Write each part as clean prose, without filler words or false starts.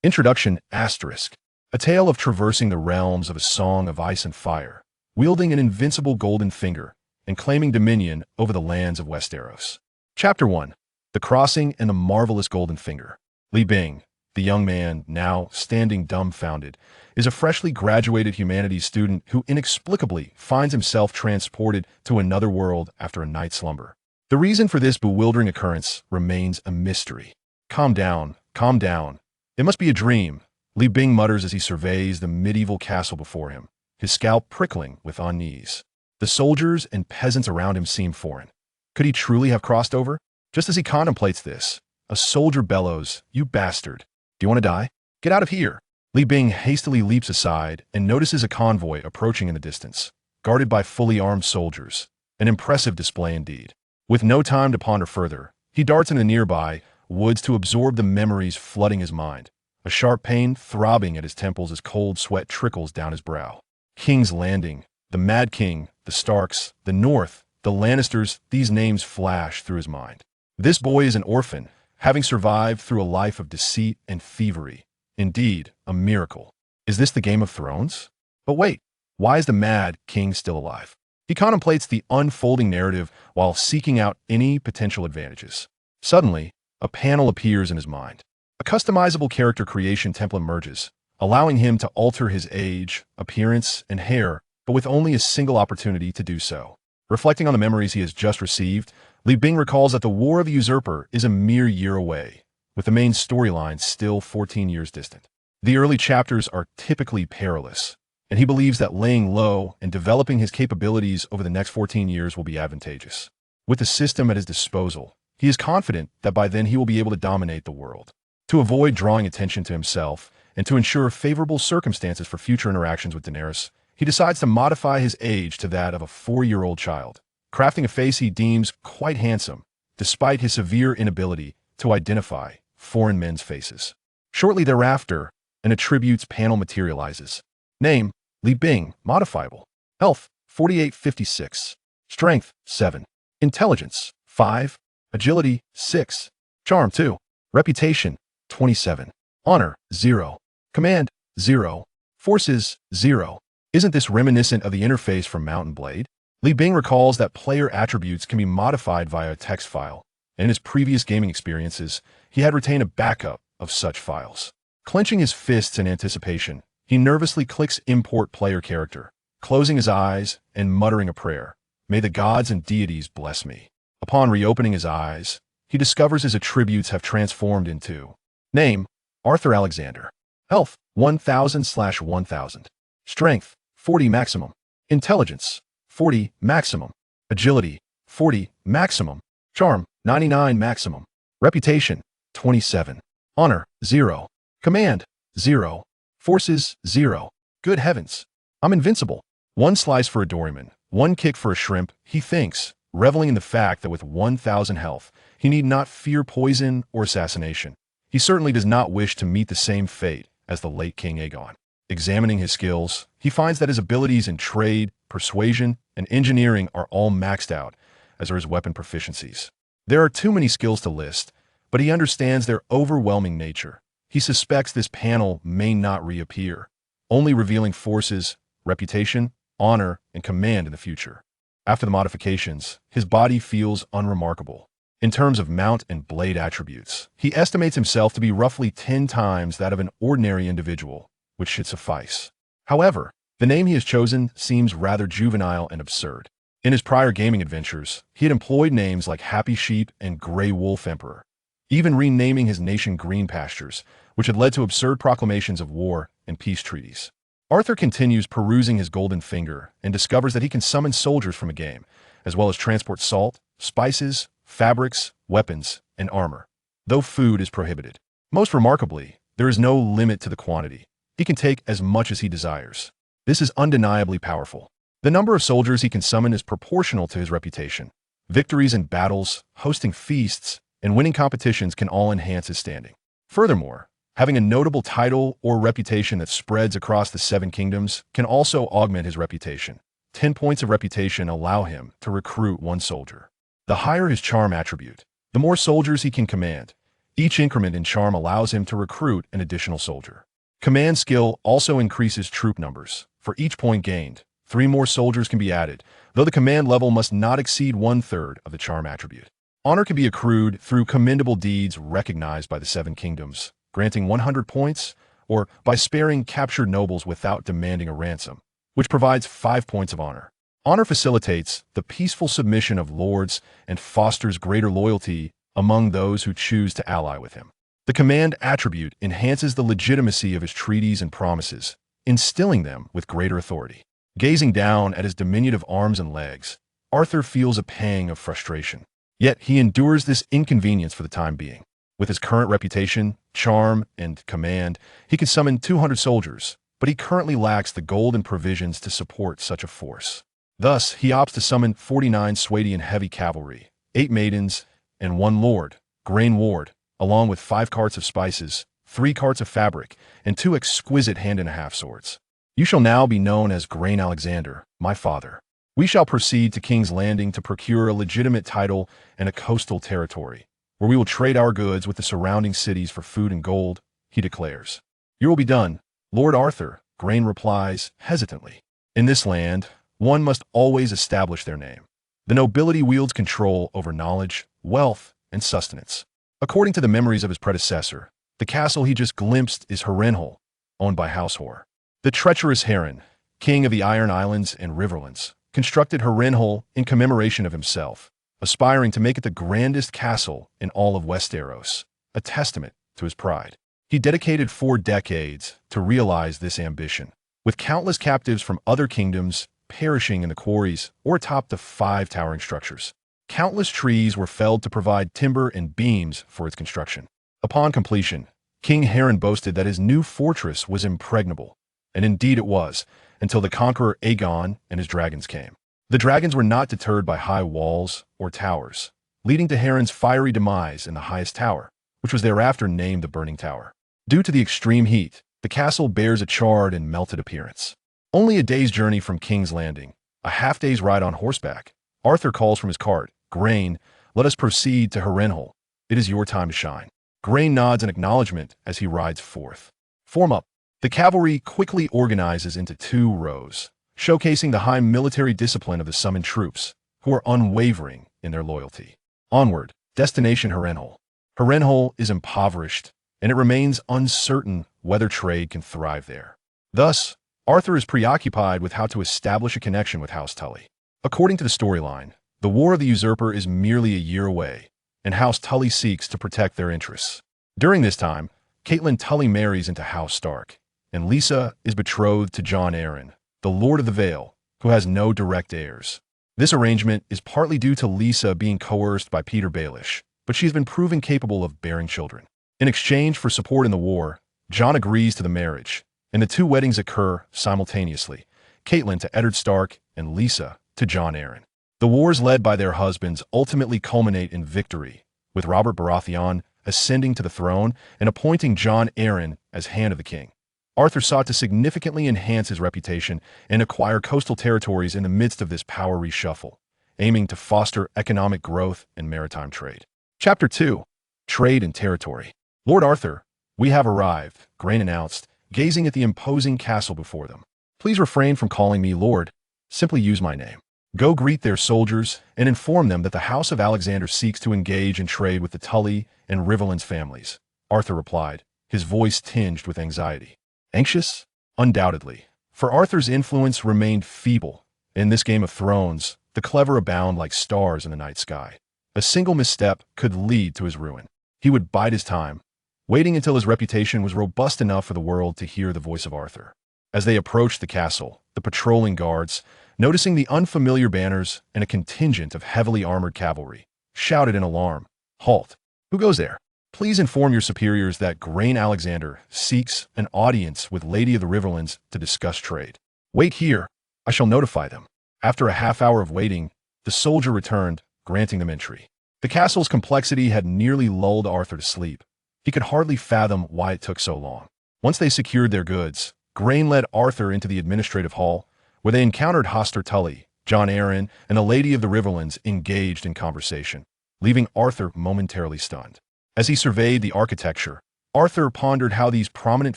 Introduction Asterisk. A tale of traversing the realms of a song of ice and fire, wielding an invincible golden finger, and claiming dominion over the lands of Westeros. Chapter 1. The Crossing and the Marvelous Golden Finger. Li Bing, the young man, now standing dumbfounded, is a freshly graduated humanities student who inexplicably finds himself transported to another world after a night's slumber. The reason for this bewildering occurrence remains a mystery. Calm down, calm down. It must be a dream, Li Bing mutters as he surveys the medieval castle before him, his scalp prickling with unease. The soldiers and peasants around him seem foreign. Could he truly have crossed over? Just as he contemplates this, a soldier bellows, "You bastard! Do you want to die? Get out of here!" Li Bing hastily leaps aside and notices a convoy approaching in the distance, guarded by fully armed soldiers. An impressive display indeed. With no time to ponder further, he darts into nearby woods to absorb the memories flooding his mind, a sharp pain throbbing at his temples as cold sweat trickles down his brow. King's Landing, the Mad King, the Starks, the North, the Lannisters, these names flash through his mind. This boy is an orphan, having survived through a life of deceit and thievery. Indeed, a miracle. Is this the Game of Thrones? But wait, why is the Mad King still alive? He contemplates the unfolding narrative while seeking out any potential advantages. Suddenly, a panel appears in his mind. A customizable character creation template emerges, allowing him to alter his age, appearance, and hair, but with only a single opportunity to do so. Reflecting on the memories he has just received, Li Bing recalls that the War of the Usurper is a mere year away, with the main storyline still 14 years distant. The early chapters are typically perilous, and he believes that laying low and developing his capabilities over the next 14 years will be advantageous. With the system at his disposal, he is confident that by then he will be able to dominate the world. To avoid drawing attention to himself and to ensure favorable circumstances for future interactions with Daenerys, he decides to modify his age to that of a 4-year-old child, crafting a face he deems quite handsome, despite his severe inability to identify foreign men's faces. Shortly thereafter, an attributes panel materializes. Name, Li Bing, modifiable. Health, 4856. Strength, 7. Intelligence, 5. Agility, 6. Charm, 2. Reputation, 27. Honor, 0. Command, 0. Forces, 0. Isn't this reminiscent of the interface from Mount and Blade? Li Bing recalls that player attributes can be modified via a text file, and in his previous gaming experiences, he had retained a backup of such files. Clenching his fists in anticipation, he nervously clicks Import Player Character, closing his eyes and muttering a prayer. May the gods and deities bless me. Upon reopening his eyes, he discovers his attributes have transformed into Name, Arthur Alexander. Health, 1000/1000. Strength, 40 maximum. Intelligence, 40 maximum. Agility, 40 maximum. Charm, 99 maximum. Reputation, 27. Honor, 0. Command, 0. Forces, 0. Good heavens. I'm invincible. One slice for a doryman, one kick for a shrimp, he thinks, reveling in the fact that with 1,000 health, he need not fear poison or assassination. He certainly does not wish to meet the same fate as the late King Aegon. Examining his skills, he finds that his abilities in trade, persuasion, and engineering are all maxed out, as are his weapon proficiencies. There are too many skills to list, but he understands their overwhelming nature. He suspects this panel may not reappear, only revealing forces, reputation, honor, and command in the future. After the modifications, his body feels unremarkable. In terms of mount and blade attributes, he estimates himself to be roughly 10 times that of an ordinary individual, which should suffice. However, the name he has chosen seems rather juvenile and absurd. In his prior gaming adventures, he had employed names like Happy Sheep and Grey Wolf Emperor, even renaming his nation Green Pastures, which had led to absurd proclamations of war and peace treaties. Arthur continues perusing his golden finger and discovers that he can summon soldiers from a game, as well as transport salt, spices, fabrics, weapons, and armor, though food is prohibited. Most remarkably, there is no limit to the quantity. He can take as much as he desires. This is undeniably powerful. The number of soldiers he can summon is proportional to his reputation. Victories in battles, hosting feasts, and winning competitions can all enhance his standing. Furthermore, having a notable title or reputation that spreads across the 7 kingdoms can also augment his reputation. 10 points of reputation allow him to recruit 1 soldier. The higher his charm attribute, the more soldiers he can command. Each increment in charm allows him to recruit an additional soldier. Command skill also increases troop numbers. For each point gained, 3 more soldiers can be added, though the command level must not exceed 1/3 of the charm attribute. Honor can be accrued through commendable deeds recognized by the Seven Kingdoms, granting 100 points, or by sparing captured nobles without demanding a ransom, which provides 5 points of honor. Honor facilitates the peaceful submission of lords and fosters greater loyalty among those who choose to ally with him. The command attribute enhances the legitimacy of his treaties and promises, instilling them with greater authority. Gazing down at his diminutive arms and legs, Arthur feels a pang of frustration. Yet he endures this inconvenience for the time being. With his current reputation, charm, and command, he can summon 200 soldiers, but he currently lacks the gold and provisions to support such a force. Thus, he opts to summon 49 Swadian heavy cavalry, 8 maidens, and 1 lord, Grain Ward, along with 5 carts of spices, 3 carts of fabric, and 2 exquisite hand-and-a-half swords. You shall now be known as Grain Alexander, my father. We shall proceed to King's Landing to procure a legitimate title and a coastal territory, where we will trade our goods with the surrounding cities for food and gold, he declares. Your will be done, Lord Arthur, Grain replies, hesitantly. In this land, one must always establish their name. The nobility wields control over knowledge, wealth, and sustenance. According to the memories of his predecessor, the castle he just glimpsed is Harrenhal, owned by House Hoare. The treacherous Heron, king of the Iron Islands and Riverlands, constructed Harrenhal in commemoration of himself, aspiring to make it the grandest castle in all of Westeros, a testament to his pride. He dedicated 4 decades to realize this ambition, with countless captives from other kingdoms perishing in the quarries or atop the 5 towering structures. Countless trees were felled to provide timber and beams for its construction. Upon completion, King Heron boasted that his new fortress was impregnable, and indeed it was, until the conqueror Aegon and his dragons came. The dragons were not deterred by high walls or towers, leading to Heron's fiery demise in the highest tower, which was thereafter named the Burning Tower. Due to the extreme heat, the castle bears a charred and melted appearance. Only a day's journey from King's Landing, a half-day's ride on horseback, Arthur calls from his cart, Grain, let us proceed to Harrenhal. It is your time to shine. Grain nods in acknowledgement as he rides forth. Form up. The cavalry quickly organizes into 2 rows, showcasing the high military discipline of the summoned troops, who are unwavering in their loyalty. Onward, destination Harrenhal. Harrenhal is impoverished, and it remains uncertain whether trade can thrive there. Thus, Arthur is preoccupied with how to establish a connection with House Tully. According to the storyline, the War of the Usurper is merely a year away, and House Tully seeks to protect their interests. During this time, Catelyn Tully marries into House Stark, and Lisa is betrothed to Jon Arryn, the Lord of the Vale, who has no direct heirs. This arrangement is partly due to Lisa being coerced by Peter Baelish, but she has been proven capable of bearing children. In exchange for support in the war, Jon agrees to the marriage, and the 2 weddings occur simultaneously, Catelyn to Eddard Stark and Lisa to Jon Arryn. The wars led by their husbands ultimately culminate in victory, with Robert Baratheon ascending to the throne and appointing Jon Arryn as Hand of the King. Arthur sought to significantly enhance his reputation and acquire coastal territories in the midst of this power reshuffle, aiming to foster economic growth and maritime trade. Chapter 2. Trade and Territory. Lord Arthur, we have arrived, Grain announced, gazing at the imposing castle before them. Please refrain from calling me Lord. Simply use my name. Go greet their soldiers and inform them that the House of Alexander seeks to engage in trade with the Tully and Riverlands families, Arthur replied, his voice tinged with anxiety. Anxious? Undoubtedly. For Arthur's influence remained feeble. In this Game of Thrones, the clever abound like stars in the night sky. A single misstep could lead to his ruin. He would bide his time, waiting until his reputation was robust enough for the world to hear the voice of Arthur. As they approached the castle, the patrolling guards, noticing the unfamiliar banners and a contingent of heavily armored cavalry, shouted in alarm, "Halt! Who goes there? Please inform your superiors that Grain Alexander seeks an audience with Lady of the Riverlands to discuss trade. Wait here. I shall notify them." After a half-hour of waiting, the soldier returned, granting them entry. The castle's complexity had nearly lulled Arthur to sleep. He could hardly fathom why it took so long. Once they secured their goods, Grain led Arthur into the administrative hall, where they encountered Hoster Tully, Jon Arryn, and the Lady of the Riverlands engaged in conversation, leaving Arthur momentarily stunned. As he surveyed the architecture, Arthur pondered how these prominent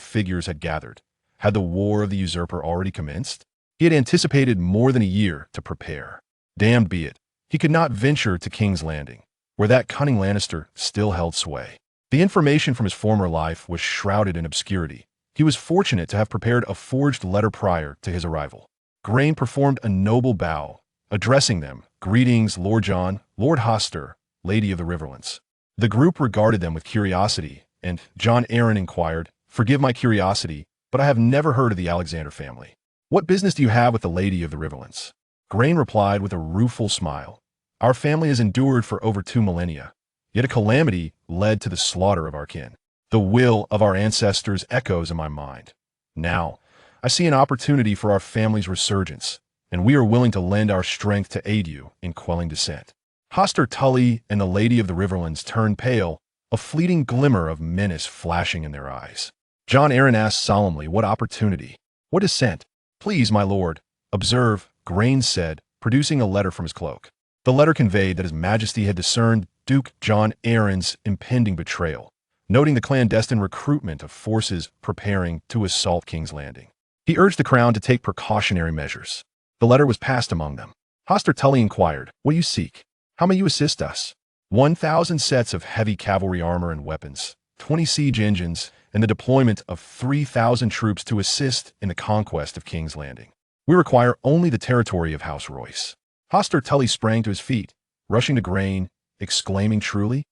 figures had gathered. Had the War of the Usurper already commenced? He had anticipated more than a year to prepare. Damned be it, he could not venture to King's Landing, where that cunning Lannister still held sway. The information from his former life was shrouded in obscurity. He was fortunate to have prepared a forged letter prior to his arrival. Grain performed a noble bow, addressing them, "Greetings, Lord John, Lord Hoster, Lady of the Riverlands." The group regarded them with curiosity, and John Arryn inquired, "Forgive my curiosity, but I have never heard of the Alexander family. What business do you have with the Lady of the Riverlands?" Grain replied with a rueful smile, "Our family has endured for over 2 millennia, yet a calamity led to the slaughter of our kin. The will of our ancestors echoes in my mind. Now, I see an opportunity for our family's resurgence, and we are willing to lend our strength to aid you in quelling dissent." Hoster Tully and the Lady of the Riverlands turned pale, a fleeting glimmer of menace flashing in their eyes. John Arryn asked solemnly, "What opportunity? What dissent?" "Please, my lord, observe," Grain said, producing a letter from his cloak. The letter conveyed that His Majesty had discerned Duke John Arryn's impending betrayal, noting the clandestine recruitment of forces preparing to assault King's Landing. He urged the crown to take precautionary measures. The letter was passed among them. Hoster Tully inquired, "What do you seek? How may you assist us?" 1,000 sets of heavy cavalry armor and weapons, 20 siege engines, and the deployment of 3,000 troops to assist in the conquest of King's Landing. We require only the territory of House Royce. Hoster Tully sprang to his feet, rushing to Grain, exclaiming, "Truly?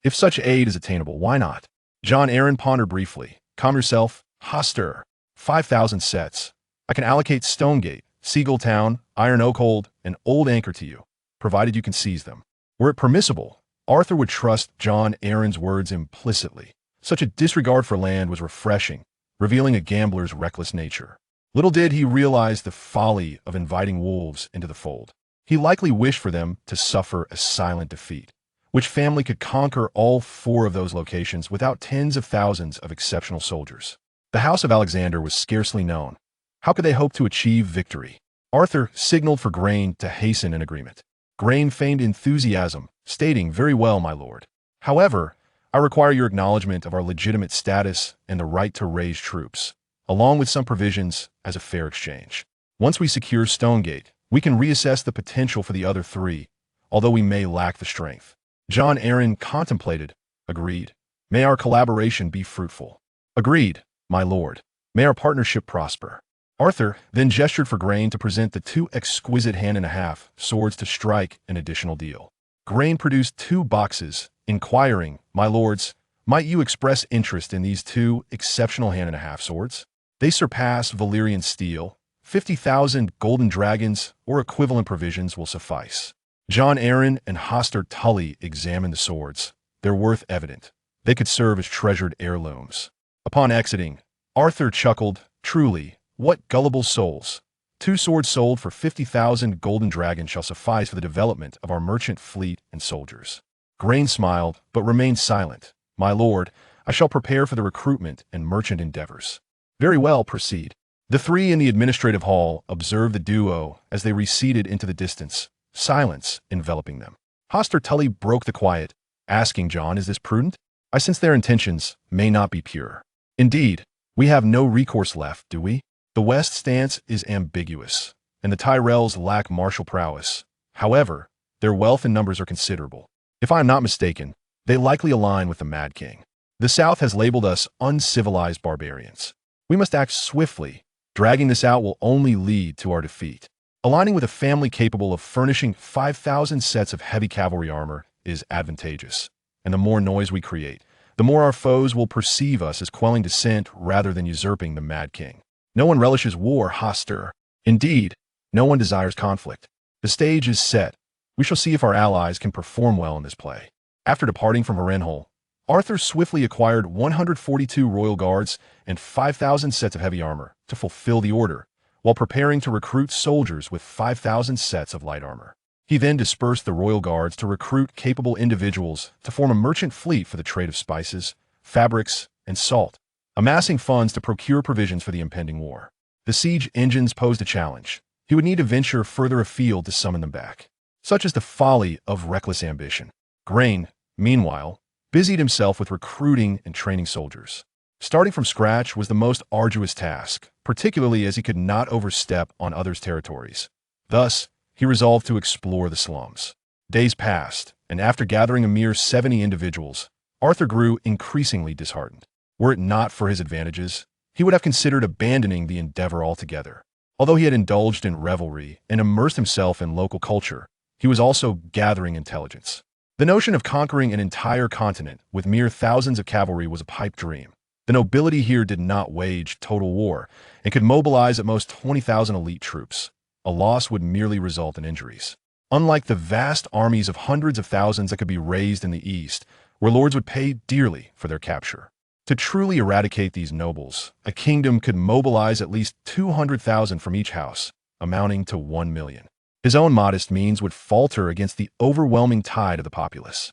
If such aid is attainable, why not?" John Arryn pondered briefly. "Calm yourself, Hoster. 5,000 sets. I can allocate Stonegate, Seagull Town, Iron Oakhold, and Old Anchor to you, provided you can seize them." Were it permissible, Arthur would trust John Arryn's words implicitly. Such a disregard for land was refreshing, revealing a gambler's reckless nature. Little did he realize the folly of inviting wolves into the fold. He likely wished for them to suffer a silent defeat. Which family could conquer all 4 of those locations without tens of thousands of exceptional soldiers? The House of Alexander was scarcely known. How could they hope to achieve victory? Arthur signaled for Grain to hasten an agreement. Grain feigned enthusiasm, stating, "Very well, my lord. However, I require your acknowledgement of our legitimate status and the right to raise troops, along with some provisions as a fair exchange. Once we secure Stonegate, we can reassess the potential for the other 3, although we may lack the strength." John Arryn contemplated. "Agreed. May our collaboration be fruitful." "Agreed, my lord. May our partnership prosper." Arthur then gestured for Grain to present the 2 exquisite hand-and-a-half swords to strike an additional deal. Grain produced 2 boxes, inquiring, "My lords, might you express interest in these 2 exceptional hand-and-a-half swords? They surpass Valyrian steel. 50,000 golden dragons or equivalent provisions will suffice." John Arryn and Hoster Tully examined the swords. Their worth evident. They could serve as treasured heirlooms. Upon exiting, Arthur chuckled, "Truly, what gullible souls. 2 swords sold for 50,000 golden dragons shall suffice for the development of our merchant fleet and soldiers." Grain smiled, but remained silent. "My lord, I shall prepare for the recruitment and merchant endeavors." "Very well, proceed." The 3 in the administrative hall observed the duo as they receded into the distance, silence enveloping them. Hoster Tully broke the quiet, asking John, "Is this prudent? I sense their intentions may not be pure." "Indeed, we have no recourse left, do we? The West's stance is ambiguous, and the Tyrells lack martial prowess. However, their wealth and numbers are considerable. If I am not mistaken, they likely align with the Mad King. The South has labeled us uncivilized barbarians. We must act swiftly. Dragging this out will only lead to our defeat. Aligning with a family capable of furnishing 5,000 sets of heavy cavalry armor is advantageous, and the more noise we create, the more our foes will perceive us as quelling dissent rather than usurping the Mad King. No one relishes war, Hoster. Indeed, no one desires conflict. The stage is set. We shall see if our allies can perform well in this play." After departing from Harrenhal, Arthur swiftly acquired 142 royal guards and 5,000 sets of heavy armor to fulfill the order, while preparing to recruit soldiers with 5,000 sets of light armor. He then dispersed the royal guards to recruit capable individuals to form a merchant fleet for the trade of spices, fabrics, and salt, amassing funds to procure provisions for the impending war. The siege engines posed a challenge. He would need to venture further afield to summon them back. Such is the folly of reckless ambition. Grain, meanwhile, busied himself with recruiting and training soldiers. Starting from scratch was the most arduous task, particularly as he could not overstep on others' territories. Thus, he resolved to explore the slums. Days passed, and after gathering a mere 70 individuals, Arthur grew increasingly disheartened. Were it not for his advantages, he would have considered abandoning the endeavor altogether. Although he had indulged in revelry and immersed himself in local culture, he was also gathering intelligence. The notion of conquering an entire continent with mere thousands of cavalry was a pipe dream. The nobility here did not wage total war and could mobilize at most 20,000 elite troops. A loss would merely result in injuries. Unlike the vast armies of hundreds of thousands that could be raised in the east, where lords would pay dearly for their capture. To truly eradicate these nobles, a kingdom could mobilize at least 200,000 from each house, amounting to 1 million. His own modest means would falter against the overwhelming tide of the populace.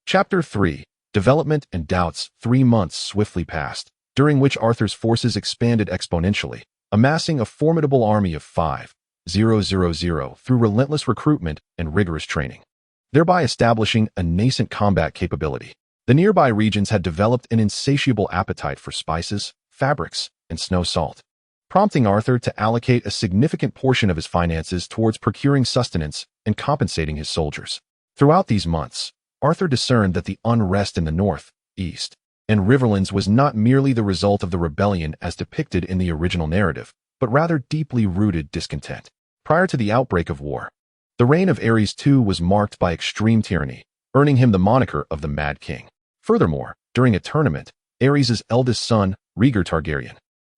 Chapter 3. Development and Doubts. 3 months swiftly passed, during which Arthur's forces expanded exponentially, amassing a formidable army of 5,000 through relentless recruitment and rigorous training, thereby establishing a nascent combat capability. The nearby regions had developed an insatiable appetite for spices, fabrics, and snow salt, prompting Arthur to allocate a significant portion of his finances towards procuring sustenance and compensating his soldiers. Throughout these months, Arthur discerned that the unrest in the north, east, and Riverlands was not merely the result of the rebellion as depicted in the original narrative, but rather deeply rooted discontent. Prior to the outbreak of war, the reign of Aerys II was marked by extreme tyranny, earning him the moniker of the Mad King. Furthermore, during a tournament, Aerys' eldest son, Rhaegar Targaryen,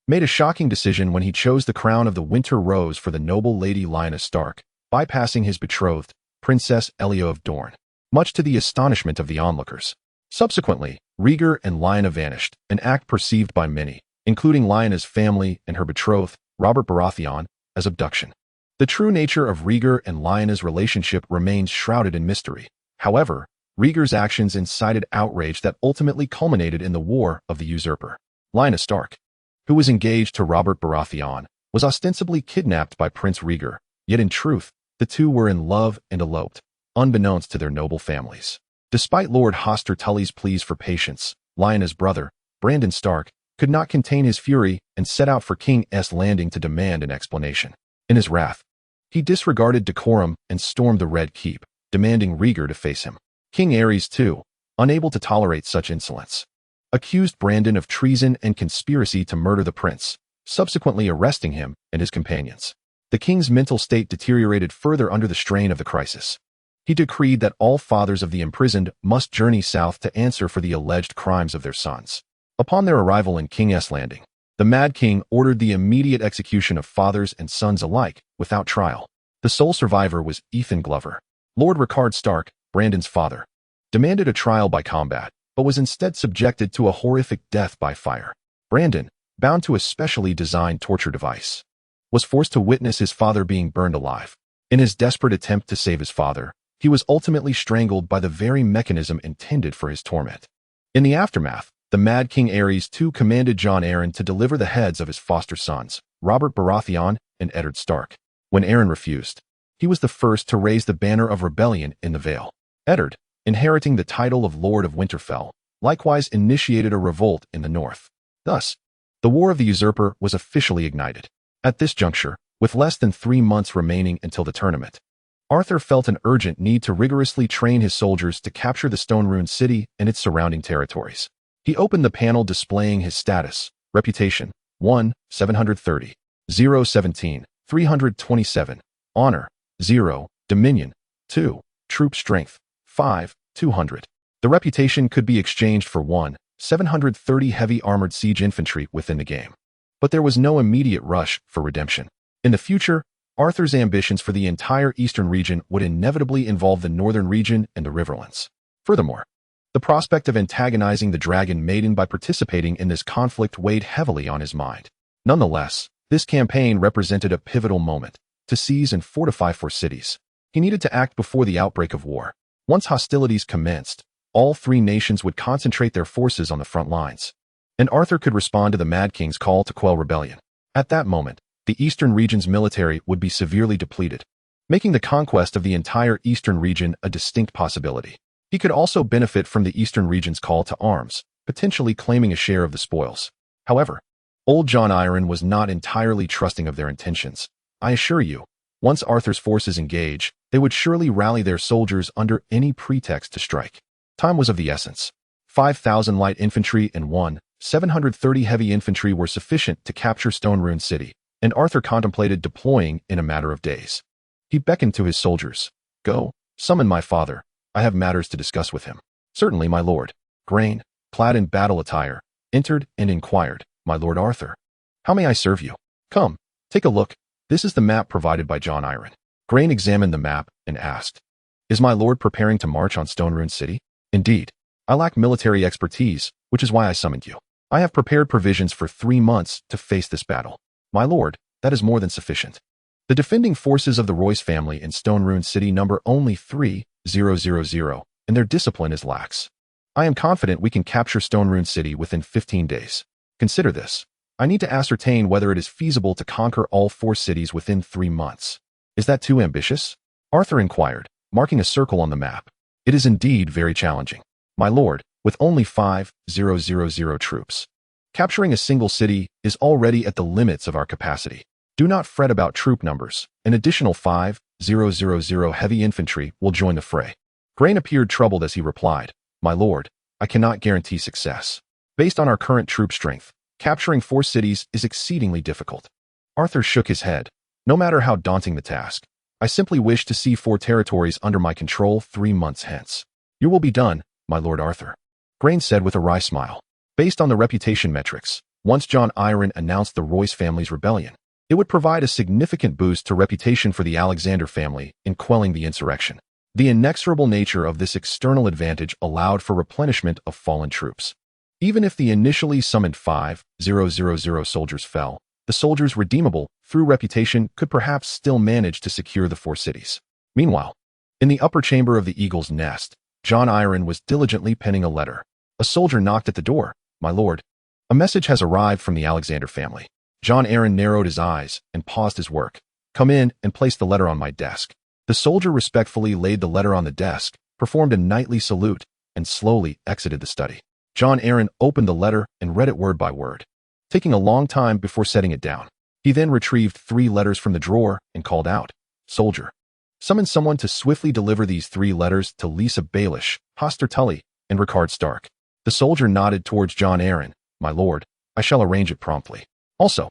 made a shocking decision when he chose the crown of the Winter Rose for the noble Lady Lyanna Stark, bypassing his betrothed, Princess Elia of Dorne, much to the astonishment of the onlookers. Subsequently, Rhaegar and Lyanna vanished, an act perceived by many, including Lyanna's family and her betrothed, Robert Baratheon, as abduction. The true nature of Rhaegar and Lyanna's relationship remains shrouded in mystery. However, Rhaegar's actions incited outrage that ultimately culminated in the War of the Usurper. Lyanna Stark, who was engaged to Robert Baratheon, was ostensibly kidnapped by Prince Rhaegar, yet in truth, the two were in love and eloped, unbeknownst to their noble families. Despite Lord Hoster Tully's pleas for patience, Lyanna's brother, Brandon Stark, could not contain his fury and set out for King's Landing to demand an explanation. In his wrath, he disregarded decorum and stormed the Red Keep, demanding Rhaegar to face him. King Aerys II, unable to tolerate such insolence, accused Brandon of treason and conspiracy to murder the prince, subsequently arresting him and his companions. The king's mental state deteriorated further under the strain of the crisis. He decreed that all fathers of the imprisoned must journey south to answer for the alleged crimes of their sons. Upon their arrival in King's Landing, the Mad King ordered the immediate execution of fathers and sons alike, without trial. The sole survivor was Ethan Glover. Lord Rickard Stark, Brandon's father, demanded a trial by combat, but was instead subjected to a horrific death by fire. Brandon, bound to a specially designed torture device, was forced to witness his father being burned alive. In his desperate attempt to save his father, he was ultimately strangled by the very mechanism intended for his torment. In the aftermath, the Mad King Aerys II commanded Jon Arryn to deliver the heads of his foster sons, Robert Baratheon and Eddard Stark. When Arryn refused, he was the first to raise the banner of rebellion in the Vale. Eddard, inheriting the title of Lord of Winterfell, likewise initiated a revolt in the north. Thus, the War of the Usurper was officially ignited. At this juncture, with less than 3 months remaining until the tournament, Arthur felt an urgent need to rigorously train his soldiers to capture the stone-ruined city and its surrounding territories. He opened the panel displaying his status: reputation, 1, 730, 0, 17, 327, honor, 0, dominion, 2, troop strength, 5, 200. The reputation could be exchanged for 1, 730 heavy armored siege infantry within the game. But there was no immediate rush for redemption. In the future, Arthur's ambitions for the entire eastern region would inevitably involve the northern region and the Riverlands. Furthermore, the prospect of antagonizing the Dragon Maiden by participating in this conflict weighed heavily on his mind. Nonetheless, this campaign represented a pivotal moment to seize and fortify 4 cities. He needed to act before the outbreak of war. Once hostilities commenced, all 3 nations would concentrate their forces on the front lines, and Arthur could respond to the Mad King's call to quell rebellion. At that moment, the eastern region's military would be severely depleted, making the conquest of the entire eastern region a distinct possibility. He could also benefit from the eastern region's call to arms, potentially claiming a share of the spoils. However, old John Arryn was not entirely trusting of their intentions. I assure you, once Arthur's forces engage, they would surely rally their soldiers under any pretext to strike. Time was of the essence. 5,000 light infantry and 730 heavy infantry were sufficient to capture Stone Ruin City, and Arthur contemplated deploying in a matter of days. He beckoned to his soldiers. Go, summon my father. I have matters to discuss with him. Certainly, my lord. Grain, clad in battle attire, entered and inquired, My lord Arthur, how may I serve you? Come, take a look. This is the map provided by John Arryn. Grain examined the map and asked, Is my lord preparing to march on Stone Ruin City? Indeed. I lack military expertise, which is why I summoned you. I have prepared provisions for 3 months to face this battle. My lord, that is more than sufficient. The defending forces of the Royce family in Stone Ruin City number only 3,000, and their discipline is lax. I am confident we can capture Stone Ruin City within 15 days. Consider this. I need to ascertain whether it is feasible to conquer all 4 cities within 3 months. Is that too ambitious? Arthur inquired, marking a circle on the map. It is indeed very challenging. My lord, with only 5,000 troops. Capturing a single city is already at the limits of our capacity. Do not fret about troop numbers. An additional 5,000 heavy infantry will join the fray. Grain appeared troubled as he replied, My lord, I cannot guarantee success. Based on our current troop strength, capturing 4 cities is exceedingly difficult. Arthur shook his head. No matter how daunting the task, I simply wish to see 4 territories under my control 3 months hence. You will be done, my lord Arthur. Grain said with a wry smile. Based on the reputation metrics, once John Arryn announced the Royce family's rebellion, it would provide a significant boost to reputation for the Alexander family in quelling the insurrection. The inexorable nature of this external advantage allowed for replenishment of fallen troops. Even if the initially summoned 5,000 soldiers fell, the soldiers redeemable through reputation could perhaps still manage to secure the 4 cities. Meanwhile, in the upper chamber of the Eagle's Nest, John Arryn was diligently penning a letter. A soldier knocked at the door. My lord, a message has arrived from the Alexander family. John Arryn narrowed his eyes and paused his work. Come in and place the letter on my desk. The soldier respectfully laid the letter on the desk, performed a knightly salute, and slowly exited the study. John Arryn opened the letter and read it word by word, taking a long time before setting it down. He then retrieved 3 letters from the drawer and called out, Soldier, summon someone to swiftly deliver these 3 letters to Lisa Baelish, Hoster Tully, and Rickard Stark. The soldier nodded towards John Arryn. My lord, I shall arrange it promptly. Also,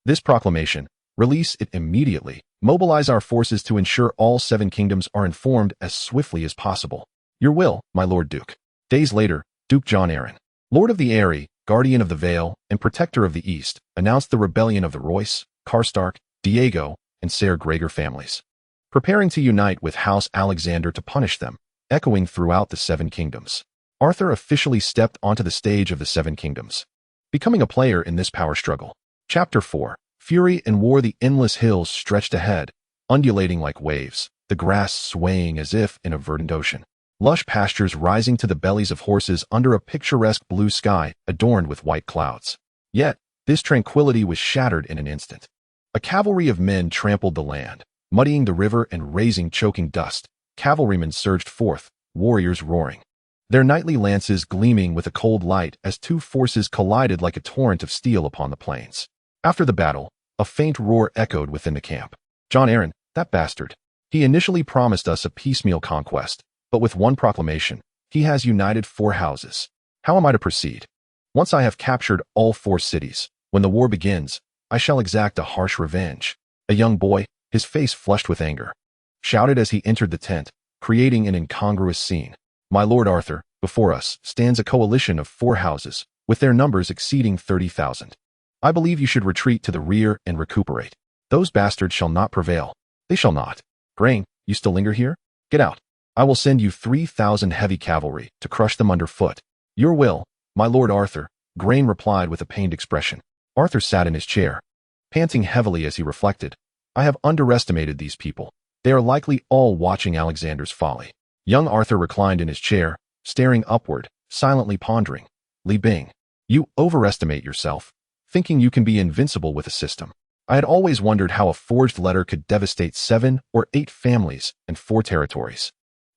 this proclamation, release it immediately. Mobilize our forces to ensure all 7 kingdoms are informed as swiftly as possible. Your will, my lord Duke. Days later, Duke John Arryn, Lord of the Eyrie, Guardian of the Vale, and Protector of the East, announced the rebellion of the Royce, Karstark, Diego, and Ser Gregor families, preparing to unite with House Alexander to punish them, echoing throughout the 7 kingdoms. Arthur officially stepped onto the stage of the 7 kingdoms, becoming a player in this power struggle. Chapter 4. Fury and War. The endless hills stretched ahead, undulating like waves, the grass swaying as if in a verdant ocean. Lush pastures rising to the bellies of horses under a picturesque blue sky adorned with white clouds. Yet, this tranquility was shattered in an instant. A cavalry of men trampled the land, muddying the river and raising choking dust. Cavalrymen surged forth, warriors roaring, their knightly lances gleaming with a cold light as 2 forces collided like a torrent of steel upon the plains. After the battle, a faint roar echoed within the camp. John Arryn, that bastard. He initially promised us a piecemeal conquest, but with one proclamation, he has united 4 houses. How am I to proceed? Once I have captured all 4 cities, when the war begins, I shall exact a harsh revenge. A young boy, his face flushed with anger, shouted as he entered the tent, creating an incongruous scene. My lord Arthur, before us stands a coalition of 4 houses, with their numbers exceeding 30,000. I believe you should retreat to the rear and recuperate. Those bastards shall not prevail. They shall not. Grain, you still linger here? Get out. I will send you 3,000 heavy cavalry to crush them underfoot. Your will, my lord Arthur, Grain replied with a pained expression. Arthur sat in his chair, panting heavily as he reflected. I have underestimated these people. They are likely all watching Alexander's folly. Young Arthur reclined in his chair, staring upward, silently pondering. Li Bing, you overestimate yourself, thinking you can be invincible with a system. I had always wondered how a forged letter could devastate 7 or 8 families and 4 territories.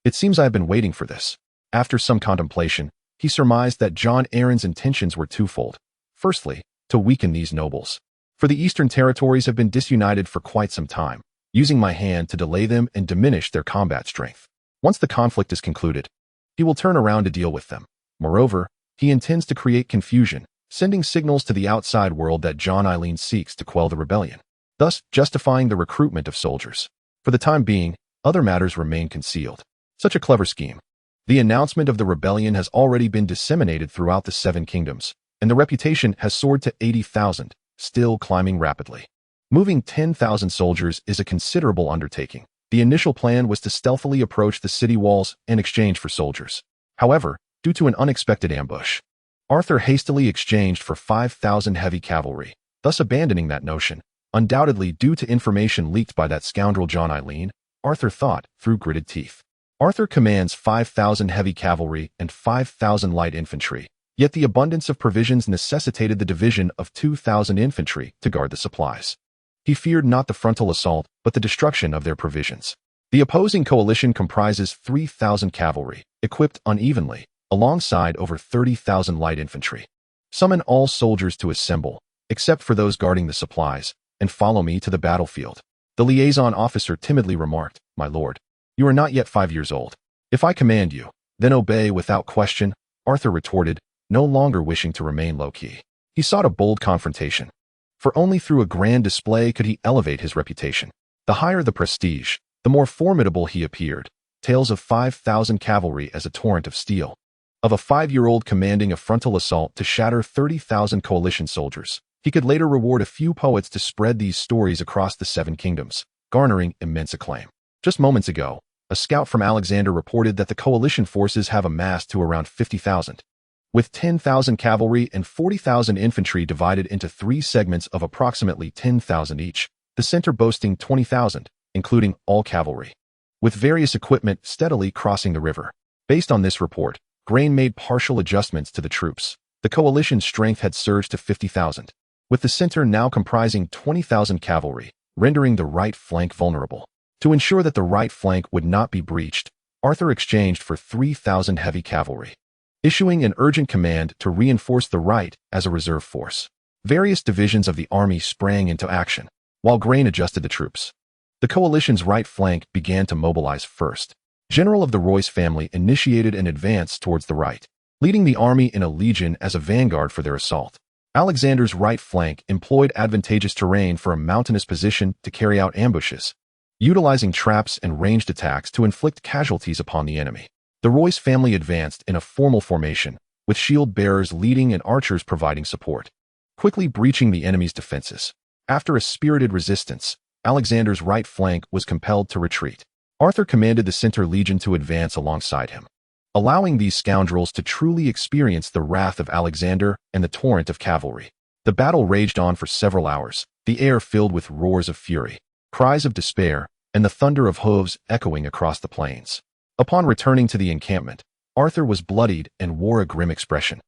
It seems I have been waiting for this. After some contemplation, he surmised that Jon Arryn's intentions were twofold. Firstly, to weaken these nobles. For the eastern territories have been disunited for quite some time, using my hand to delay them and diminish their combat strength. Once the conflict is concluded, he will turn around to deal with them. Moreover, he intends to create confusion, sending signals to the outside world that Jon Eileen seeks to quell the rebellion, thus justifying the recruitment of soldiers. For the time being, other matters remain concealed. Such a clever scheme. The announcement of the rebellion has already been disseminated throughout the Seven Kingdoms, and the reputation has soared to 80,000, still climbing rapidly. Moving 10,000 soldiers is a considerable undertaking. The initial plan was to stealthily approach the city walls in exchange for soldiers. However, due to an unexpected ambush, Arthur hastily exchanged for 5,000 heavy cavalry, thus abandoning that notion. Undoubtedly due to information leaked by that scoundrel Jon Eileen, Arthur thought through gritted teeth. Arthur commands 5,000 heavy cavalry and 5,000 light infantry, yet the abundance of provisions necessitated the division of 2,000 infantry to guard the supplies. He feared not the frontal assault, but the destruction of their provisions. The opposing coalition comprises 3,000 cavalry, equipped unevenly, alongside over 30,000 light infantry. Summon all soldiers to assemble, except for those guarding the supplies, and follow me to the battlefield. The liaison officer timidly remarked, "My lord, you are not yet 5 years old. If I command you, then obey without question," Arthur retorted, no longer wishing to remain low-key. He sought a bold confrontation, for only through a grand display could he elevate his reputation. The higher the prestige, the more formidable he appeared. Tales of 5,000 cavalry as a torrent of steel. Of a 5-year-old commanding a frontal assault to shatter 30,000 coalition soldiers. He could later reward a few poets to spread these stories across the Seven Kingdoms, garnering immense acclaim. Just moments ago, a scout from Alexander reported that the coalition forces have amassed to around 50,000. With 10,000 cavalry and 40,000 infantry divided into 3 segments of approximately 10,000 each, the center boasting 20,000, including all cavalry, with various equipment steadily crossing the river. Based on this report, Grain made partial adjustments to the troops. The coalition's strength had surged to 50,000, with the center now comprising 20,000 cavalry, rendering the right flank vulnerable. To ensure that the right flank would not be breached, Arthur exchanged for 3,000 heavy cavalry, issuing an urgent command to reinforce the right as a reserve force. Various divisions of the army sprang into action, while Grain adjusted the troops. The coalition's right flank began to mobilize first. General of the Royce family initiated an advance towards the right, leading the army in a legion as a vanguard for their assault. Alexander's right flank employed advantageous terrain for a mountainous position to carry out ambushes, utilizing traps and ranged attacks to inflict casualties upon the enemy. The Royce family advanced in a formal formation, with shield bearers leading and archers providing support, quickly breaching the enemy's defenses. After a spirited resistance, Alexander's right flank was compelled to retreat. Arthur commanded the center legion to advance alongside him, allowing these scoundrels to truly experience the wrath of Alexander and the torrent of cavalry. The battle raged on for several hours, the air filled with roars of fury, cries of despair, and the thunder of hooves echoing across the plains. Upon returning to the encampment, Arthur was bloodied and wore a grim expression.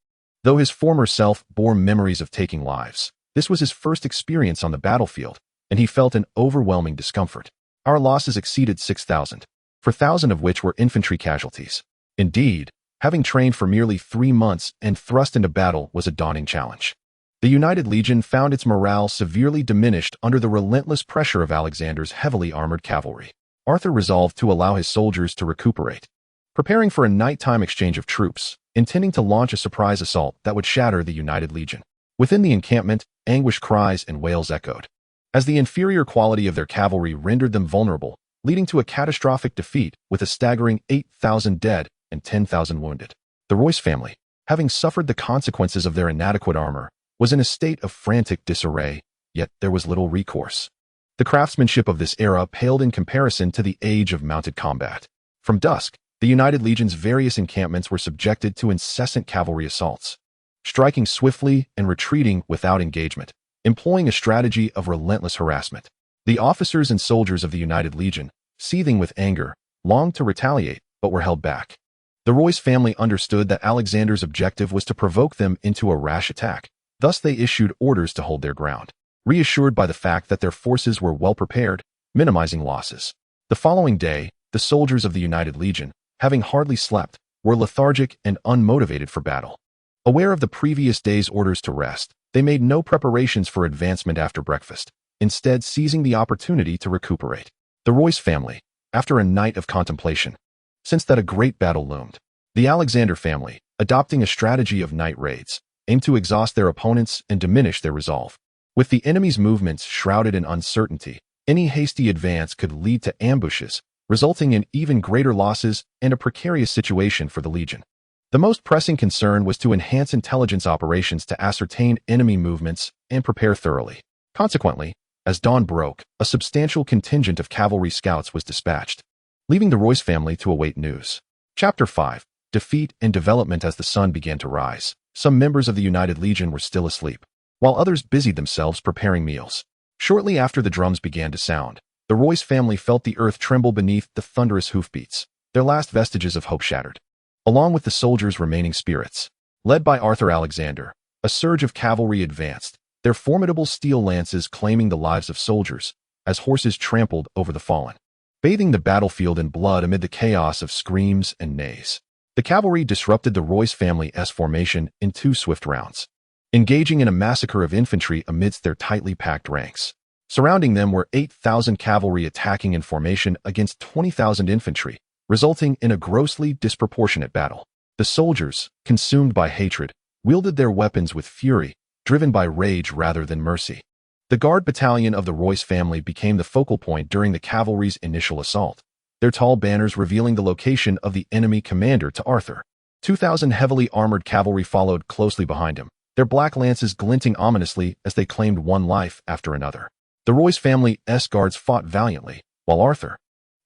Though his former self bore memories of taking lives, this was his first experience on the battlefield, and he felt an overwhelming discomfort. Our losses exceeded 6,000, 4,000 of which were infantry casualties. Indeed, having trained for merely 3 months and thrust into battle was a daunting challenge. The United Legion found its morale severely diminished under the relentless pressure of Alexander's heavily armored cavalry. Arthur resolved to allow his soldiers to recuperate, preparing for a nighttime exchange of troops, intending to launch a surprise assault that would shatter the United Legion. Within the encampment, anguished cries and wails echoed, as the inferior quality of their cavalry rendered them vulnerable, leading to a catastrophic defeat with a staggering 8,000 dead and 10,000 wounded. The Royce family, having suffered the consequences of their inadequate armor, was in a state of frantic disarray, yet there was little recourse. The craftsmanship of this era paled in comparison to the age of mounted combat. From dusk, the United Legion's various encampments were subjected to incessant cavalry assaults, striking swiftly and retreating without engagement, employing a strategy of relentless harassment. The officers and soldiers of the United Legion, seething with anger, longed to retaliate, but were held back. The Royce family understood that Alexander's objective was to provoke them into a rash attack. Thus they issued orders to hold their ground, reassured by the fact that their forces were well prepared, minimizing losses. The following day, the soldiers of the United Legion, having hardly slept, were lethargic and unmotivated for battle. Aware of the previous day's orders to rest, they made no preparations for advancement after breakfast, instead seizing the opportunity to recuperate. The Royce family, after a night of contemplation, sensed that a great battle loomed. The Alexander family, adopting a strategy of night raids, aimed to exhaust their opponents and diminish their resolve. With the enemy's movements shrouded in uncertainty, any hasty advance could lead to ambushes, resulting in even greater losses and a precarious situation for the Legion. The most pressing concern was to enhance intelligence operations to ascertain enemy movements and prepare thoroughly. Consequently, as dawn broke, a substantial contingent of cavalry scouts was dispatched, leaving the Royce family to await news. Chapter 5. Defeat and Development. As the sun began to rise, some members of the United Legion were still asleep, while others busied themselves preparing meals. Shortly after the drums began to sound, the Royce family felt the earth tremble beneath the thunderous hoofbeats, their last vestiges of hope shattered. Along with the soldiers' remaining spirits, led by Arthur Alexander, a surge of cavalry advanced, their formidable steel lances claiming the lives of soldiers, as horses trampled over the fallen, bathing the battlefield in blood amid the chaos of screams and neighs. The cavalry disrupted the Royce family's formation in 2 swift rounds, engaging in a massacre of infantry amidst their tightly packed ranks. Surrounding them were 8,000 cavalry attacking in formation against 20,000 infantry, resulting in a grossly disproportionate battle. The soldiers, consumed by hatred, wielded their weapons with fury, driven by rage rather than mercy. The Guard Battalion of the Royce family became the focal point during the cavalry's initial assault, their tall banners revealing the location of the enemy commander to Arthur. 2,000 heavily armored cavalry followed closely behind him, their black lances glinting ominously as they claimed one life after another. The Royce family's guards fought valiantly, while Arthur,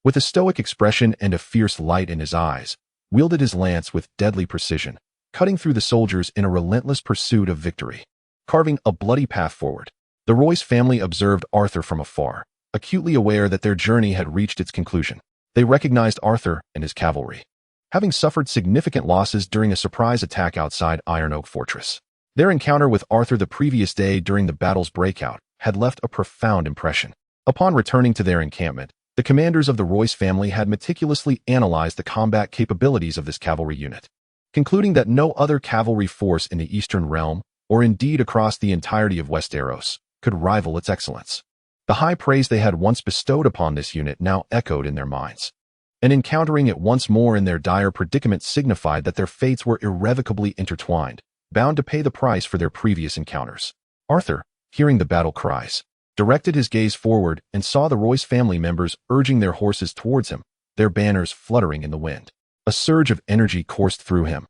with a stoic expression and a fierce light in his eyes, wielded his lance with deadly precision, cutting through the soldiers in a relentless pursuit of victory, carving a bloody path forward. The Royce family observed Arthur from afar, acutely aware that their journey had reached its conclusion. They recognized Arthur and his cavalry, having suffered significant losses during a surprise attack outside Iron Oak Fortress. Their encounter with Arthur the previous day during the battle's breakout had left a profound impression. Upon returning to their encampment, the commanders of the Royce family had meticulously analyzed the combat capabilities of this cavalry unit, concluding that no other cavalry force in the Eastern Realm, or indeed across the entirety of Westeros, could rival its excellence. The high praise they had once bestowed upon this unit now echoed in their minds, and encountering it once more in their dire predicament signified that their fates were irrevocably intertwined, bound to pay the price for their previous encounters. Arthur, hearing the battle cries, directed his gaze forward and saw the Royce family members urging their horses towards him, their banners fluttering in the wind. A surge of energy coursed through him.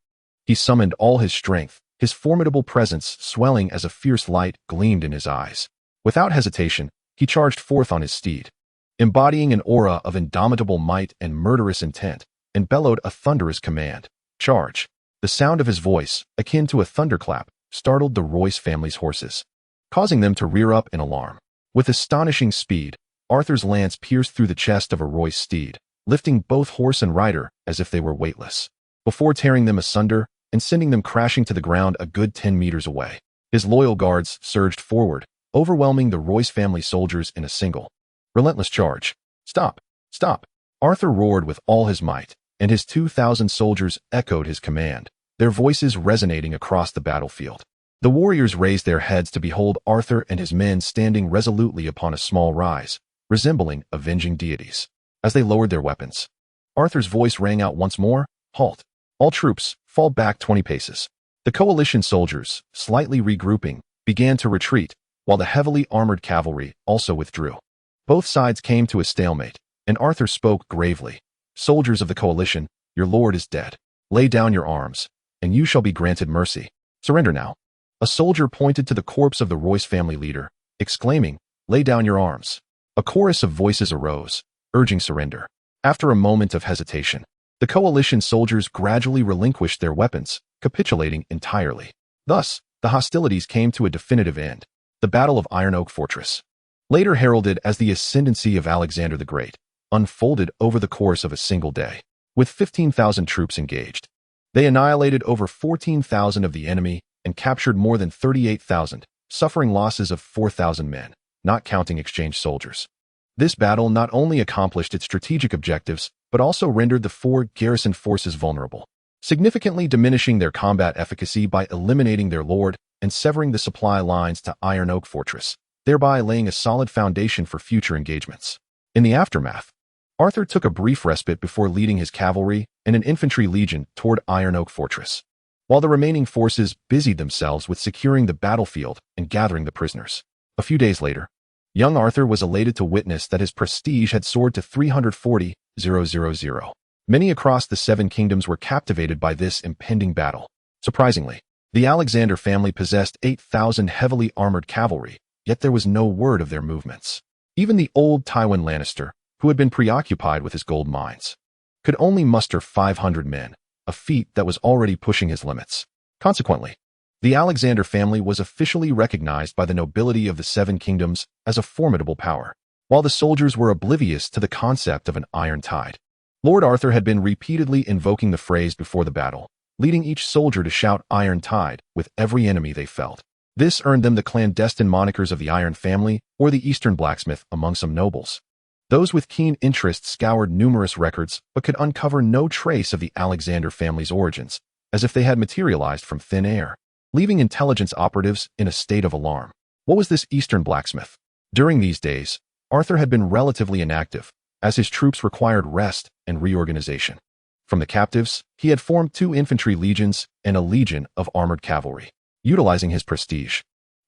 He summoned all his strength, his formidable presence swelling as a fierce light gleamed in his eyes. Without hesitation, he charged forth on his steed, embodying an aura of indomitable might and murderous intent, and bellowed a thunderous command. Charge! The sound of his voice, akin to a thunderclap, startled the Royce family's horses, causing them to rear up in alarm. With astonishing speed, Arthur's lance pierced through the chest of a Royce steed, lifting both horse and rider as if they were weightless, before tearing them asunder and sending them crashing to the ground a good 10 meters away. His loyal guards surged forward, overwhelming the Royce family soldiers in a single, relentless charge. Stop! Stop! Arthur roared with all his might, and his 2,000 soldiers echoed his command, their voices resonating across the battlefield. The warriors raised their heads to behold Arthur and his men standing resolutely upon a small rise, resembling avenging deities. As they lowered their weapons, Arthur's voice rang out once more, "Halt! All troops, fall back 20 paces." The coalition soldiers, slightly regrouping, began to retreat, while the heavily armored cavalry also withdrew. Both sides came to a stalemate, and Arthur spoke gravely. "Soldiers of the coalition, your lord is dead. Lay down your arms, and you shall be granted mercy. Surrender now." A soldier pointed to the corpse of the Royce family leader, exclaiming, "Lay down your arms." A chorus of voices arose, urging surrender. After a moment of hesitation, the coalition soldiers gradually relinquished their weapons, capitulating entirely. Thus, the hostilities came to a definitive end. The Battle of Iron Oak Fortress, later heralded as the ascendancy of Alexander the Great, unfolded over the course of a single day. With 15,000 troops engaged, they annihilated over 14,000 of the enemy and captured more than 38,000, suffering losses of 4,000 men, not counting exchange soldiers. This battle not only accomplished its strategic objectives, but also rendered the 4 garrison forces vulnerable. significantly diminishing their combat efficacy by eliminating their lord and severing the supply lines to Iron Oak Fortress, thereby laying a solid foundation for future engagements. In the aftermath, Arthur took a brief respite before leading his cavalry and an infantry legion toward Iron Oak Fortress, while the remaining forces busied themselves with securing the battlefield and gathering the prisoners. A few days later, young Arthur was elated to witness that his prestige had soared to 340,000. Many across the Seven Kingdoms were captivated by this impending battle. Surprisingly, the Alexander family possessed 8,000 heavily armored cavalry, yet there was no word of their movements. Even the old Tywin Lannister, who had been preoccupied with his gold mines, could only muster 500 men, a feat that was already pushing his limits. Consequently, the Alexander family was officially recognized by the nobility of the Seven Kingdoms as a formidable power, while the soldiers were oblivious to the concept of an iron tide. Lord Arthur had been repeatedly invoking the phrase before the battle, leading each soldier to shout Iron Tide with every enemy they felt. This earned them the clandestine monikers of the Iron Family or the Eastern Blacksmith among some nobles. Those with keen interest scoured numerous records but could uncover no trace of the Alexander family's origins, as if they had materialized from thin air, leaving intelligence operatives in a state of alarm. What was this Eastern Blacksmith? During these days, Arthur had been relatively inactive, as his troops required rest and reorganization. From the captives, he had formed 2 infantry legions and a legion of armored cavalry. Utilizing his prestige,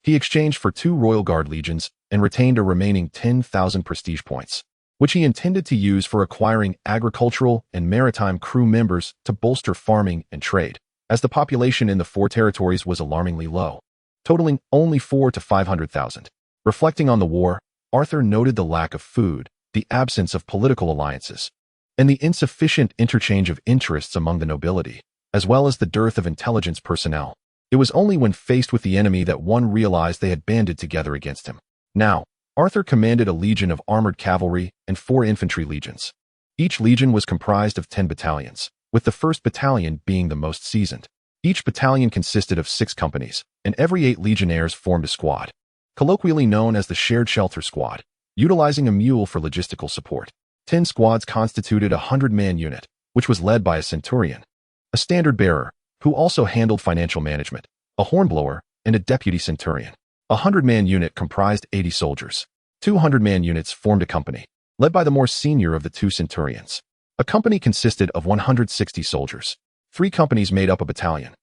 he exchanged for 2 Royal Guard legions and retained a remaining 10,000 prestige points, which he intended to use for acquiring agricultural and maritime crew members to bolster farming and trade, as the population in the 4 territories was alarmingly low, totaling only 400,000 to 500,000. Reflecting on the war, Arthur noted the lack of food, the absence of political alliances, and the insufficient interchange of interests among the nobility, as well as the dearth of intelligence personnel. It was only when faced with the enemy that one realized they had banded together against him. Now, Arthur commanded a legion of armored cavalry and 4 infantry legions. Each legion was comprised of 10 battalions, with the 1st battalion being the most seasoned. Each battalion consisted of 6 companies, and every 8 legionnaires formed a squad, colloquially known as the Shared Shelter Squad, utilizing a mule for logistical support. 10 squads constituted a 100-man unit, which was led by a centurion, a standard-bearer, who also handled financial management, a hornblower, and a deputy centurion. A 100-man unit comprised 80 soldiers. 200-man units formed a company, led by the more senior of the 2 centurions. A company consisted of 160 soldiers. 3 companies made up a battalion,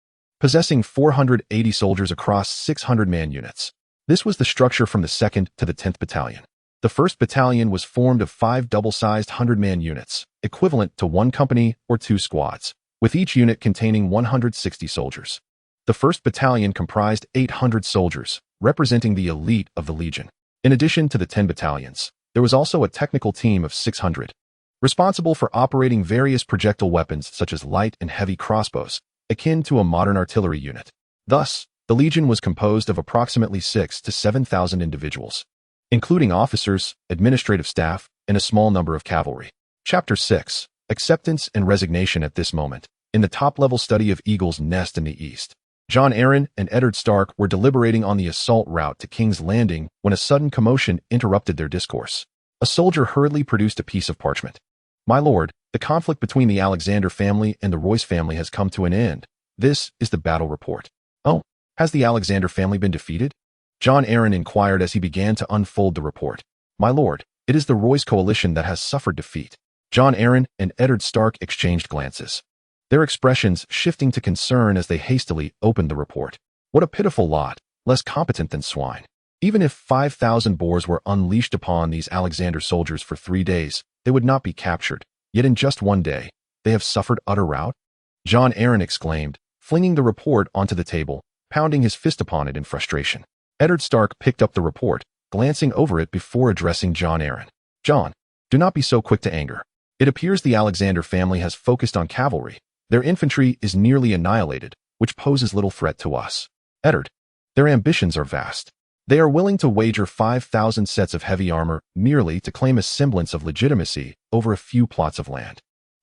possessing 480 soldiers across 600-man units. This was the structure from the 2nd to the 10th battalion. The 1st battalion was formed of 5 double-sized 100-man units, equivalent to 1 company or 2 squads, with each unit containing 160 soldiers. The 1st battalion comprised 800 soldiers, representing the elite of the legion. In addition to the 10 battalions, there was also a technical team of 600, responsible for operating various projectile weapons such as light and heavy crossbows, akin to a modern artillery unit. Thus, the legion was composed of approximately 6,000 to 7,000 individuals, including officers, administrative staff, and a small number of cavalry. Chapter 6. Acceptance and Resignation. At this moment, in the top-level study of Eagle's Nest in the east, Jon Arryn and Eddard Stark were deliberating on the assault route to King's Landing when a sudden commotion interrupted their discourse. A soldier hurriedly produced a piece of parchment. "My lord, the conflict between the Alexander family and the Royce family has come to an end. This is the battle report." "Oh, has the Alexander family been defeated?" Jon Arryn inquired as he began to unfold the report. "My lord, it is the Royce coalition that has suffered defeat." Jon Arryn and Eddard Stark exchanged glances, their expressions shifting to concern as they hastily opened the report. What a pitiful lot, less competent than swine. Even if 5,000 boars were unleashed upon these Alexander soldiers for 3 days, they would not be captured. Yet in just 1 day, they have suffered utter rout? Jon Arryn exclaimed, flinging the report onto the table, pounding his fist upon it in frustration. Eddard Stark picked up the report, glancing over it before addressing Jon Arryn. "Jon, do not be so quick to anger. It appears the Alexander family has focused on cavalry. Their infantry is nearly annihilated, which poses little threat to us. Eddard, their ambitions are vast. They are willing to wager 5,000 sets of heavy armor merely to claim a semblance of legitimacy over a few plots of land.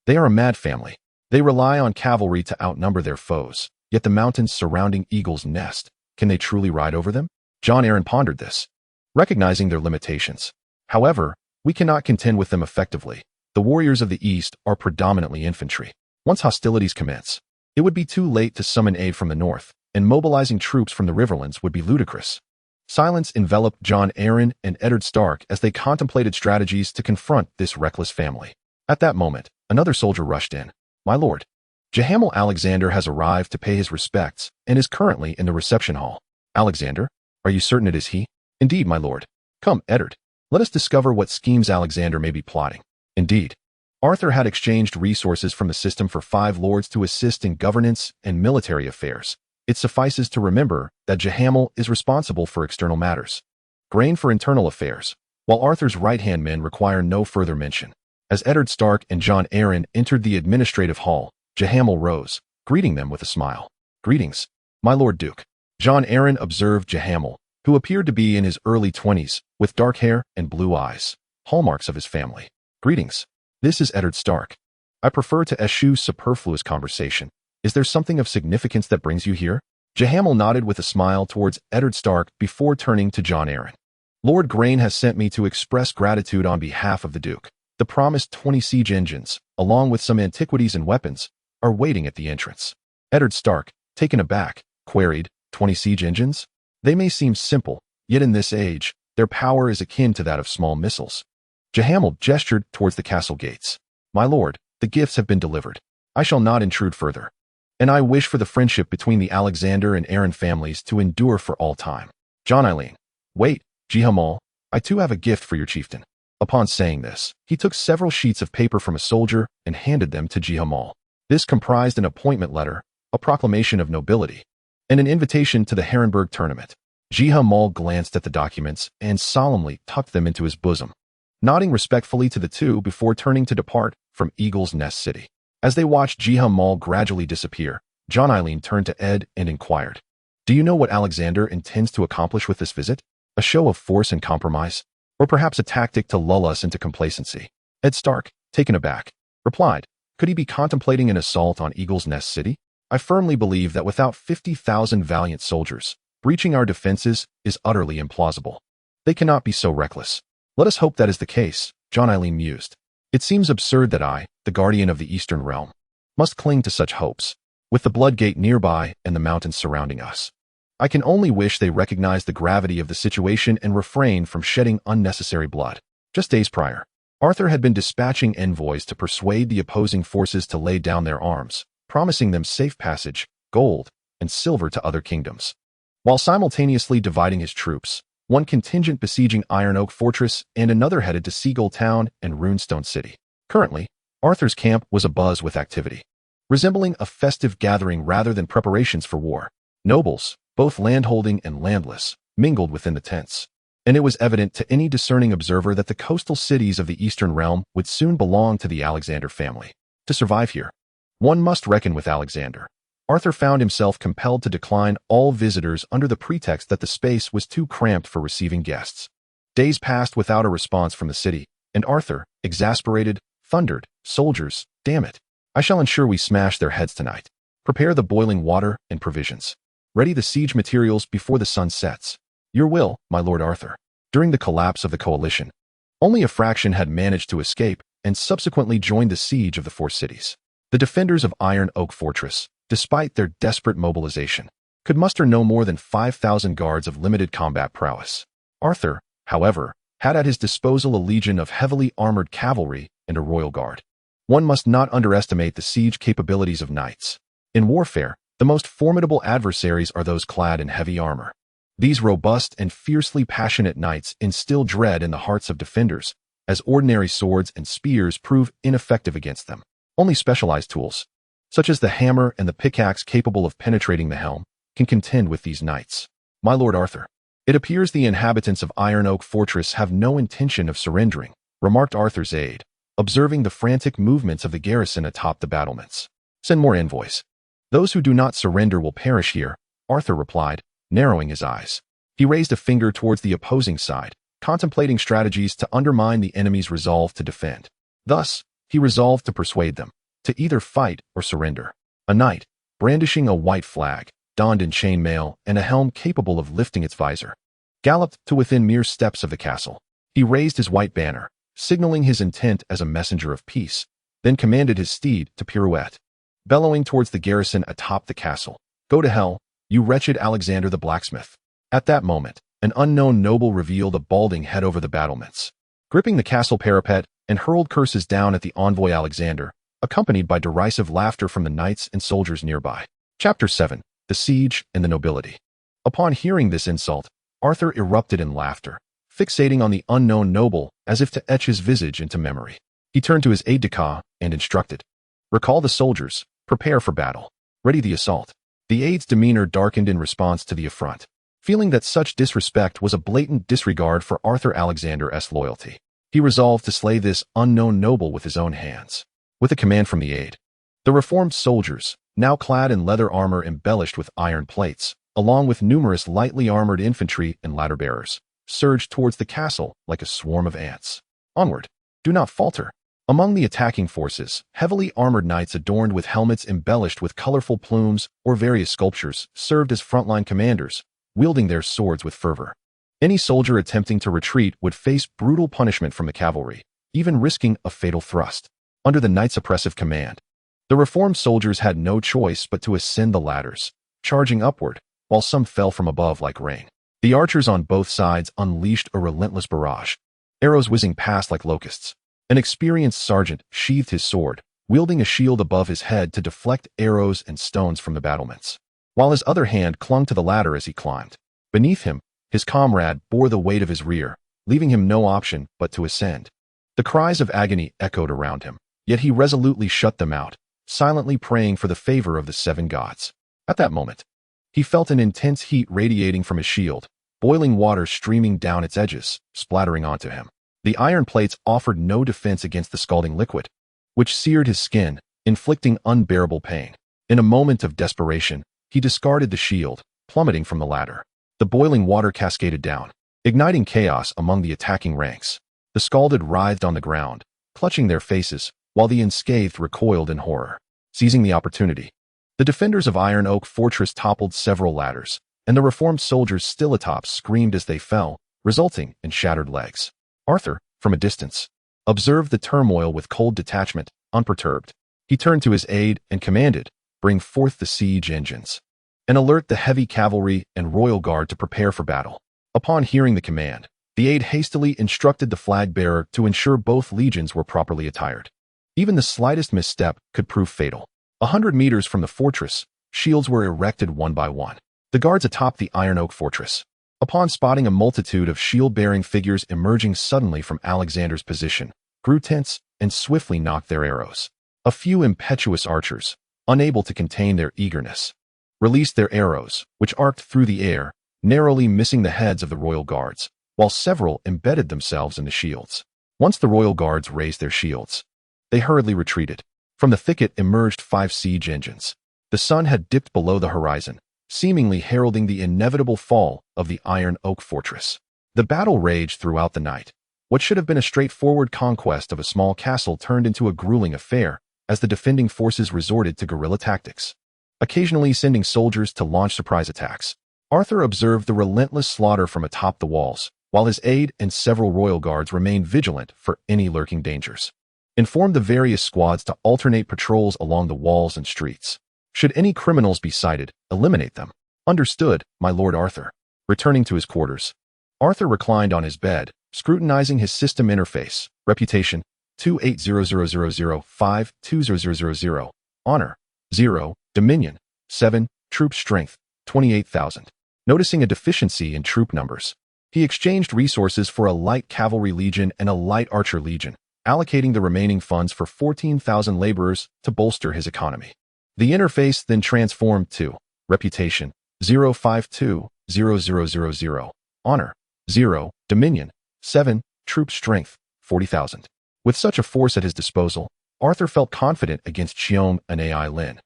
They are a mad family. They rely on cavalry to outnumber their foes, yet the mountains surrounding Eagle's Nest, can they truly ride over them?" Jon Arryn pondered this, recognizing their limitations. "However, we cannot contend with them effectively. The warriors of the East are predominantly infantry. Once hostilities commence, It would be too late to summon aid from the north, and mobilizing troops from the Riverlands would be ludicrous. Silence enveloped Jon Arryn and Eddard Stark as they contemplated strategies to confront this reckless family. At that moment, another soldier rushed in. "My lord, Jahamel Alexander has arrived to pay his respects and is currently in the reception hall." "Alexander? Are you certain it is he?" "Indeed, my lord." "Come, Eddard. Let us discover what schemes Alexander may be plotting." Indeed, Arthur had exchanged resources from the system for 5 lords to assist in governance and military affairs. It suffices to remember that Jahamel is responsible for external matters, Grain for internal affairs, while Arthur's right-hand men require no further mention. As Eddard Stark and Jon Arryn entered the administrative hall, Jahamel rose, greeting them with a smile. "Greetings, my Lord Duke." Jon Arryn observed Jahamel, who appeared to be in his early 20s, with dark hair and blue eyes, hallmarks of his family. "Greetings. This is Eddard Stark. I prefer to eschew superfluous conversation. Is there something of significance that brings you here?" Jahamel nodded with a smile towards Eddard Stark before turning to Jon Arryn. "Lord Grain has sent me to express gratitude on behalf of the Duke. The promised 20 siege engines, along with some antiquities and weapons, are waiting at the entrance." Eddard Stark, taken aback, queried, 20 siege engines? They may seem simple, yet in this age, their power is akin to that of small missiles. Jahamel gestured towards the castle gates. "My lord, the gifts have been delivered. I shall not intrude further. And I wish for the friendship between the Alexander and Arryn families to endure for all time." Jon Arryn. "Wait, Jahamel, I too have a gift for your chieftain." Upon saying this, he took several sheets of paper from a soldier and handed them to Jahamel. This comprised an appointment letter, a proclamation of nobility, and an invitation to the Harrenburg tournament. Jahamel glanced at the documents and solemnly tucked them into his bosom, nodding respectfully to the two before turning to depart from Eagle's Nest City. As they watched Jahamel gradually disappear, Jon Arryn turned to Ed and inquired, "Do you know what Alexander intends to accomplish with this visit? A show of force and compromise? Or perhaps a tactic to lull us into complacency?" Ed Stark, taken aback, replied, "Could he be contemplating an assault on Eagle's Nest City? I firmly believe that without 50,000 valiant soldiers, breaching our defenses is utterly implausible. They cannot be so reckless." "Let us hope that is the case," Jon Arryn mused. "It seems absurd that I, the guardian of the Eastern Realm, must cling to such hopes, with the Bloodgate nearby and the mountains surrounding us. I can only wish they recognize the gravity of the situation and refrain from shedding unnecessary blood." Just days prior, Arthur had been dispatching envoys to persuade the opposing forces to lay down their arms, promising them safe passage, gold, and silver to other kingdoms, while simultaneously dividing his troops, one contingent besieging Iron Oak Fortress and another headed to Seagull Town and Runestone City. Currently, Arthur's camp was abuzz with activity, resembling a festive gathering rather than preparations for war. Nobles, both landholding and landless, mingled within the tents, and it was evident to any discerning observer that the coastal cities of the Eastern Realm would soon belong to the Alexander family. To survive here, one must reckon with Alexander. Arthur found himself compelled to decline all visitors under the pretext that the space was too cramped for receiving guests. Days passed without a response from the city, and Arthur, exasperated, thundered, "Soldiers, damn it! I shall ensure we smash their heads tonight. Prepare the boiling water and provisions. Ready the siege materials before the sun sets. Your will, my Lord Arthur." During the collapse of the coalition, only a fraction had managed to escape and subsequently joined the siege of the 4 cities. The defenders of Iron Oak Fortress, despite their desperate mobilization, could muster no more than 5,000 guards of limited combat prowess. Arthur, however, had at his disposal a legion of heavily armored cavalry and a royal guard. One must not underestimate the siege capabilities of knights. In warfare, the most formidable adversaries are those clad in heavy armor. These robust and fiercely passionate knights instill dread in the hearts of defenders, as ordinary swords and spears prove ineffective against them. Only specialized tools, such as the hammer and the pickaxe capable of penetrating the helm, can contend with these knights. "My Lord Arthur, it appears the inhabitants of Iron Oak Fortress have no intention of surrendering," remarked Arthur's aide, observing the frantic movements of the garrison atop the battlements. "Send more envoys. Those who do not surrender will perish here," Arthur replied, narrowing his eyes. He raised a finger towards the opposing side, contemplating strategies to undermine the enemy's resolve to defend. Thus, he resolved to persuade them to either fight or surrender. A knight, brandishing a white flag, donned in chainmail and a helm capable of lifting its visor, galloped to within mere steps of the castle. He raised his white banner, signaling his intent as a messenger of peace, then commanded his steed to pirouette. bellowing towards the garrison atop the castle. "Go to hell, you wretched Alexander the blacksmith." At that moment, an unknown noble revealed a balding head over the battlements, gripping the castle parapet, and hurled curses down at the envoy Alexander, accompanied by derisive laughter from the knights and soldiers nearby. Chapter 7. The Siege and the Nobility. Upon hearing this insult, Arthur erupted in laughter, fixating on the unknown noble as if to etch his visage into memory. He turned to his aide-de-camp and instructed, "Recall the soldiers, prepare for battle, ready the assault." The aide's demeanor darkened in response to the affront, feeling that such disrespect was a blatant disregard for Arthur Alexander's loyalty. He resolved to slay this unknown noble with his own hands. With a command from the aide, the reformed soldiers, now clad in leather armor embellished with iron plates, along with numerous lightly armored infantry and ladder-bearers, surged towards the castle like a swarm of ants. Onward! Do not falter! Among the attacking forces, heavily armored knights adorned with helmets embellished with colorful plumes or various sculptures served as frontline commanders, wielding their swords with fervor. Any soldier attempting to retreat would face brutal punishment from the cavalry, even risking a fatal thrust. Under the knights' oppressive command, the reformed soldiers had no choice but to ascend the ladders, charging upward, while some fell from above like rain. The archers on both sides unleashed a relentless barrage, arrows whizzing past like locusts. An experienced sergeant sheathed his sword, wielding a shield above his head to deflect arrows and stones from the battlements, while his other hand clung to the ladder as he climbed. Beneath him, his comrade bore the weight of his rear, leaving him no option but to ascend. The cries of agony echoed around him, yet he resolutely shut them out, silently praying for the favor of the seven gods. At that moment, he felt an intense heat radiating from his shield, boiling water streaming down its edges, splattering onto him. The iron plates offered no defense against the scalding liquid, which seared his skin, inflicting unbearable pain. In a moment of desperation, he discarded the shield, plummeting from the ladder. The boiling water cascaded down, igniting chaos among the attacking ranks. The scalded writhed on the ground, clutching their faces, while the unscathed recoiled in horror. Seizing the opportunity, the defenders of Iron Oak Fortress toppled several ladders, and the reformed soldiers still atop screamed as they fell, resulting in shattered legs. Arthur, from a distance, observed the turmoil with cold detachment, unperturbed. He turned to his aide and commanded, "Bring forth the siege engines, and alert the heavy cavalry and royal guard to prepare for battle." Upon hearing the command, the aide hastily instructed the flag-bearer to ensure both legions were properly attired. Even the slightest misstep could prove fatal. 100 meters from the fortress, shields were erected one by one. The guards atop the Iron Oak Fortress, upon spotting a multitude of shield-bearing figures emerging suddenly from Alexander's position, grew tense and swiftly nocked their arrows. A few impetuous archers, unable to contain their eagerness, released their arrows, which arced through the air, narrowly missing the heads of the royal guards, while several embedded themselves in the shields. Once the royal guards raised their shields, they hurriedly retreated. From the thicket emerged 5 siege engines. The sun had dipped below the horizon, seemingly heralding the inevitable fall of the Iron Oak Fortress. The battle raged throughout the night. What should have been a straightforward conquest of a small castle turned into a grueling affair as the defending forces resorted to guerrilla tactics, occasionally sending soldiers to launch surprise attacks. Arthur observed the relentless slaughter from atop the walls, while his aide and several royal guards remained vigilant for any lurking dangers. Informed the various squads to alternate patrols along the walls and streets. Should any criminals be sighted, eliminate them. Understood, my Lord Arthur. Returning to his quarters, Arthur reclined on his bed, scrutinizing his system interface. Reputation, 2800052000. Honor, 0. Dominion, 7. Troop strength, 28,000. Noticing a deficiency in troop numbers, he exchanged resources for a light cavalry legion and a light archer legion, allocating the remaining funds for 14,000 laborers to bolster his economy. The interface then transformed to Reputation, 0520000. Honor, 0. Dominion, 7. Troop strength, 40,000. With such a force at his disposal, Arthur felt confident against Cheom and Ai Lin.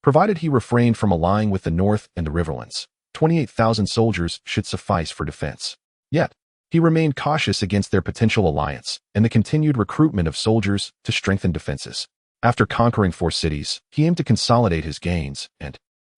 Provided he refrained from allying with the North and the Riverlands, 28,000 soldiers should suffice for defense. Yet, he remained cautious against their potential alliance and the continued recruitment of soldiers to strengthen defenses. After conquering 4 cities, he aimed to consolidate his gains and,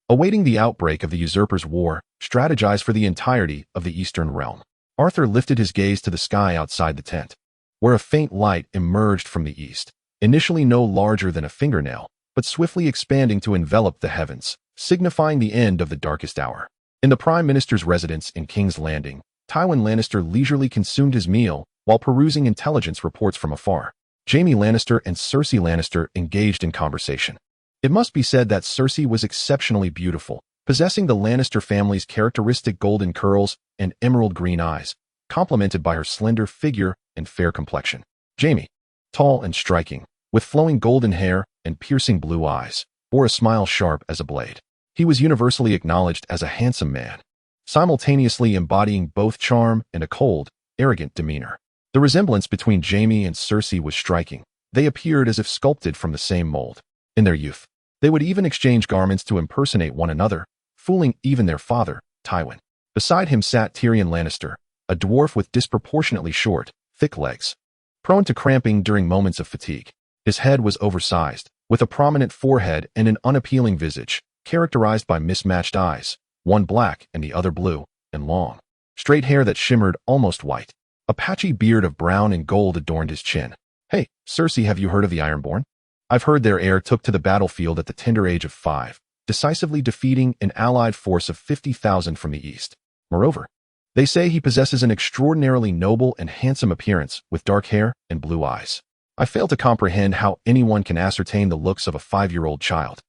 awaiting the outbreak of the usurpers' war, strategized for the entirety of the Eastern Realm. Arthur lifted his gaze to the sky outside the tent, where a faint light emerged from the east, initially no larger than a fingernail, but swiftly expanding to envelop the heavens, signifying the end of the darkest hour. In the Prime Minister's residence in King's Landing, Tywin Lannister leisurely consumed his meal while perusing intelligence reports from afar. Jaime Lannister and Cersei Lannister engaged in conversation. It must be said that Cersei was exceptionally beautiful, possessing the Lannister family's characteristic golden curls and emerald green eyes, complemented by her slender figure and fair complexion. Jaime, tall and striking, with flowing golden hair and piercing blue eyes, bore a smile sharp as a blade. He was universally acknowledged as a handsome man, simultaneously embodying both charm and a cold, arrogant demeanor. The resemblance between Jaime and Cersei was striking. They appeared as if sculpted from the same mold. In their youth, they would even exchange garments to impersonate one another, fooling even their father, Tywin. Beside him sat Tyrion Lannister, a dwarf with disproportionately short, thick legs, prone to cramping during moments of fatigue. His head was oversized, with a prominent forehead and an unappealing visage, characterized by mismatched eyes, one black and the other blue, and long, straight hair that shimmered almost white. A patchy beard of brown and gold adorned his chin. "Hey, Cersei, have you heard of the Ironborn? I've heard their heir took to the battlefield at the tender age of 5, decisively defeating an allied force of 50,000 from the east. Moreover, they say he possesses an extraordinarily noble and handsome appearance with dark hair and blue eyes. I fail to comprehend how anyone can ascertain the looks of a 5-year-old child,"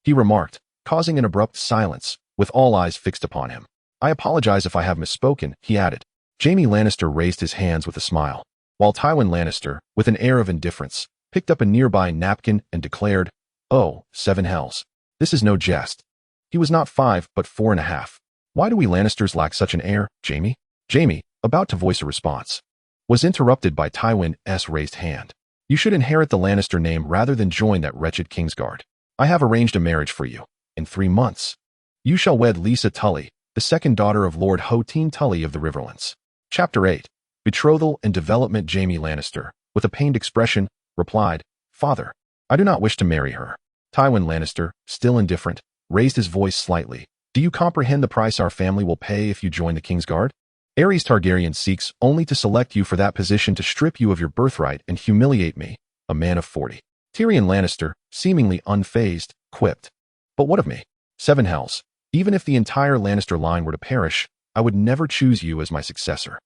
he remarked, causing an abrupt silence, with all eyes fixed upon him. "I apologize if I have misspoken," he added. Jaime Lannister raised his hands with a smile, while Tywin Lannister, with an air of indifference, picked up a nearby napkin and declared, "Oh, 7 hells. This is no jest. He was not 5, but 4.5. Why do we Lannisters lack such an heir, Jaime?" Jaime, about to voice a response, was interrupted by Tywin's raised hand. "You should inherit the Lannister name rather than join that wretched Kingsguard. I have arranged a marriage for you. In 3 months, you shall wed Lisa Tully, the second daughter of Lord Hotine Tully of the Riverlands." Chapter 8. Betrothal and Development. Jaime Lannister, with a pained expression, replied, "Father, I do not wish to marry her." Tywin Lannister, still indifferent, raised his voice slightly. "Do you comprehend the price our family will pay if you join the Kingsguard? Aerys Targaryen seeks only to select you for that position to strip you of your birthright and humiliate me, a man of 40. Tyrion Lannister, seemingly unfazed, quipped, "But what of me? 7 hells. Even if the entire Lannister line were to perish, I would never choose you as my successor.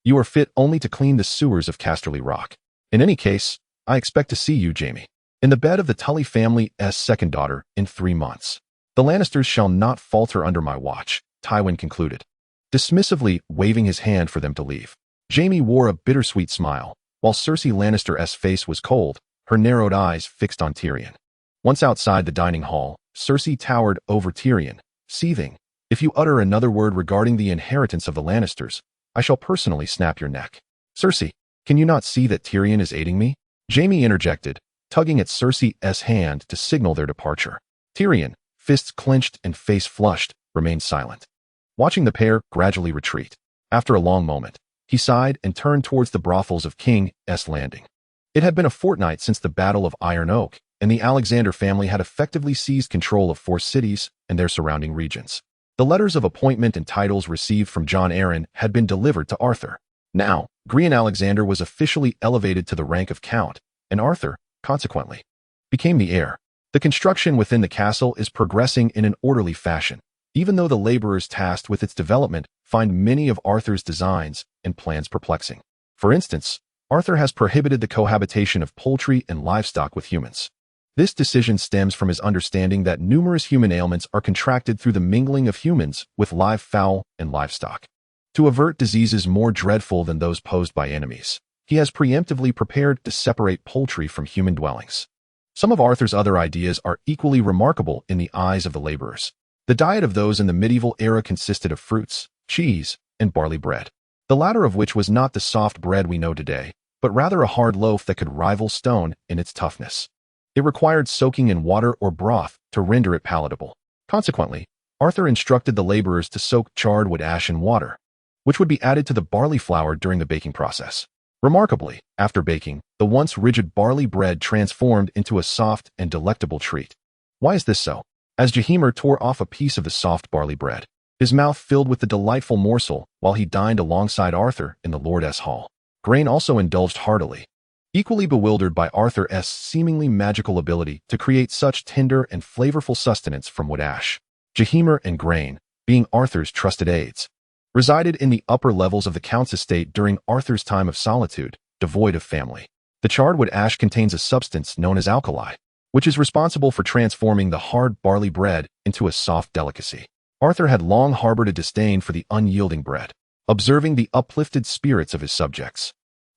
You are fit only to clean the sewers of Casterly Rock. In any case, I expect to see you, Jaime, in the bed of the Tully family's second daughter in 3 months. The Lannisters shall not falter under my watch," Tywin concluded, dismissively waving his hand for them to leave. Jaime wore a bittersweet smile, while Cersei Lannister's face was cold, her narrowed eyes fixed on Tyrion. Once outside the dining hall, Cersei towered over Tyrion, seething, "If you utter another word regarding the inheritance of the Lannisters, I shall personally snap your neck." "Cersei, can you not see that Tyrion is aiding me?" Jaime interjected, tugging at Cersei's hand to signal their departure. Tyrion, fists clenched and face flushed, remained silent, watching the pair gradually retreat. After a long moment, he sighed and turned towards the brothels of King's Landing. It had been a fortnight since the Battle of Iron Oak, and the Alexander family had effectively seized control of 4 cities and their surrounding regions. The letters of appointment and titles received from Jon Arryn had been delivered to Arthur. Now, Brienne Alexander was officially elevated to the rank of Count, and Arthur, consequently, became the heir. The construction within the castle is progressing in an orderly fashion, even though the laborers tasked with its development find many of Arthur's designs and plans perplexing. For instance, Arthur has prohibited the cohabitation of poultry and livestock with humans. This decision stems from his understanding that numerous human ailments are contracted through the mingling of humans with live fowl and livestock. To avert diseases more dreadful than those posed by enemies, he has preemptively prepared to separate poultry from human dwellings. Some of Arthur's other ideas are equally remarkable in the eyes of the laborers. The diet of those in the medieval era consisted of fruits, cheese, and barley bread, the latter of which was not the soft bread we know today, but rather a hard loaf that could rival stone in its toughness. It required soaking in water or broth to render it palatable. Consequently, Arthur instructed the laborers to soak charred wood ash in water, which would be added to the barley flour during the baking process. Remarkably, after baking, the once rigid barley bread transformed into a soft and delectable treat. Why is this so? As Jahimer tore off a piece of the soft barley bread, his mouth filled with the delightful morsel while he dined alongside Arthur in the Lord's hall. Grain also indulged heartily. equally bewildered by Arthur's seemingly magical ability to create such tender and flavorful sustenance from wood ash. Jahemer and Grain, being Arthur's trusted aides, resided in the upper levels of the Count's estate during Arthur's time of solitude, devoid of family. The charred wood ash contains a substance known as alkali, which is responsible for transforming the hard barley bread into a soft delicacy. Arthur had long harbored a disdain for the unyielding bread, observing the uplifted spirits of his subjects.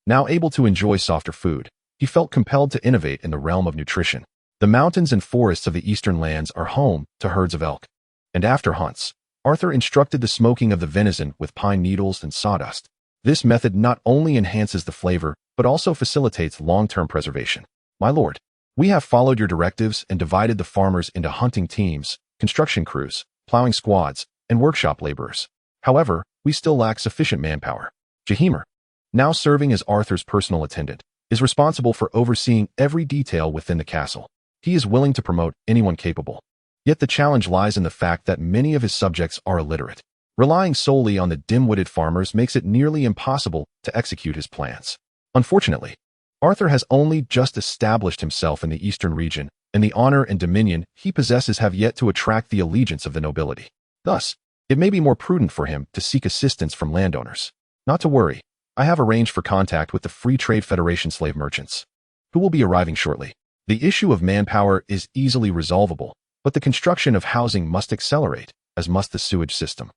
Now able to enjoy softer food, he felt compelled to innovate in the realm of nutrition. The mountains and forests of the eastern lands are home to herds of elk, and after hunts, Arthur instructed the smoking of the venison with pine needles and sawdust. This method not only enhances the flavor, but also facilitates long-term preservation. My lord, we have followed your directives and divided the farmers into hunting teams, construction crews, plowing squads, and workshop laborers. However, we still lack sufficient manpower. Jahemer, now serving as Arthur's personal attendant, is responsible for overseeing every detail within the castle. He is willing to promote anyone capable. Yet the challenge lies in the fact that many of his subjects are illiterate. Relying solely on the dim-witted farmers makes it nearly impossible to execute his plans. Unfortunately, Arthur has only just established himself in the eastern region, and the honor and dominion he possesses have yet to attract the allegiance of the nobility. Thus, it may be more prudent for him to seek assistance from landowners. Not to worry, I have arranged for contact with the Free Trade Federation slave merchants, who will be arriving shortly. The issue of manpower is easily resolvable, but the construction of housing must accelerate, as must the sewage system.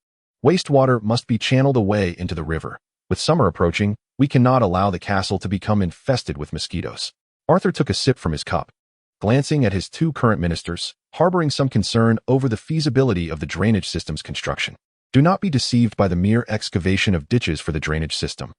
Wastewater must be channeled away into the river. With summer approaching, we cannot allow the castle to become infested with mosquitoes. Arthur took a sip from his cup, glancing at his two current ministers, harboring some concern over the feasibility of the drainage system's construction. Do not be deceived by the mere excavation of ditches for the drainage system.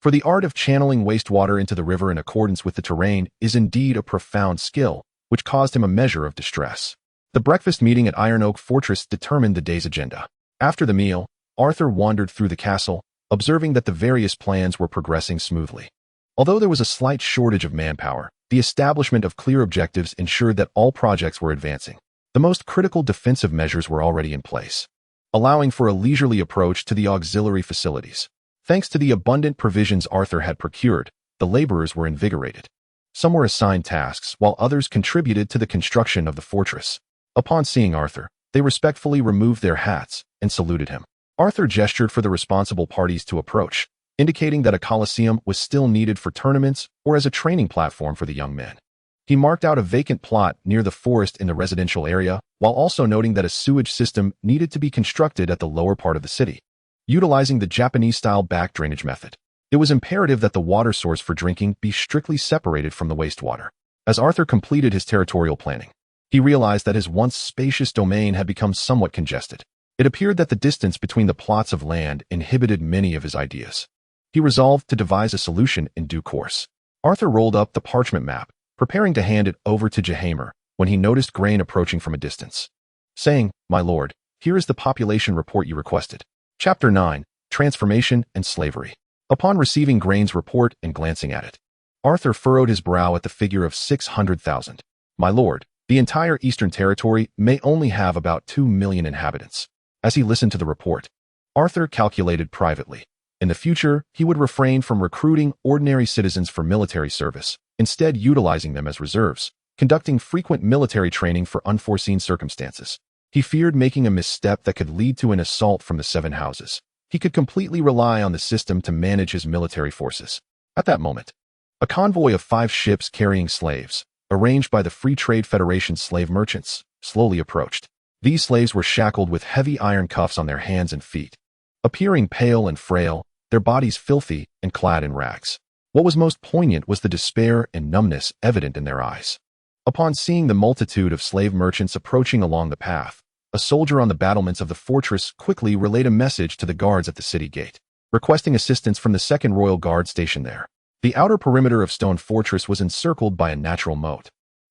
For the art of channeling wastewater into the river in accordance with the terrain is indeed a profound skill, which caused him a measure of distress. The breakfast meeting at Iron Oak Fortress determined the day's agenda. After the meal, Arthur wandered through the castle, observing that the various plans were progressing smoothly. Although there was a slight shortage of manpower, the establishment of clear objectives ensured that all projects were advancing. The most critical defensive measures were already in place, allowing for a leisurely approach to the auxiliary facilities. Thanks to the abundant provisions Arthur had procured, the laborers were invigorated. Some were assigned tasks, while others contributed to the construction of the fortress. Upon seeing Arthur, they respectfully removed their hats and saluted him. Arthur gestured for the responsible parties to approach, indicating that a coliseum was still needed for tournaments or as a training platform for the young men. He marked out a vacant plot near the forest in the residential area, while also noting that a sewage system needed to be constructed at the lower part of the city, utilizing the Japanese-style back drainage method. It was imperative that the water source for drinking be strictly separated from the wastewater. As Arthur completed his territorial planning, he realized that his once spacious domain had become somewhat congested. It appeared that the distance between the plots of land inhibited many of his ideas. He resolved to devise a solution in due course. Arthur rolled up the parchment map, preparing to hand it over to Jahemer, when he noticed Grain approaching from a distance, saying, "My lord, here is the population report you requested." Chapter 9, Transformation and Slavery. Upon receiving Grain's report and glancing at it, Arthur furrowed his brow at the figure of 600,000. "My lord, the entire Eastern Territory may only have about 2 million inhabitants." As he listened to the report, Arthur calculated privately. In the future, he would refrain from recruiting ordinary citizens for military service, instead utilizing them as reserves, conducting frequent military training for unforeseen circumstances. He feared making a misstep that could lead to an assault from the Seven Houses. He could completely rely on the system to manage his military forces. At that moment, a convoy of 5 ships carrying slaves, arranged by the Free Trade Federation slave merchants, slowly approached. These slaves were shackled with heavy iron cuffs on their hands and feet, appearing pale and frail, their bodies filthy and clad in rags. What was most poignant was the despair and numbness evident in their eyes. Upon seeing the multitude of slave merchants approaching along the path, a soldier on the battlements of the fortress quickly relayed a message to the guards at the city gate, requesting assistance from the 2nd Royal Guard stationed there. The outer perimeter of Stone Fortress was encircled by a natural moat,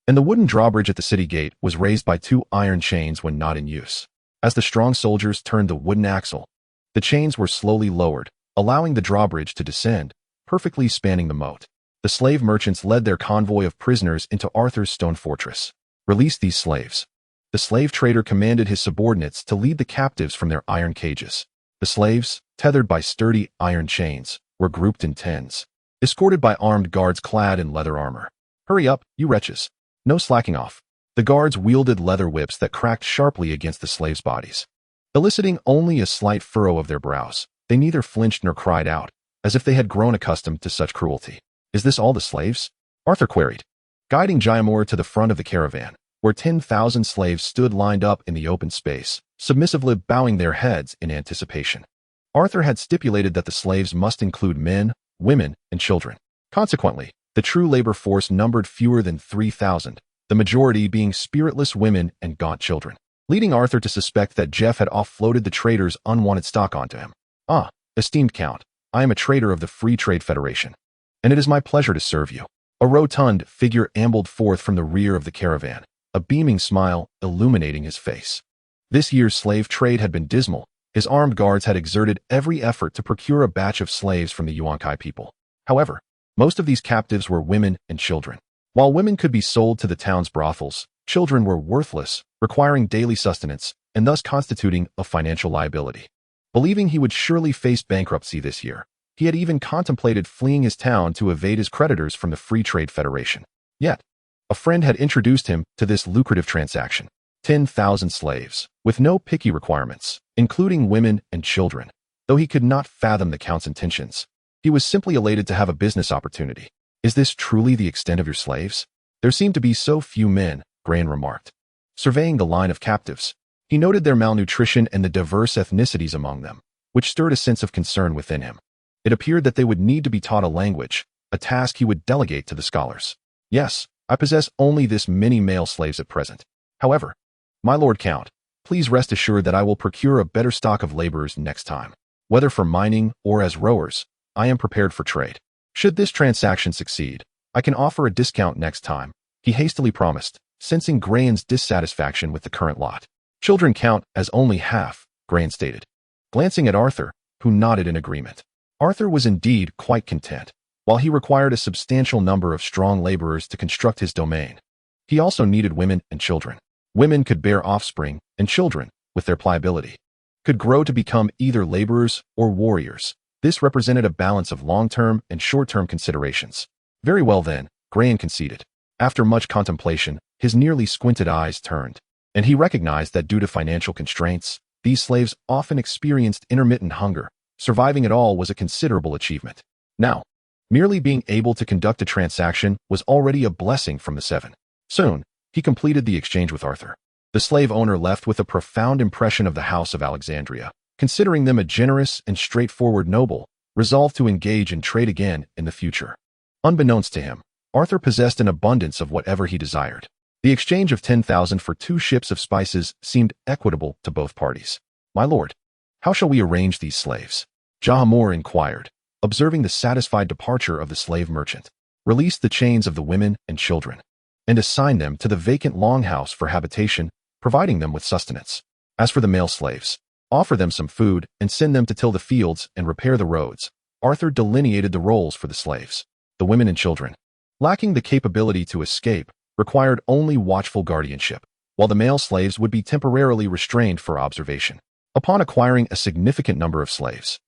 and the wooden drawbridge at the city gate was raised by 2 iron chains when not in use. As the strong soldiers turned the wooden axle, the chains were slowly lowered, allowing the drawbridge to descend, perfectly spanning the moat. The slave merchants led their convoy of prisoners into Arthur's stone fortress. "Release these slaves." The slave trader commanded his subordinates to lead the captives from their iron cages. The slaves, tethered by sturdy iron chains, were grouped in tens. escorted by armed guards clad in leather armor. "Hurry up, you wretches. No slacking off." The guards wielded leather whips that cracked sharply against the slaves' bodies, eliciting only a slight furrow of their brows. They neither flinched nor cried out, as if they had grown accustomed to such cruelty. "Is this all the slaves?" Arthur queried, guiding Jaiamur to the front of the caravan, where 10,000 slaves stood lined up in the open space, submissively bowing their heads in anticipation. Arthur had stipulated that the slaves must include men, women, and children. Consequently, the true labor force numbered fewer than 3,000, the majority being spiritless women and gaunt children, leading Arthur to suspect that Jeff had offloaded the trader's unwanted stock onto him. "Ah, esteemed Count, I am a trader of the Free Trade Federation, and it is my pleasure to serve you." A rotund figure ambled forth from the rear of the caravan, a beaming smile illuminating his face. This year's slave trade had been dismal. His armed guards had exerted every effort to procure a batch of slaves from the Yuan-Kai people. However, most of these captives were women and children. While women could be sold to the town's brothels, children were worthless, requiring daily sustenance, and thus constituting a financial liability. Believing he would surely face bankruptcy this year, he had even contemplated fleeing his town to evade his creditors from the Free Trade Federation. Yet, a friend had introduced him to this lucrative transaction: 10,000 slaves, with no picky requirements, including women and children. Though he could not fathom the Count's intentions, he was simply elated to have a business opportunity. "Is this truly the extent of your slaves? There seem to be so few men," Grain remarked. Surveying the line of captives, he noted their malnutrition and the diverse ethnicities among them, which stirred a sense of concern within him. It appeared that they would need to be taught a language, a task he would delegate to the scholars. "Yes, I possess only this many male slaves at present. However, my Lord Count, please rest assured that I will procure a better stock of laborers next time. Whether for mining or as rowers, I am prepared for trade. Should this transaction succeed, I can offer a discount next time," he hastily promised, sensing Grain's dissatisfaction with the current lot. "Children count as only half," Grain stated, glancing at Arthur, who nodded in agreement. Arthur was indeed quite content. While he required a substantial number of strong laborers to construct his domain, he also needed women and children. Women could bear offspring, and children, with their pliability, could grow to become either laborers or warriors. This represented a balance of long-term and short-term considerations. "Very well then," Grain conceded. After much contemplation, his nearly squinted eyes turned, and he recognized that due to financial constraints, these slaves often experienced intermittent hunger. Surviving at all was a considerable achievement. Now, merely being able to conduct a transaction was already a blessing from the seven. Soon, he completed the exchange with Arthur. The slave owner left with a profound impression of the House of Alexandria, considering them a generous and straightforward noble, resolved to engage in trade again in the future. Unbeknownst to him, Arthur possessed an abundance of whatever he desired. The exchange of 10,000 for 2 ships of spices seemed equitable to both parties. "My lord, how shall we arrange these slaves?" Jaiamur inquired, observing the satisfied departure of the slave merchant. "Release the chains of the women and children, and assign them to the vacant longhouse for habitation, providing them with sustenance. As for the male slaves, offer them some food and send them to till the fields and repair the roads." Arthur delineated the roles for the slaves. The women and children, lacking the capability to escape, required only watchful guardianship, while the male slaves would be temporarily restrained for observation. Upon acquiring a significant number of slaves,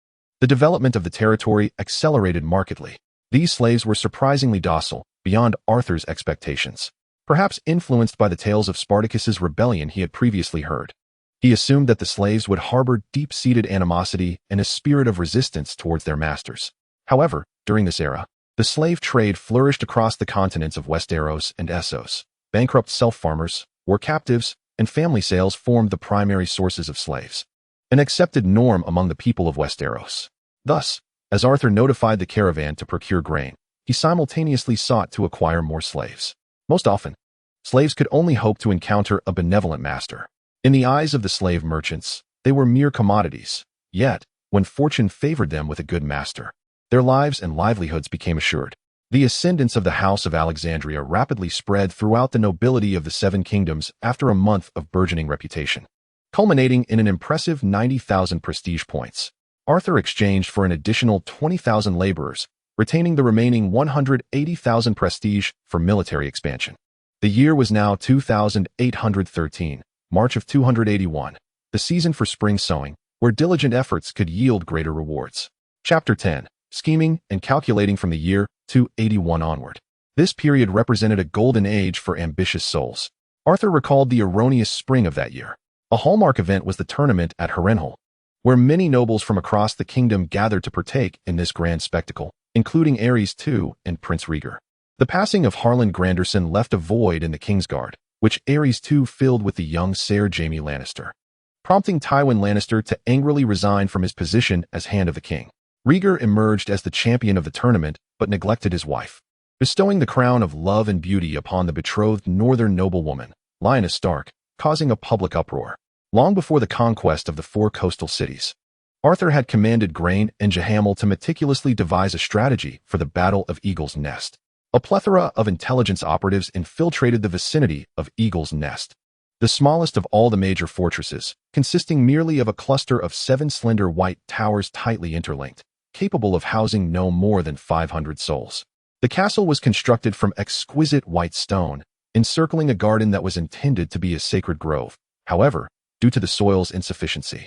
the development of the territory accelerated markedly. These slaves were surprisingly docile, beyond Arthur's expectations. Perhaps influenced by the tales of Spartacus's rebellion he had previously heard, he assumed that the slaves would harbor deep-seated animosity and a spirit of resistance towards their masters. However, during this era, the slave trade flourished across the continents of Westeros and Essos. Bankrupt self-farmers, war captives, and family sales formed the primary sources of slaves, an accepted norm among the people of Westeros. Thus, as Arthur notified the caravan to procure grain, he simultaneously sought to acquire more slaves. Most often, slaves could only hope to encounter a benevolent master. In the eyes of the slave merchants, they were mere commodities. Yet, when fortune favored them with a good master, their lives and livelihoods became assured. The ascendance of the House of Alexandria rapidly spread throughout the nobility of the Seven Kingdoms after a month of burgeoning reputation, culminating in an impressive 90,000 prestige points. Arthur exchanged for an additional 20,000 laborers, retaining the remaining 180,000 prestige for military expansion. The year was now 2813, March of 281, the season for spring sowing, where diligent efforts could yield greater rewards. Chapter 10. scheming, and calculating from the year 281 onward. This period represented a golden age for ambitious souls. Arthur recalled the erroneous spring of that year. A hallmark event was the tournament at Harrenhal, where many nobles from across the kingdom gathered to partake in this grand spectacle, including Aerys II and Prince Rhaegar. The passing of Harlan Granderson left a void in the Kingsguard, which Aerys II filled with the young Ser Jaime Lannister, prompting Tywin Lannister to angrily resign from his position as Hand of the King. Rhaegar emerged as the champion of the tournament, but neglected his wife, bestowing the crown of love and beauty upon the betrothed northern noblewoman, Lyanna Stark, causing a public uproar. Long before the conquest of the 4 coastal cities, Arthur had commanded Grain and Jahamel to meticulously devise a strategy for the Battle of Eagle's Nest. A plethora of intelligence operatives infiltrated the vicinity of Eagle's Nest, the smallest of all the major fortresses, consisting merely of a cluster of 7 slender white towers tightly interlinked, capable of housing no more than 500 souls. The castle was constructed from exquisite white stone, encircling a garden that was intended to be a sacred grove. However, due to the soil's insufficiency,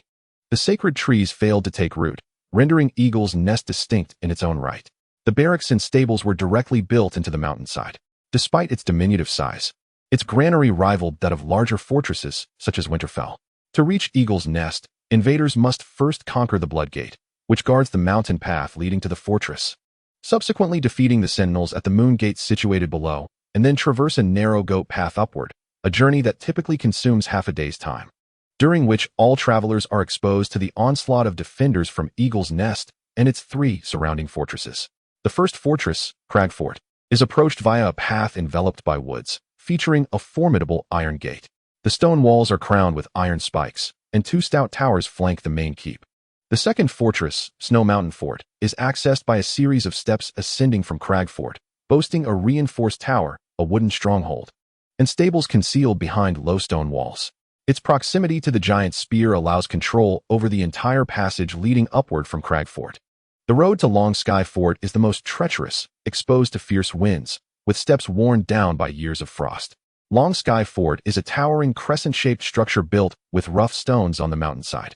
the sacred trees failed to take root, rendering Eagle's Nest distinct in its own right. The barracks and stables were directly built into the mountainside. Despite its diminutive size, its granary rivaled that of larger fortresses, such as Winterfell. To reach Eagle's Nest, invaders must first conquer the Bloodgate, which guards the mountain path leading to the fortress, subsequently defeating the sentinels at the moon gates situated below, and then traverse a narrow goat path upward, a journey that typically consumes half a day's time, during which all travelers are exposed to the onslaught of defenders from Eagle's Nest and its 3 surrounding fortresses. The first fortress, Cragfort, is approached via a path enveloped by woods, featuring a formidable iron gate. The stone walls are crowned with iron spikes, and 2 stout towers flank the main keep. The second fortress, Snow Mountain Fort, is accessed by a series of steps ascending from Cragfort, boasting a reinforced tower, a wooden stronghold, and stables concealed behind low stone walls. Its proximity to the giant spear allows control over the entire passage leading upward from Cragfort. The road to Long Sky Fort is the most treacherous, exposed to fierce winds, with steps worn down by years of frost. Long Sky Fort is a towering crescent-shaped structure built with rough stones on the mountainside.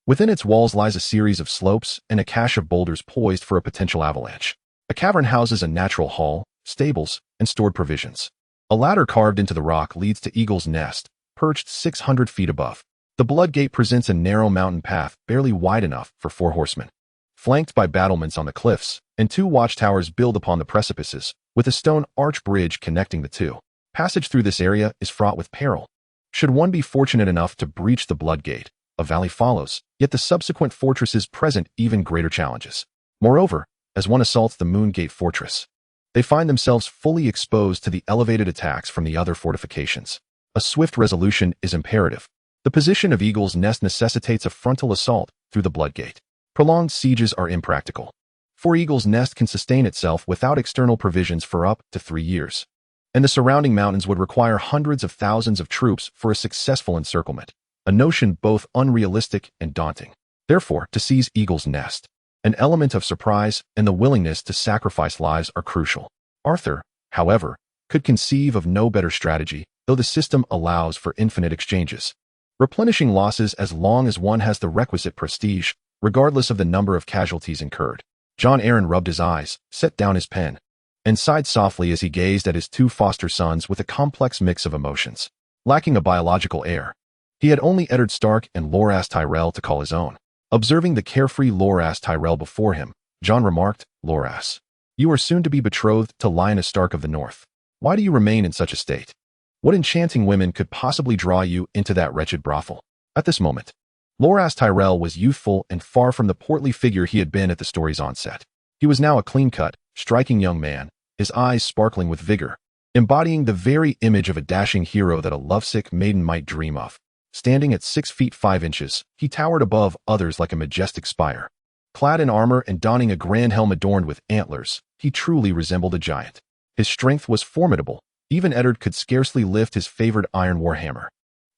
Within its walls lies a series of slopes and a cache of boulders poised for a potential avalanche. A cavern houses a natural hall, stables, and stored provisions. A ladder carved into the rock leads to Eagle's Nest, perched 600 feet above. The Bloodgate presents a narrow mountain path barely wide enough for 4 horsemen, flanked by battlements on the cliffs, and 2 watchtowers built upon the precipices, with a stone arch bridge connecting the 2. Passage through this area is fraught with peril. Should one be fortunate enough to breach the Bloodgate, a valley follows, yet the subsequent fortresses present even greater challenges. Moreover, as one assaults the Moongate Fortress, they find themselves fully exposed to the elevated attacks from the other fortifications. A swift resolution is imperative. The position of Eagle's Nest necessitates a frontal assault through the Bloodgate. Prolonged sieges are impractical, for Eagle's Nest can sustain itself without external provisions for up to 3 years, and the surrounding mountains would require hundreds of thousands of troops for a successful encirclement, a notion both unrealistic and daunting. Therefore, to seize Eagle's Nest, an element of surprise and the willingness to sacrifice lives are crucial. Arthur, however, could conceive of no better strategy, though the system allows for infinite exchanges, replenishing losses as long as one has the requisite prestige, regardless of the number of casualties incurred. Jon Arryn rubbed his eyes, set down his pen, and sighed softly as he gazed at his 2 foster sons with a complex mix of emotions. Lacking a biological heir, he had only Eddard Stark and Loras Tyrell to call his own. Observing the carefree Loras Tyrell before him, Jon remarked, "Loras, you are soon to be betrothed to Lyanna Stark of the North. Why do you remain in such a state? What enchanting women could possibly draw you into that wretched brothel?" At this moment, Loras Tyrell was youthful and far from the portly figure he had been at the story's onset. He was now a clean-cut, striking young man, his eyes sparkling with vigor, embodying the very image of a dashing hero that a lovesick maiden might dream of. Standing at 6 feet 5 inches, he towered above others like a majestic spire. Clad in armor and donning a grand helm adorned with antlers, he truly resembled a giant. His strength was formidable. Even Eddard could scarcely lift his favored iron warhammer.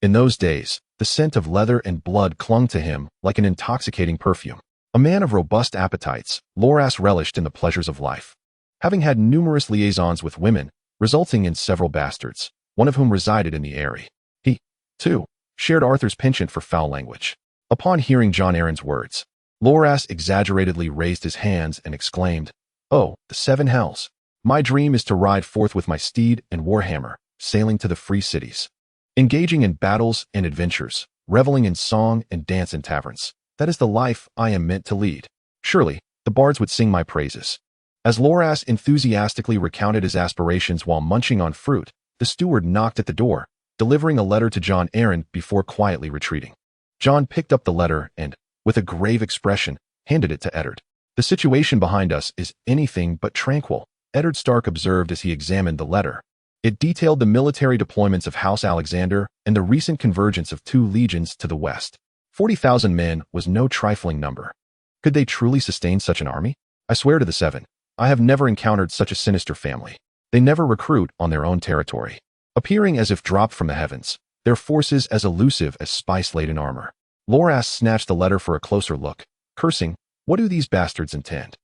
In those days, the scent of leather and blood clung to him like an intoxicating perfume. A man of robust appetites, Loras relished in the pleasures of life, having had numerous liaisons with women, resulting in several bastards, one of whom resided in the Eyrie. He, too, shared Arthur's penchant for foul language. Upon hearing Jon Arryn's words, Loras exaggeratedly raised his hands and exclaimed, "Oh, the seven hells! My dream is to ride forth with my steed and warhammer, sailing to the free cities, engaging in battles and adventures, reveling in song and dance in taverns. That is the life I am meant to lead. Surely, the bards would sing my praises." As Loras enthusiastically recounted his aspirations while munching on fruit, the steward knocked at the door, delivering a letter to Jon Arryn before quietly retreating. Jon picked up the letter and, with a grave expression, handed it to Eddard. "The situation behind us is anything but tranquil," Eddard Stark observed as he examined the letter. It detailed the military deployments of House Alexander and the recent convergence of 2 legions to the west. 40,000 men was no trifling number. Could they truly sustain such an army? "I swear to the Seven, I have never encountered such a sinister family. They never recruit on their own territory. Appearing as if dropped from the heavens, their forces as elusive as spice-laden armor." Loras snatched the letter for a closer look, cursing, "What do these bastards intend?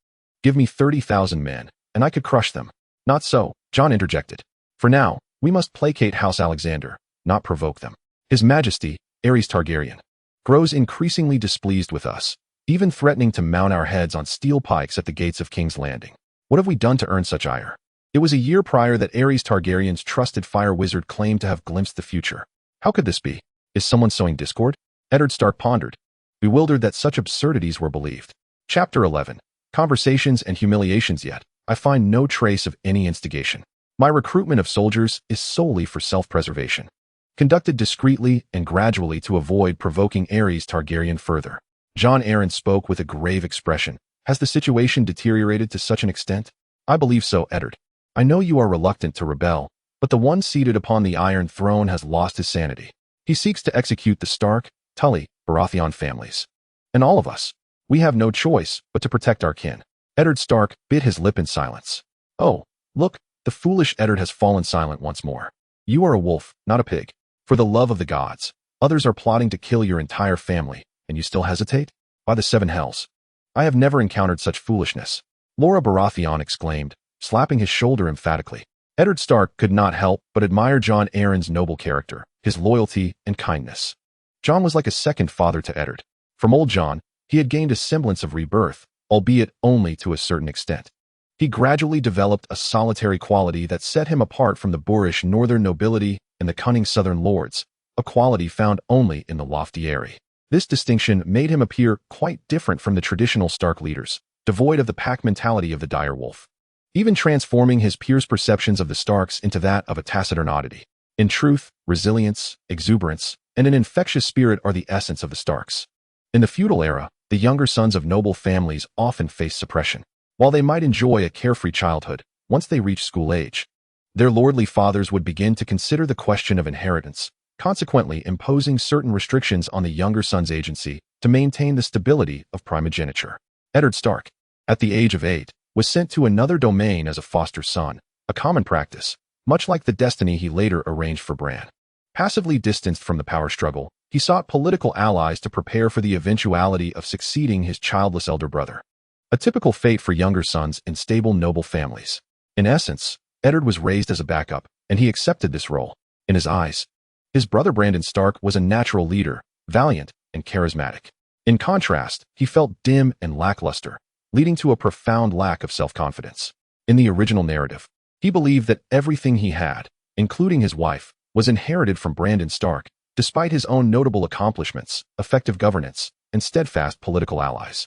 Give me 30,000 men, and I could crush them." "Not so," Jon interjected. "For now, we must placate House Alexander, not provoke them. His Majesty, Aerys Targaryen, grows increasingly displeased with us, even threatening to mount our heads on steel pikes at the gates of King's Landing. What have we done to earn such ire?" It was a year prior that Aerys Targaryen's trusted fire wizard claimed to have glimpsed the future. How could this be? Is someone sowing discord? Eddard Stark pondered, bewildered that such absurdities were believed. Chapter 11. Conversations and humiliations. Yet, I find no trace of any instigation. My recruitment of soldiers is solely for self-preservation, conducted discreetly and gradually to avoid provoking Aerys Targaryen further. Jon Arryn spoke with a grave expression. "Has the situation deteriorated to such an extent?" "I believe so, Eddard. I know you are reluctant to rebel, but the one seated upon the Iron Throne has lost his sanity. He seeks to execute the Stark, Tully, Baratheon families. And all of us. We have no choice but to protect our kin." Eddard Stark bit his lip in silence. "Oh, look, the foolish Eddard has fallen silent once more. You are a wolf, not a pig. For the love of the gods, others are plotting to kill your entire family, and you still hesitate? By the seven hells, I have never encountered such foolishness." Laura Baratheon exclaimed, slapping his shoulder emphatically. Eddard Stark could not help but admire Jon Arryn's noble character, his loyalty and kindness. Jon was like a second father to Eddard. From old Jon, he had gained a semblance of rebirth, albeit only to a certain extent. He gradually developed a solitary quality that set him apart from the boorish northern nobility and the cunning southern lords, a quality found only in the lofty Eyrie. This distinction made him appear quite different from the traditional Stark leaders, devoid of the pack mentality of the dire wolf, even transforming his peers' perceptions of the Starks into that of a taciturn oddity. In truth, resilience, exuberance, and an infectious spirit are the essence of the Starks. In the feudal era, the younger sons of noble families often faced suppression. While they might enjoy a carefree childhood, once they reached school age, their lordly fathers would begin to consider the question of inheritance, consequently imposing certain restrictions on the younger son's agency to maintain the stability of primogeniture. Eddard Stark, at the age of 8, was sent to another domain as a foster son, a common practice, much like the destiny he later arranged for Bran. Passively distanced from the power struggle, he sought political allies to prepare for the eventuality of succeeding his childless elder brother. A typical fate for younger sons in stable noble families. In essence, Eddard was raised as a backup, and he accepted this role. In his eyes, his brother Brandon Stark was a natural leader, valiant and charismatic. In contrast, he felt dim and lackluster, leading to a profound lack of self-confidence. In the original narrative, he believed that everything he had, including his wife, was inherited from Brandon Stark, despite his own notable accomplishments, effective governance, and steadfast political allies.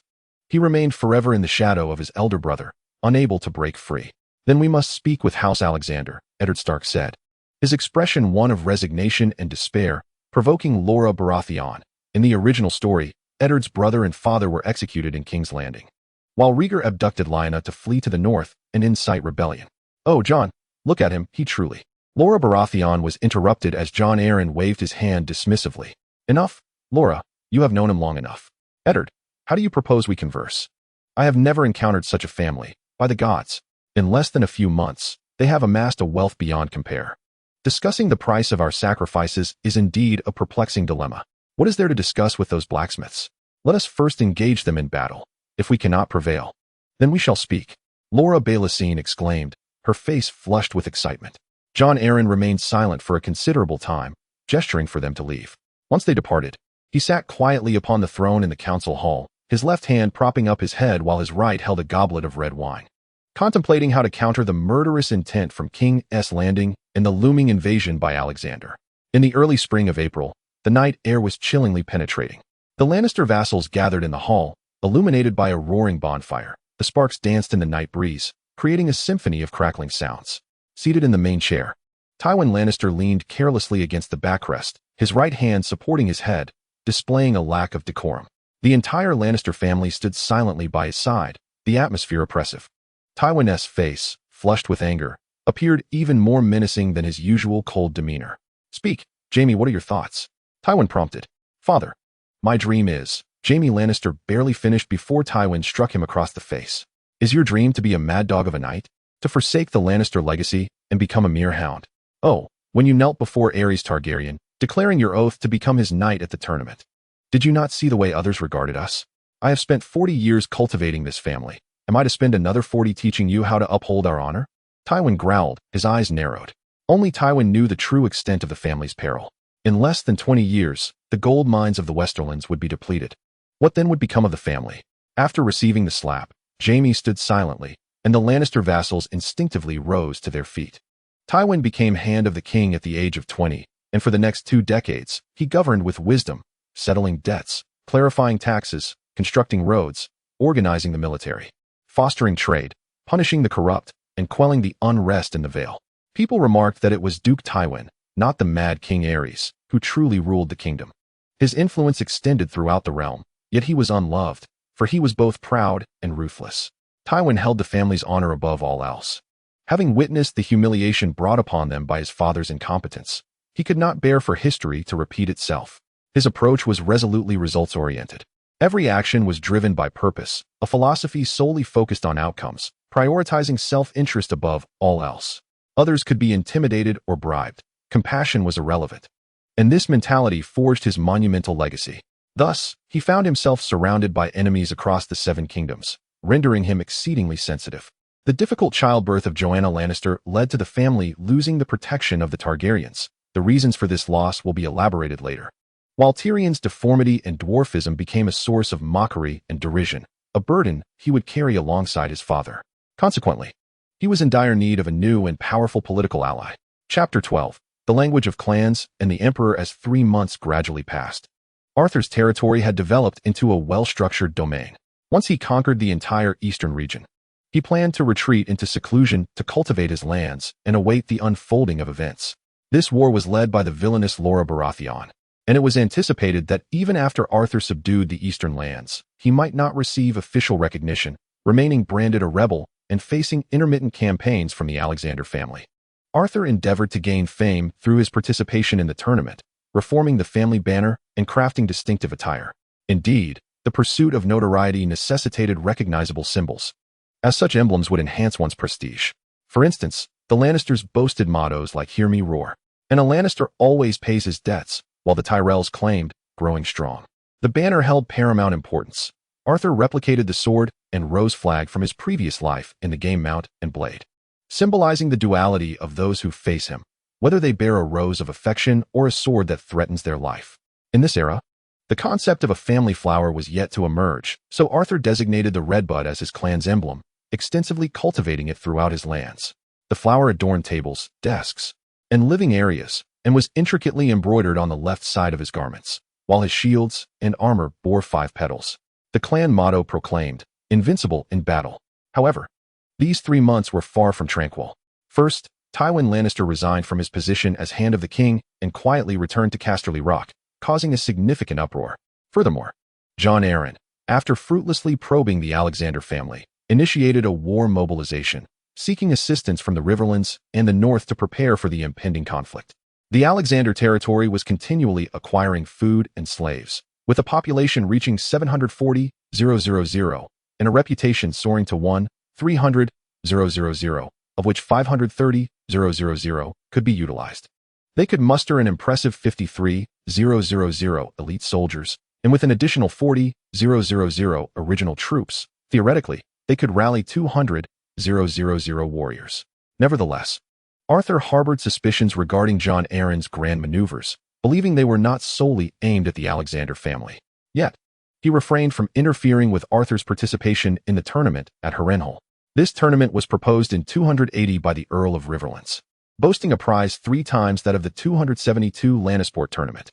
He remained forever in the shadow of his elder brother, unable to break free. "Then we must speak with House Alexander," Eddard Stark said, his expression one of resignation and despair, provoking Laura Baratheon. In the original story, Eddard's brother and father were executed in King's Landing, while Rhaegar abducted Lyanna to flee to the north and incite rebellion. "Oh, Jon, look at him, he truly..." Laura Baratheon was interrupted as Jon Arryn waved his hand dismissively. "Enough, Laura, you have known him long enough. Eddard, how do you propose we converse? I have never encountered such a family, by the gods. In less than a few months, they have amassed a wealth beyond compare. Discussing the price of our sacrifices is indeed a perplexing dilemma. What is there to discuss with those blacksmiths? Let us first engage them in battle. If we cannot prevail, then we shall speak." Laura Balasine exclaimed, her face flushed with excitement. Jon Arryn remained silent for a considerable time, gesturing for them to leave. Once they departed, he sat quietly upon the throne in the council hall, his left hand propping up his head while his right held a goblet of red wine. Contemplating how to counter the murderous intent from King's Landing and the looming invasion by Alexander. In the early spring of April, the night air was chillingly penetrating. The Lannister vassals gathered in the hall, illuminated by a roaring bonfire. The sparks danced in the night breeze, creating a symphony of crackling sounds. Seated in the main chair, Tywin Lannister leaned carelessly against the backrest, his right hand supporting his head, displaying a lack of decorum. The entire Lannister family stood silently by his side, the atmosphere oppressive. Tywin's face, flushed with anger, appeared even more menacing than his usual cold demeanor. "Speak, Jaime, what are your thoughts?" Tywin prompted. "Father, my dream is..." Jaime Lannister barely finished before Tywin struck him across the face. "Is your dream to be a mad dog of a knight? To forsake the Lannister legacy and become a mere hound? Oh, when you knelt before Aerys Targaryen, declaring your oath to become his knight at the tournament. Did you not see the way others regarded us? I have spent 40 years cultivating this family. Am I to spend another 40 teaching you how to uphold our honor?" Tywin growled, his eyes narrowed. Only Tywin knew the true extent of the family's peril. In less than 20 years, the gold mines of the Westerlands would be depleted. What then would become of the family? After receiving the slap, Jaime stood silently, and the Lannister vassals instinctively rose to their feet. Tywin became Hand of the King at the age of 20, and for the next 2 decades, he governed with wisdom, settling debts, clarifying taxes, constructing roads, organizing the military, fostering trade, punishing the corrupt, and quelling the unrest in the Vale. People remarked that it was Duke Tywin, not the mad King Aerys, who truly ruled the kingdom. His influence extended throughout the realm, yet he was unloved, for he was both proud and ruthless. Tywin held the family's honor above all else. Having witnessed the humiliation brought upon them by his father's incompetence, he could not bear for history to repeat itself. His approach was resolutely results-oriented. Every action was driven by purpose, a philosophy solely focused on outcomes, prioritizing self-interest above all else. Others could be intimidated or bribed. Compassion was irrelevant. And this mentality forged his monumental legacy. Thus, he found himself surrounded by enemies across the 7 kingdoms, rendering him exceedingly sensitive. The difficult childbirth of Joanna Lannister led to the family losing the protection of the Targaryens. The reasons for this loss will be elaborated later. While Tyrion's deformity and dwarfism became a source of mockery and derision, a burden he would carry alongside his father. Consequently, he was in dire need of a new and powerful political ally. Chapter 12. The Language of Clans and the Emperor. As 3 months gradually passed, Arthur's territory had developed into a well-structured domain. Once he conquered the entire eastern region, he planned to retreat into seclusion to cultivate his lands and await the unfolding of events. This war was led by the villainous Laura Baratheon, and it was anticipated that even after Arthur subdued the eastern lands, he might not receive official recognition, remaining branded a rebel and facing intermittent campaigns from the Alexander family. Arthur endeavored to gain fame through his participation in the tournament, reforming the family banner and crafting distinctive attire. Indeed, the pursuit of notoriety necessitated recognizable symbols, as such emblems would enhance one's prestige. For instance, the Lannisters boasted mottos like "Hear me roar," and "A Lannister always pays his debts," while the Tyrells claimed, "Growing strong." The banner held paramount importance. Arthur replicated the sword and rose flag from his previous life in the game mount and blade, symbolizing the duality of those who face him, whether they bear a rose of affection or a sword that threatens their life. In this era, the concept of a family flower was yet to emerge, so Arthur designated the redbud as his clan's emblem, extensively cultivating it throughout his lands. The flower adorned tables, desks, and living areas, and was intricately embroidered on the left side of his garments, while his shields and armor bore 5 petals. The clan motto proclaimed, "Invincible in battle." However, these 3 months were far from tranquil. First, Tywin Lannister resigned from his position as Hand of the King and quietly returned to Casterly Rock, causing a significant uproar. Furthermore, Jon Arryn, after fruitlessly probing the Alexander family, initiated a war mobilization, seeking assistance from the Riverlands and the North to prepare for the impending conflict. The Alexander territory was continually acquiring food and slaves, with a population reaching 740,000 and a reputation soaring to 1,300,000, of which 530,000 could be utilized. They could muster an impressive 53,000 elite soldiers, and with an additional 40,000 original troops, theoretically, they could rally 200,000 warriors. Nevertheless, Arthur harbored suspicions regarding Jon Arryn's grand maneuvers, believing they were not solely aimed at the Alexander family. Yet, he refrained from interfering with Arthur's participation in the tournament at Harrenhal. This tournament was proposed in 280 by the Earl of Riverrun, boasting a prize 3 times that of the 272 Lannisport tournament.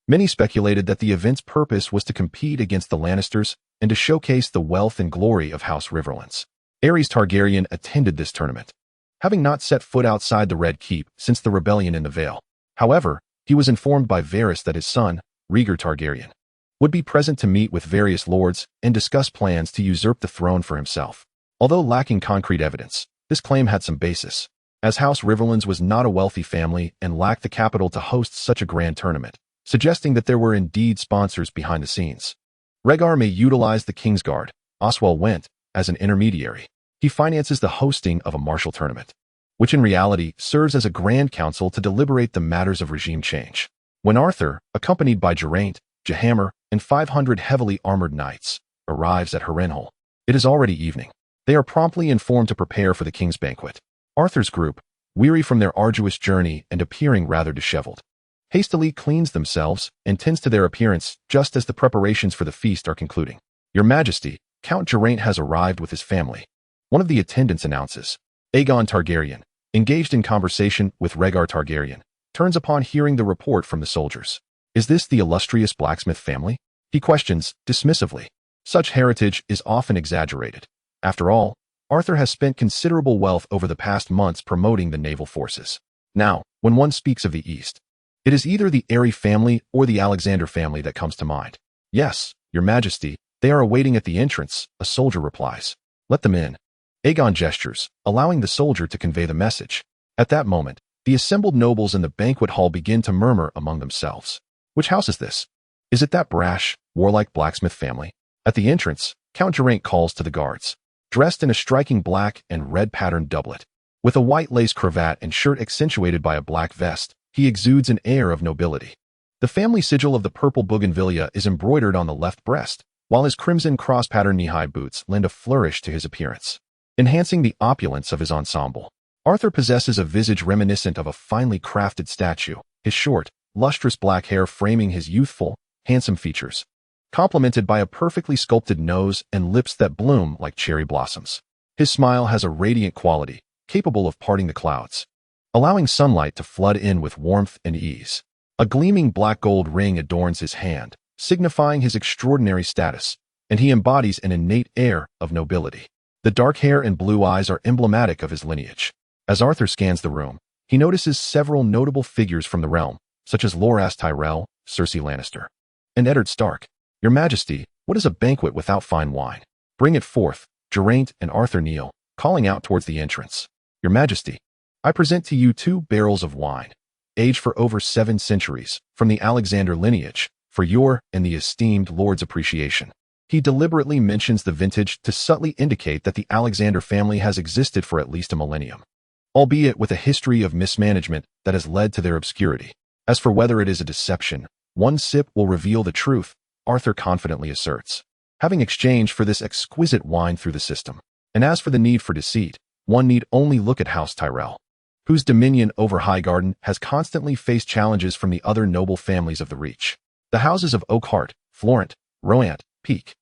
Many speculated that the event's purpose was to compete against the Lannisters and to showcase the wealth and glory of House Riverrun. Aerys Targaryen attended this tournament, having not set foot outside the Red Keep since the rebellion in the Vale. However, he was informed by Varys that his son, Rhaegar Targaryen, would be present to meet with various lords and discuss plans to usurp the throne for himself. Although lacking concrete evidence, this claim had some basis, as House Riverrun was not a wealthy family and lacked the capital to host such a grand tournament, suggesting that there were indeed sponsors behind the scenes. Rhaegar may utilize the Kingsguard, Oswell Went, as an intermediary. He finances the hosting of a martial tournament, which in reality serves as a grand council to deliberate the matters of regime change. When Arthur, accompanied by Geraint, Jahammer, and 500 heavily armored knights, arrives at Harrenhal, it is already evening. They are promptly informed to prepare for the king's banquet. Arthur's group, weary from their arduous journey and appearing rather disheveled, hastily cleans themselves and tends to their appearance just as the preparations for the feast are concluding. "Your Majesty, Count Geraint has arrived with his family," one of the attendants announces. Aegon Targaryen, engaged in conversation with Rhaegar Targaryen, turns upon hearing the report from the soldiers. "Is this the illustrious blacksmith family?" he questions, dismissively. Such heritage is often exaggerated. After all, Arthur has spent considerable wealth over the past months promoting the naval forces. Now, when one speaks of the East, it is either the Aery family or the Alexander family that comes to mind. "Yes, Your Majesty, they are awaiting at the entrance," a soldier replies. "Let them in." Aegon gestures, allowing the soldier to convey the message. At that moment, the assembled nobles in the banquet hall begin to murmur among themselves. "Which house is this? Is it that brash, warlike blacksmith family?" At the entrance, Count Geraint calls to the guards. Dressed in a striking black and red patterned doublet, with a white lace cravat and shirt accentuated by a black vest, he exudes an air of nobility. The family sigil of the purple bougainvillea is embroidered on the left breast, while his crimson cross-pattern knee-high boots lend a flourish to his appearance, enhancing the opulence of his ensemble. Arthur possesses a visage reminiscent of a finely crafted statue, his short, lustrous black hair framing his youthful, handsome features, complemented by a perfectly sculpted nose and lips that bloom like cherry blossoms. His smile has a radiant quality, capable of parting the clouds, allowing sunlight to flood in with warmth and ease. A gleaming black gold ring adorns his hand, signifying his extraordinary status, and he embodies an innate air of nobility. The dark hair and blue eyes are emblematic of his lineage. As Arthur scans the room, he notices several notable figures from the realm, such as Loras Tyrell, Cersei Lannister, and Eddard Stark. "Your Majesty, what is a banquet without fine wine? Bring it forth." Geraint and Arthur kneel, calling out towards the entrance. "Your Majesty, I present to you 2 barrels of wine, aged for over 7 centuries, from the Alexander lineage, for your and the esteemed lord's appreciation." He deliberately mentions the vintage to subtly indicate that the Alexander family has existed for at least a millennium, albeit with a history of mismanagement that has led to their obscurity. As for whether it is a deception, one sip will reveal the truth, Arthur confidently asserts, having exchanged for this exquisite wine through the system. And as for the need for deceit, one need only look at House Tyrell, whose dominion over Highgarden has constantly faced challenges from the other noble families of the Reach. The houses of Oakhart, Florent, Roant, Peak,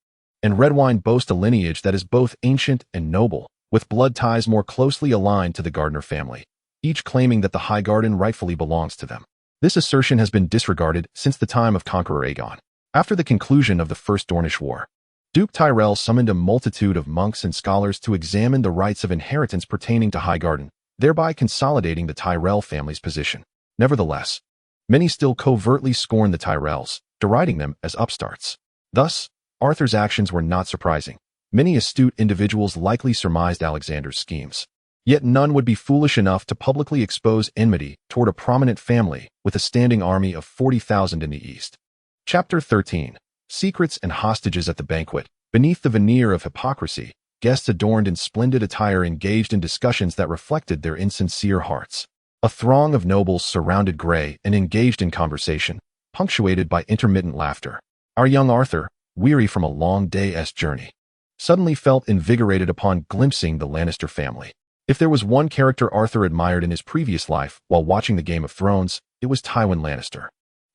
and Redwine boast a lineage that is both ancient and noble, with blood ties more closely aligned to the Gardner family, each claiming that the Highgarden rightfully belongs to them. This assertion has been disregarded since the time of Conqueror Aegon. After the conclusion of the First Dornish War, Duke Tyrell summoned a multitude of monks and scholars to examine the rights of inheritance pertaining to Highgarden, thereby consolidating the Tyrell family's position. Nevertheless, many still covertly scorn the Tyrells, deriding them as upstarts. Thus, Arthur's actions were not surprising. Many astute individuals likely surmised Alexander's schemes. Yet none would be foolish enough to publicly expose enmity toward a prominent family with a standing army of 40,000 in the East. Chapter 13. Secrets and Hostages at the Banquet. Beneath the veneer of hypocrisy, guests adorned in splendid attire engaged in discussions that reflected their insincere hearts. A throng of nobles surrounded Grey and engaged in conversation, punctuated by intermittent laughter. Our young Arthur, weary from a long day's journey, suddenly felt invigorated upon glimpsing the Lannister family. If there was one character Arthur admired in his previous life while watching the Game of Thrones, it was Tywin Lannister.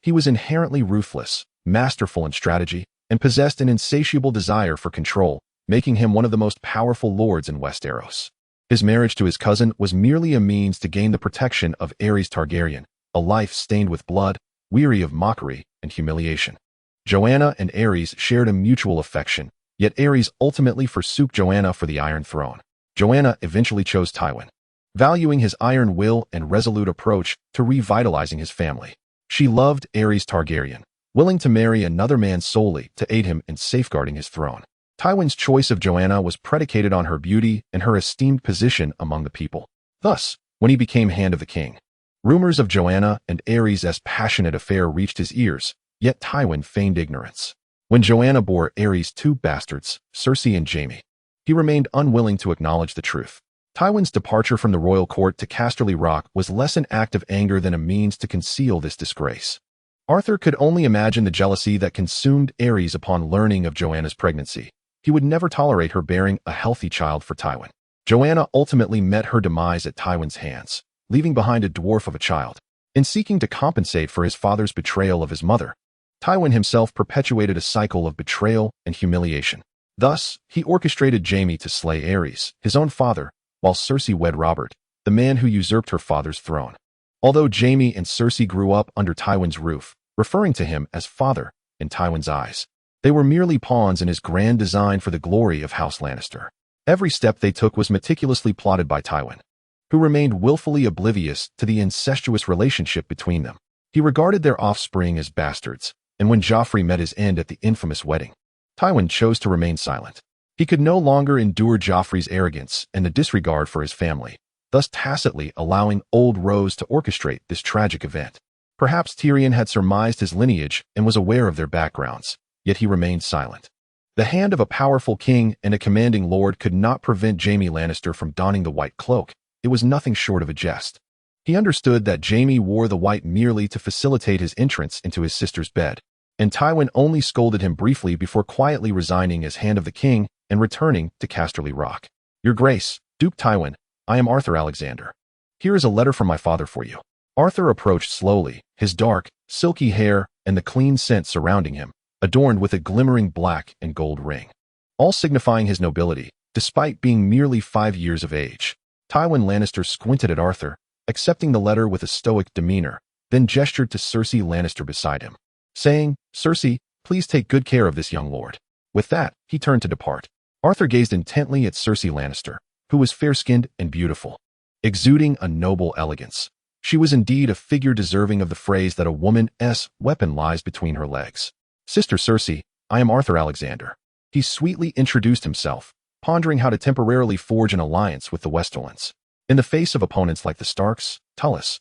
He was inherently ruthless, masterful in strategy, and possessed an insatiable desire for control, making him one of the most powerful lords in Westeros. His marriage to his cousin was merely a means to gain the protection of Aerys Targaryen, a life stained with blood, weary of mockery and humiliation. Joanna and Aerys shared a mutual affection, yet Aerys ultimately forsook Joanna for the Iron Throne. Joanna eventually chose Tywin, valuing his iron will and resolute approach to revitalizing his family. She loved Aerys Targaryen, willing to marry another man solely to aid him in safeguarding his throne. Tywin's choice of Joanna was predicated on her beauty and her esteemed position among the people. Thus, when he became Hand of the King, rumors of Joanna and Aerys' passionate affair reached his ears, yet Tywin feigned ignorance. When Joanna bore Aerys 2 bastards, Cersei and Jaime, he remained unwilling to acknowledge the truth. Tywin's departure from the royal court to Casterly Rock was less an act of anger than a means to conceal this disgrace. Arthur could only imagine the jealousy that consumed Aerys upon learning of Joanna's pregnancy. He would never tolerate her bearing a healthy child for Tywin. Joanna ultimately met her demise at Tywin's hands, leaving behind a dwarf of a child. In seeking to compensate for his father's betrayal of his mother, Tywin himself perpetuated a cycle of betrayal and humiliation. Thus, he orchestrated Jaime to slay Aerys, his own father, while Cersei wed Robert, the man who usurped her father's throne. Although Jaime and Cersei grew up under Tywin's roof, referring to him as father in Tywin's eyes, they were merely pawns in his grand design for the glory of House Lannister. Every step they took was meticulously plotted by Tywin, who remained willfully oblivious to the incestuous relationship between them. He regarded their offspring as bastards, and when Joffrey met his end at the infamous wedding, Tywin chose to remain silent. He could no longer endure Joffrey's arrogance and the disregard for his family, thus tacitly allowing Old Rose to orchestrate this tragic event. Perhaps Tyrion had surmised his lineage and was aware of their backgrounds, yet he remained silent. The hand of a powerful king and a commanding lord could not prevent Jaime Lannister from donning the white cloak. It was nothing short of a jest. He understood that Jaime wore the white merely to facilitate his entrance into his sister's bed, and Tywin only scolded him briefly before quietly resigning as Hand of the King and returning to Casterly Rock. "Your Grace, Duke Tywin, I am Arthur Alexander. Here is a letter from my father for you." Arthur approached slowly, his dark, silky hair and the clean scent surrounding him, adorned with a glimmering black and gold ring, all signifying his nobility, despite being merely 5 years of age. Tywin Lannister squinted at Arthur, accepting the letter with a stoic demeanor, then gestured to Cersei Lannister beside him, saying, "Cersei, please take good care of this young lord." With that, he turned to depart. Arthur gazed intently at Cersei Lannister, who was fair-skinned and beautiful, exuding a noble elegance. She was indeed a figure deserving of the phrase that a woman's weapon lies between her legs. "Sister Cersei, I am Arthur Alexander." He sweetly introduced himself, pondering how to temporarily forge an alliance with the Westerlands. In the face of opponents like the Starks, Tullis,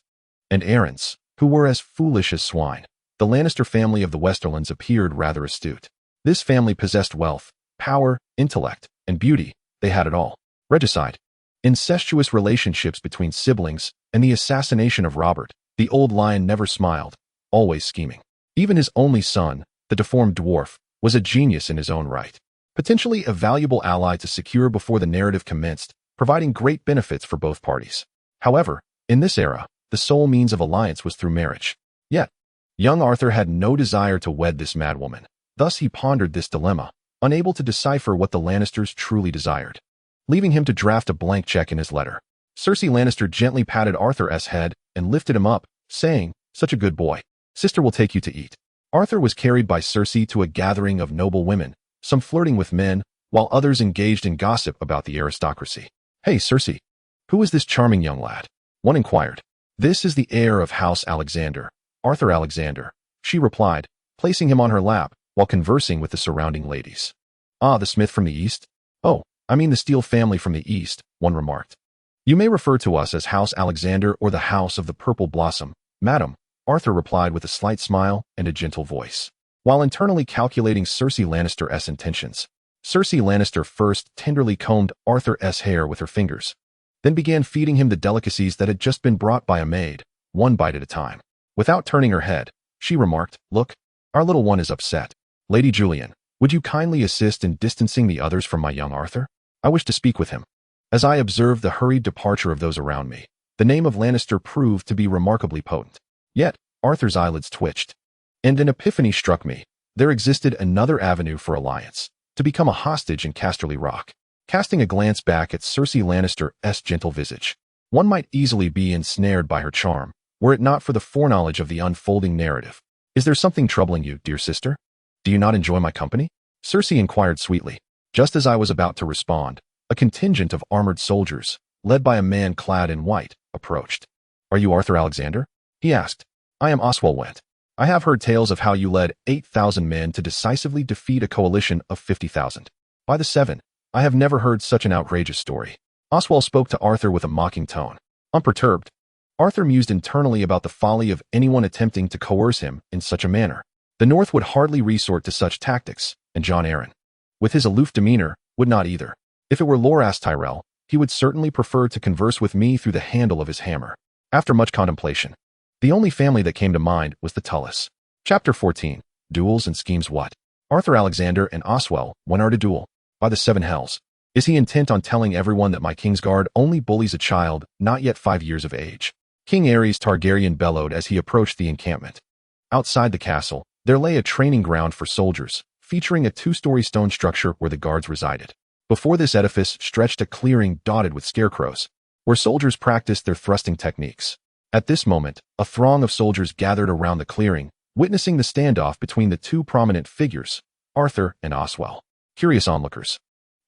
and Aarons, who were as foolish as swine, the Lannister family of the Westerlands appeared rather astute. This family possessed wealth, power, intellect, and beauty. They had it all. Regicide, incestuous relationships between siblings, and the assassination of Robert, the old lion never smiled, always scheming. Even his only son, the deformed dwarf, was a genius in his own right, potentially a valuable ally to secure before the narrative commenced, providing great benefits for both parties. However, in this era, the sole means of alliance was through marriage. Yet, young Arthur had no desire to wed this madwoman. Thus he pondered this dilemma, unable to decipher what the Lannisters truly desired, leaving him to draft a blank check in his letter. Cersei Lannister gently patted Arthur's head and lifted him up, saying, "Such a good boy. Sister will take you to eat." Arthur was carried by Cersei to a gathering of noble women, some flirting with men, while others engaged in gossip about the aristocracy. "Hey, Cersei, who is this charming young lad?" one inquired. "This is the heir of House Alexander, Arthur Alexander," she replied, placing him on her lap while conversing with the surrounding ladies. "Ah, the smith from the east? Oh, I mean the Steele family from the east," one remarked. "You may refer to us as House Alexander or the House of the Purple Blossom, madam," Arthur replied with a slight smile and a gentle voice. While internally calculating Cersei Lannister's intentions, Cersei Lannister first tenderly combed Arthur's hair with her fingers, then began feeding him the delicacies that had just been brought by a maid, one bite at a time. Without turning her head, she remarked, "Look, our little one is upset. Lady Julian, would you kindly assist in distancing the others from my young Arthur? I wish to speak with him." As I observed the hurried departure of those around me, the name of Lannister proved to be remarkably potent. Yet, Arthur's eyelids twitched, and an epiphany struck me. there existed another avenue for alliance, to become a hostage in Casterly Rock. Casting a glance back at Cersei Lannister's gentle visage, one might easily be ensnared by her charm, were it not for the foreknowledge of the unfolding narrative. Is there something troubling you, dear sister? Do you not enjoy my company? Cersei inquired sweetly. Just as I was about to respond, a contingent of armored soldiers, led by a man clad in white, approached. Are you Arthur Alexander? He asked. I am Oswell Went. I have heard tales of how you led 8,000 men to decisively defeat a coalition of 50,000. By the seven, I have never heard such an outrageous story. Oswell spoke to Arthur with a mocking tone. Unperturbed, Arthur mused internally about the folly of anyone attempting to coerce him in such a manner. The North would hardly resort to such tactics, and Jon Arryn, with his aloof demeanor, would not either. If it were Loras Tyrell, he would certainly prefer to converse with me through the handle of his hammer. After much contemplation, the only family that came to mind was the Tullis. Chapter 14. Duels and Schemes. What? Arthur Alexander and Oswell Went are to duel. By the seven hells. Is he intent on telling everyone that my Kingsguard only bullies a child not yet 5 years of age? King Aerys Targaryen bellowed as he approached the encampment. Outside the castle, there lay a training ground for soldiers, featuring a 2-story stone structure where the guards resided. Before this edifice stretched a clearing dotted with scarecrows, where soldiers practiced their thrusting techniques. At this moment, a throng of soldiers gathered around the clearing, witnessing the standoff between the two prominent figures, Arthur and Oswell. Curious onlookers,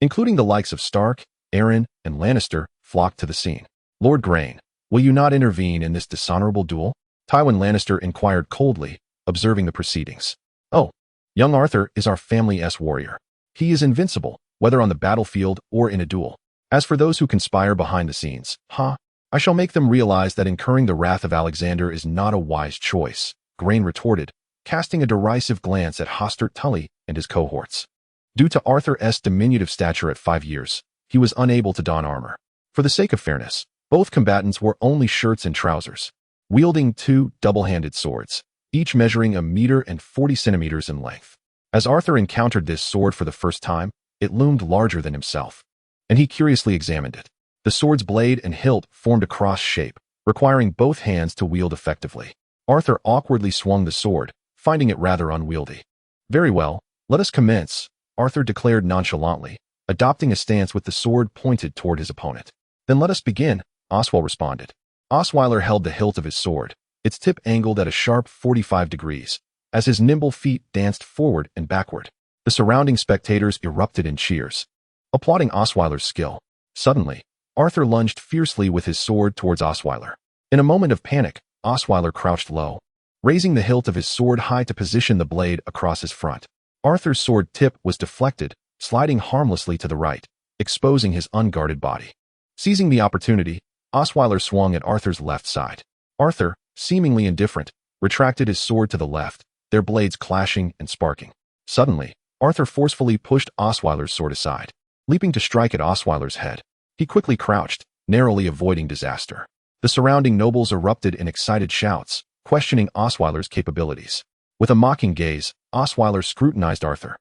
including the likes of Stark, Arryn, and Lannister, flocked to the scene. Lord Grain, will you not intervene in this dishonorable duel? Tywin Lannister inquired coldly, observing the proceedings. Oh, young Arthur is our family's warrior. He is invincible, whether on the battlefield or in a duel. As for those who conspire behind the scenes, I shall make them realize that incurring the wrath of Alexander is not a wise choice, Grain retorted, casting a derisive glance at Hostert Tully and his cohorts. Due to Arthur's diminutive stature at 5 years, he was unable to don armor. For the sake of fairness, both combatants wore only shirts and trousers, wielding 2 double-handed swords, each measuring 1.40 meters in length. As Arthur encountered this sword for the first time, it loomed larger than himself, and he curiously examined it. The sword's blade and hilt formed a cross shape, requiring both hands to wield effectively. Arthur awkwardly swung the sword, finding it rather unwieldy. Very well, let us commence, Arthur declared nonchalantly, adopting a stance with the sword pointed toward his opponent. Then let us begin, Oswell responded. Osweiler held the hilt of his sword, its tip angled at a sharp 45 degrees, as his nimble feet danced forward and backward. The surrounding spectators erupted in cheers, applauding Osweiler's skill. Suddenly, Arthur lunged fiercely with his sword towards Osweiler. In a moment of panic, Osweiler crouched low, raising the hilt of his sword high to position the blade across his front. Arthur's sword tip was deflected, sliding harmlessly to the right, exposing his unguarded body. Seizing the opportunity, Osweiler swung at Arthur's left side. Arthur, seemingly indifferent, retracted his sword to the left, their blades clashing and sparking. Suddenly, Arthur forcefully pushed Osweiler's sword aside, leaping to strike at Osweiler's head. He quickly crouched, narrowly avoiding disaster. The surrounding nobles erupted in excited shouts, questioning Osweiler's capabilities. With a mocking gaze, Osweiler scrutinized Arthur,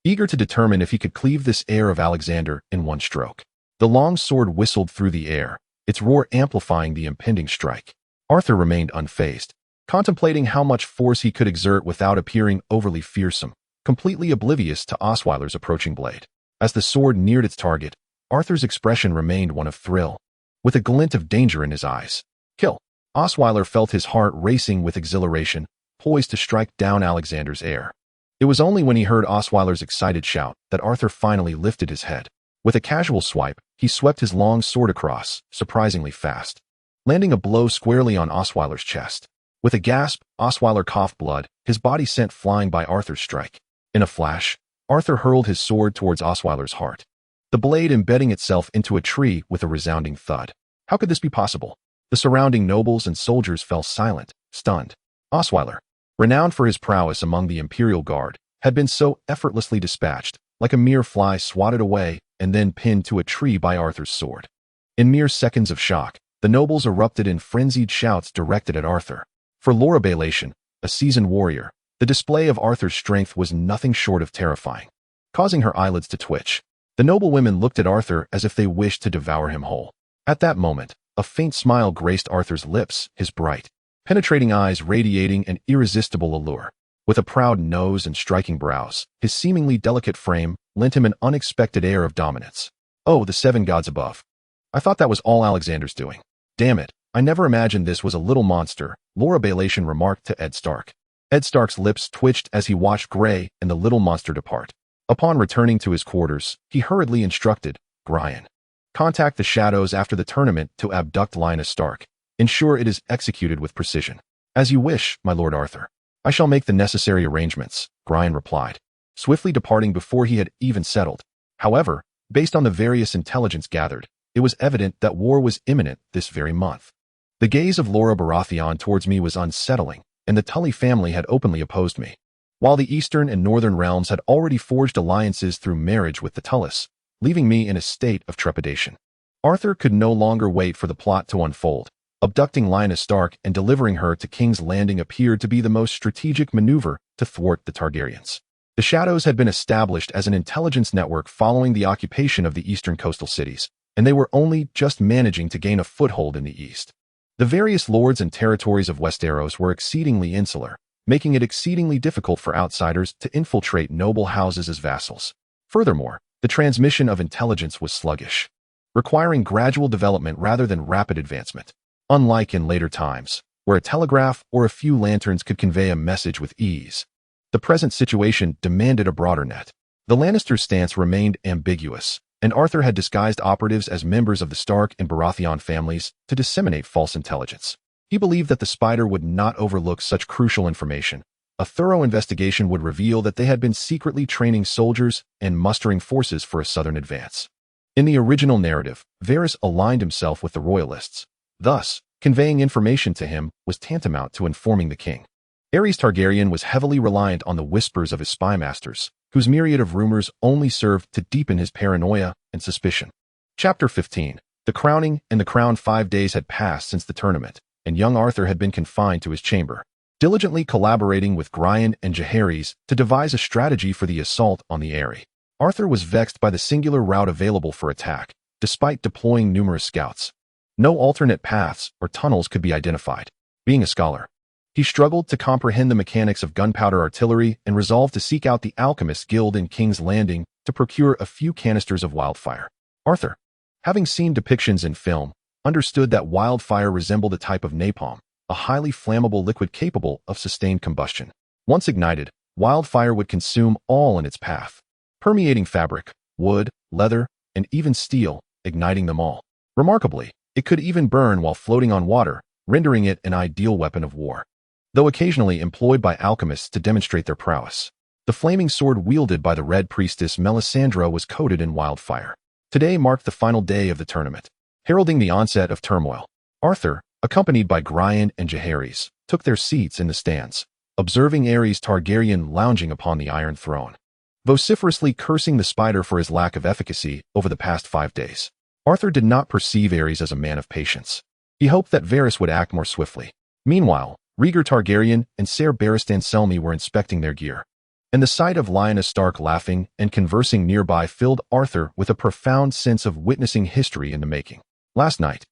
eager to determine if he could cleave this heir of Alexander in one stroke. The long sword whistled through the air, its roar amplifying the impending strike. Arthur remained unfazed, contemplating how much force he could exert without appearing overly fearsome, completely oblivious to Osweiler's approaching blade. As the sword neared its target, Arthur's expression remained one of thrill, with a glint of danger in his eyes. Kill! Osweiler felt his heart racing with exhilaration, poised to strike down Alexander's heir. It was only when he heard Osweiler's excited shout that Arthur finally lifted his head. With a casual swipe, he swept his long sword across, surprisingly fast, landing a blow squarely on Osweiler's chest. With a gasp, Osweiler coughed blood, his body sent flying by Arthur's strike. In a flash, Arthur hurled his sword towards Osweiler's heart, the blade embedding itself into a tree with a resounding thud. How could this be possible? The surrounding nobles and soldiers fell silent, stunned. Osweiler, renowned for his prowess among the Imperial Guard, had been so effortlessly dispatched, like a mere fly swatted away and then pinned to a tree by Arthur's sword. In mere seconds of shock, the nobles erupted in frenzied shouts directed at Arthur. For Laura Baelation, a seasoned warrior, the display of Arthur's strength was nothing short of terrifying, causing her eyelids to twitch. The noblewomen looked at Arthur as if they wished to devour him whole. At that moment, a faint smile graced Arthur's lips, his bright, penetrating eyes radiating an irresistible allure. With a proud nose and striking brows, his seemingly delicate frame lent him an unexpected air of dominance. Oh, the seven gods above. I thought that was all Alexander's doing. Damn it, I never imagined this was a little monster, Laura Baelation remarked to Ed Stark. Ed Stark's lips twitched as he watched Grey and the little monster depart. Upon returning to his quarters, he hurriedly instructed Brian. Contact the shadows after the tournament to abduct Lyanna Stark. Ensure it is executed with precision. As you wish, my Lord Arthur. I shall make the necessary arrangements, Brian replied, swiftly departing before he had even settled. However, based on the various intelligence gathered, it was evident that war was imminent this very month. The gaze of Laura Baratheon towards me was unsettling, and the Tully family had openly opposed me. While the eastern and northern realms had already forged alliances through marriage with the Tullys, leaving me in a state of trepidation. Arthur could no longer wait for the plot to unfold. Abducting Lyanna Stark and delivering her to King's Landing appeared to be the most strategic maneuver to thwart the Targaryens. The Shadows had been established as an intelligence network following the occupation of the eastern coastal cities, and they were only just managing to gain a foothold in the east. The various lords and territories of Westeros were exceedingly insular, making it exceedingly difficult for outsiders to infiltrate noble houses as vassals. Furthermore, the transmission of intelligence was sluggish, requiring gradual development rather than rapid advancement. Unlike in later times, where a telegraph or a few lanterns could convey a message with ease, the present situation demanded a broader net. The Lannisters' stance remained ambiguous, and Arthur had disguised operatives as members of the Stark and Baratheon families to disseminate false intelligence. He believed that the Spider would not overlook such crucial information. A thorough investigation would reveal that they had been secretly training soldiers and mustering forces for a southern advance. In the original narrative, Varys aligned himself with the royalists. Thus, conveying information to him was tantamount to informing the king. Aerys Targaryen was heavily reliant on the whispers of his spy masters, whose myriad of rumors only served to deepen his paranoia and suspicion. Chapter 15. The crowning and the crown. 5 days had passed since the tournament, and young Arthur had been confined to his chamber, diligently collaborating with Gryan and Jaehaerys to devise a strategy for the assault on the Eyrie. Arthur was vexed by the singular route available for attack, despite deploying numerous scouts. No alternate paths or tunnels could be identified. Being a scholar, he struggled to comprehend the mechanics of gunpowder artillery and resolved to seek out the Alchemists Guild in King's Landing to procure a few canisters of wildfire. Arthur, having seen depictions in film, understood that wildfire resembled a type of napalm, a highly flammable liquid capable of sustained combustion. Once ignited, wildfire would consume all in its path, permeating fabric, wood, leather, and even steel, igniting them all. Remarkably, it could even burn while floating on water, rendering it an ideal weapon of war. Though occasionally employed by alchemists to demonstrate their prowess, the flaming sword wielded by the Red Priestess Melisandre was coated in wildfire. Today marked the final day of the tournament, heralding the onset of turmoil. Arthur, accompanied by Gryan and Jaehaerys, took their seats in the stands, observing Aerys Targaryen lounging upon the Iron Throne, vociferously cursing the Spider for his lack of efficacy over the past 5 days. Arthur did not perceive Aerys as a man of patience. He hoped that Varys would act more swiftly. Meanwhile, Rhaegar Targaryen and Ser Barristan Selmy were inspecting their gear, and the sight of Lyanna Stark laughing and conversing nearby filled Arthur with a profound sense of witnessing history in the making. Last night,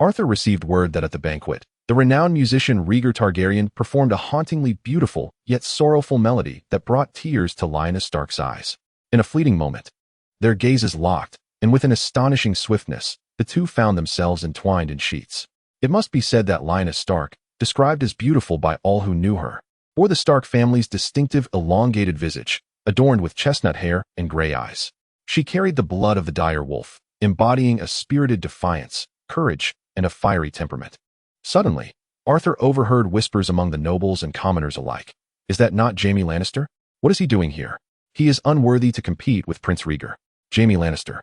Arthur received word that at the banquet, the renowned musician Rhaegar Targaryen performed a hauntingly beautiful yet sorrowful melody that brought tears to Lyanna Stark's eyes. In a fleeting moment, their gazes locked, and with an astonishing swiftness, the two found themselves entwined in sheets. It must be said that Lyanna Stark, described as beautiful by all who knew her, bore the Stark family's distinctive elongated visage, adorned with chestnut hair and gray eyes. She carried the blood of the dire wolf, embodying a spirited defiance, courage, and a fiery temperament. Suddenly, Arthur overheard whispers among the nobles and commoners alike. Is that not Jaime Lannister? What is he doing here? He is unworthy to compete with Prince Rhaegar. Jaime Lannister,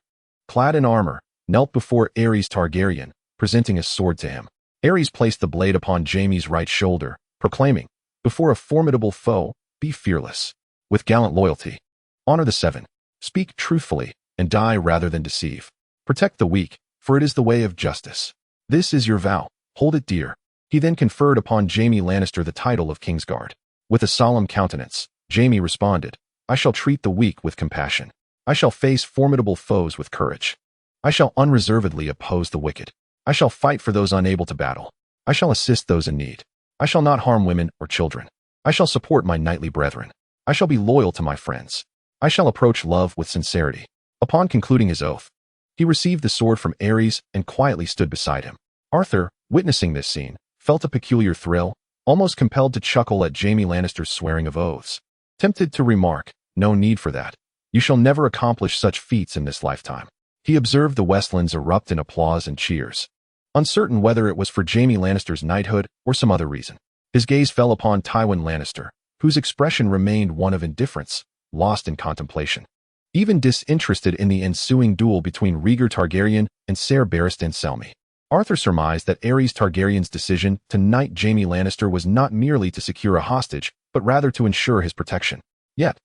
clad in armor, knelt before Aerys Targaryen, presenting a sword to him. Aerys placed the blade upon Jaime's right shoulder, proclaiming, "Before a formidable foe, be fearless. With gallant loyalty, honor the Seven, speak truthfully, and die rather than deceive. Protect the weak, for it is the way of justice. This is your vow, hold it dear." He then conferred upon Jaime Lannister the title of Kingsguard. With a solemn countenance, Jaime responded, "I shall treat the weak with compassion. I shall face formidable foes with courage. I shall unreservedly oppose the wicked. I shall fight for those unable to battle. I shall assist those in need. I shall not harm women or children. I shall support my knightly brethren. I shall be loyal to my friends. I shall approach love with sincerity. Upon concluding his oath, he received the sword from Aerys and quietly stood beside him. Arthur, witnessing this scene, felt a peculiar thrill, almost compelled to chuckle at Jaime Lannister's swearing of oaths. Tempted to remark, "No need for that. You shall never accomplish such feats in this lifetime." He observed the Westlands erupt in applause and cheers, uncertain whether it was for Jaime Lannister's knighthood or some other reason. His gaze fell upon Tywin Lannister, whose expression remained one of indifference, lost in contemplation. Even disinterested in the ensuing duel between Rhaegar Targaryen and Ser Barristan Selmy. Arthur surmised that Aerys Targaryen's decision to knight Jaime Lannister was not merely to secure a hostage, but rather to ensure his protection. Yet,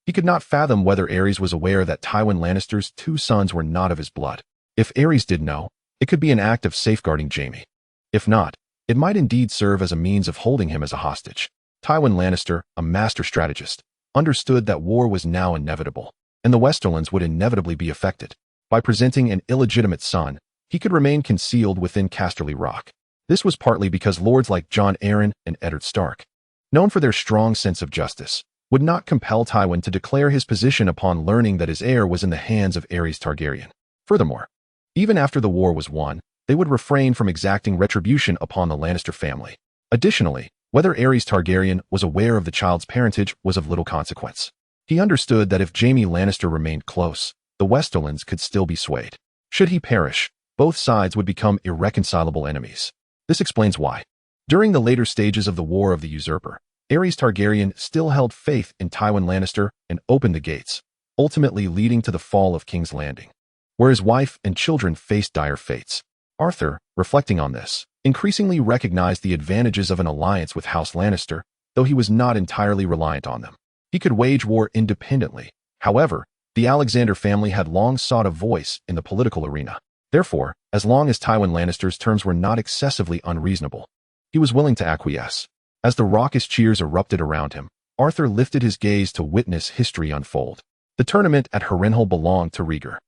he could not fathom whether Aerys was aware that Tywin Lannister's 2 sons were not of his blood. If Aerys did know, it could be an act of safeguarding Jaime. If not, it might indeed serve as a means of holding him as a hostage. Tywin Lannister, a master strategist, understood that war was now inevitable, and the Westerlands would inevitably be affected. By presenting an illegitimate son, he could remain concealed within Casterly Rock. This was partly because lords like Jon Arryn and Eddard Stark, known for their strong sense of justice, would not compel Tywin to declare his position upon learning that his heir was in the hands of Aerys Targaryen. Furthermore, even after the war was won, they would refrain from exacting retribution upon the Lannister family. Additionally, whether Aerys Targaryen was aware of the child's parentage was of little consequence. He understood that if Jaime Lannister remained close, the Westerlands could still be swayed. Should he perish, both sides would become irreconcilable enemies. This explains why, during the later stages of the War of the Usurper, Aerys Targaryen still held faith in Tywin Lannister and opened the gates, ultimately leading to the fall of King's Landing, where his wife and children faced dire fates. Arthur, reflecting on this, increasingly recognized the advantages of an alliance with House Lannister, though he was not entirely reliant on them. He could wage war independently. However, the Alexander family had long sought a voice in the political arena. Therefore, as long as Tywin Lannister's terms were not excessively unreasonable, he was willing to acquiesce. As the raucous cheers erupted around him, Arthur lifted his gaze to witness history unfold. The tournament at Harrenhal belonged to Rhaegar.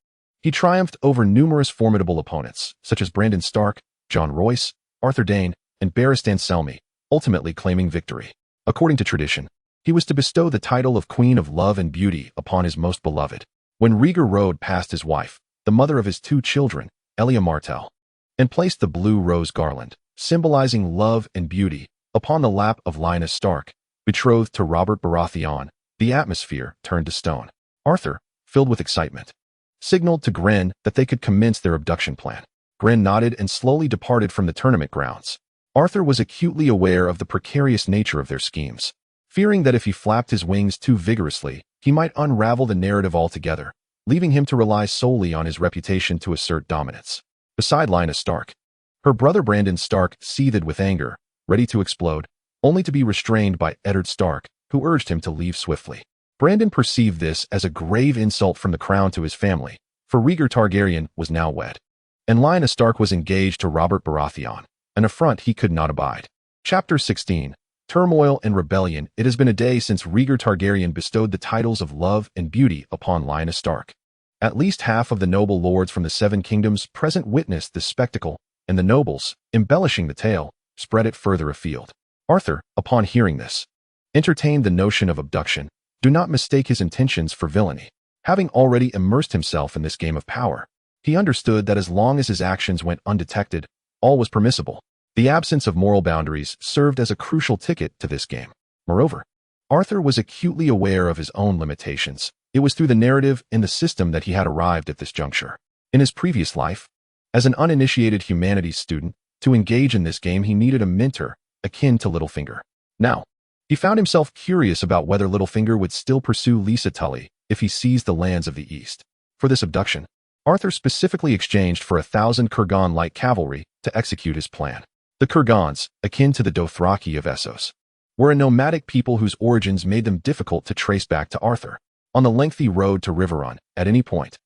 He triumphed over numerous formidable opponents, such as Brandon Stark, Jon Royce, Arthur Dayne, and Barristan Selmy, ultimately claiming victory. According to tradition, he was to bestow the title of Queen of Love and Beauty upon his most beloved. When Rhaegar rode past his wife, the mother of his 2 children, Elia Martell, and placed the blue rose garland, symbolizing love and beauty, upon the lap of Lyanna Stark, betrothed to Robert Baratheon, the atmosphere turned to stone. Arthur, filled with excitement, signaled to Grenn that they could commence their abduction plan. Grenn nodded and slowly departed from the tournament grounds. Arthur was acutely aware of the precarious nature of their schemes, fearing that if he flapped his wings too vigorously, he might unravel the narrative altogether, leaving him to rely solely on his reputation to assert dominance. Beside Lyanna Stark, her brother Brandon Stark seethed with anger, ready to explode, only to be restrained by Eddard Stark, who urged him to leave swiftly. Brandon perceived this as a grave insult from the crown to his family, for Rhaegar Targaryen was now wed, and Lyanna Stark was engaged to Robert Baratheon, an affront he could not abide. Chapter 16. Turmoil and Rebellion. It has been a day since Rhaegar Targaryen bestowed the titles of Love and Beauty upon Lyanna Stark. At least half of the noble lords from the 7 kingdoms present witnessed this spectacle, and the nobles, embellishing the tale, spread it further afield. Arthur, upon hearing this, entertained the notion of abduction. Do not mistake his intentions for villainy. Having already immersed himself in this game of power, he understood that as long as his actions went undetected, all was permissible. The absence of moral boundaries served as a crucial ticket to this game. Moreover, Arthur was acutely aware of his own limitations. It was through the narrative and the system that he had arrived at this juncture. In his previous life, as an uninitiated humanities student, to engage in this game he needed a mentor, akin to Littlefinger. Now, he found himself curious about whether Littlefinger would still pursue Lisa Tully if he seized the lands of the East. For this abduction, Arthur specifically exchanged for 1,000 Kurgan light cavalry to execute his plan. The Kurgans, akin to the Dothraki of Essos, were a nomadic people whose origins made them difficult to trace back to Arthur. On the lengthy road to Riverrun, at any point,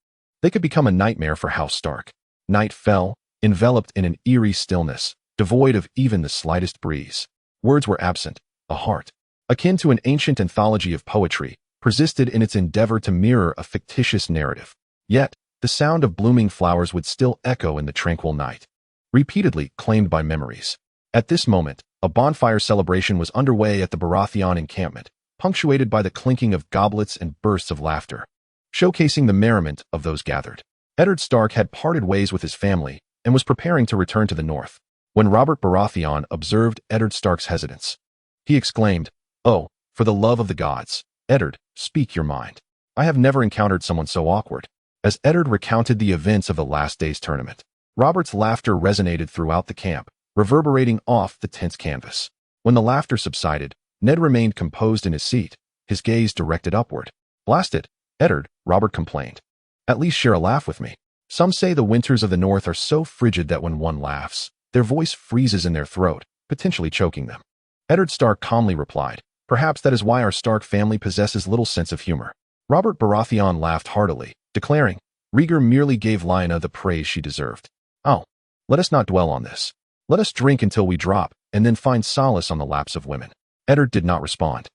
they could become a nightmare for House Stark. Night fell, enveloped in an eerie stillness, devoid of even the slightest breeze. Words were absent. A heart, akin to an ancient anthology of poetry, persisted in its endeavor to mirror a fictitious narrative. Yet, the sound of blooming flowers would still echo in the tranquil night, repeatedly claimed by memories. At this moment, a bonfire celebration was underway at the Baratheon encampment, punctuated by the clinking of goblets and bursts of laughter, showcasing the merriment of those gathered. Eddard Stark had parted ways with his family and was preparing to return to the north, when Robert Baratheon observed Eddard Stark's hesitance. He exclaimed, "Oh, for the love of the gods, Eddard, speak your mind. I have never encountered someone so awkward." As Eddard recounted the events of the last day's tournament, Robert's laughter resonated throughout the camp, reverberating off the tense canvas. When the laughter subsided, Ned remained composed in his seat, his gaze directed upward. "Blast it, Eddard," Robert complained. "At least share a laugh with me. Some say the winters of the north are so frigid that when one laughs, their voice freezes in their throat, potentially choking them." Eddard Stark calmly replied, "Perhaps that is why our Stark family possesses little sense of humor." Robert Baratheon laughed heartily, declaring, "Rhaegar merely gave Lyanna the praise she deserved. Oh, let us not dwell on this. Let us drink until we drop, and then find solace on the laps of women." Eddard did not respond.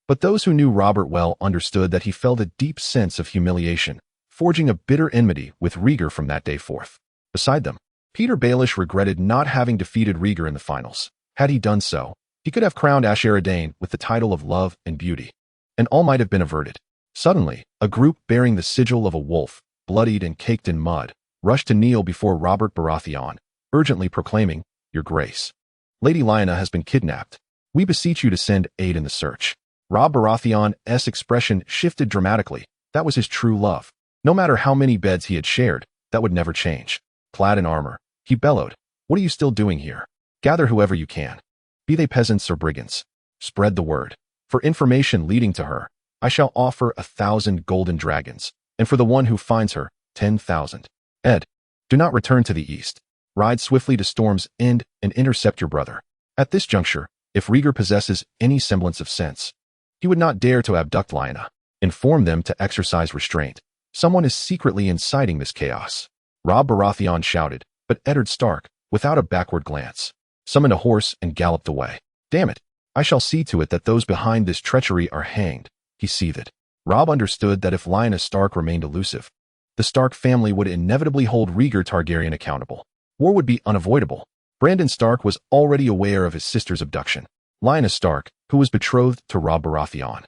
But those who knew Robert well understood that he felt a deep sense of humiliation, forging a bitter enmity with Rhaegar from that day forth. Beside them, Peter Baelish regretted not having defeated Rhaegar in the finals. Had he done so, he could have crowned Aes Sedai with the title of Love and Beauty, and all might have been averted. Suddenly, a group bearing the sigil of a wolf, bloodied and caked in mud, rushed to kneel before Robert Baratheon, urgently proclaiming, "Your Grace, Lady Lyanna has been kidnapped. We beseech you to send aid in the search." Rob Baratheon's expression shifted dramatically. That was his true love. No matter how many beds he had shared, that would never change. Clad in armor, he bellowed, "What are you still doing here? Gather whoever you can. Be they peasants or brigands. Spread the word. For information leading to her, I shall offer 1,000 golden dragons, and for the one who finds her, 10,000. Ed, do not return to the east. Ride swiftly to Storm's End and intercept your brother." At this juncture, if Rhaegar possesses any semblance of sense, he would not dare to abduct Lyanna. Inform them to exercise restraint. Someone is secretly inciting this chaos. Rob Baratheon shouted, but Eddard Stark, without a backward glance, summoned a horse and galloped away. "Damn it, I shall see to it that those behind this treachery are hanged," he seethed. Rob understood that if Lyanna Stark remained elusive, the Stark family would inevitably hold Rhaegar Targaryen accountable. War would be unavoidable. Brandon Stark was already aware of his sister's abduction. Lyanna Stark, who was betrothed to Rob Baratheon,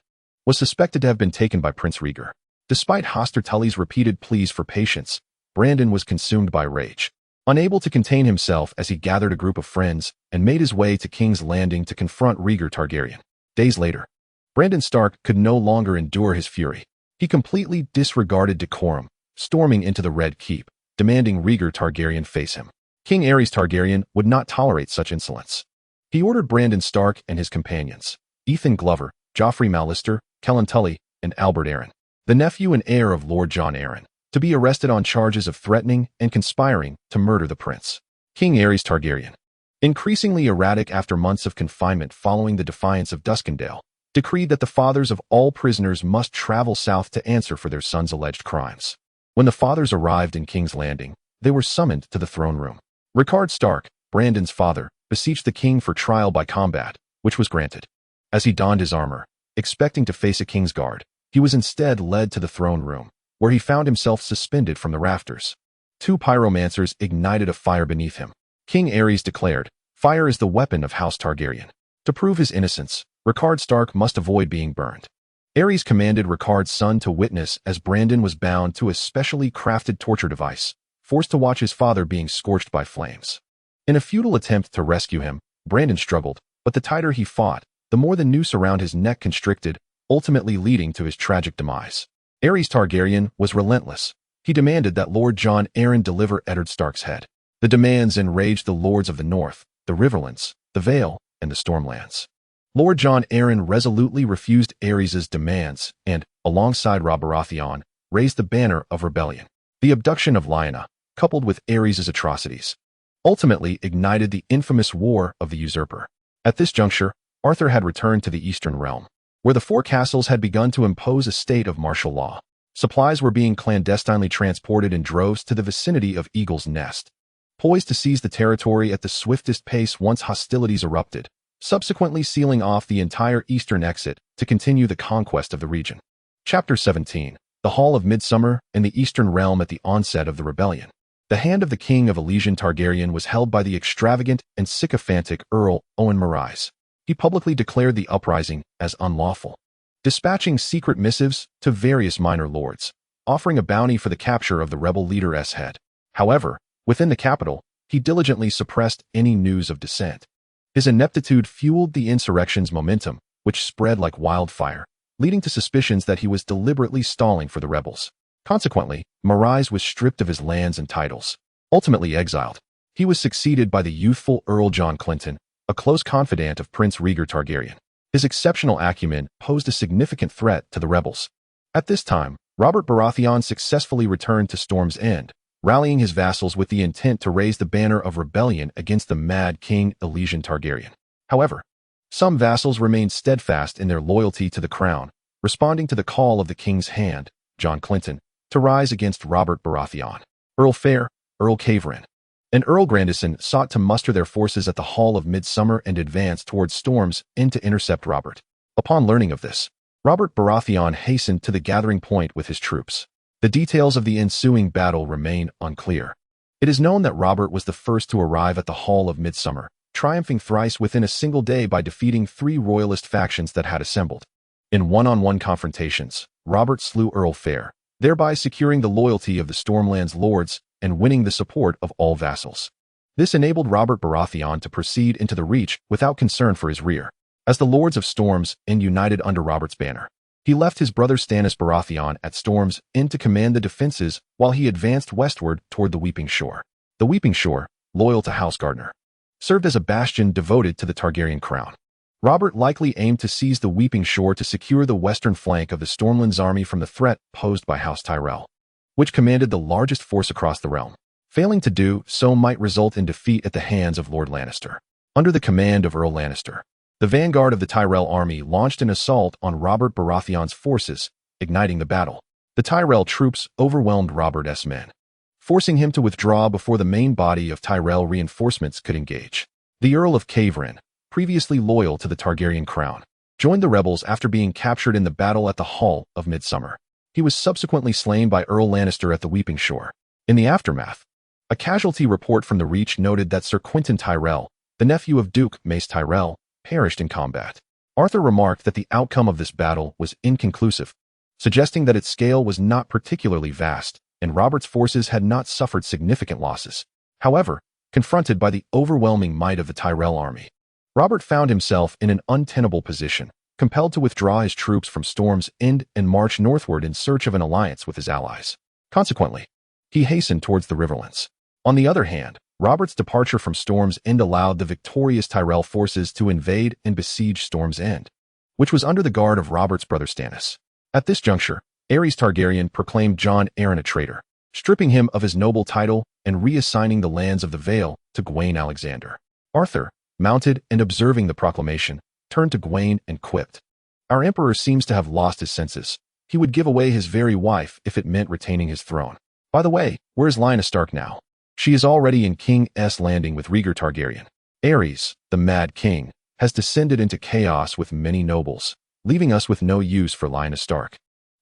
was suspected to have been taken by Prince Rhaegar. Despite Hoster Tully's repeated pleas for patience, Brandon was consumed by rage. Unable to contain himself as he gathered a group of friends and made his way to King's Landing to confront Rhaegar Targaryen. Days later, Brandon Stark could no longer endure his fury. He completely disregarded decorum, storming into the Red Keep, demanding Rhaegar Targaryen face him. King Aerys Targaryen would not tolerate such insolence. He ordered Brandon Stark and his companions, Ethan Glover, Joffrey Mallister, Kellen Tully, and Albert Arryn, the nephew and heir of Lord Jon Arryn, to be arrested on charges of threatening and conspiring to murder the prince. King Aerys Targaryen, increasingly erratic after months of confinement following the defiance of Duskendale, decreed that the fathers of all prisoners must travel south to answer for their sons' alleged crimes. When the fathers arrived in King's Landing, they were summoned to the throne room. Rickard Stark, Brandon's father, beseeched the king for trial by combat, which was granted. As he donned his armor, expecting to face a king's guard, he was instead led to the throne room, where he found himself suspended from the rafters. 2 pyromancers ignited a fire beneath him. King Aerys declared, "Fire is the weapon of House Targaryen." To prove his innocence, Rickard Stark must avoid being burned. Aerys commanded Rickard's son to witness as Brandon was bound to a specially crafted torture device, forced to watch his father being scorched by flames. In a futile attempt to rescue him, Brandon struggled, but the tighter he fought, the more the noose around his neck constricted, ultimately leading to his tragic demise. Aerys Targaryen was relentless. He demanded that Lord Jon Arryn deliver Eddard Stark's head. The demands enraged the lords of the North, the Riverlands, the Vale, and the Stormlands. Lord Jon Arryn resolutely refused Aerys' demands and, alongside Rob Baratheon, raised the banner of rebellion. The abduction of Lyanna, coupled with Aerys' atrocities, ultimately ignited the infamous War of the Usurper. At this juncture, Arthur had returned to the Eastern Realm, where the 4 castles had begun to impose a state of martial law. Supplies were being clandestinely transported in droves to the vicinity of Eagle's Nest, poised to seize the territory at the swiftest pace once hostilities erupted, subsequently sealing off the entire eastern exit to continue the conquest of the region. Chapter 17. The Hall of Midsummer and the Eastern Realm at the onset of the rebellion. The hand of the king of Elysian Targaryen was held by the extravagant and sycophantic Earl Owen Marais. He publicly declared the uprising as unlawful, dispatching secret missives to various minor lords, offering a bounty for the capture of the rebel leader's head. However, within the capital, he diligently suppressed any news of dissent. His ineptitude fueled the insurrection's momentum, which spread like wildfire, leading to suspicions that he was deliberately stalling for the rebels. Consequently, Marais was stripped of his lands and titles, ultimately exiled. He was succeeded by the youthful Earl John Clinton, a close confidant of Prince Rhaegar Targaryen. His exceptional acumen posed a significant threat to the rebels. At this time, Robert Baratheon successfully returned to Storm's End, rallying his vassals with the intent to raise the banner of rebellion against the mad King Elysian Targaryen. However, some vassals remained steadfast in their loyalty to the crown, responding to the call of the king's hand, John Clinton, to rise against Robert Baratheon. Earl Fair, Earl Caverin, and Earl Grandison sought to muster their forces at the Hall of Midsummer and advance towards Storm's End to intercept Robert. Upon learning of this, Robert Baratheon hastened to the gathering point with his troops. The details of the ensuing battle remain unclear. It is known that Robert was the first to arrive at the Hall of Midsummer, triumphing thrice within a single day by defeating 3 royalist factions that had assembled. In one-on-one confrontations, Robert slew Earl Fair, thereby securing the loyalty of the Stormland's lords and winning the support of all vassals. This enabled Robert Baratheon to proceed into the Reach without concern for his rear. As the Lords of Storm's End united under Robert's banner, he left his brother Stannis Baratheon at Storm's End to command the defenses while he advanced westward toward the Weeping Shore. The Weeping Shore, loyal to House Gardner, served as a bastion devoted to the Targaryen crown. Robert likely aimed to seize the Weeping Shore to secure the western flank of the Stormlands army from the threat posed by House Tyrell, which commanded the largest force across the realm. Failing to do so might result in defeat at the hands of Lord Lannister. Under the command of Earl Lannister, the vanguard of the Tyrell army launched an assault on Robert Baratheon's forces, igniting the battle. The Tyrell troops overwhelmed Robert's men, forcing him to withdraw before the main body of Tyrell reinforcements could engage. The Earl of Caverin, previously loyal to the Targaryen crown, joined the rebels after being captured in the battle at the Hall of Midsummer. He was subsequently slain by Earl Lannister at the Weeping Shore. In the aftermath, a casualty report from the Reach noted that Sir Quentyn Tyrell, the nephew of Duke Mace Tyrell, perished in combat. Arthur remarked that the outcome of this battle was inconclusive, suggesting that its scale was not particularly vast, and Robert's forces had not suffered significant losses. However, confronted by the overwhelming might of the Tyrell army, Robert found himself in an untenable position, compelled to withdraw his troops from Storm's End and march northward in search of an alliance with his allies. Consequently, he hastened towards the Riverlands. On the other hand, Robert's departure from Storm's End allowed the victorious Tyrell forces to invade and besiege Storm's End, which was under the guard of Robert's brother Stannis. At this juncture, Aerys Targaryen proclaimed Jon Arryn a traitor, stripping him of his noble title and reassigning the lands of the Vale to Gwaine Alexander. Arthur, mounted and observing the proclamation, turned to Gwaine and quipped, "Our emperor seems to have lost his senses. He would give away his very wife if it meant retaining his throne. By the way, where's Lyanna Stark now? She is already in King's Landing with Rhaegar Targaryen. Aerys, the Mad King, has descended into chaos with many nobles, leaving us with no use for Lyanna Stark."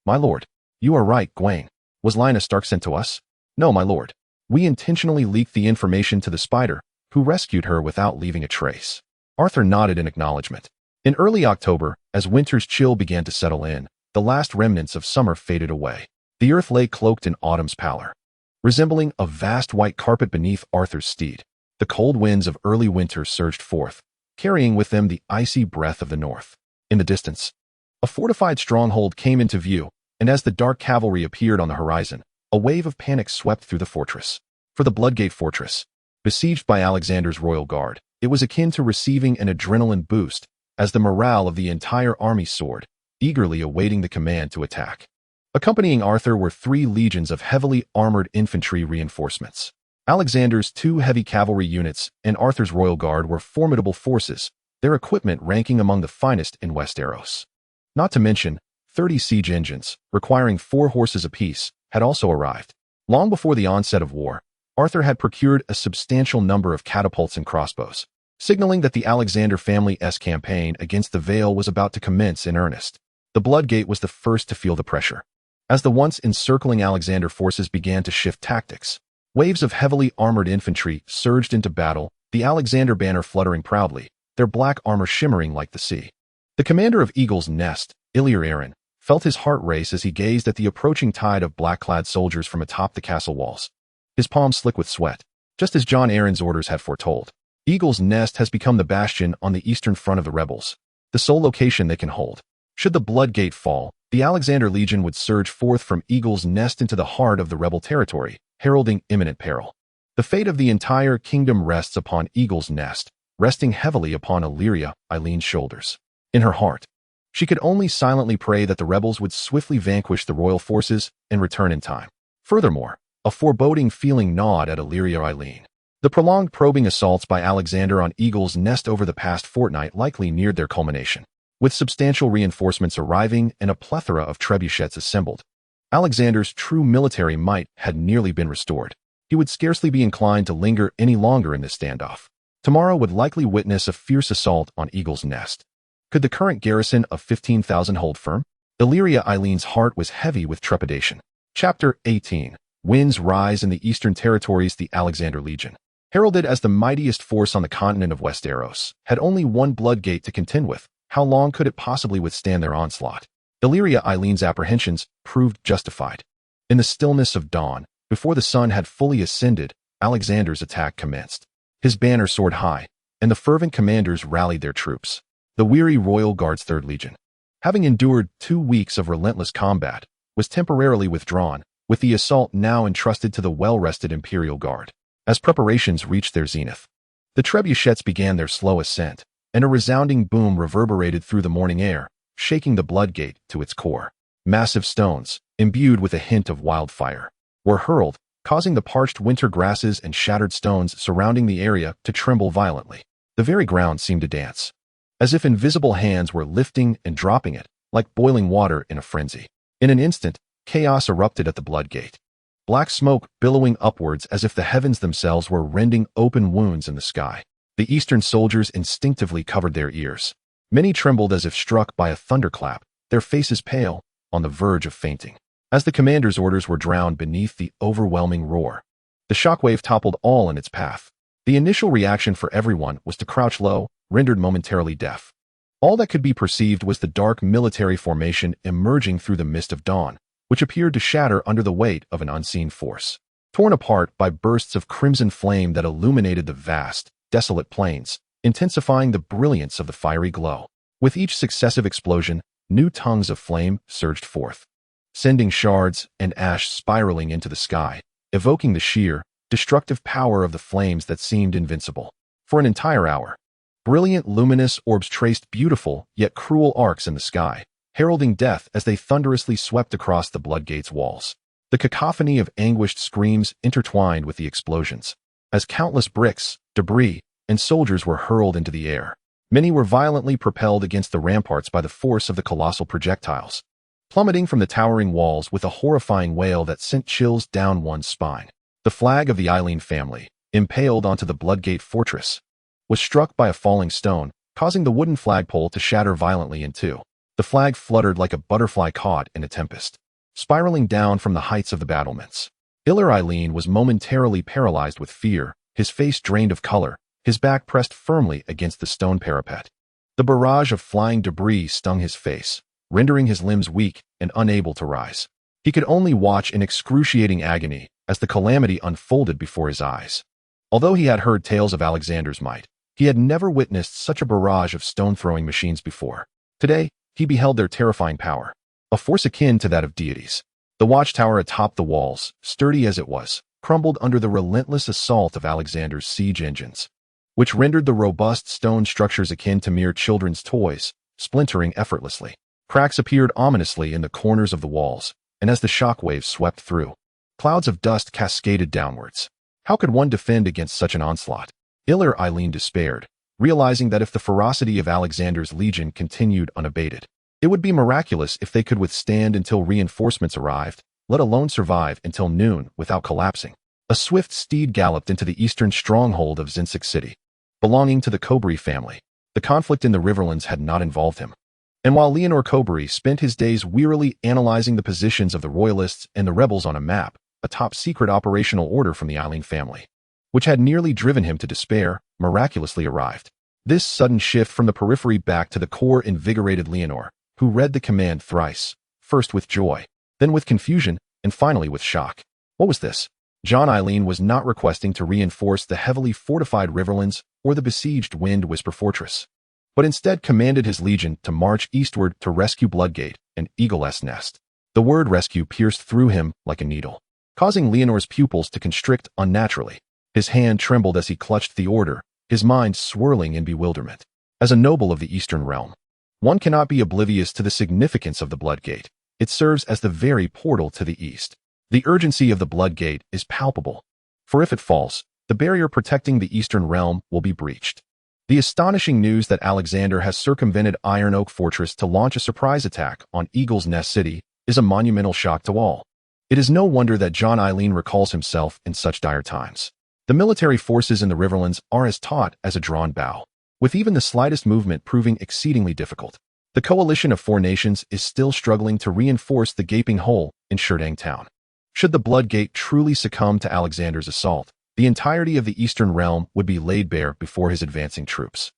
"My lord, you are right, Gwaine. Was Lyanna Stark sent to us?" "No, my lord. We intentionally leaked the information to the Spider, who rescued her without leaving a trace." Arthur nodded in acknowledgement. In early October, as winter's chill began to settle in, the last remnants of summer faded away. The earth lay cloaked in autumn's pallor, resembling a vast white carpet beneath Arthur's steed. The cold winds of early winter surged forth, carrying with them the icy breath of the north. In the distance, a fortified stronghold came into view, and as the dark cavalry appeared on the horizon, a wave of panic swept through the fortress. For the Bloodgate fortress, besieged by Alexander's royal guard, it was akin to receiving an adrenaline boost as the morale of the entire army soared, eagerly awaiting the command to attack. Accompanying Arthur were 3 legions of heavily armored infantry reinforcements. Alexander's 2 heavy cavalry units and Arthur's royal guard were formidable forces, their equipment ranking among the finest in Westeros. Not to mention, 30 siege engines, requiring 4 horses apiece, had also arrived. Long before the onset of war, Arthur had procured a substantial number of catapults and crossbows, signaling that the Alexander family's campaign against the Vale was about to commence in earnest. The Bloodgate was the first to feel the pressure. As the once encircling Alexander forces began to shift tactics, Waves of heavily armored infantry surged into battle, the Alexander banner fluttering proudly, their black armor shimmering like the sea. The commander of Eagle's Nest, Aaron, felt his heart race as he gazed at the approaching tide of black-clad soldiers from atop the castle walls. His palms slick with sweat, just as Jon Arryn's orders had foretold. Eagle's Nest has become the bastion on the eastern front of the rebels, the sole location they can hold. Should the Bloodgate fall, the Alexander Legion would surge forth from Eagle's Nest into the heart of the rebel territory, heralding imminent peril. The fate of the entire kingdom rests upon Eagle's Nest, resting heavily upon Eileen's shoulders. In her heart, she could only silently pray that the rebels would swiftly vanquish the royal forces and return in time. Furthermore, a foreboding feeling gnawed at Eileen. The prolonged probing assaults by Alexander on Eagle's Nest over the past fortnight likely neared their culmination. With substantial reinforcements arriving and a plethora of trebuchets assembled, Alexander's true military might had nearly been restored. He would scarcely be inclined to linger any longer in this standoff. Tomorrow would likely witness a fierce assault on Eagle's Nest. Could the current garrison of 15,000 hold firm? Eileen's heart was heavy with trepidation. Chapter 18. Winds rise in the eastern territories. The Alexander Legion, heralded as the mightiest force on the continent of Westeros, had only one Bloodgate to contend with. How long could it possibly withstand their onslaught? Eileen's apprehensions proved justified. In the stillness of dawn, before the sun had fully ascended, Alexander's attack commenced. His banner soared high, and the fervent commanders rallied their troops. The weary Royal Guard's 3rd Legion, having endured 2 weeks of relentless combat, was temporarily withdrawn, with the assault now entrusted to the well-rested Imperial Guard. As preparations reached their zenith, the trebuchets began their slow ascent, and a resounding boom reverberated through the morning air, shaking the Bloodgate to its core. Massive stones, imbued with a hint of wildfire, were hurled, causing the parched winter grasses and shattered stones surrounding the area to tremble violently. The very ground seemed to dance, as if invisible hands were lifting and dropping it, like boiling water in a frenzy. In an instant, chaos erupted at the Bloodgate. Black smoke billowing upwards as if the heavens themselves were rending open wounds in the sky. The eastern soldiers instinctively covered their ears. Many trembled as if struck by a thunderclap, their faces pale, on the verge of fainting. As the commander's orders were drowned beneath the overwhelming roar, the shockwave toppled all in its path. The initial reaction for everyone was to crouch low, rendered momentarily deaf. All that could be perceived was the dark military formation emerging through the mist of dawn, which appeared to shatter under the weight of an unseen force. Torn apart by bursts of crimson flame that illuminated the vast, desolate plains, intensifying the brilliance of the fiery glow. With each successive explosion, new tongues of flame surged forth, sending shards and ash spiraling into the sky, evoking the sheer, destructive power of the flames that seemed invincible. For an entire hour, brilliant luminous orbs traced beautiful yet cruel arcs in the sky, heralding death as they thunderously swept across the Bloodgate's walls. The cacophony of anguished screams intertwined with the explosions, as countless bricks, debris, and soldiers were hurled into the air. Many were violently propelled against the ramparts by the force of the colossal projectiles, plummeting from the towering walls with a horrifying wail that sent chills down one's spine. The flag of the Eileen family, impaled onto the Bloodgate fortress, was struck by a falling stone, causing the wooden flagpole to shatter violently in two. The flag fluttered like a butterfly caught in a tempest, spiraling down from the heights of the battlements. Eileen was momentarily paralyzed with fear, his face drained of color, his back pressed firmly against the stone parapet. The barrage of flying debris stung his face, rendering his limbs weak and unable to rise. He could only watch in excruciating agony as the calamity unfolded before his eyes. Although he had heard tales of Alexander's might, he had never witnessed such a barrage of stone-throwing machines before. Today, he beheld their terrifying power, a force akin to that of deities. The watchtower atop the walls, sturdy as it was, crumbled under the relentless assault of Alexander's siege engines, which rendered the robust stone structures akin to mere children's toys, splintering effortlessly. Cracks appeared ominously in the corners of the walls, and as the shockwaves swept through, clouds of dust cascaded downwards. How could one defend against such an onslaught? Eileen despaired, realizing that if the ferocity of Alexander's legion continued unabated, it would be miraculous if they could withstand until reinforcements arrived, let alone survive until noon without collapsing. A swift steed galloped into the eastern stronghold of Zinsic City, belonging to the Cobry family. The conflict in the Riverlands had not involved him. And while Leonor Cobry spent his days wearily analyzing the positions of the royalists and the rebels on a map, a top-secret operational order from the Eileen family, which had nearly driven him to despair, miraculously arrived. This sudden shift from the periphery back to the core invigorated Leonor, who read the command thrice, first with joy, then with confusion, and finally with shock. What was this? John Eileen was not requesting to reinforce the heavily fortified Riverlands or the besieged Wind Whisper Fortress, but instead commanded his legion to march eastward to rescue Bloodgate and Eagle's Nest. The word rescue pierced through him like a needle, causing Leonor's pupils to constrict unnaturally. His hand trembled as he clutched the order, his mind swirling in bewilderment. As a noble of the Eastern Realm, one cannot be oblivious to the significance of the Bloodgate. It serves as the very portal to the east. The urgency of the Bloodgate is palpable, for if it falls, the barrier protecting the Eastern Realm will be breached. The astonishing news that Alexander has circumvented Iron Oak Fortress to launch a surprise attack on Eagle's Nest City is a monumental shock to all. It is no wonder that John Eileen recalls himself in such dire times. The military forces in the Riverlands are as taut as a drawn bow, with even the slightest movement proving exceedingly difficult. The coalition of 4 nations is still struggling to reinforce the gaping hole in Sherdang Town. Should the Bloodgate truly succumb to Alexander's assault, the entirety of the Eastern Realm would be laid bare before his advancing troops,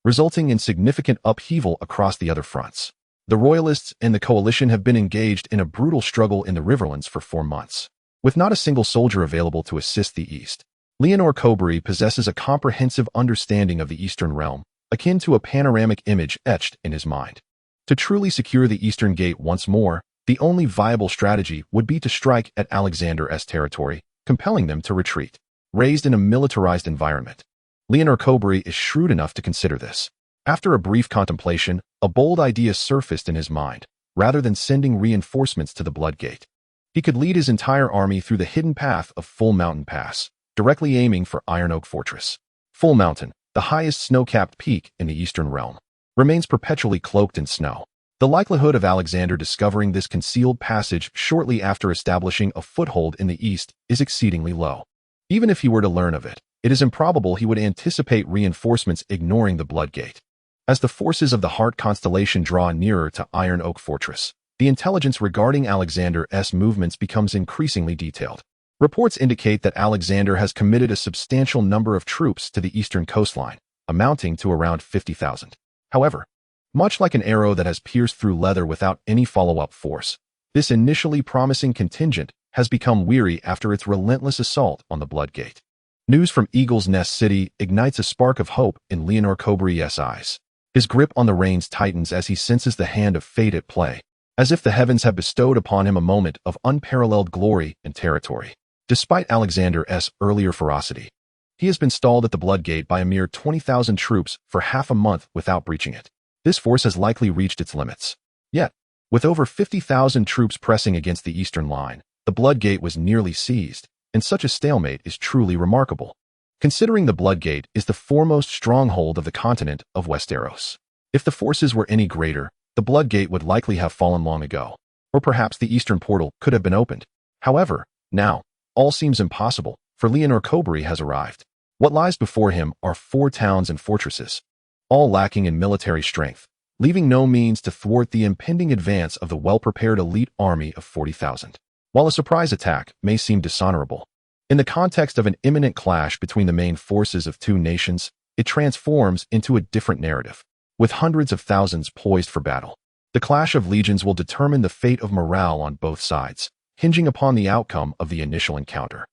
resulting in significant upheaval across the other fronts. The Royalists and the coalition have been engaged in a brutal struggle in the Riverlands for 4 months, with not a single soldier available to assist the East. Leonor Cobury possesses a comprehensive understanding of the Eastern Realm, akin to a panoramic image etched in his mind. To truly secure the Eastern Gate once more, the only viable strategy would be to strike at Alexander's territory, compelling them to retreat. Raised in a militarized environment, Leonor Cobury is shrewd enough to consider this. After a brief contemplation, a bold idea surfaced in his mind. Rather than sending reinforcements to the Bloodgate, he could lead his entire army through the hidden path of Full Mountain Pass, directly aiming for Iron Oak Fortress. Full Mountain, the highest snow-capped peak in the Eastern Realm, remains perpetually cloaked in snow. The likelihood of Alexander discovering this concealed passage shortly after establishing a foothold in the east is exceedingly low. Even if he were to learn of it, it is improbable he would anticipate reinforcements ignoring the Bloodgate. As the forces of the Heart constellation draw nearer to Iron Oak Fortress, the intelligence regarding Alexander's movements becomes increasingly detailed. Reports indicate that Alexander has committed a substantial number of troops to the eastern coastline, amounting to around 50,000. However, much like an arrow that has pierced through leather without any follow-up force, this initially promising contingent has become weary after its relentless assault on the Bloodgate. News from Eagle's Nest City ignites a spark of hope in Leonor Cobury's eyes. His grip on the reins tightens as he senses the hand of fate at play, as if the heavens have bestowed upon him a moment of unparalleled glory and territory. Despite Alexander's earlier ferocity, he has been stalled at the Bloodgate by a mere 20,000 troops for half a month without breaching it. This force has likely reached its limits. Yet, with over 50,000 troops pressing against the eastern line, the Bloodgate was nearly seized, and such a stalemate is truly remarkable, considering the Bloodgate is the foremost stronghold of the continent of Westeros. If the forces were any greater, the Bloodgate would likely have fallen long ago, or perhaps the eastern portal could have been opened. However, now, all seems impossible, for Leonor Cobury has arrived. What lies before him are 4 towns and fortresses, all lacking in military strength, leaving no means to thwart the impending advance of the well-prepared elite army of 40,000. While a surprise attack may seem dishonorable, in the context of an imminent clash between the main forces of 2 nations, it transforms into a different narrative. With hundreds of thousands poised for battle, the clash of legions will determine the fate of morale on both sides, hinging upon the outcome of the initial encounter.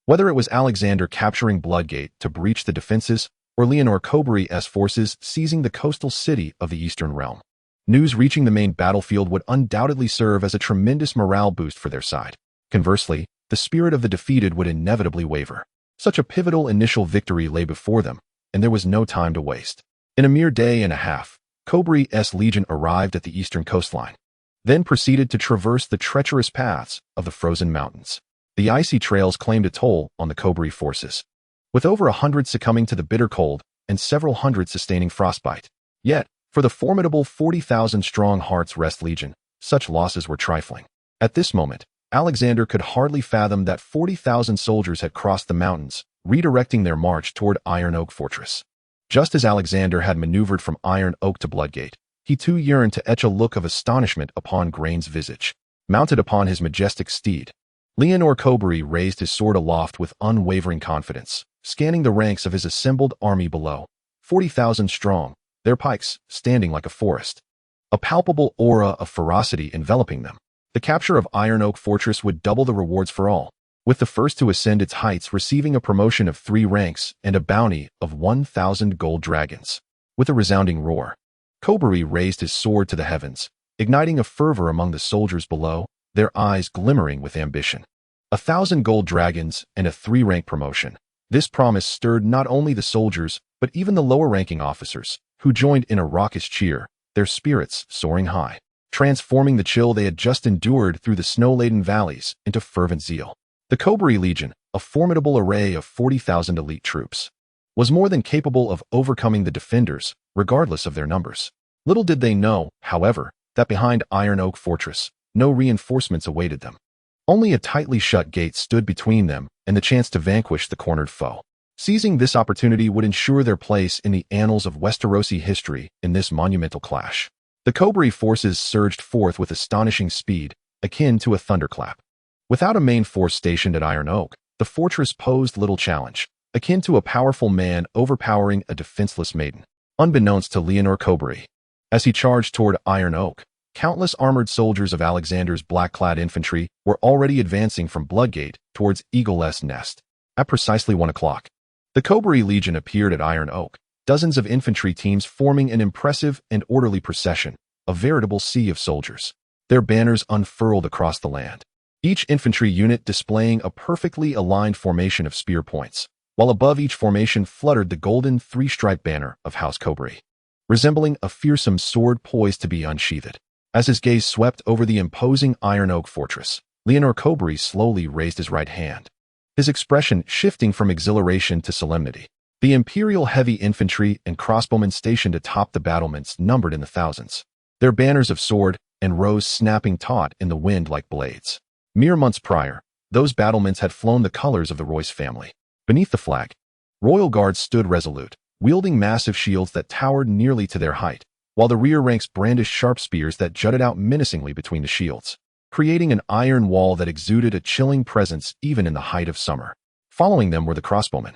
Whether it was Alexander capturing Bloodgate to breach the defenses, or Leonor Cobury's forces seizing the coastal city of the Eastern Realm, news reaching the main battlefield would undoubtedly serve as a tremendous morale boost for their side. Conversely, the spirit of the defeated would inevitably waver. Such a pivotal initial victory lay before them, and there was no time to waste. In a mere day and a half, Cobury's legion arrived at the eastern coastline, then proceeded to traverse the treacherous paths of the frozen mountains. The icy trails claimed a toll on the Cobury forces, with over 100 succumbing to the bitter cold and several hundred sustaining frostbite. Yet, for the formidable 40,000-strong Heart's Rest Legion, such losses were trifling. At this moment, Alexander could hardly fathom that 40,000 soldiers had crossed the mountains, redirecting their march toward Iron Oak Fortress. Just as Alexander had maneuvered from Iron Oak to Bloodgate, he too yearned to etch a look of astonishment upon Graine's visage. Mounted upon his majestic steed, Leonor Cobury raised his sword aloft with unwavering confidence, scanning the ranks of his assembled army below, 40,000 strong, their pikes standing like a forest. A palpable aura of ferocity enveloping them. The capture of Iron Oak Fortress would double the rewards for all, with the first to ascend its heights receiving a promotion of 3 ranks and a bounty of 1,000 gold dragons. With a resounding roar, Cobury raised his sword to the heavens, igniting a fervor among the soldiers below, their eyes glimmering with ambition. 1,000 gold dragons and a 3-rank promotion. This promise stirred not only the soldiers, but even the lower-ranking officers, who joined in a raucous cheer, their spirits soaring high, transforming the chill they had just endured through the snow-laden valleys into fervent zeal. The Cobury Legion, a formidable array of 40,000 elite troops, was more than capable of overcoming the defenders, regardless of their numbers. Little did they know, however, that behind Iron Oak Fortress, no reinforcements awaited them. Only a tightly shut gate stood between them and the chance to vanquish the cornered foe. Seizing this opportunity would ensure their place in the annals of Westerosi history in this monumental clash. The Cobury forces surged forth with astonishing speed, akin to a thunderclap. Without a main force stationed at Iron Oak, the fortress posed little challenge, akin to a powerful man overpowering a defenseless maiden. Unbeknownst to Leonor Cobury, as he charged toward Iron Oak, countless armored soldiers of Alexander's black-clad infantry were already advancing from Bloodgate towards Eagle's Nest. At precisely 1 o'clock, the Cobury Legion appeared at Iron Oak, dozens of infantry teams forming an impressive and orderly procession, a veritable sea of soldiers. Their banners unfurled across the land, each infantry unit displaying a perfectly aligned formation of spear points, while above each formation fluttered the golden 3-stripe banner of House Cobury, resembling a fearsome sword poised to be unsheathed. As his gaze swept over the imposing Iron Oak Fortress, Leonor Cobury slowly raised his right hand, his expression shifting from exhilaration to solemnity. The Imperial heavy infantry and crossbowmen stationed atop the battlements numbered in the thousands, their banners of sword and rose snapping taut in the wind like blades. Mere months prior, those battlements had flown the colors of the Royce family. Beneath the flag, royal guards stood resolute, wielding massive shields that towered nearly to their height, while the rear ranks brandished sharp spears that jutted out menacingly between the shields, creating an iron wall that exuded a chilling presence even in the height of summer. Following them were the crossbowmen,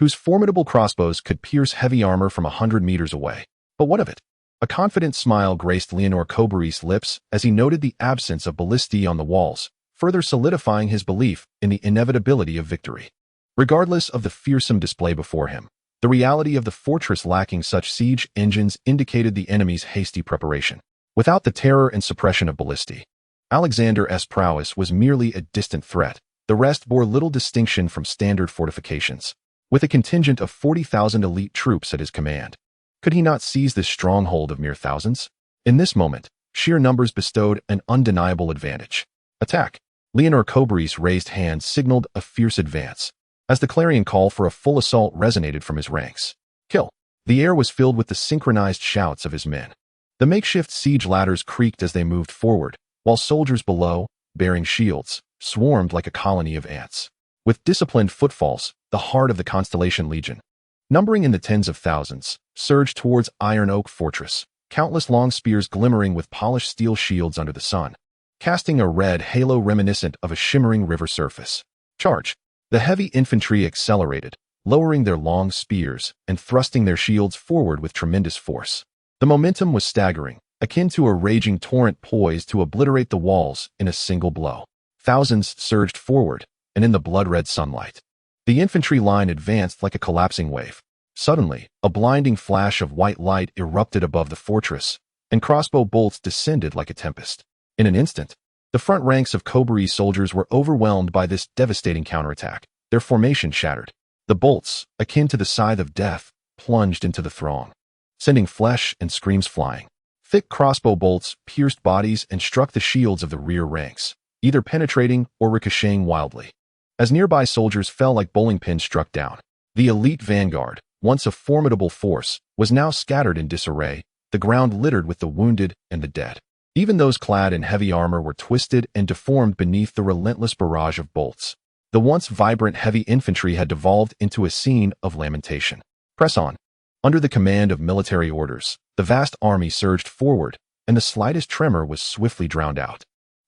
whose formidable crossbows could pierce heavy armor from 100 meters away. But what of it? A confident smile graced Leonor Cobury's lips as he noted the absence of ballistae on the walls, further solidifying his belief in the inevitability of victory. Regardless of the fearsome display before him, the reality of the fortress lacking such siege engines indicated the enemy's hasty preparation. Without the terror and suppression of ballistae, Alexander's prowess was merely a distant threat. The rest bore little distinction from standard fortifications. With a contingent of 40,000 elite troops at his command, could he not seize this stronghold of mere thousands? In this moment, sheer numbers bestowed an undeniable advantage. Attack! Leonor Cobury's raised hand signaled a fierce advance, as the clarion call for a full assault resonated from his ranks. Kill! The air was filled with the synchronized shouts of his men. The makeshift siege ladders creaked as they moved forward, while soldiers below, bearing shields, swarmed like a colony of ants. With disciplined footfalls, the heart of the Constellation Legion, numbering in the tens of thousands, surged towards Iron Oak Fortress, countless long spears glimmering with polished steel shields under the sun, casting a red halo reminiscent of a shimmering river surface. Charge! The heavy infantry accelerated, lowering their long spears and thrusting their shields forward with tremendous force. The momentum was staggering, akin to a raging torrent poised to obliterate the walls in a single blow. Thousands surged forward, and in the blood-red sunlight, the infantry line advanced like a collapsing wave. Suddenly, a blinding flash of white light erupted above the fortress, and crossbow bolts descended like a tempest. In an instant, the front ranks of Cobury's soldiers were overwhelmed by this devastating counterattack. Their formation shattered. The bolts, akin to the scythe of death, plunged into the throng, sending flesh and screams flying. Thick crossbow bolts pierced bodies and struck the shields of the rear ranks, either penetrating or ricocheting wildly. As nearby soldiers fell like bowling pins struck down, the elite vanguard, once a formidable force, was now scattered in disarray, the ground littered with the wounded and the dead. Even those clad in heavy armor were twisted and deformed beneath the relentless barrage of bolts. The once vibrant heavy infantry had devolved into a scene of lamentation. Press on. Under the command of military orders, the vast army surged forward, and the slightest tremor was swiftly drowned out.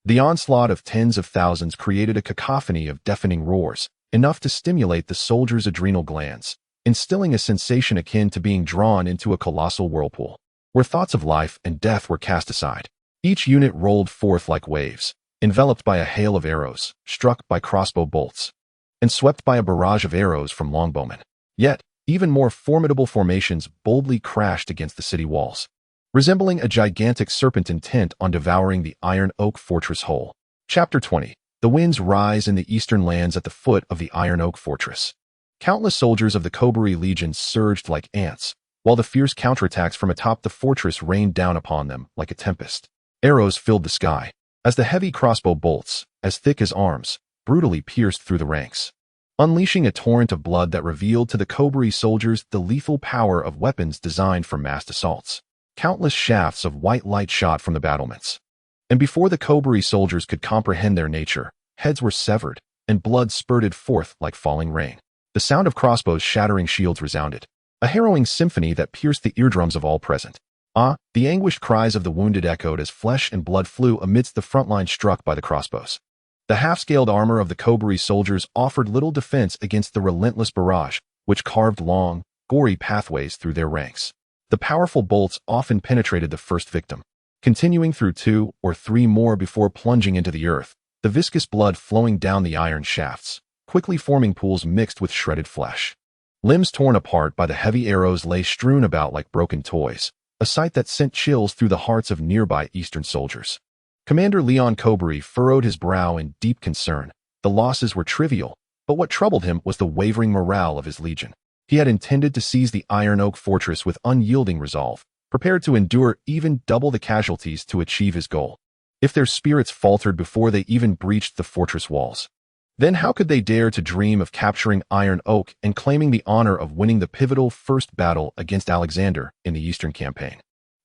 The onslaught of tens of thousands created a cacophony of deafening roars, enough to stimulate the soldiers' adrenal glands, instilling a sensation akin to being drawn into a colossal whirlpool, where thoughts of life and death were cast aside. Each unit rolled forth like waves, enveloped by a hail of arrows, struck by crossbow bolts, and swept by a barrage of arrows from longbowmen. Yet, even more formidable formations boldly crashed against the city walls, resembling a gigantic serpent intent on devouring the iron oak fortress whole. Chapter 20. The winds rise in the eastern lands at the foot of the iron oak fortress. Countless soldiers of the Coburee Legion surged like ants, while the fierce counterattacks from atop the fortress rained down upon them like a tempest. Arrows filled the sky, as the heavy crossbow bolts, as thick as arms, brutally pierced through the ranks, unleashing a torrent of blood that revealed to the Coburee soldiers the lethal power of weapons designed for massed assaults. Countless shafts of white light shot from the battlements, and before the Coburee soldiers could comprehend their nature, heads were severed, and blood spurted forth like falling rain. The sound of crossbows shattering shields resounded, a harrowing symphony that pierced the eardrums of all present. The anguished cries of the wounded echoed as flesh and blood flew amidst the front line struck by the crossbows. The half-scaled armor of the Coburee soldiers offered little defense against the relentless barrage, which carved long, gory pathways through their ranks. The powerful bolts often penetrated the first victim, continuing through 2 or 3 more before plunging into the earth, the viscous blood flowing down the iron shafts, quickly forming pools mixed with shredded flesh. Limbs torn apart by the heavy arrows lay strewn about like broken toys, a sight that sent chills through the hearts of nearby eastern soldiers. Commander Leon Coburee furrowed his brow in deep concern. The losses were trivial, but what troubled him was the wavering morale of his legion. He had intended to seize the Iron Oak Fortress with unyielding resolve, prepared to endure even double the casualties to achieve his goal. If their spirits faltered before they even breached the fortress walls, then how could they dare to dream of capturing Iron Oak and claiming the honor of winning the pivotal first battle against Alexander in the Eastern Campaign?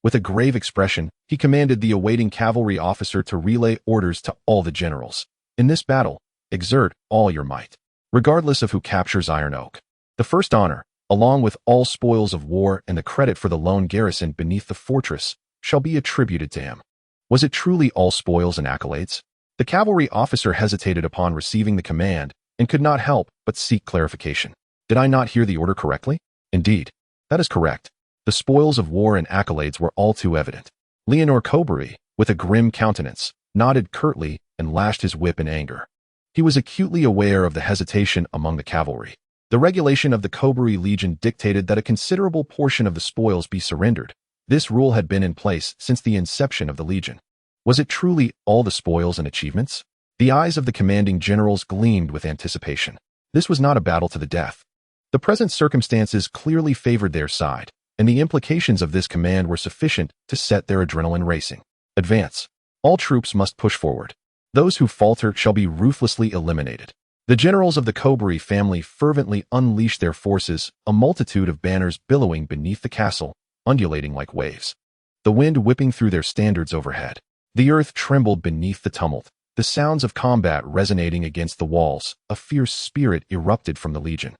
With a grave expression, he commanded the awaiting cavalry officer to relay orders to all the generals. In this battle, exert all your might, regardless of who captures Iron Oak. The first honor, along with all spoils of war and the credit for the lone garrison beneath the fortress, shall be attributed to him. Was it truly all spoils and accolades? The cavalry officer hesitated upon receiving the command and could not help but seek clarification. Did I not hear the order correctly? Indeed, that is correct. The spoils of war and accolades were all too evident. Leonor Coburee, with a grim countenance, nodded curtly and lashed his whip in anger. He was acutely aware of the hesitation among the cavalry. The regulation of the Coburee Legion dictated that a considerable portion of the spoils be surrendered. This rule had been in place since the inception of the Legion. Was it truly all the spoils and achievements? The eyes of the commanding generals gleamed with anticipation. This was not a battle to the death. The present circumstances clearly favored their side, and the implications of this command were sufficient to set their adrenaline racing. Advance. All troops must push forward. Those who falter shall be ruthlessly eliminated. The generals of the Coburee family fervently unleashed their forces, a multitude of banners billowing beneath the castle, undulating like waves, the wind whipping through their standards overhead. The earth trembled beneath the tumult, the sounds of combat resonating against the walls. A fierce spirit erupted from the legion.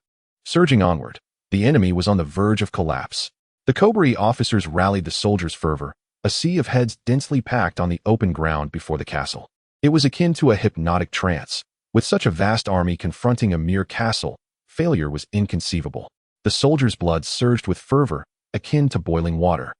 Surging onward, the enemy was on the verge of collapse. The Coburee officers rallied the soldiers' fervor, a sea of heads densely packed on the open ground before the castle. It was akin to a hypnotic trance. With such a vast army confronting a mere castle, failure was inconceivable. The soldiers' blood surged with fervor, akin to boiling water.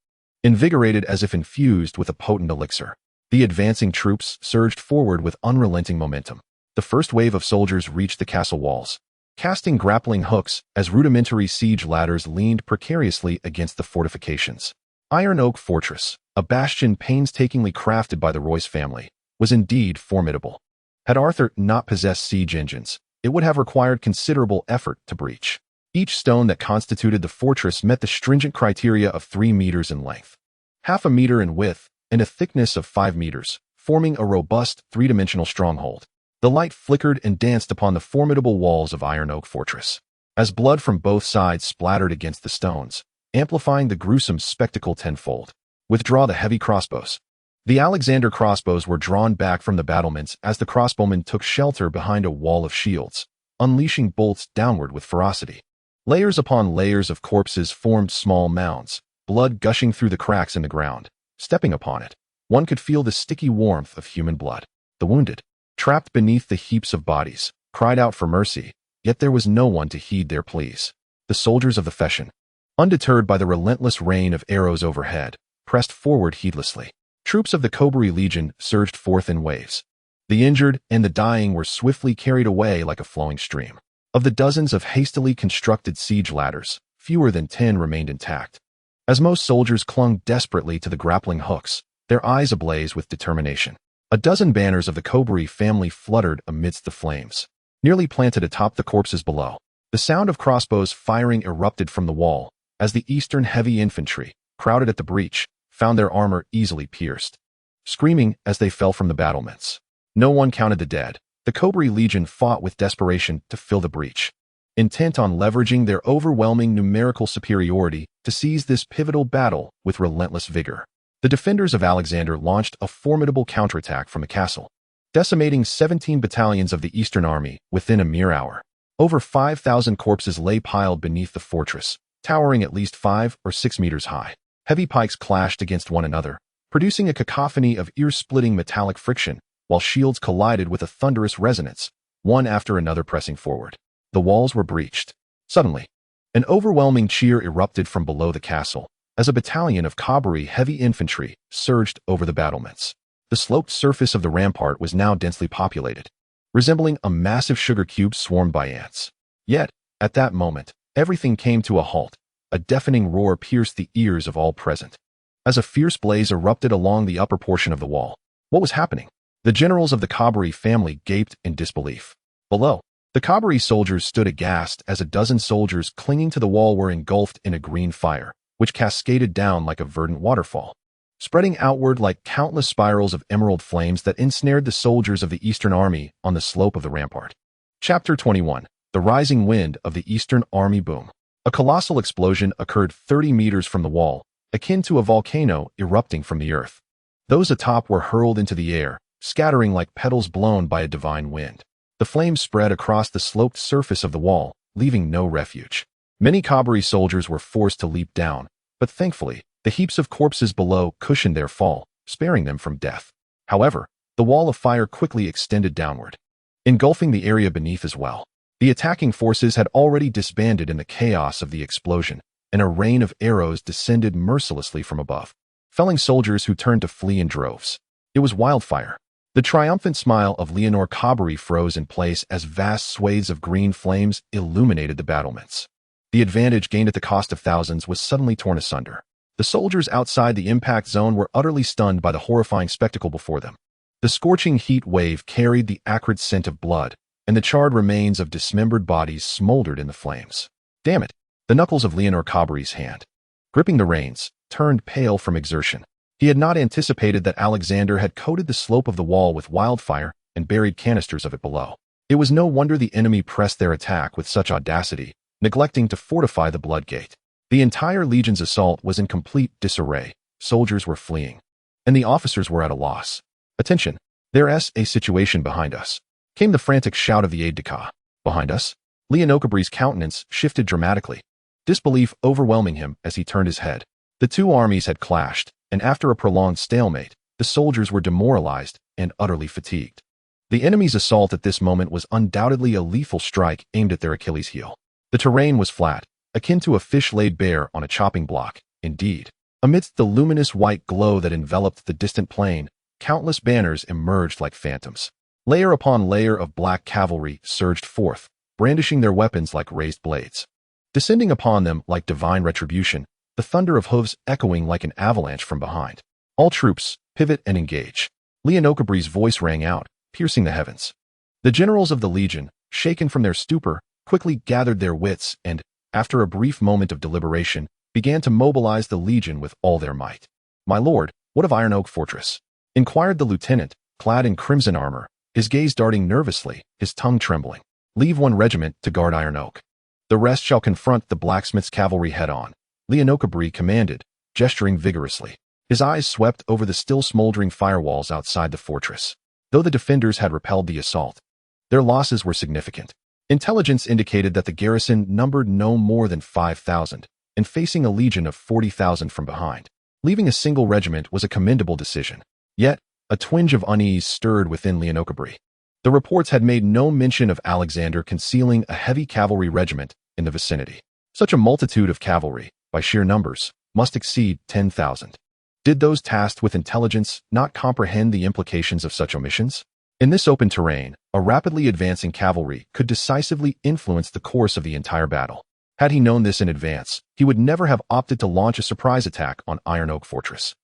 Invigorated as if infused with a potent elixir, the advancing troops surged forward with unrelenting momentum. The first wave of soldiers reached the castle walls, casting grappling hooks as rudimentary siege ladders leaned precariously against the fortifications. Iron Oak Fortress, a bastion painstakingly crafted by the Royce family, was indeed formidable. Had Arthur not possessed siege engines, it would have required considerable effort to breach. Each stone that constituted the fortress met the stringent criteria of 3 meters in length, half a meter in width, and a thickness of 5 meters, forming a robust, 3-dimensional stronghold. The light flickered and danced upon the formidable walls of Iron Oak Fortress, as blood from both sides splattered against the stones, amplifying the gruesome spectacle tenfold. Withdraw the heavy crossbows. The Alexander crossbows were drawn back from the battlements as the crossbowmen took shelter behind a wall of shields, unleashing bolts downward with ferocity. Layers upon layers of corpses formed small mounds, blood gushing through the cracks in the ground. Stepping upon it, one could feel the sticky warmth of human blood. The wounded, trapped beneath the heaps of bodies, cried out for mercy, yet there was no one to heed their pleas. The soldiers of the Feshen, undeterred by the relentless rain of arrows overhead, pressed forward heedlessly. Troops of the Kobri Legion surged forth in waves. The injured and the dying were swiftly carried away like a flowing stream. Of the dozens of hastily constructed siege ladders, fewer than 10 remained intact. As most soldiers clung desperately to the grappling hooks, their eyes ablaze with determination. A dozen banners of the Kobri family fluttered amidst the flames, nearly planted atop the corpses below. The sound of crossbows firing erupted from the wall as the Eastern heavy infantry, crowded at the breach, found their armor easily pierced, screaming as they fell from the battlements. No one counted the dead. The Kobri Legion fought with desperation to fill the breach, intent on leveraging their overwhelming numerical superiority to seize this pivotal battle with relentless vigor. The defenders of Alexander launched a formidable counterattack from the castle, decimating 17 battalions of the Eastern Army within a mere hour. Over 5,000 corpses lay piled beneath the fortress, towering at least 5 or 6 meters high. Heavy pikes clashed against one another, producing a cacophony of ear-splitting metallic friction, while shields collided with a thunderous resonance, one after another pressing forward. The walls were breached. Suddenly, an overwhelming cheer erupted from below the castle, as a battalion of Kobri heavy infantry surged over the battlements. The sloped surface of the rampart was now densely populated, resembling a massive sugar cube swarmed by ants. Yet, at that moment, everything came to a halt. A deafening roar pierced the ears of all present, as a fierce blaze erupted along the upper portion of the wall. What was happening? The generals of the Kobri family gaped in disbelief. Below, the Kobri soldiers stood aghast as a dozen soldiers clinging to the wall were engulfed in a green fire, which cascaded down like a verdant waterfall, spreading outward like countless spirals of emerald flames that ensnared the soldiers of the Eastern Army on the slope of the rampart. Chapter 21. The Rising Wind of the Eastern Army Boom. A colossal explosion occurred 30 meters from the wall, akin to a volcano erupting from the earth. Those atop were hurled into the air, scattering like petals blown by a divine wind. The flames spread across the sloped surface of the wall, leaving no refuge. Many Kobri soldiers were forced to leap down, but thankfully, the heaps of corpses below cushioned their fall, sparing them from death. However, the wall of fire quickly extended downward, engulfing the area beneath as well. The attacking forces had already disbanded in the chaos of the explosion, and a rain of arrows descended mercilessly from above, felling soldiers who turned to flee in droves. It was wildfire. The triumphant smile of Leonor Kobri froze in place as vast swathes of green flames illuminated the battlements. The advantage gained at the cost of thousands was suddenly torn asunder. The soldiers outside the impact zone were utterly stunned by the horrifying spectacle before them. The scorching heat wave carried the acrid scent of blood, and the charred remains of dismembered bodies smoldered in the flames. Damn it! The knuckles of Leonor Kobri's hand, gripping the reins, turned pale from exertion. He had not anticipated that Alexander had coated the slope of the wall with wildfire and buried canisters of it below. It was no wonder the enemy pressed their attack with such audacity, neglecting to fortify the blood gate. The entire legion's assault was in complete disarray. Soldiers were fleeing, and the officers were at a loss. Attention! There's a situation behind us, came the frantic shout of the aide-de-camp. Behind us? Leonocabri's countenance shifted dramatically, disbelief overwhelming him as he turned his head. The two armies had clashed, and after a prolonged stalemate, the soldiers were demoralized and utterly fatigued. The enemy's assault at this moment was undoubtedly a lethal strike aimed at their Achilles heel. The terrain was flat, akin to a fish laid bare on a chopping block. Indeed, amidst the luminous white glow that enveloped the distant plain, countless banners emerged like phantoms. Layer upon layer of black cavalry surged forth, brandishing their weapons like raised blades. Descending upon them like divine retribution, the thunder of hooves echoing like an avalanche from behind. All troops, pivot and engage. Leonocabri's voice rang out, piercing the heavens. The generals of the legion, shaken from their stupor, quickly gathered their wits and, after a brief moment of deliberation, began to mobilize the legion with all their might. "My lord, what of Iron Oak Fortress?" inquired the lieutenant, clad in crimson armor, his gaze darting nervously, his tongue trembling. "Leave one regiment to guard Iron Oak. The rest shall confront the blacksmith's cavalry head-on," Leonocabri commanded, gesturing vigorously. His eyes swept over the still smoldering firewalls outside the fortress. Though the defenders had repelled the assault, their losses were significant. Intelligence indicated that the garrison numbered no more than 5,000, and facing a legion of 40,000 from behind, leaving a single regiment was a commendable decision. Yet, A twinge of unease stirred within Leonocabri. The reports had made no mention of Alexander concealing a heavy cavalry regiment in the vicinity. Such a multitude of cavalry, by sheer numbers, must exceed 10,000. Did those tasked with intelligence not comprehend the implications of such omissions? In this open terrain, a rapidly advancing cavalry could decisively influence the course of the entire battle. Had he known this in advance, he would never have opted to launch a surprise attack on Iron Oak Fortress.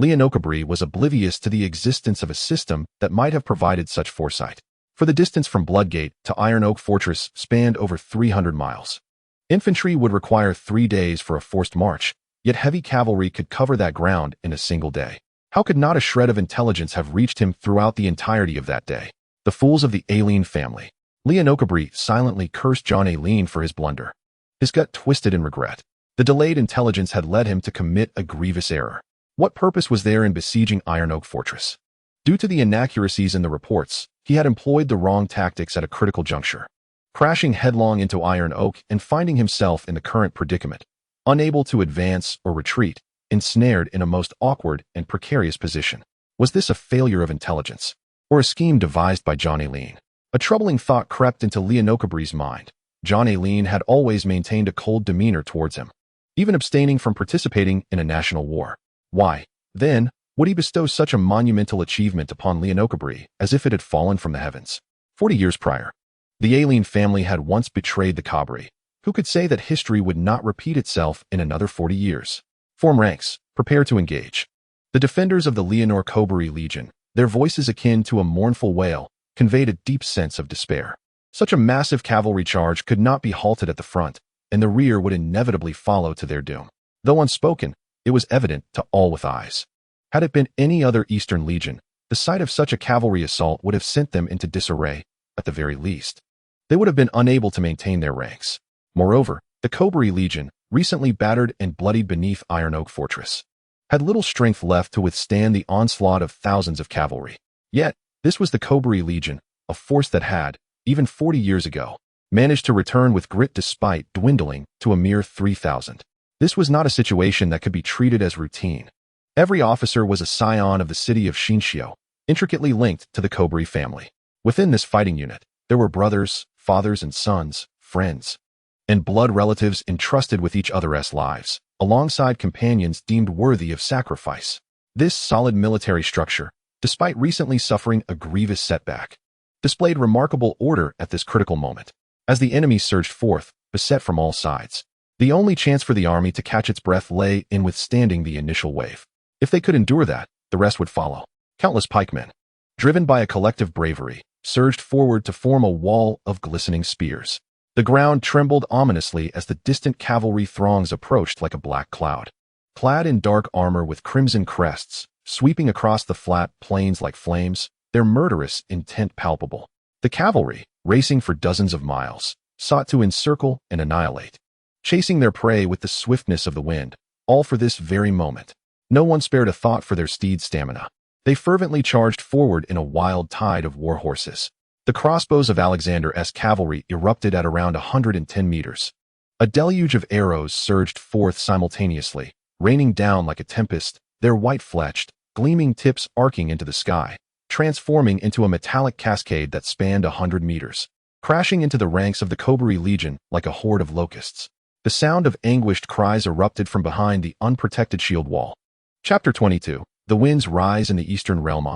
Leonocabri was oblivious to the existence of a system that might have provided such foresight. For the distance from Bloodgate to Iron Oak Fortress spanned over 300 miles. Infantry would require 3 days for a forced march, yet heavy cavalry could cover that ground in a single day. How could not a shred of intelligence have reached him throughout the entirety of that day? The fools of the Aileen family. Leonocabri silently cursed Jon Aileen for his blunder. His gut twisted in regret. The delayed intelligence had led him to commit a grievous error. What purpose was there in besieging Iron Oak Fortress? Due to the inaccuracies in the reports, he had employed the wrong tactics at a critical juncture. Crashing headlong into Iron Oak and finding himself in the current predicament, unable to advance or retreat, ensnared in a most awkward and precarious position. Was this a failure of intelligence, or a scheme devised by Jon Aileen? A troubling thought crept into Leonocabri's mind. Jon Aileen had always maintained a cold demeanor towards him, even abstaining from participating in a national war. Why, then, would he bestow such a monumental achievement upon Leonocabri as if it had fallen from the heavens? 40 years prior, the Aileen family had once betrayed the Cabri. Who could say that history would not repeat itself in another 40 years? Form ranks, prepare to engage. The defenders of the Leonor Cobari Legion, their voices akin to a mournful wail, conveyed a deep sense of despair. Such a massive cavalry charge could not be halted at the front, and the rear would inevitably follow to their doom. Though unspoken, it was evident to all with eyes. Had it been any other Eastern legion, the sight of such a cavalry assault would have sent them into disarray, at the very least. They would have been unable to maintain their ranks. Moreover, the Cobari Legion, recently battered and bloodied beneath Iron Oak Fortress, had little strength left to withstand the onslaught of thousands of cavalry. Yet, this was the Cobari Legion, a force that had, even 40 years ago, managed to return with grit despite dwindling to a mere 3,000. This was not a situation that could be treated as routine. Every officer was a scion of the city of Shinshio, intricately linked to the Cobari family. Within this fighting unit, there were brothers, fathers and sons, friends, and blood relatives entrusted with each other's lives, alongside companions deemed worthy of sacrifice. This solid military structure, despite recently suffering a grievous setback, displayed remarkable order at this critical moment. As the enemy surged forth, beset from all sides, the only chance for the army to catch its breath lay in withstanding the initial wave. If they could endure that, the rest would follow. Countless pikemen, driven by a collective bravery, surged forward to form a wall of glistening spears. The ground trembled ominously as the distant cavalry throngs approached like a black cloud. Clad in dark armor with crimson crests, sweeping across the flat plains like flames, their murderous intent palpable. The cavalry, racing for dozens of miles, sought to encircle and annihilate, chasing their prey with the swiftness of the wind, all for this very moment. No one spared a thought for their steeds' stamina. They fervently charged forward in a wild tide of war horses. The crossbows of Alexander's cavalry erupted at around 110 meters. A deluge of arrows surged forth simultaneously, raining down like a tempest, their white-fletched, gleaming tips arcing into the sky, transforming into a metallic cascade that spanned 100 meters, crashing into the ranks of the Cobari Legion like a horde of locusts. The sound of anguished cries erupted from behind the unprotected shield wall. Chapter 22. The winds rise in the eastern realm.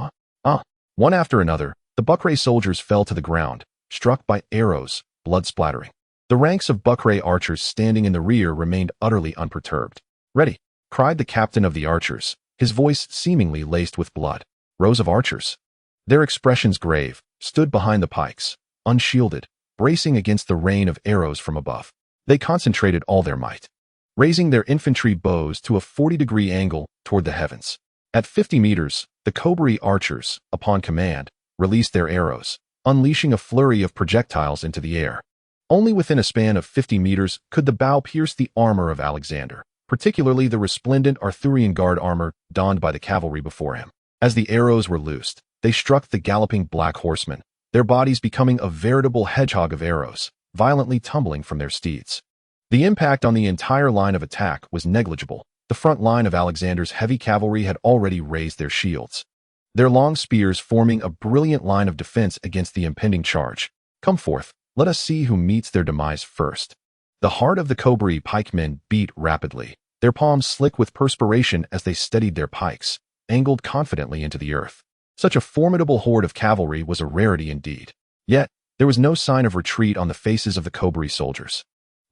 One after another, the Buckray soldiers fell to the ground, struck by arrows, blood splattering. The ranks of Buckray archers standing in the rear remained utterly unperturbed. "Ready!" cried the captain of the archers, his voice seemingly laced with blood. Rows of archers, their expressions grave, stood behind the pikes, unshielded, bracing against the rain of arrows from above. They concentrated all their might, raising their infantry bows to a 40-degree angle toward the heavens. At 50 meters, the Cobari archers, upon command, released their arrows, unleashing a flurry of projectiles into the air. Only within a span of 50 meters could the bow pierce the armor of Alexander, particularly the resplendent Arthurian guard armor donned by the cavalry before him. As the arrows were loosed, they struck the galloping black horsemen, their bodies becoming a veritable hedgehog of arrows, violently tumbling from their steeds. The impact on the entire line of attack was negligible. The front line of Alexander's heavy cavalry had already raised their shields. their long spears forming a brilliant line of defense against the impending charge. Come forth, let us see who meets their demise first. The heart of the Cobri pikemen beat rapidly, their palms slick with perspiration as they steadied their pikes, angled confidently into the earth. Such a formidable horde of cavalry was a rarity indeed. Yet, there was no sign of retreat on the faces of the Cobri soldiers.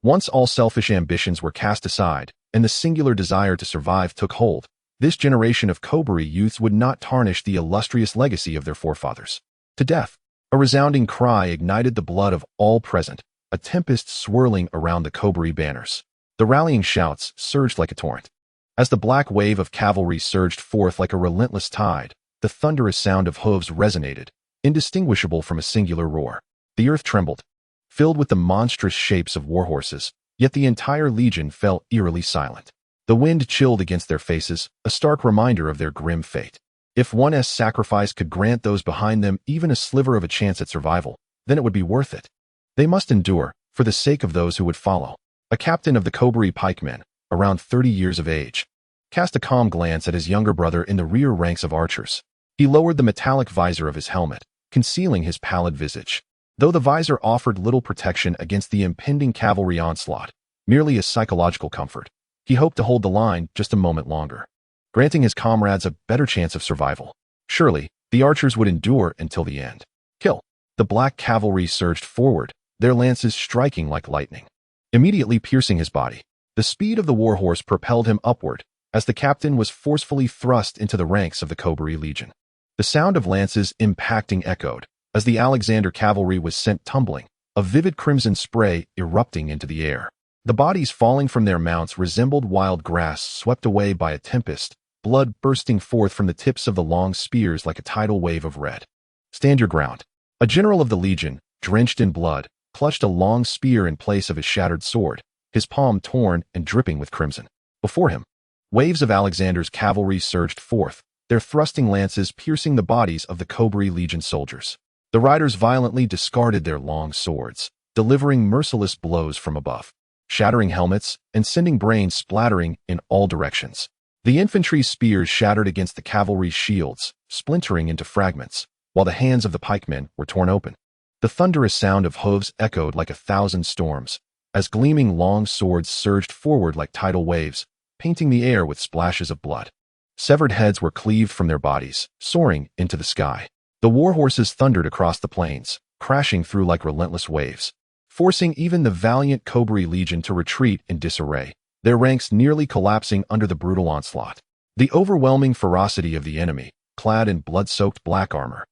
Once all selfish ambitions were cast aside, and the singular desire to survive took hold, this generation of Cobri youths would not tarnish the illustrious legacy of their forefathers. To death! A resounding cry ignited the blood of all present, a tempest swirling around the Cobri banners. The rallying shouts surged like a torrent. As the black wave of cavalry surged forth like a relentless tide, the thunderous sound of hooves resonated, indistinguishable from a singular roar. The earth trembled, filled with the monstrous shapes of warhorses, yet the entire legion fell eerily silent. The wind chilled against their faces, a stark reminder of their grim fate. If one's sacrifice could grant those behind them even a sliver of a chance at survival, then it would be worth it. They must endure, for the sake of those who would follow. A captain of the Cobri pikemen, around 30 years of age, cast a calm glance at his younger brother in the rear ranks of archers. He lowered the metallic visor of his helmet, concealing his pallid visage. Though the visor offered little protection against the impending cavalry onslaught, merely as psychological comfort, he hoped to hold the line just a moment longer, granting his comrades a better chance of survival. Surely, the archers would endure until the end. Kill! The black cavalry surged forward, their lances striking like lightning, immediately piercing his body. The speed of the warhorse propelled him upward, as the captain was forcefully thrust into the ranks of the Cobri legion. The sound of lances impacting echoed, as the Alexander cavalry was sent tumbling, a vivid crimson spray erupting into the air. The bodies falling from their mounts resembled wild grass swept away by a tempest, blood bursting forth from the tips of the long spears like a tidal wave of red. Stand your ground. A general of the legion, drenched in blood, clutched a long spear in place of his shattered sword, his palm torn and dripping with crimson. Before him, waves of Alexander's cavalry surged forth, their thrusting lances piercing the bodies of the Cobri legion soldiers. The riders violently discarded their long swords, delivering merciless blows from above, shattering helmets and sending brains splattering in all directions. The infantry's spears shattered against the cavalry's shields, splintering into fragments, while the hands of the pikemen were torn open. The thunderous sound of hooves echoed like 1,000 storms, as gleaming long swords surged forward like tidal waves, painting the air with splashes of blood. Severed heads were cleaved from their bodies, soaring into the sky. The warhorses thundered across the plains, crashing through like relentless waves, forcing even the valiant Cobri legion to retreat in disarray, their ranks nearly collapsing under the brutal onslaught. The overwhelming ferocity of the enemy, clad in blood-soaked black armor,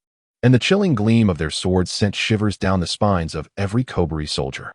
and the chilling gleam of their swords sent shivers down the spines of every Cobri soldier.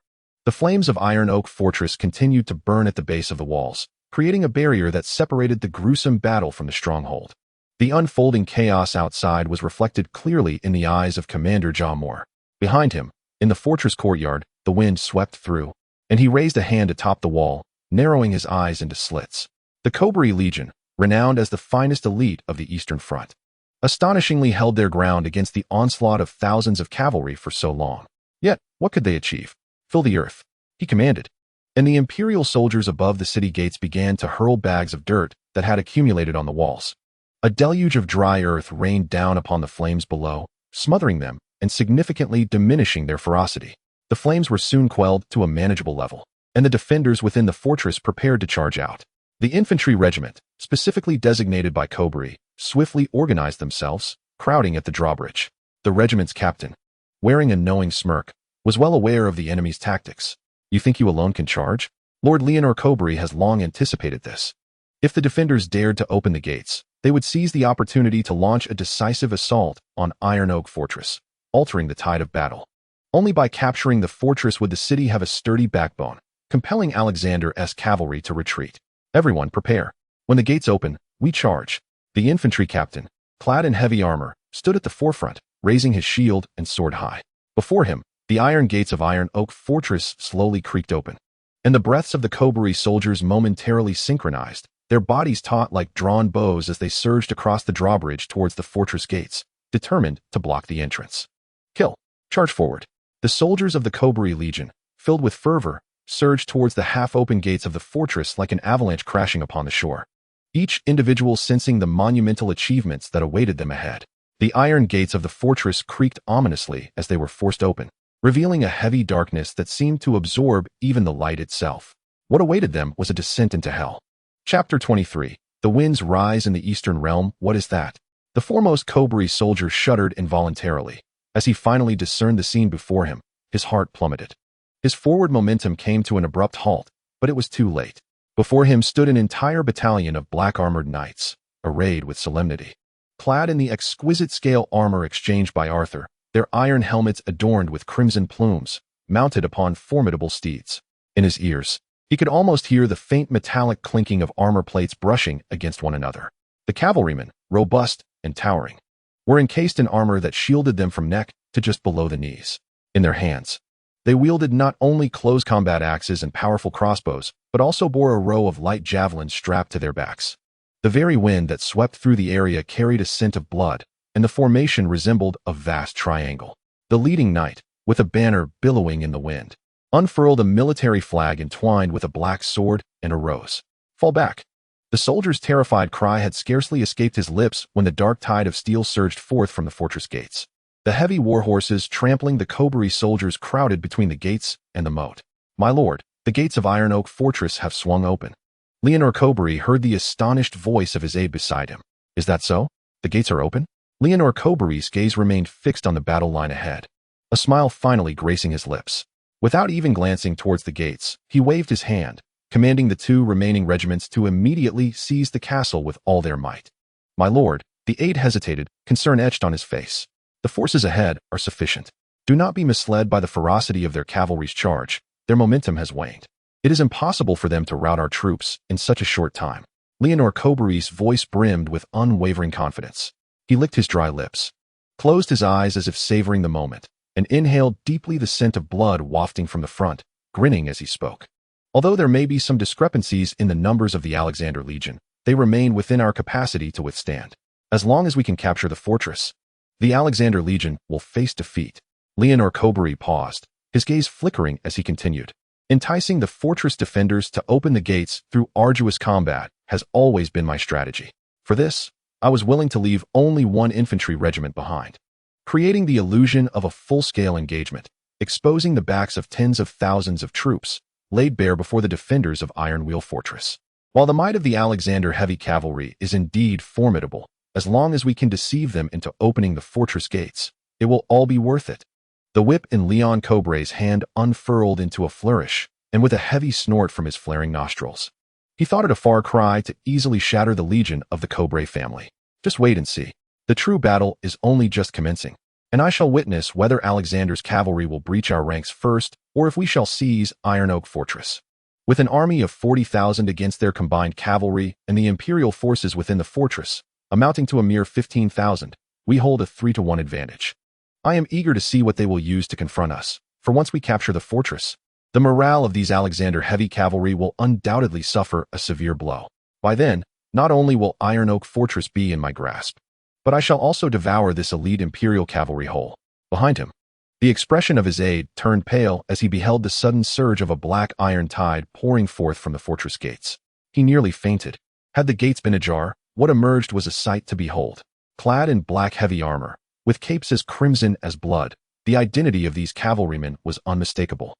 The flames of Iron Oak Fortress continued to burn at the base of the walls, creating a barrier that separated the gruesome battle from the stronghold. The unfolding chaos outside was reflected clearly in the eyes of Commander Jamor. Behind him, in the fortress courtyard, the wind swept through, and he raised a hand atop the wall, narrowing his eyes into slits. The Cobri Legion, renowned as the finest elite of the Eastern Front, astonishingly held their ground against the onslaught of thousands of cavalry for so long. Yet, what could they achieve? Fill the earth, he commanded, and the imperial soldiers above the city gates began to hurl bags of dirt that had accumulated on the walls. A deluge of dry earth rained down upon the flames below, smothering them and significantly diminishing their ferocity. The flames were soon quelled to a manageable level, and the defenders within the fortress prepared to charge out. The infantry regiment, specifically designated by Cobri, swiftly organized themselves, crowding at the drawbridge. The regiment's captain, wearing a knowing smirk, was well aware of the enemy's tactics. You think you alone can charge? Lord Leonor Cobri has long anticipated this. If the defenders dared to open the gates, they would seize the opportunity to launch a decisive assault on Iron Oak Fortress, altering the tide of battle. Only by capturing the fortress would the city have a sturdy backbone, compelling Alexander's cavalry to retreat. Everyone prepare. When the gates open, we charge. The infantry captain, clad in heavy armor, stood at the forefront, raising his shield and sword high. Before him, the iron gates of Iron Oak Fortress slowly creaked open, and the breaths of the Cobri soldiers momentarily synchronized, their bodies taut like drawn bows as they surged across the drawbridge towards the fortress gates, determined to block the entrance. Kill! Charge forward! The soldiers of the Cobri Legion, filled with fervor, surged towards the half-open gates of the fortress like an avalanche crashing upon the shore. each individual sensing the monumental achievements that awaited them ahead. The iron gates of the fortress creaked ominously as they were forced open, revealing a heavy darkness that seemed to absorb even the light itself. What awaited them was a descent into hell. Chapter 23. The winds rise in the Eastern Realm. What is that? The foremost Cobray soldier shuddered involuntarily. As he finally discerned the scene before him, his heart plummeted. His forward momentum came to an abrupt halt, but it was too late. Before him stood an entire battalion of black-armored knights, arrayed with solemnity. Clad in the exquisite scale armor exchanged by Arthur, their iron helmets adorned with crimson plumes, mounted upon formidable steeds. In his ears, he could almost hear the faint metallic clinking of armor plates brushing against one another. The cavalrymen, robust and towering, were encased in armor that shielded them from neck to just below the knees. In their hands, they wielded not only close combat axes and powerful crossbows, but also bore a row of light javelins strapped to their backs. The very wind that swept through the area carried a scent of blood, and the formation resembled a vast triangle. The leading knight, with a banner billowing in the wind, unfurled a military flag entwined with a black sword and a rose. "Fall back!" The soldier's terrified cry had scarcely escaped his lips when the dark tide of steel surged forth from the fortress gates. The heavy war horses trampling the Cobray soldiers crowded between the gates and the moat. "My lord, the gates of Iron Oak Fortress have swung open." Leonor Cobray heard the astonished voice of his aide beside him. "Is that so? The gates are open?" Leonor Cobray's gaze remained fixed on the battle line ahead, a smile finally gracing his lips. Without even glancing towards the gates, he waved his hand, commanding the two remaining regiments to immediately seize the castle with all their might. "My lord," the aide hesitated, concern etched on his face. "The forces ahead are sufficient. Do not be misled by the ferocity of their cavalry's charge. Their momentum has waned. It is impossible for them to rout our troops in such a short time." Leonor Cobray's voice brimmed with unwavering confidence. He licked his dry lips, closed his eyes as if savoring the moment, and inhaled deeply the scent of blood wafting from the front, grinning as he spoke. "Although there may be some discrepancies in the numbers of the Alexander Legion, they remain within our capacity to withstand. As long as we can capture the fortress, the Alexander Legion will face defeat." Leonor Cobray paused, his gaze flickering as he continued. "Enticing the fortress defenders to open the gates through arduous combat has always been my strategy. For this, I was willing to leave only one infantry regiment behind, creating the illusion of a full-scale engagement, exposing the backs of tens of thousands of troops laid bare before the defenders of Iron Wheel Fortress. While the might of the Alexander heavy cavalry is indeed formidable, as long as we can deceive them into opening the fortress gates, it will all be worth it." The whip in Leon Cobray's hand unfurled into a flourish, and with a heavy snort from his flaring nostrils, he thought it a far cry to easily shatter the legion of the Cobray family. "Just wait and see. The true battle is only just commencing, and I shall witness whether Alexander's cavalry will breach our ranks first, or if we shall seize Iron Oak Fortress." With an army of 40,000 against their combined cavalry and the imperial forces within the fortress, amounting to a mere 15,000, we hold a 3-to-1 advantage. I am eager to see what they will use to confront us, for once we capture the fortress, the morale of these Alexander heavy cavalry will undoubtedly suffer a severe blow. By then, not only will Iron Oak Fortress be in my grasp, but I shall also devour this elite imperial cavalry whole. Behind him, the expression of his aide turned pale as he beheld the sudden surge of a black iron tide pouring forth from the fortress gates. He nearly fainted. Had the gates been ajar, what emerged was a sight to behold. Clad in black heavy armor, with capes as crimson as blood, the identity of these cavalrymen was unmistakable.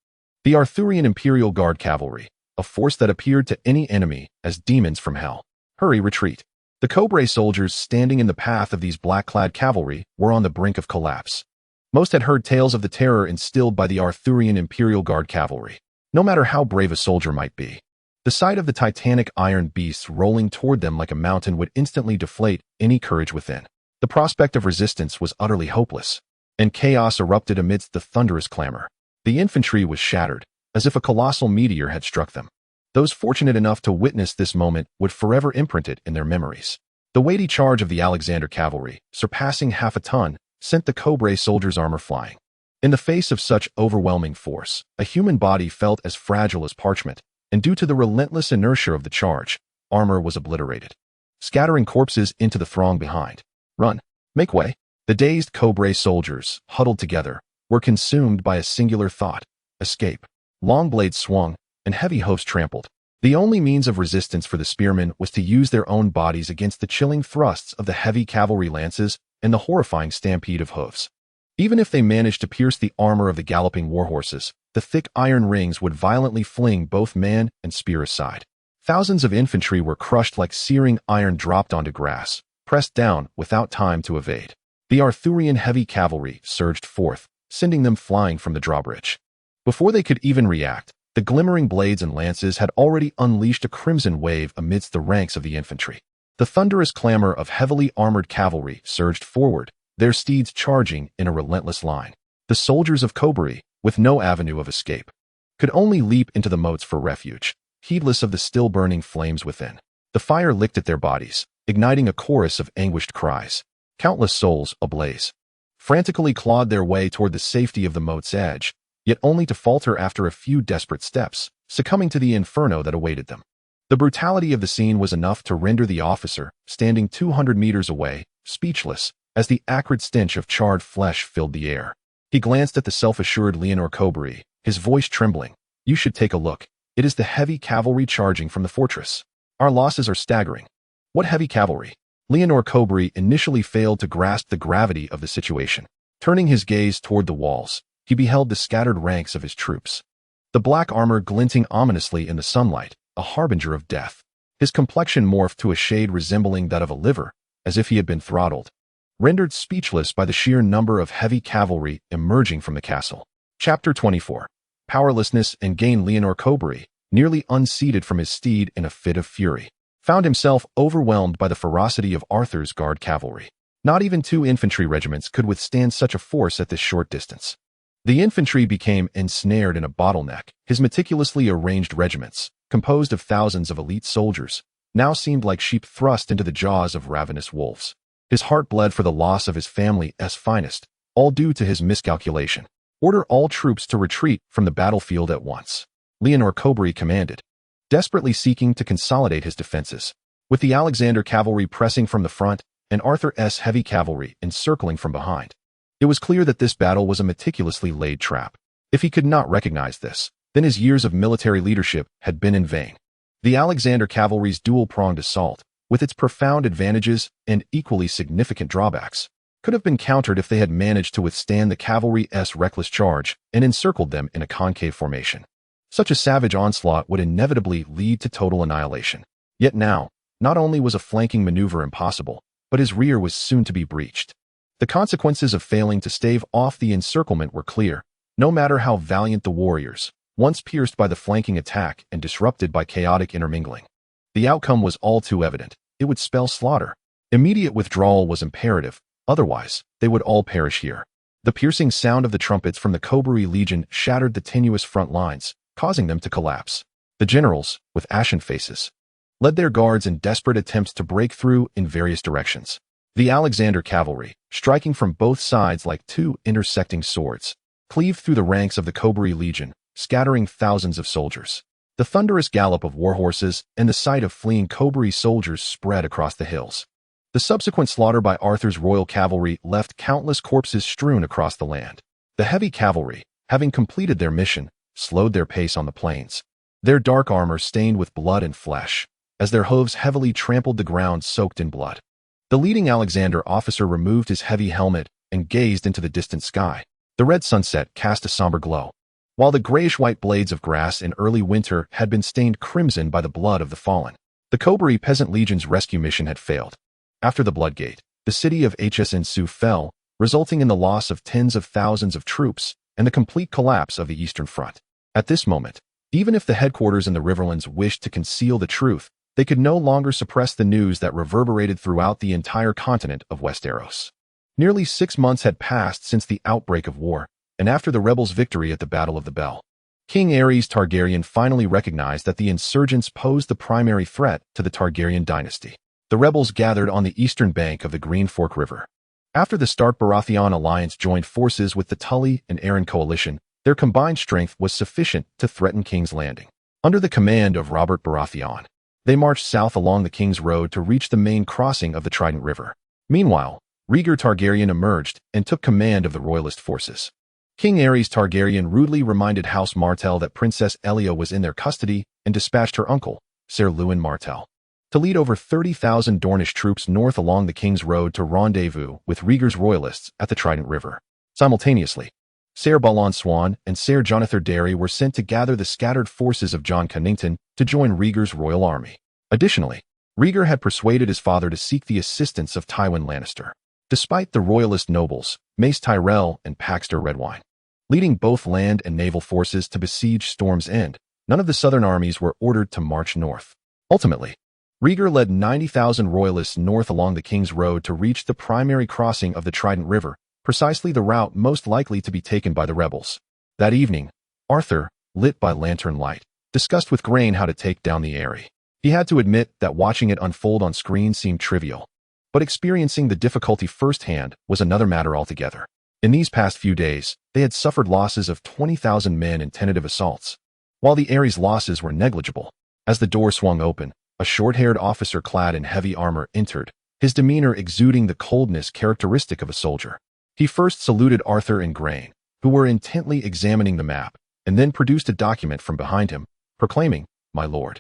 The Arthurian Imperial Guard Cavalry, a force that appeared to any enemy as demons from hell. "Hurry, retreat." The Cobray soldiers standing in the path of these black-clad cavalry were on the brink of collapse. Most had heard tales of the terror instilled by the Arthurian Imperial Guard Cavalry, no matter how brave a soldier might be. The sight of the titanic iron beasts rolling toward them like a mountain would instantly deflate any courage within. The prospect of resistance was utterly hopeless, and chaos erupted amidst the thunderous clamor. The infantry was shattered, as if a colossal meteor had struck them. Those fortunate enough to witness this moment would forever imprint it in their memories. The weighty charge of the Alexander cavalry, surpassing half a ton, sent the Cobray soldiers' armor flying. In the face of such overwhelming force, a human body felt as fragile as parchment, and due to the relentless inertia of the charge, armor was obliterated, scattering corpses into the throng behind. "Run! Make way!" The dazed Cobray soldiers, huddled together, were consumed by a singular thought: escape. Long blades swung, and heavy hoofs trampled. The only means of resistance for the spearmen was to use their own bodies against the chilling thrusts of the heavy cavalry lances and the horrifying stampede of hooves. Even if they managed to pierce the armor of the galloping warhorses, the thick iron rings would violently fling both man and spear aside. Thousands of infantry were crushed like searing iron dropped onto grass, pressed down without time to evade. The Arthurian heavy cavalry surged forth, sending them flying from the drawbridge. Before they could even react, the glimmering blades and lances had already unleashed a crimson wave amidst the ranks of the infantry. The thunderous clamor of heavily armored cavalry surged forward, their steeds charging in a relentless line. The soldiers of Cobury, with no avenue of escape, could only leap into the moats for refuge, heedless of the still-burning flames within. The fire licked at their bodies, igniting a chorus of anguished cries. Countless souls, ablaze, frantically clawed their way toward the safety of the moat's edge, yet only to falter after a few desperate steps, succumbing to the inferno that awaited them. The brutality of the scene was enough to render the officer, standing 200 meters away, speechless, as the acrid stench of charred flesh filled the air. He glanced at the self-assured Leonor Cobury, his voice trembling. "You should take a look. It is the heavy cavalry charging from the fortress. Our losses are staggering." "What heavy cavalry?" Leonor Cobury initially failed to grasp the gravity of the situation. Turning his gaze toward the walls, he beheld the scattered ranks of his troops. The black armor glinting ominously in the sunlight, a harbinger of death. His complexion morphed to a shade resembling that of a liver, as if he had been throttled, rendered speechless by the sheer number of heavy cavalry emerging from the castle. Chapter 24. Powerlessness and gain. Leonor Cobury, nearly unseated from his steed in a fit of fury, found himself overwhelmed by the ferocity of Arthur's guard cavalry. Not even 2 infantry regiments could withstand such a force at this short distance. The infantry became ensnared in a bottleneck. His meticulously arranged regiments, composed of thousands of elite soldiers, now seemed like sheep thrust into the jaws of ravenous wolves. His heart bled for the loss of his family's finest, all due to his miscalculation. "Order all troops to retreat from the battlefield at once," Leonor Cobury commanded, desperately seeking to consolidate his defenses. With the Alexander cavalry pressing from the front and Arthur's heavy cavalry encircling from behind, it was clear that this battle was a meticulously laid trap. If he could not recognize this, then his years of military leadership had been in vain. The Alexander cavalry's dual-pronged assault, with its profound advantages and equally significant drawbacks, could have been countered if they had managed to withstand the cavalry's reckless charge and encircled them in a concave formation. Such a savage onslaught would inevitably lead to total annihilation. Yet now, not only was a flanking maneuver impossible, but his rear was soon to be breached. The consequences of failing to stave off the encirclement were clear. No matter how valiant the warriors, once pierced by the flanking attack and disrupted by chaotic intermingling, the outcome was all too evident. It would spell slaughter. Immediate withdrawal was imperative, otherwise, they would all perish here. The piercing sound of the trumpets from the Cobury Legion shattered the tenuous front lines, causing them to collapse. The generals, with ashen faces, led their guards in desperate attempts to break through in various directions. The Alexander cavalry, striking from both sides like 2 intersecting swords, cleaved through the ranks of the Cobury Legion, scattering thousands of soldiers. The thunderous gallop of warhorses and the sight of fleeing Cobury soldiers spread across the hills. The subsequent slaughter by Arthur's royal cavalry left countless corpses strewn across the land. The heavy cavalry, having completed their mission, slowed their pace on the plains, their dark armor stained with blood and flesh, as their hooves heavily trampled the ground soaked in blood. The leading Alexander officer removed his heavy helmet and gazed into the distant sky. The red sunset cast a somber glow, while the grayish-white blades of grass in early winter had been stained crimson by the blood of the fallen. The Cobury Peasant Legion's rescue mission had failed. After the Bloodgate, the city of Hsnu fell, resulting in the loss of tens of thousands of troops and the complete collapse of the Eastern Front. At this moment, even if the headquarters in the Riverlands wished to conceal the truth, they could no longer suppress the news that reverberated throughout the entire continent of Westeros. Nearly 6 months had passed since the outbreak of war, and after the rebels' victory at the Battle of the Bell, King Aerys Targaryen finally recognized that the insurgents posed the primary threat to the Targaryen dynasty. The rebels gathered on the eastern bank of the Green Fork River. After the Stark-Baratheon alliance joined forces with the Tully and Arryn coalition, their combined strength was sufficient to threaten King's Landing. Under the command of Robert Baratheon, they marched south along the King's Road to reach the main crossing of the Trident River. Meanwhile, Rhaegar Targaryen emerged and took command of the royalist forces. King Aerys Targaryen rudely reminded House Martell that Princess Elia was in their custody and dispatched her uncle, Ser Lewin Martell, to lead over 30,000 Dornish troops north along the King's Road to rendezvous with Rhaegar's royalists at the Trident River. Simultaneously, Ser Balon Swan and Ser Jonathan Darry were sent to gather the scattered forces of Jon Connington to join Rhaegar's royal army. Additionally, Rhaegar had persuaded his father to seek the assistance of Tywin Lannister, despite the royalist nobles, Mace Tyrell and Paxter Redwine, leading both land and naval forces to besiege Storm's End. None of the southern armies were ordered to march north. Ultimately, Rhaegar led 90,000 royalists north along the King's Road to reach the primary crossing of the Trident River, precisely the route most likely to be taken by the rebels. That evening, Arthur, lit by lantern light, discussed with Grain how to take down the Eyrie. He had to admit that watching it unfold on screen seemed trivial, but experiencing the difficulty firsthand was another matter altogether. In these past few days, they had suffered losses of 20,000 men in tentative assaults. While the Eyries' losses were negligible, as the door swung open, a short-haired officer clad in heavy armor entered, his demeanor exuding the coldness characteristic of a soldier. He first saluted Arthur and Grain, who were intently examining the map, and then produced a document from behind him, proclaiming, "My lord,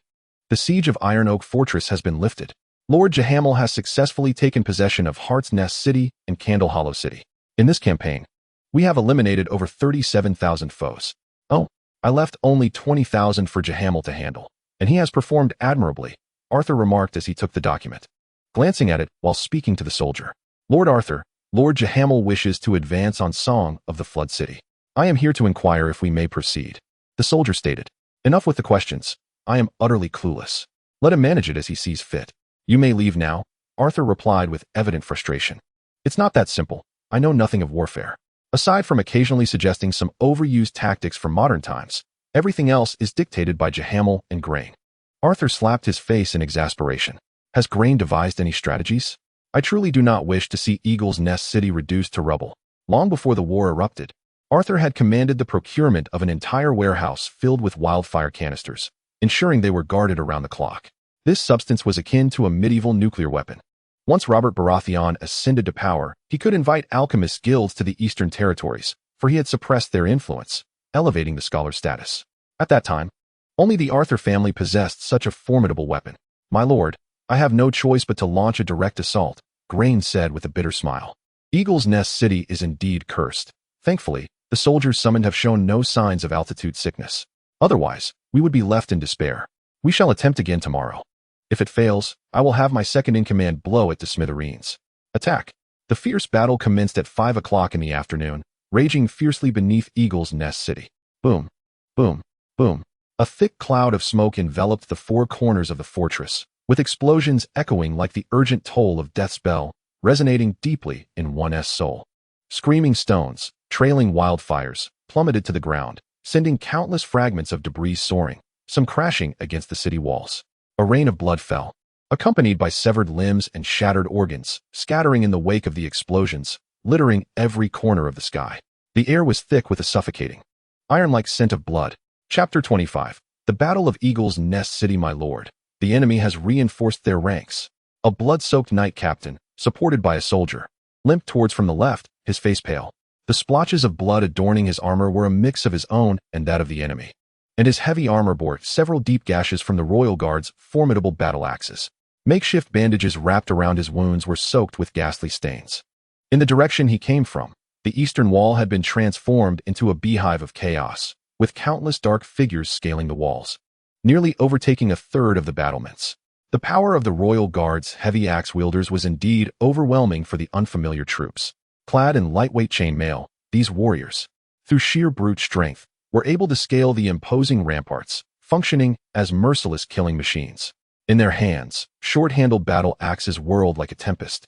the siege of Iron Oak Fortress has been lifted. Lord Jahamel has successfully taken possession of Heart's Nest City and Candle Hollow City. In this campaign, we have eliminated over 37,000 foes. Oh, I left only 20,000 for Jahamel to handle, and he has performed admirably," Arthur remarked as he took the document, glancing at it while speaking to the soldier. "Lord Arthur, Lord Jahamel wishes to advance on Song of the Flood City. I am here to inquire if we may proceed," the soldier stated. "Enough with the questions. I am utterly clueless. Let him manage it as he sees fit." "You may leave now," Arthur replied with evident frustration. "It's not that simple. I know nothing of warfare. Aside from occasionally suggesting some overused tactics from modern times, everything else is dictated by Jahamel and Grain." Arthur slapped his face in exasperation. "Has Grain devised any strategies? I truly do not wish to see Eagle's Nest City reduced to rubble." Long before the war erupted, Arthur had commanded the procurement of an entire warehouse filled with wildfire canisters, ensuring they were guarded around the clock. This substance was akin to a medieval nuclear weapon. Once Robert Baratheon ascended to power, he could invite alchemist guilds to the Eastern Territories, for he had suppressed their influence, elevating the scholar's status. At that time, only the Arthur family possessed such a formidable weapon. "My lord, I have no choice but to launch a direct assault," Grain said with a bitter smile. "Eagle's Nest City is indeed cursed. Thankfully, the soldiers summoned have shown no signs of altitude sickness. Otherwise, we would be left in despair. We shall attempt again tomorrow. If it fails, I will have my second-in-command blow it to smithereens. Attack." The fierce battle commenced at 5 o'clock in the afternoon, raging fiercely beneath Eagle's Nest City. Boom, boom, boom. A thick cloud of smoke enveloped the four corners of the fortress, with explosions echoing like the urgent toll of death's bell, resonating deeply in one's soul. Screaming stones, trailing wildfires, plummeted to the ground, sending countless fragments of debris soaring, some crashing against the city walls. A rain of blood fell, accompanied by severed limbs and shattered organs, scattering in the wake of the explosions, littering every corner of the sky. The air was thick with a suffocating, iron-like scent of blood. Chapter 25. The Battle of Eagle's Nest City. My lord, the enemy has reinforced their ranks. A blood-soaked knight captain, supported by a soldier, limped towards from the left, his face pale. The splotches of blood adorning his armor were a mix of his own and that of the enemy, and his heavy armor bore several deep gashes from the Royal Guard's formidable battle axes. Makeshift bandages wrapped around his wounds were soaked with ghastly stains. In the direction he came from, the eastern wall had been transformed into a beehive of chaos, with countless dark figures scaling the walls, nearly overtaking a third of the battlements. The power of the Royal Guard's heavy axe wielders was indeed overwhelming for the unfamiliar troops. Clad in lightweight chainmail, these warriors, through sheer brute strength, were able to scale the imposing ramparts, functioning as merciless killing machines. In their hands, short-handled battle axes whirled like a tempest,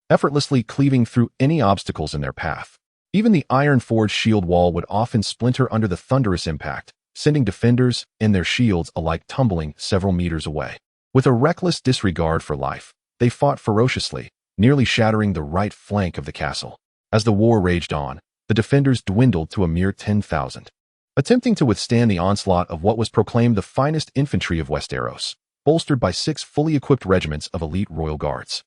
effortlessly cleaving through any obstacles in their path. Even the iron-forged shield wall would often splinter under the thunderous impact, sending defenders and their shields alike tumbling several meters away. With a reckless disregard for life, they fought ferociously, nearly shattering the right flank of the castle. As the war raged on, the defenders dwindled to a mere 10,000. Attempting to withstand the onslaught of what was proclaimed the finest infantry of Westeros, bolstered by 6 fully equipped regiments of elite royal guards.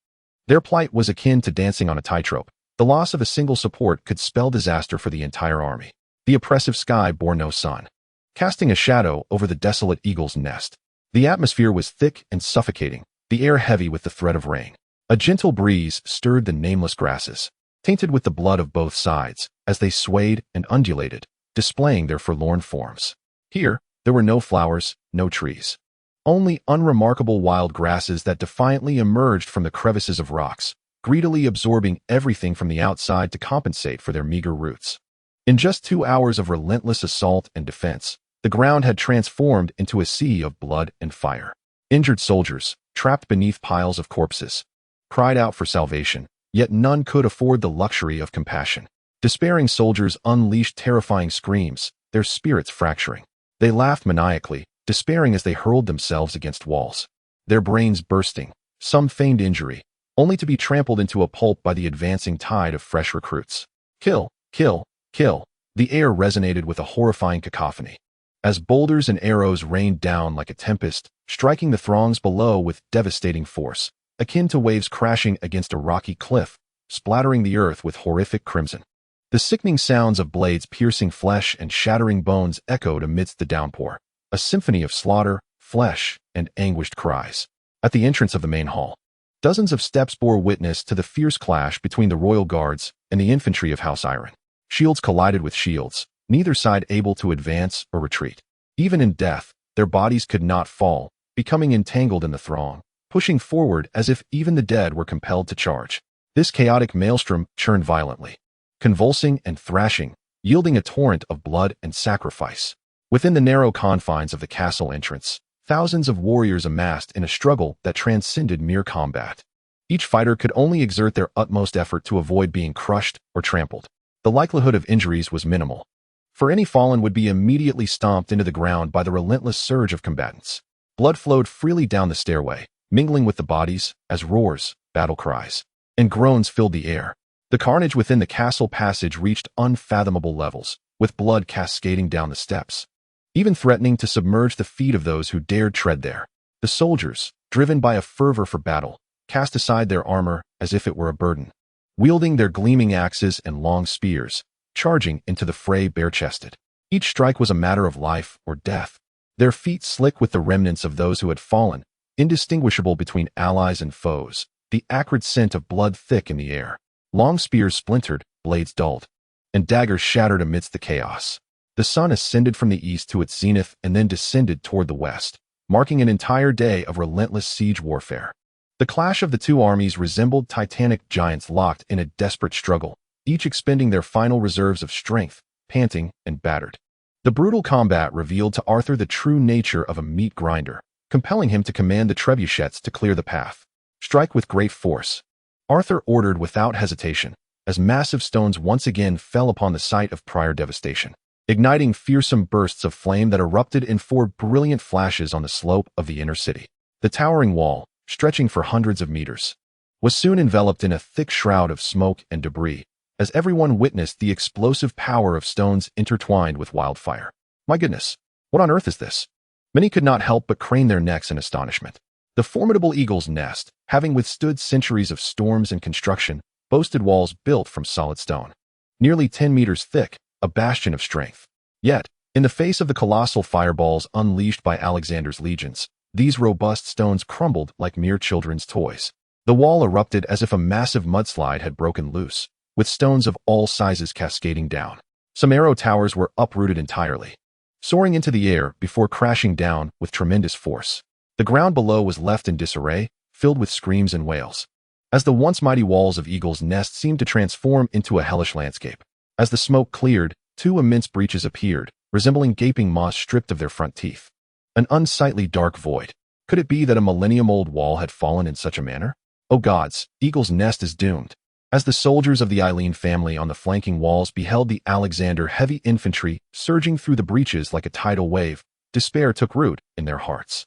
Their plight was akin to dancing on a tightrope. The loss of a single support could spell disaster for the entire army. The oppressive sky bore no sun, casting a shadow over the desolate eagle's nest. The atmosphere was thick and suffocating, the air heavy with the threat of rain. A gentle breeze stirred the nameless grasses, tainted with the blood of both sides, as they swayed and undulated, displaying their forlorn forms. Here, there were no flowers, no trees. Only unremarkable wild grasses that defiantly emerged from the crevices of rocks, greedily absorbing everything from the outside to compensate for their meager roots. In just 2 hours of relentless assault and defense, the ground had transformed into a sea of blood and fire. Injured soldiers, trapped beneath piles of corpses, cried out for salvation, yet none could afford the luxury of compassion. Despairing soldiers unleashed terrifying screams, their spirits fracturing. They laughed maniacally, despairing as they hurled themselves against walls, their brains bursting, some feigned injury, only to be trampled into a pulp by the advancing tide of fresh recruits. Kill, kill, kill. The air resonated with a horrifying cacophony, as boulders and arrows rained down like a tempest, striking the throngs below with devastating force, akin to waves crashing against a rocky cliff, splattering the earth with horrific crimson. The sickening sounds of blades piercing flesh and shattering bones echoed amidst the downpour, a symphony of slaughter, flesh, and anguished cries. At the entrance of the main hall, dozens of steps bore witness to the fierce clash between the royal guards and the infantry of House Iron. Shields collided with shields, neither side able to advance or retreat. Even in death, their bodies could not fall, becoming entangled in the throng, pushing forward as if even the dead were compelled to charge. This chaotic maelstrom churned violently, convulsing and thrashing, yielding a torrent of blood and sacrifice. Within the narrow confines of the castle entrance, thousands of warriors amassed in a struggle that transcended mere combat. Each fighter could only exert their utmost effort to avoid being crushed or trampled. The likelihood of injuries was minimal, for any fallen would be immediately stomped into the ground by the relentless surge of combatants. Blood flowed freely down the stairway, mingling with the bodies as roars, battle cries, and groans filled the air. The carnage within the castle passage reached unfathomable levels, with blood cascading down the steps, even threatening to submerge the feet of those who dared tread there. The soldiers, driven by a fervor for battle, cast aside their armor as if it were a burden, wielding their gleaming axes and long spears, charging into the fray bare-chested. Each strike was a matter of life or death, their feet slick with the remnants of those who had fallen, indistinguishable between allies and foes, the acrid scent of blood thick in the air. Long spears splintered, blades dulled, and daggers shattered amidst the chaos. The sun ascended from the east to its zenith and then descended toward the west, marking an entire day of relentless siege warfare. The clash of the two armies resembled titanic giants locked in a desperate struggle, each expending their final reserves of strength, panting and battered. The brutal combat revealed to Arthur the true nature of a meat grinder, compelling him to command the trebuchets to clear the path. Strike with great force, Arthur ordered without hesitation, as massive stones once again fell upon the site of prior devastation, igniting fearsome bursts of flame that erupted in 4 brilliant flashes on the slope of the inner city. The towering wall, stretching for hundreds of meters, was soon enveloped in a thick shroud of smoke and debris, as everyone witnessed the explosive power of stones intertwined with wildfire. My goodness, what on earth is this? Many could not help but crane their necks in astonishment. The formidable eagle's nest, having withstood centuries of storms and construction, boasted walls built from solid stone, nearly 10 meters thick, a bastion of strength. Yet, in the face of the colossal fireballs unleashed by Alexander's legions, these robust stones crumbled like mere children's toys. The wall erupted as if a massive mudslide had broken loose, with stones of all sizes cascading down. Some arrow towers were uprooted entirely, soaring into the air before crashing down with tremendous force. The ground below was left in disarray, filled with screams and wails, as the once mighty walls of Eagle's Nest seemed to transform into a hellish landscape. As the smoke cleared, 2 immense breaches appeared, resembling gaping maws stripped of their front teeth. An unsightly dark void. Could it be that a millennium-old wall had fallen in such a manner? Oh gods, Eagle's Nest is doomed. As the soldiers of the Eileen family on the flanking walls beheld the Alexander heavy infantry surging through the breaches like a tidal wave, despair took root in their hearts.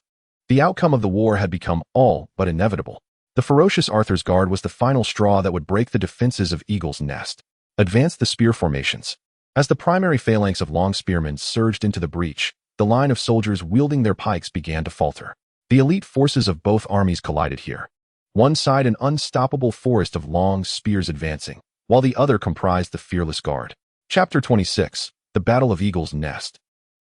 The outcome of the war had become all but inevitable. The ferocious Arthur's Guard was the final straw that would break the defenses of Eagle's Nest. Advance the spear formations. As the primary phalanx of long spearmen surged into the breach, the line of soldiers wielding their pikes began to falter. The elite forces of both armies collided here. One side an unstoppable forest of long spears advancing, while the other comprised the fearless guard. Chapter 26. The Battle of Eagle's Nest.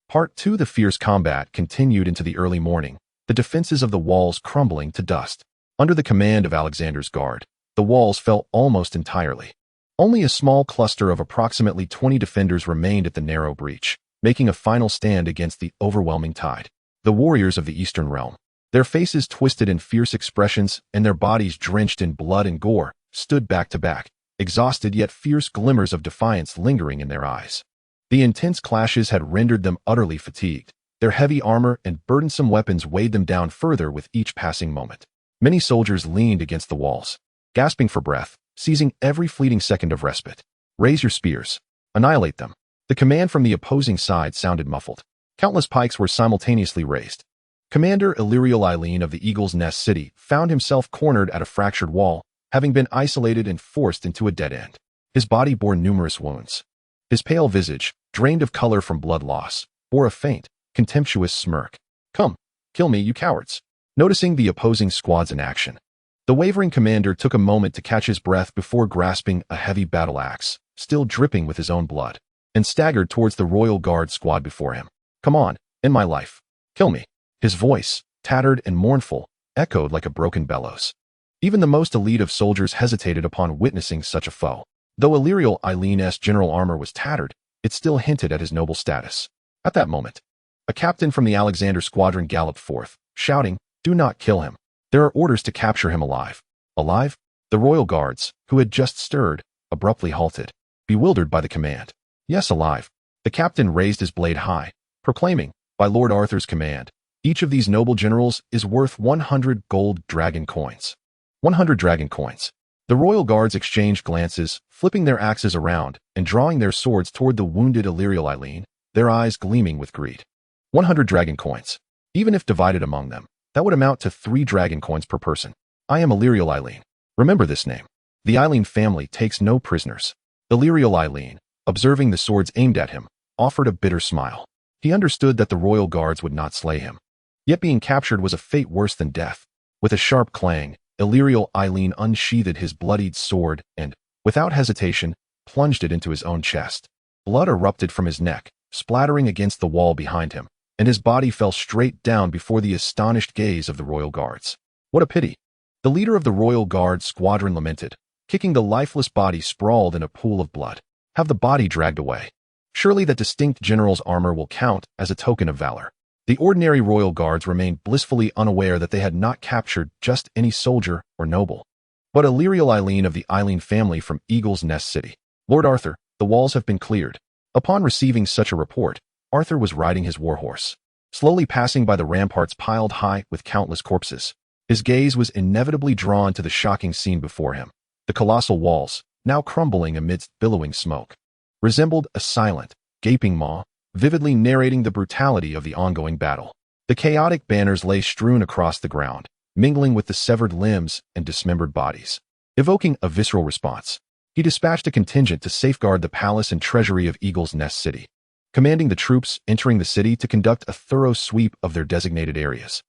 Part 2. The fierce combat continued into the early morning, the defenses of the walls crumbling to dust. Under the command of Alexander's guard, the walls fell almost entirely. Only a small cluster of approximately 20 defenders remained at the narrow breach, making a final stand against the overwhelming tide. The warriors of the Eastern Realm, their faces twisted in fierce expressions and their bodies drenched in blood and gore, stood back to back, exhausted yet fierce glimmers of defiance lingering in their eyes. The intense clashes had rendered them utterly fatigued. Their heavy armor and burdensome weapons weighed them down further with each passing moment. Many soldiers leaned against the walls, gasping for breath, seizing every fleeting second of respite. Raise your spears. Annihilate them. The command from the opposing side sounded muffled. Countless pikes were simultaneously raised. Commander Illyrial Eileen of the Eagle's Nest City found himself cornered at a fractured wall, having been isolated and forced into a dead end. His body bore numerous wounds. His pale visage, drained of color from blood loss, bore a faint, contemptuous smirk. Come, kill me, you cowards. Noticing the opposing squads in action, the wavering commander took a moment to catch his breath before grasping a heavy battle axe, still dripping with his own blood, and staggered towards the royal guard squad before him. Come on, end my life. Kill me. His voice, tattered and mournful, echoed like a broken bellows. Even the most elite of soldiers hesitated upon witnessing such a foe. Though Illyrial Eileen's general armor was tattered, it still hinted at his noble status. At that moment, a captain from the Alexander squadron galloped forth, shouting, "Do not kill him. There are orders to capture him alive." Alive? The royal guards, who had just stirred, abruptly halted, bewildered by the command. Yes, alive. The captain raised his blade high, proclaiming, "By Lord Arthur's command, each of these noble generals is worth 100 gold dragon coins." 100 dragon coins. The royal guards exchanged glances, flipping their axes around and drawing their swords toward the wounded Illyrial Eileen, their eyes gleaming with greed. 100 dragon coins. Even if divided among them, that would amount to 3 dragon coins per person. I am Illyrial Eileen. Remember this name. The Eileen family takes no prisoners. Illyrial Eileen, observing the swords aimed at him, offered a bitter smile. He understood that the royal guards would not slay him. Yet being captured was a fate worse than death. With a sharp clang, Illyrial Eileen unsheathed his bloodied sword and, without hesitation, plunged it into his own chest. Blood erupted from his neck, splattering against the wall behind him, and his body fell straight down before the astonished gaze of the royal guards. What a pity! The leader of the royal guard squadron lamented, kicking the lifeless body sprawled in a pool of blood. Have the body dragged away. Surely that distinct general's armor will count as a token of valor. The ordinary royal guards remained blissfully unaware that they had not captured just any soldier or noble, but Illyrial Eileen of the Eileen family from Eagle's Nest City. Lord Arthur, the walls have been cleared. Upon receiving such a report, Arthur was riding his warhorse, slowly passing by the ramparts piled high with countless corpses. His gaze was inevitably drawn to the shocking scene before him. The colossal walls, now crumbling amidst billowing smoke, resembled a silent, gaping maw, vividly narrating the brutality of the ongoing battle. The chaotic banners lay strewn across the ground, mingling with the severed limbs and dismembered bodies, evoking a visceral response. He dispatched a contingent to safeguard the palace and treasury of Eagle's Nest City, commanding the troops entering the city to conduct a thorough sweep of their designated areas,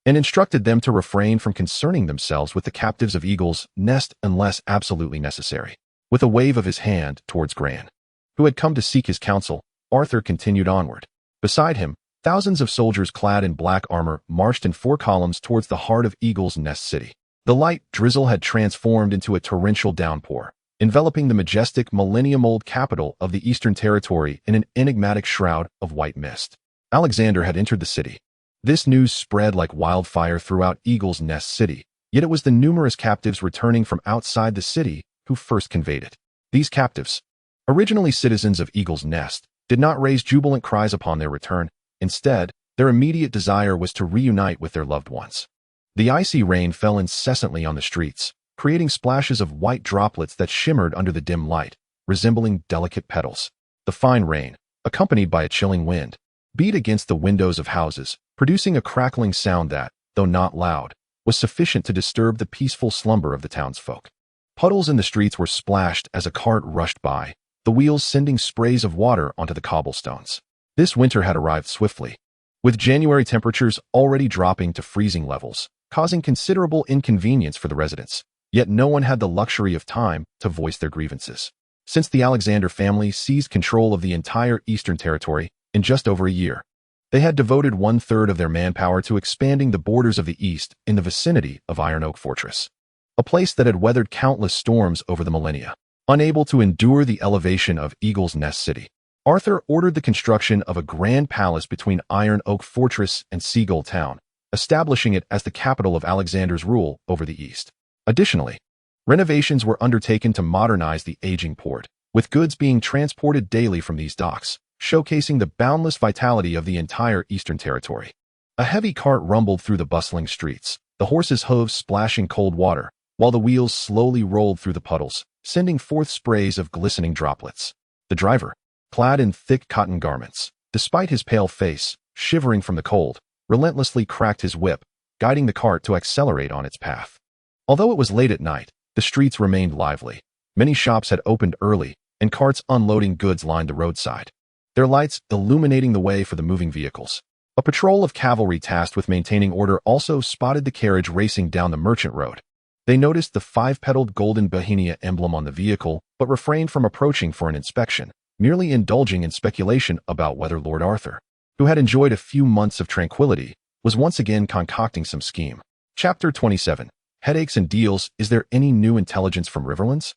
and instructed them to refrain from concerning themselves with the captives of Eagle's Nest unless absolutely necessary. With a wave of his hand towards Gran, who had come to seek his counsel, Arthur continued onward. Beside him, thousands of soldiers clad in black armor marched in 4 columns towards the heart of Eagle's Nest City. The light drizzle had transformed into a torrential downpour, enveloping the majestic millennium-old capital of the Eastern Territory in an enigmatic shroud of white mist. Alexander had entered the city. This news spread like wildfire throughout Eagle's Nest City, yet it was the numerous captives returning from outside the city who first conveyed it. These captives, originally citizens of Eagle's Nest, did not raise jubilant cries upon their return. Instead, their immediate desire was to reunite with their loved ones. The icy rain fell incessantly on the streets, creating splashes of white droplets that shimmered under the dim light, resembling delicate petals. The fine rain, accompanied by a chilling wind, beat against the windows of houses, producing a crackling sound that, though not loud, was sufficient to disturb the peaceful slumber of the townsfolk. Puddles in the streets were splashed as a cart rushed by, the wheels sending sprays of water onto the cobblestones. This winter had arrived swiftly, with January temperatures already dropping to freezing levels, causing considerable inconvenience for the residents. Yet no one had the luxury of time to voice their grievances. since the Alexander family seized control of the entire Eastern Territory in just over a year. They had devoted 1/3 of their manpower to expanding the borders of the East in the vicinity of Iron Oak Fortress, a place that had weathered countless storms over the millennia. Unable to endure the elevation of Eagle's Nest City, Arthur ordered the construction of a grand palace between Iron Oak Fortress and Seagull Town, establishing it as the capital of Alexander's rule over the East. Additionally, renovations were undertaken to modernize the aging port, with goods being transported daily from these docks, showcasing the boundless vitality of the entire Eastern Territory. A heavy cart rumbled through the bustling streets, the horses' hooves splashing cold water, while the wheels slowly rolled through the puddles, sending forth sprays of glistening droplets. The driver, clad in thick cotton garments, despite his pale face, shivering from the cold, relentlessly cracked his whip, guiding the cart to accelerate on its path. Although it was late at night, the streets remained lively. Many shops had opened early, and carts unloading goods lined the roadside, their lights illuminating the way for the moving vehicles. A patrol of cavalry tasked with maintaining order also spotted the carriage racing down the merchant road. They noticed the 5-petaled golden Bohemia emblem on the vehicle, but refrained from approaching for an inspection, merely indulging in speculation about whether Lord Arthur, who had enjoyed a few months of tranquility, was once again concocting some scheme. Chapter 27. Headaches and Deals. Is there any new intelligence from Riverlands?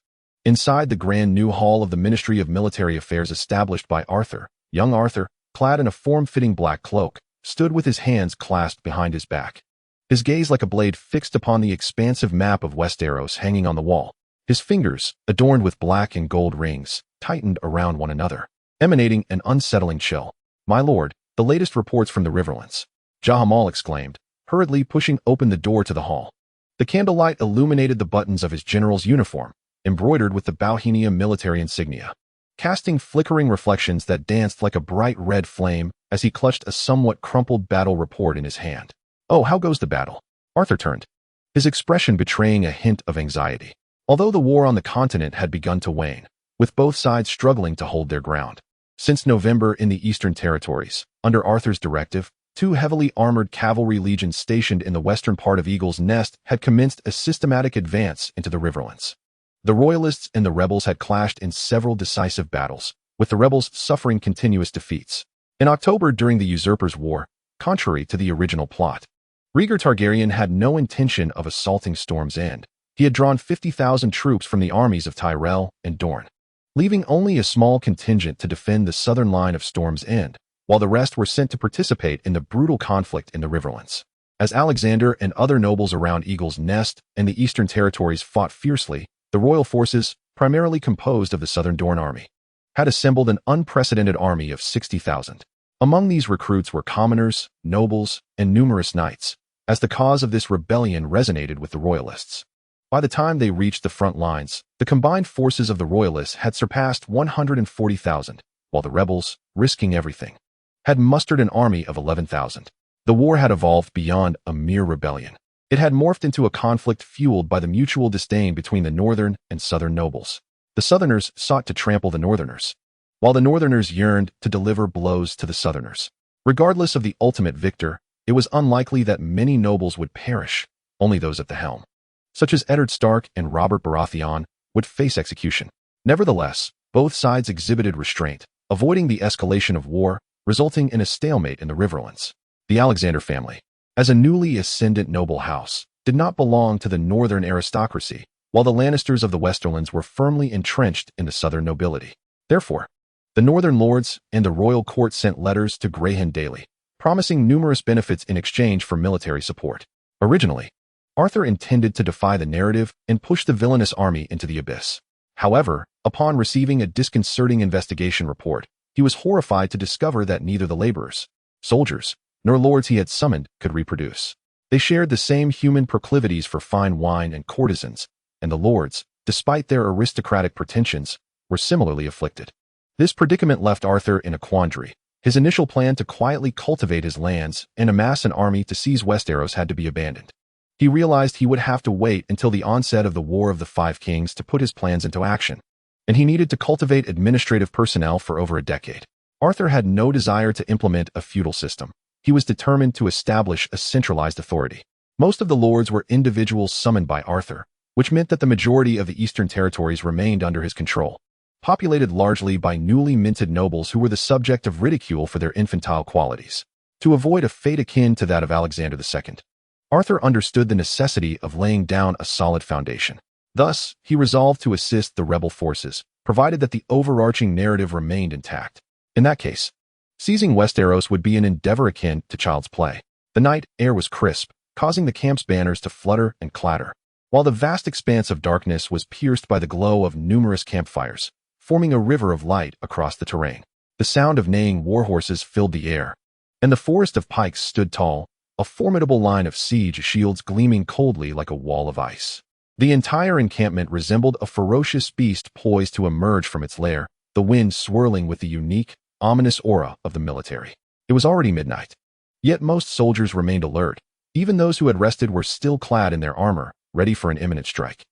Inside the grand new hall of the Ministry of Military Affairs established by Arthur, young Arthur, clad in a form-fitting black cloak, stood with his hands clasped behind his back, his gaze like a blade fixed upon the expansive map of Westeros hanging on the wall. His fingers, adorned with black and gold rings, tightened around one another, emanating an unsettling chill. "My lord, the latest reports from the Riverlands," Jahamal exclaimed, hurriedly pushing open the door to the hall. The candlelight illuminated the buttons of his general's uniform, embroidered with the Bohemia military insignia, casting flickering reflections that danced like a bright red flame as he clutched a somewhat crumpled battle report in his hand. "Oh, how goes the battle?" Arthur turned, his expression betraying a hint of anxiety. Although the war on the continent had begun to wane, with both sides struggling to hold their ground. Since November in the Eastern Territories, under Arthur's directive, 2 heavily armored cavalry legions stationed in the western part of Eagle's Nest had commenced a systematic advance into the Riverlands. The Royalists and the rebels had clashed in several decisive battles, with the rebels suffering continuous defeats. In October during the Usurpers' War, contrary to the original plot, Rhaegar Targaryen had no intention of assaulting Storm's End. He had drawn 50,000 troops from the armies of Tyrell and Dorne, leaving only a small contingent to defend the southern line of Storm's End, while the rest were sent to participate in the brutal conflict in the Riverlands. As Alexander and other nobles around Eagle's Nest and the Eastern Territories fought fiercely, the royal forces, primarily composed of the Southern Dorne army, had assembled an unprecedented army of 60,000. Among these recruits were commoners, nobles, and numerous knights, as the cause of this rebellion resonated with the royalists. By the time they reached the front lines, the combined forces of the royalists had surpassed 140,000, while the rebels, risking everything, had mustered an army of 11,000. The war had evolved beyond a mere rebellion. It had morphed into a conflict fueled by the mutual disdain between the northern and southern nobles. The southerners sought to trample the northerners, while the northerners yearned to deliver blows to the southerners. Regardless of the ultimate victor, it was unlikely that many nobles would perish. Only those at the helm, such as Eddard Stark and Robert Baratheon, would face execution. Nevertheless, both sides exhibited restraint, avoiding the escalation of war, resulting in a stalemate in the Riverlands. The Alexander family, as a newly ascendant noble house, did not belong to the northern aristocracy, while the Lannisters of the Westerlands were firmly entrenched in the southern nobility. Therefore, the northern lords and the royal court sent letters to Greyhound daily, promising numerous benefits in exchange for military support. Originally, Arthur intended to defy the narrative and push the villainous army into the abyss. However, upon receiving a disconcerting investigation report, he was horrified to discover that neither the laborers, soldiers, nor lords he had summoned could reproduce. They shared the same human proclivities for fine wine and courtesans, and the lords, despite their aristocratic pretensions, were similarly afflicted. This predicament left Arthur in a quandary. His initial plan to quietly cultivate his lands and amass an army to seize Westeros had to be abandoned. He realized he would have to wait until the onset of the War of the Five Kings to put his plans into action, and he needed to cultivate administrative personnel for over a decade. Arthur had no desire to implement a feudal system. He was determined to establish a centralized authority. Most of the lords were individuals summoned by Arthur, which meant that the majority of the Eastern Territories remained under his control. populated largely by newly minted nobles who were the subject of ridicule for their infantile qualities. To avoid a fate akin to that of Alexander II, Arthur understood the necessity of laying down a solid foundation. Thus, he resolved to assist the rebel forces, provided that the overarching narrative remained intact. In that case, seizing Westeros would be an endeavor akin to child's play. The night air was crisp, causing the camp's banners to flutter and clatter, while the vast expanse of darkness was pierced by the glow of numerous campfires, forming a river of light across the terrain. The sound of neighing warhorses filled the air, and the forest of pikes stood tall, a formidable line of siege shields gleaming coldly like a wall of ice. The entire encampment resembled a ferocious beast poised to emerge from its lair, the wind swirling with the unique, ominous aura of the military. It was already midnight. Yet most soldiers remained alert. Even those who had rested were still clad in their armor, ready for an imminent strike.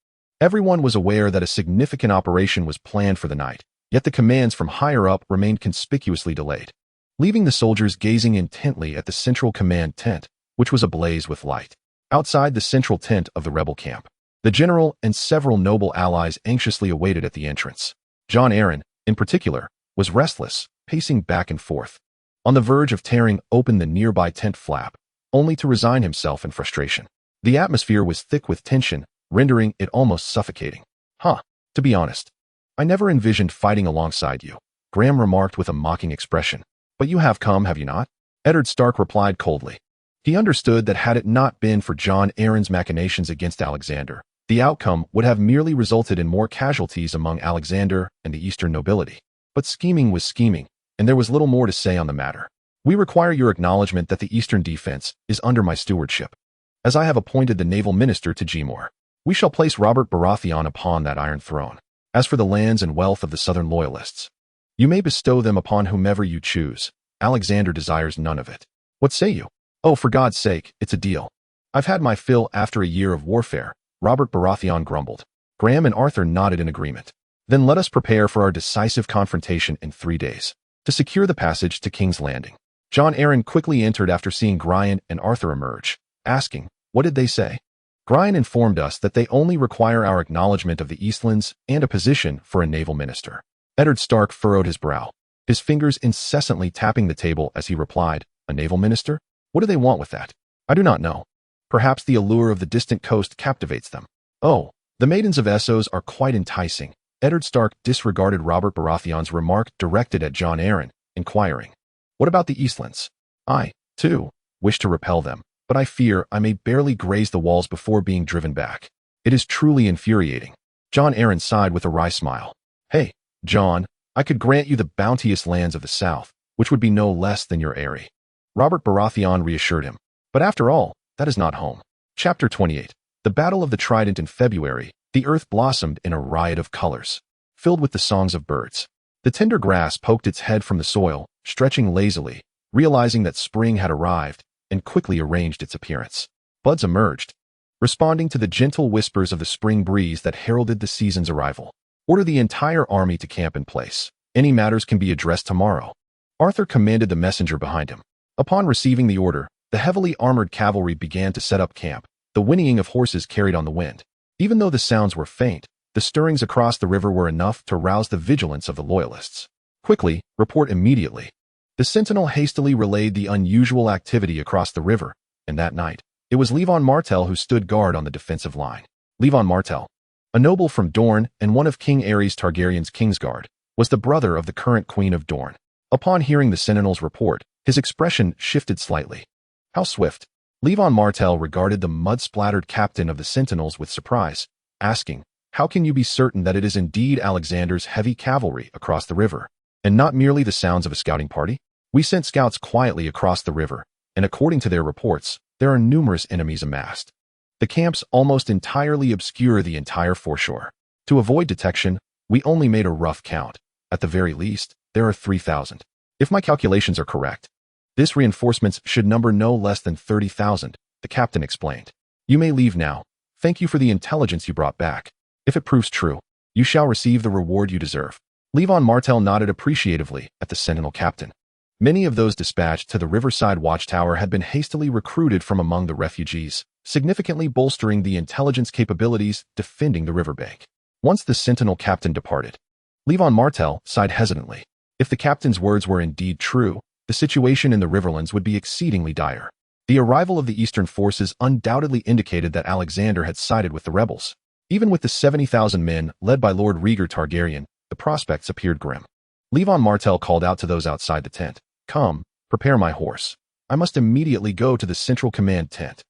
Everyone was aware that a significant operation was planned for the night, yet the commands from higher up remained conspicuously delayed, leaving the soldiers gazing intently at the central command tent, which was ablaze with light. Outside the central tent of the rebel camp, the general and several noble allies anxiously awaited at the entrance. Jon Arryn, in particular, was restless, pacing back and forth, on the verge of tearing open the nearby tent flap, only to resign himself in frustration. The atmosphere was thick with tension, rendering it almost suffocating. To be honest, I never envisioned fighting alongside you, Graham remarked with a mocking expression. But you have come, have you not? Eddard Stark replied coldly. He understood that had it not been for Jon Arryn's machinations against Alexander, the outcome would have merely resulted in more casualties among Alexander and the Eastern nobility. But scheming was scheming, and there was little more to say on the matter. We require your acknowledgement that the Eastern defense is under my stewardship, as I have appointed the naval minister to Gmor. We shall place Robert Baratheon upon that iron throne. As for the lands and wealth of the southern loyalists, you may bestow them upon whomever you choose. Alexander desires none of it. What say you? Oh, for God's sake, it's a deal. I've had my fill after a year of warfare, Robert Baratheon grumbled. Graham and Arthur nodded in agreement. Then let us prepare for our decisive confrontation in 3 days, to secure the passage to King's Landing. Jon Arryn quickly entered after seeing Brian and Arthur emerge, asking, what did they say? Brian informed us that they only require our acknowledgement of the Eastlands and a position for a naval minister. Eddard Stark furrowed his brow, his fingers incessantly tapping the table as he replied, a naval minister? What do they want with that? I do not know. Perhaps the allure of the distant coast captivates them. Oh, the maidens of Essos are quite enticing. Eddard Stark disregarded Robert Baratheon's remark directed at Jon Arryn, inquiring, what about the Eastlands? I, too, wish to repel them, but I fear I may barely graze the walls before being driven back. It is truly infuriating. Jon Arryn sighed with a wry smile. Hey, Jon, I could grant you the bounteous lands of the south, which would be no less than your eyrie. Robert Baratheon reassured him. But after all, that is not home. Chapter 28. The Battle of the Trident in February, the earth blossomed in a riot of colors, filled with the songs of birds. The tender grass poked its head from the soil, stretching lazily, realizing that spring had arrived, and quickly arranged its appearance. Buds emerged, responding to the gentle whispers of the spring breeze that heralded the season's arrival. Order the entire army to camp in place. Any matters can be addressed tomorrow. Arthur commanded the messenger behind him. Upon receiving the order, the heavily armored cavalry began to set up camp, the whinnying of horses carried on the wind. Even though the sounds were faint, the stirrings across the river were enough to rouse the vigilance of the loyalists. Quickly, report immediately. The sentinel hastily relayed the unusual activity across the river, and that night, it was Levon Martell who stood guard on the defensive line. Levon Martell, a noble from Dorne and one of King Aerys Targaryen's Kingsguard, was the brother of the current Queen of Dorne. Upon hearing the sentinel's report, his expression shifted slightly. How swift! Levon Martell regarded the mud-splattered captain of the sentinels with surprise, asking, how can you be certain that it is indeed Alexander's heavy cavalry across the river, and not merely the sounds of a scouting party? We sent scouts quietly across the river, and according to their reports, there are numerous enemies amassed. The camps almost entirely obscure the entire foreshore. To avoid detection, we only made a rough count. At the very least, there are 3,000. If my calculations are correct, this reinforcements should number no less than 30,000, the captain explained. You may leave now. Thank you for the intelligence you brought back. If it proves true, you shall receive the reward you deserve. Levon Martell nodded appreciatively at the sentinel captain. Many of those dispatched to the riverside watchtower had been hastily recruited from among the refugees, significantly bolstering the intelligence capabilities defending the riverbank. Once the sentinel captain departed, Levon Martell sighed hesitantly. If the captain's words were indeed true, the situation in the Riverlands would be exceedingly dire. The arrival of the Eastern forces undoubtedly indicated that Alexander had sided with the rebels. Even with the 70,000 men led by Lord Rhaegar Targaryen, the prospects appeared grim. Levon Martell called out to those outside the tent, "Come, prepare my horse. I must immediately go to the central command tent."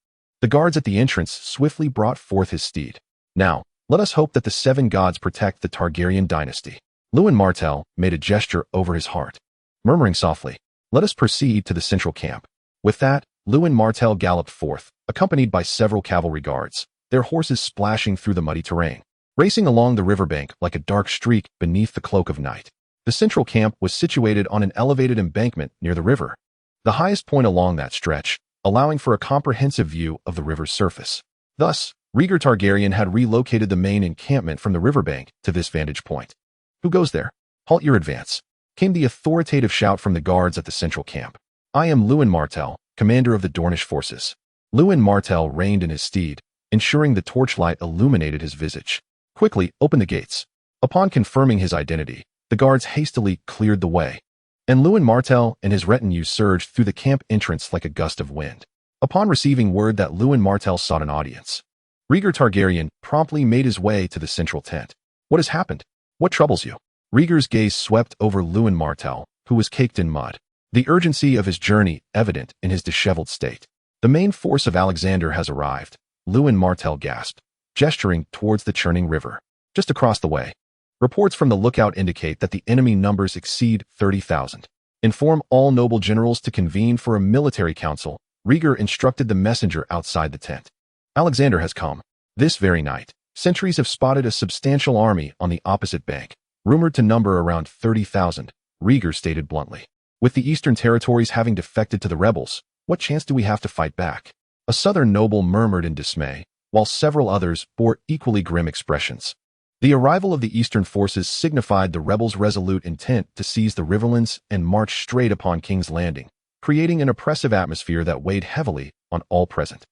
The guards at the entrance swiftly brought forth his steed. "Now, let us hope that the 7 gods protect the Targaryen dynasty." Lewin Martell made a gesture over his heart, murmuring softly, "Let us proceed to the central camp." With that, Lewin Martell galloped forth, accompanied by several cavalry guards, their horses splashing through the muddy terrain, racing along the riverbank like a dark streak beneath the cloak of night. The central camp was situated on an elevated embankment near the river, the highest point along that stretch, allowing for a comprehensive view of the river's surface. Thus, Rhaegar Targaryen had relocated the main encampment from the riverbank to this vantage point. "Who goes there? Halt your advance," came the authoritative shout from the guards at the central camp. "I am Lewin Martell, commander of the Dornish forces." Lewin Martell reined in his steed, ensuring the torchlight illuminated his visage. "Quickly, open the gates." Upon confirming his identity, the guards hastily cleared the way, and Lewin Martell and his retinue surged through the camp entrance like a gust of wind. Upon receiving word that Lewin Martell sought an audience, Rhaegar Targaryen promptly made his way to the central tent. "What has happened? What troubles you?" Rhaegar's gaze swept over Lewin Martell, who was caked in mud, the urgency of his journey evident in his disheveled state. "The main force of Alexander has arrived," Lewin Martell gasped, gesturing towards the churning river. "Just across the way. Reports from the lookout indicate that the enemy numbers exceed 30,000. Inform all noble generals to convene for a military council." Rhaegar instructed the messenger outside the tent. "Alexander has come. This very night, sentries have spotted a substantial army on the opposite bank, rumored to number around 30,000, Rhaegar stated bluntly. "With the eastern territories having defected to the rebels, what chance do we have to fight back?" A southern noble murmured in dismay, while several others bore equally grim expressions. The arrival of the eastern forces signified the rebels' resolute intent to seize the Riverlands and march straight upon King's Landing, creating an oppressive atmosphere that weighed heavily on all present.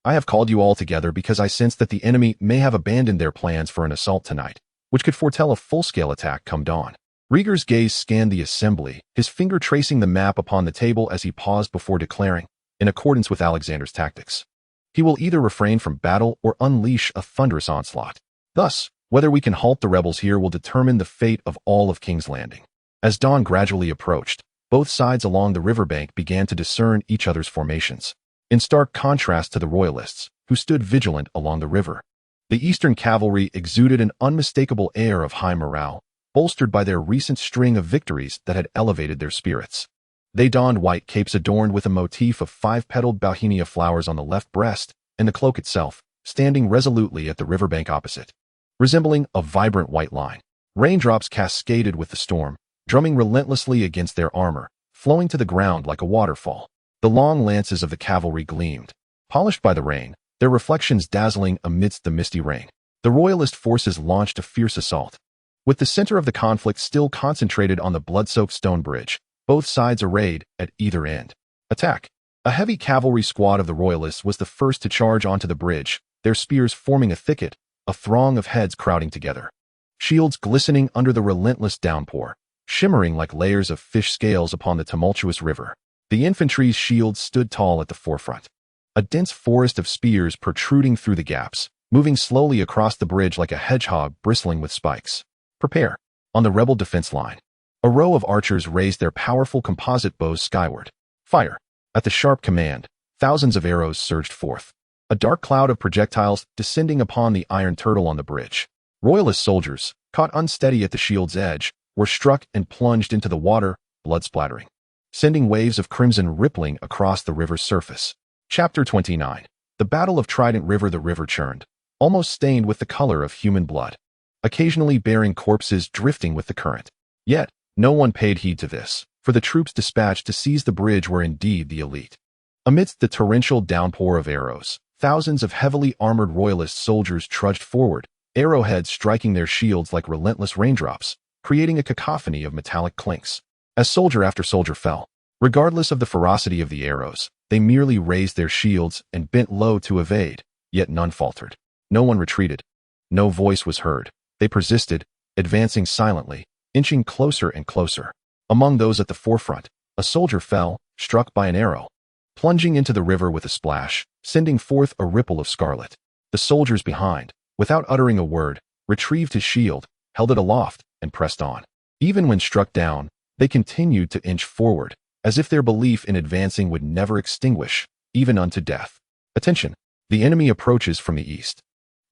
"I have called you all together because I sense that the enemy may have abandoned their plans for an assault tonight, which could foretell a full-scale attack come dawn." Rhaegar's gaze scanned the assembly, his finger tracing the map upon the table as he paused before declaring, in accordance with Alexander's tactics, he will either refrain from battle or unleash a thunderous onslaught. Thus, whether we can halt the rebels here will determine the fate of all of King's Landing. As dawn gradually approached, both sides along the riverbank began to discern each other's formations, in stark contrast to the royalists, who stood vigilant along the river. The Eastern cavalry exuded an unmistakable air of high morale, bolstered by their recent string of victories that had elevated their spirits. They donned white capes adorned with a motif of 5-petaled bauhinia flowers on the left breast, and the cloak itself, standing resolutely at the riverbank opposite, resembling a vibrant white line. Raindrops cascaded with the storm, drumming relentlessly against their armor, flowing to the ground like a waterfall. The long lances of the cavalry gleamed, polished by the rain, their reflections dazzling amidst the misty rain. The royalist forces launched a fierce assault, with the center of the conflict still concentrated on the blood-soaked stone bridge, both sides arrayed at either end. Attack! A heavy cavalry squad of the royalists was the first to charge onto the bridge, their spears forming a thicket, a throng of heads crowding together. Shields glistening under the relentless downpour, shimmering like layers of fish scales upon the tumultuous river. The infantry's shields stood tall at the forefront, a dense forest of spears protruding through the gaps, moving slowly across the bridge like a hedgehog bristling with spikes. Prepare! On the rebel defense line, a row of archers raised their powerful composite bows skyward. Fire! At the sharp command, thousands of arrows surged forth, a dark cloud of projectiles descending upon the iron turtle on the bridge. Royalist soldiers, caught unsteady at the shield's edge, were struck and plunged into the water, blood splattering, sending waves of crimson rippling across the river's surface. Chapter 29. The Battle of Trident River. The river churned, almost stained with the color of human blood, occasionally bearing corpses drifting with the current. Yet, no one paid heed to this, for the troops dispatched to seize the bridge were indeed the elite. Amidst the torrential downpour of arrows, thousands of heavily armored royalist soldiers trudged forward, arrowheads striking their shields like relentless raindrops, creating a cacophony of metallic clinks. As soldier after soldier fell, regardless of the ferocity of the arrows, they merely raised their shields and bent low to evade, yet none faltered. No one retreated. No voice was heard. They persisted, advancing silently, inching closer and closer. Among those at the forefront, a soldier fell, struck by an arrow, plunging into the river with a splash, sending forth a ripple of scarlet. The soldiers behind, without uttering a word, retrieved his shield, held it aloft, and pressed on. Even when struck down, they continued to inch forward, as if their belief in advancing would never extinguish, even unto death. Attention! The enemy approaches from the east.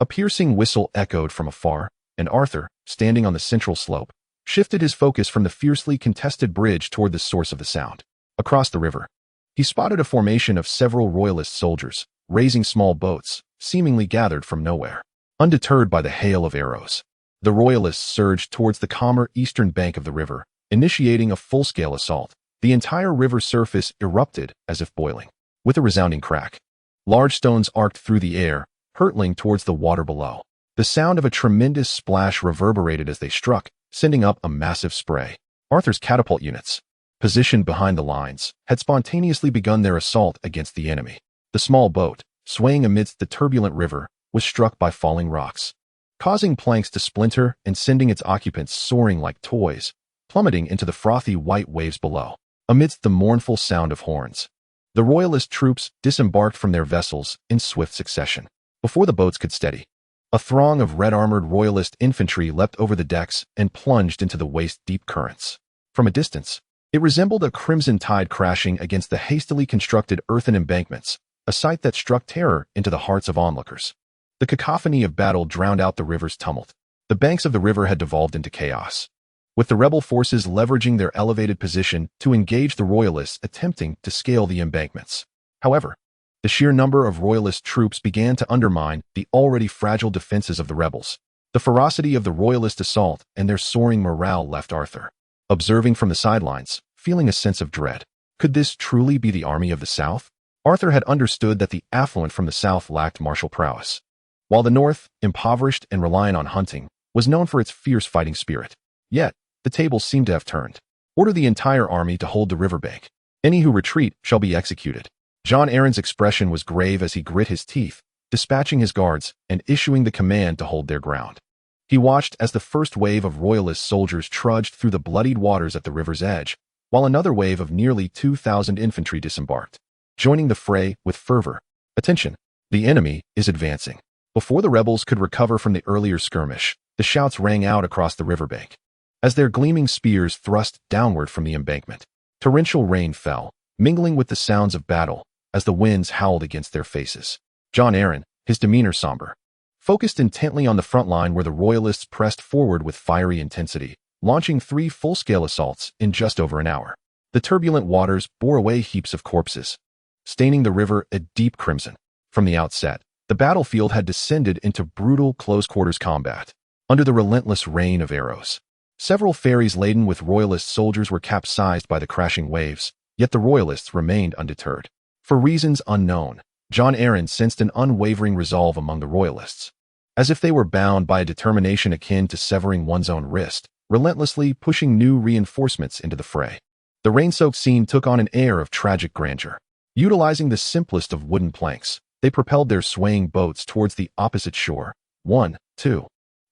A piercing whistle echoed from afar, and Arthur, standing on the central slope, shifted his focus from the fiercely contested bridge toward the source of the sound. Across the river, he spotted a formation of several royalist soldiers, raising small boats, seemingly gathered from nowhere. Undeterred by the hail of arrows, the royalists surged towards the calmer eastern bank of the river, initiating a full-scale assault. The entire river surface erupted as if boiling. With a resounding crack, large stones arced through the air, hurtling towards the water below. The sound of a tremendous splash reverberated as they struck, sending up a massive spray. Arthur's catapult units, positioned behind the lines, had spontaneously begun their assault against the enemy. The small boat, swaying amidst the turbulent river, was struck by falling rocks, causing planks to splinter and sending its occupants soaring like toys, plummeting into the frothy white waves below. Amidst the mournful sound of horns, the royalist troops disembarked from their vessels in swift succession. Before the boats could steady, a throng of red-armored royalist infantry leapt over the decks and plunged into the waist-deep currents. From a distance, it resembled a crimson tide crashing against the hastily constructed earthen embankments, a sight that struck terror into the hearts of onlookers. The cacophony of battle drowned out the river's tumult. The banks of the river had devolved into chaos, with the rebel forces leveraging their elevated position to engage the royalists attempting to scale the embankments. However, the sheer number of royalist troops began to undermine the already fragile defenses of the rebels. The ferocity of the royalist assault and their soaring morale left Arthur, observing from the sidelines, feeling a sense of dread. Could this truly be the army of the South? Arthur had understood that the affluent from the South lacked martial prowess, while the North, impoverished and reliant on hunting, was known for its fierce fighting spirit. Yet, the tables seemed to have turned. Order the entire army to hold the riverbank. Any who retreat shall be executed. Jon Arryn's expression was grave as he grit his teeth, dispatching his guards and issuing the command to hold their ground. He watched as the first wave of royalist soldiers trudged through the bloodied waters at the river's edge, while another wave of nearly 2,000 infantry disembarked, joining the fray with fervor. Attention! The enemy is advancing. Before the rebels could recover from the earlier skirmish, the shouts rang out across the riverbank, as their gleaming spears thrust downward from the embankment. Torrential rain fell, mingling with the sounds of battle, as the winds howled against their faces. Jon Arryn, his demeanor somber, focused intently on the front line where the royalists pressed forward with fiery intensity, launching 3 full-scale assaults in just over an hour. The turbulent waters bore away heaps of corpses, staining the river a deep crimson. From the outset, the battlefield had descended into brutal close-quarters combat, under the relentless rain of arrows. Several ferries laden with royalist soldiers were capsized by the crashing waves, yet the royalists remained undeterred. For reasons unknown, Jon Arryn sensed an unwavering resolve among the royalists, as if they were bound by a determination akin to severing one's own wrist, relentlessly pushing new reinforcements into the fray. The rain-soaked scene took on an air of tragic grandeur. Utilizing the simplest of wooden planks, they propelled their swaying boats towards the opposite shore. 1, 2.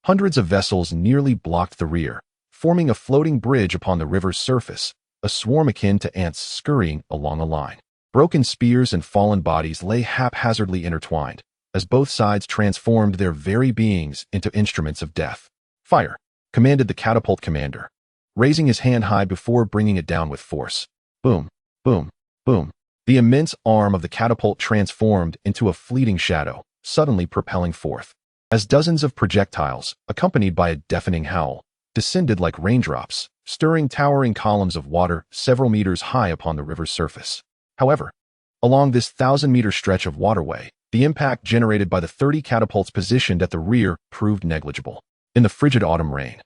Hundreds of vessels nearly blocked the rear, forming a floating bridge upon the river's surface, a swarm akin to ants scurrying along a line. Broken spears and fallen bodies lay haphazardly intertwined, as both sides transformed their very beings into instruments of death. "Fire!" commanded the catapult commander, raising his hand high before bringing it down with force. Boom, boom, boom. The immense arm of the catapult transformed into a fleeting shadow, suddenly propelling forth, as dozens of projectiles, accompanied by a deafening howl, descended like raindrops, stirring towering columns of water several meters high upon the river's surface. However, along this 1,000-meter stretch of waterway, the impact generated by the 30 catapults positioned at the rear proved negligible. In the frigid autumn rain,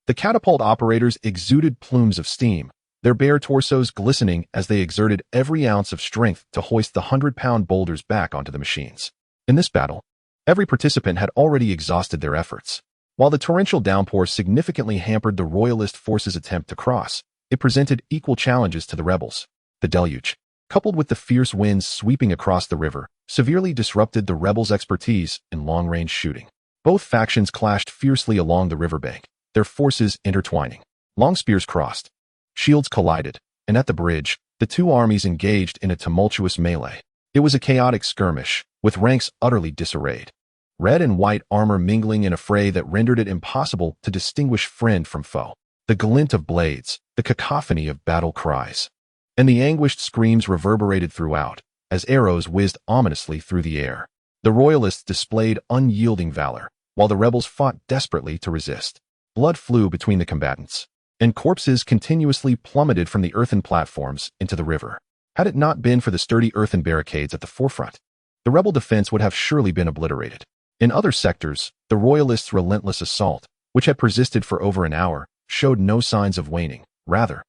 the catapult operators exuded plumes of steam, their bare torsos glistening as they exerted every ounce of strength to hoist the 100-pound boulders back onto the machines. In this battle, every participant had already exhausted their efforts. While the torrential downpour significantly hampered the royalist forces' attempt to cross, it presented equal challenges to the rebels. The deluge, coupled with the fierce winds sweeping across the river, severely disrupted the rebels' expertise in long-range shooting. Both factions clashed fiercely along the riverbank, their forces intertwining. Long spears crossed. Shields collided, and at the bridge, the two armies engaged in a tumultuous melee. It was a chaotic skirmish, with ranks utterly disarrayed. Red and white armor mingling in a fray that rendered it impossible to distinguish friend from foe. The glint of blades, the cacophony of battle cries, and the anguished screams reverberated throughout, as arrows whizzed ominously through the air. The royalists displayed unyielding valor, while the rebels fought desperately to resist. Blood flew between the combatants, and corpses continuously plummeted from the earthen platforms into the river. Had it not been for the sturdy earthen barricades at the forefront, the rebel defense would have surely been obliterated. In other sectors, the royalists' relentless assault, which had persisted for over an hour, showed no signs of waning. Rather,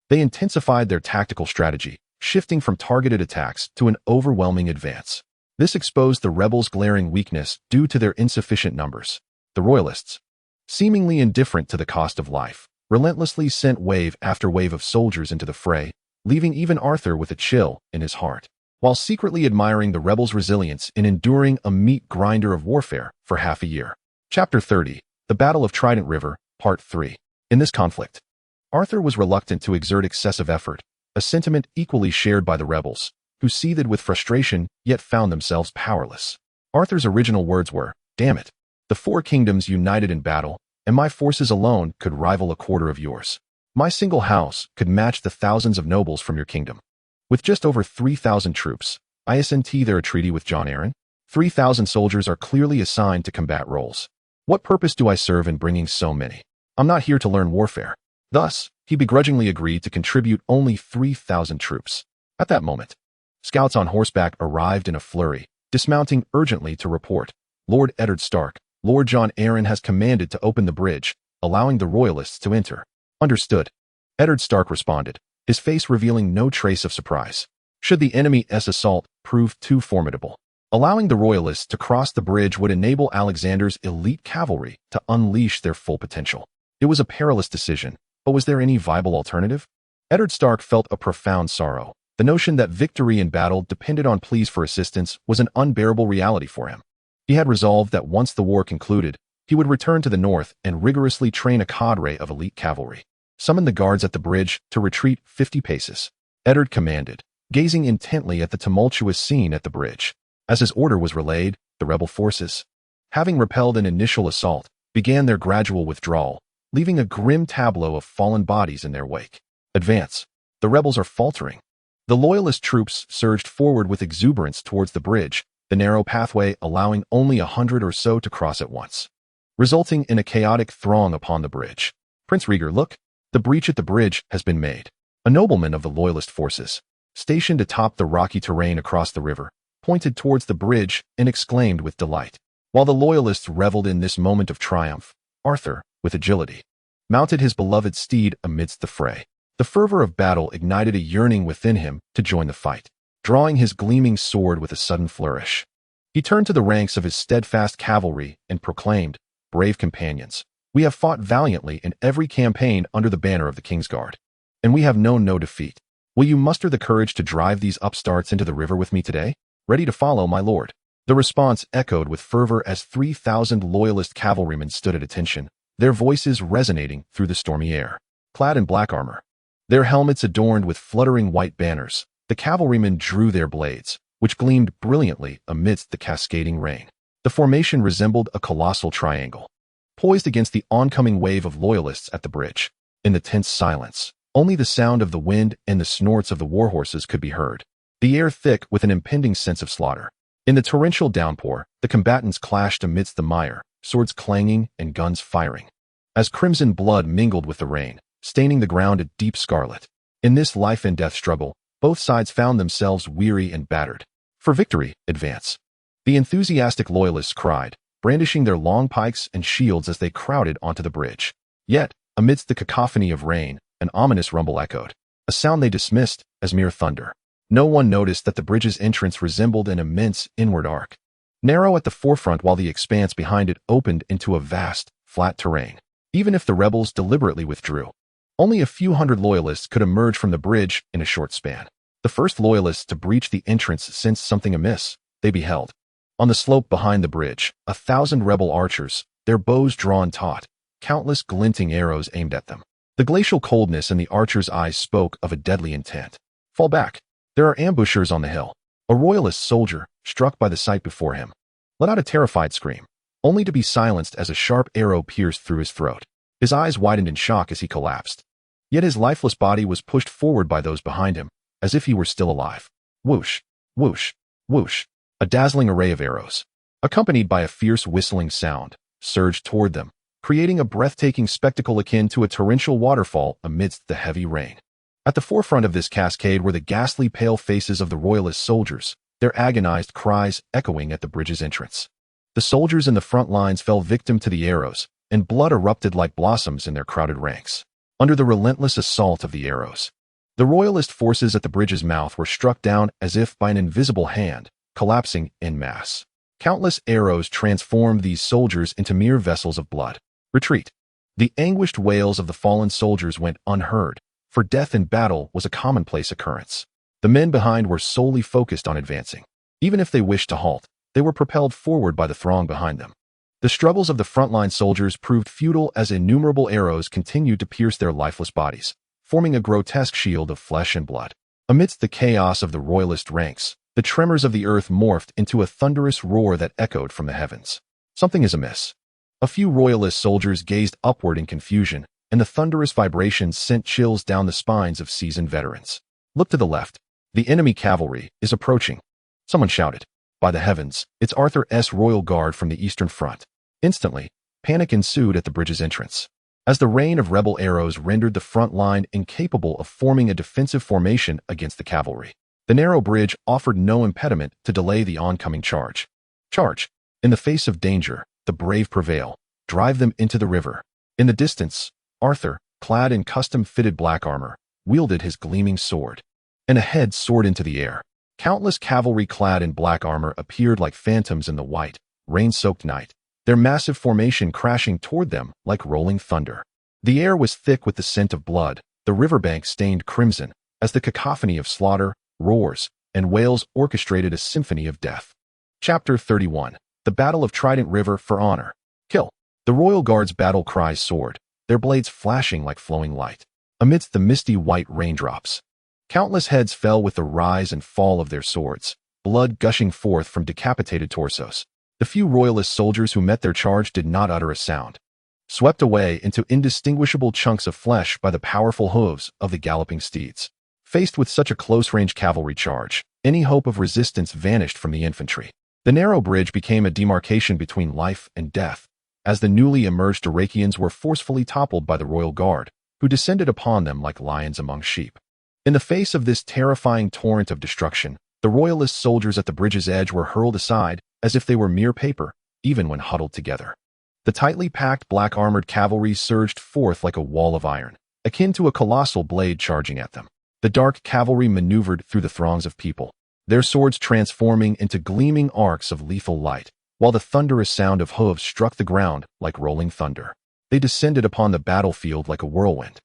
they intensified their tactical strategy, shifting from targeted attacks to an overwhelming advance. This exposed the rebels' glaring weakness due to their insufficient numbers. The royalists, seemingly indifferent to the cost of life, relentlessly sent wave after wave of soldiers into the fray, leaving even Arthur with a chill in his heart, while secretly admiring the rebels' resilience in enduring a meat grinder of warfare for half a year. Chapter 30, The Battle of Trident River, Part 3. In this conflict, Arthur was reluctant to exert excessive effort, a sentiment equally shared by the rebels, who seethed with frustration yet found themselves powerless. Arthur's original words were, "Damn it, the four kingdoms united in battle, and my forces alone could rival a quarter of yours. My single house could match the thousands of nobles from your kingdom. With just over 3,000 troops, isn't there a treaty with Jon Arryn? 3,000 soldiers are clearly assigned to combat roles. What purpose do I serve in bringing so many? I'm not here to learn warfare." Thus, he begrudgingly agreed to contribute only 3,000 troops. At that moment, scouts on horseback arrived in a flurry, dismounting urgently to report, "Lord Eddard Stark, Lord Jon Arryn has commanded to open the bridge, allowing the royalists to enter." "Understood," Eddard Stark responded, his face revealing no trace of surprise. Should the enemy's assault prove too formidable, allowing the royalists to cross the bridge would enable Alexander's elite cavalry to unleash their full potential. It was a perilous decision, but was there any viable alternative? Eddard Stark felt a profound sorrow. The notion that victory in battle depended on pleas for assistance was an unbearable reality for him. He had resolved that once the war concluded, he would return to the north and rigorously train a cadre of elite cavalry. Summon the guards at the bridge to retreat 50 paces. Eddard commanded, gazing intently at the tumultuous scene at the bridge. As his order was relayed, the rebel forces, having repelled an initial assault, began their gradual withdrawal, leaving a grim tableau of fallen bodies in their wake. "Advance. The rebels are faltering." The loyalist troops surged forward with exuberance towards the bridge, the narrow pathway allowing only 100 or so to cross at once, resulting in a chaotic throng upon the bridge. "Prince Rhaegar, look. The breach at the bridge has been made." A nobleman of the loyalist forces, stationed atop the rocky terrain across the river, pointed towards the bridge and exclaimed with delight. While the loyalists reveled in this moment of triumph, Arthur, with agility, mounted his beloved steed amidst the fray. The fervor of battle ignited a yearning within him to join the fight. Drawing his gleaming sword with a sudden flourish, he turned to the ranks of his steadfast cavalry and proclaimed, "Brave companions, we have fought valiantly in every campaign under the banner of the Kingsguard, and we have known no defeat. Will you muster the courage to drive these upstarts into the river with me today? Ready to follow, my lord." The response echoed with fervor as 3,000 loyalist cavalrymen stood at attention, their voices resonating through the stormy air. Clad in black armor, their helmets adorned with fluttering white banners, the cavalrymen drew their blades, which gleamed brilliantly amidst the cascading rain. The formation resembled a colossal triangle, poised against the oncoming wave of loyalists at the bridge. In the tense silence, only the sound of the wind and the snorts of the warhorses could be heard, the air thick with an impending sense of slaughter. In the torrential downpour, the combatants clashed amidst the mire, swords clanging and guns firing, as crimson blood mingled with the rain, staining the ground a deep scarlet. In this life-and-death struggle, both sides found themselves weary and battered. "For victory, advance!" the enthusiastic loyalists cried, brandishing their long pikes and shields as they crowded onto the bridge. Yet, amidst the cacophony of rain, an ominous rumble echoed, a sound they dismissed as mere thunder. No one noticed that the bridge's entrance resembled an immense inward arc, narrow at the forefront while the expanse behind it opened into a vast, flat terrain. Even if the rebels deliberately withdrew, only a few hundred loyalists could emerge from the bridge in a short span. The first loyalists to breach the entrance sensed something amiss. They beheld, on the slope behind the bridge, 1,000 rebel archers, their bows drawn taut, countless glinting arrows aimed at them. The glacial coldness in the archer's eyes spoke of a deadly intent. Fall back. There are ambushers on the hill. A royalist soldier, struck by the sight before him, let out a terrified scream, only to be silenced as a sharp arrow pierced through his throat. His eyes widened in shock as he collapsed. Yet his lifeless body was pushed forward by those behind him, as if he were still alive. Whoosh, whoosh, whoosh. A dazzling array of arrows, accompanied by a fierce whistling sound, surged toward them, creating a breathtaking spectacle akin to a torrential waterfall amidst the heavy rain. At the forefront of this cascade were the ghastly pale faces of the royalist soldiers, their agonized cries echoing at the bridge's entrance. The soldiers in the front lines fell victim to the arrows, and blood erupted like blossoms in their crowded ranks. Under the relentless assault of the arrows, the royalist forces at the bridge's mouth were struck down as if by an invisible hand, collapsing en masse. Countless arrows transformed these soldiers into mere vessels of blood. Retreat. The anguished wails of the fallen soldiers went unheard, for death in battle was a commonplace occurrence. The men behind were solely focused on advancing. Even if they wished to halt, they were propelled forward by the throng behind them. The struggles of the frontline soldiers proved futile as innumerable arrows continued to pierce their lifeless bodies, forming a grotesque shield of flesh and blood. Amidst the chaos of the royalist ranks, the tremors of the earth morphed into a thunderous roar that echoed from the heavens. Something is amiss. A few royalist soldiers gazed upward in confusion, and the thunderous vibrations sent chills down the spines of seasoned veterans. Look to the left. The enemy cavalry is approaching. Someone shouted. By the heavens, it's Arthur's royal guard from the eastern front. Instantly, panic ensued at the bridge's entrance, as the rain of rebel arrows rendered the front line incapable of forming a defensive formation against the cavalry. The narrow bridge offered no impediment to delay the oncoming charge. Charge! In the face of danger, the brave prevail. Drive them into the river. In the distance, Arthur, clad in custom-fitted black armor, wielded his gleaming sword, and a head soared into the air. Countless cavalry clad in black armor appeared like phantoms in the white, rain-soaked night, their massive formation crashing toward them like rolling thunder. The air was thick with the scent of blood, the riverbank stained crimson, as the cacophony of slaughter, roars, and wails orchestrated a symphony of death. Chapter 31. The Battle of Trident River for Honor. Kill. The royal guard's battle cries soared, their blades flashing like flowing light. Amidst the misty white raindrops, countless heads fell with the rise and fall of their swords, blood gushing forth from decapitated torsos. The few royalist soldiers who met their charge did not utter a sound, swept away into indistinguishable chunks of flesh by the powerful hooves of the galloping steeds. Faced with such a close-range cavalry charge, any hope of resistance vanished from the infantry. The narrow bridge became a demarcation between life and death, as the newly emerged Durakians were forcefully toppled by the royal guard, who descended upon them like lions among sheep. In the face of this terrifying torrent of destruction, the royalist soldiers at the bridge's edge were hurled aside as if they were mere paper, even when huddled together. The tightly packed black-armored cavalry surged forth like a wall of iron, akin to a colossal blade charging at them. The dark cavalry maneuvered through the throngs of people, their swords transforming into gleaming arcs of lethal light, while the thunderous sound of hooves struck the ground like rolling thunder. They descended upon the battlefield like a whirlwind,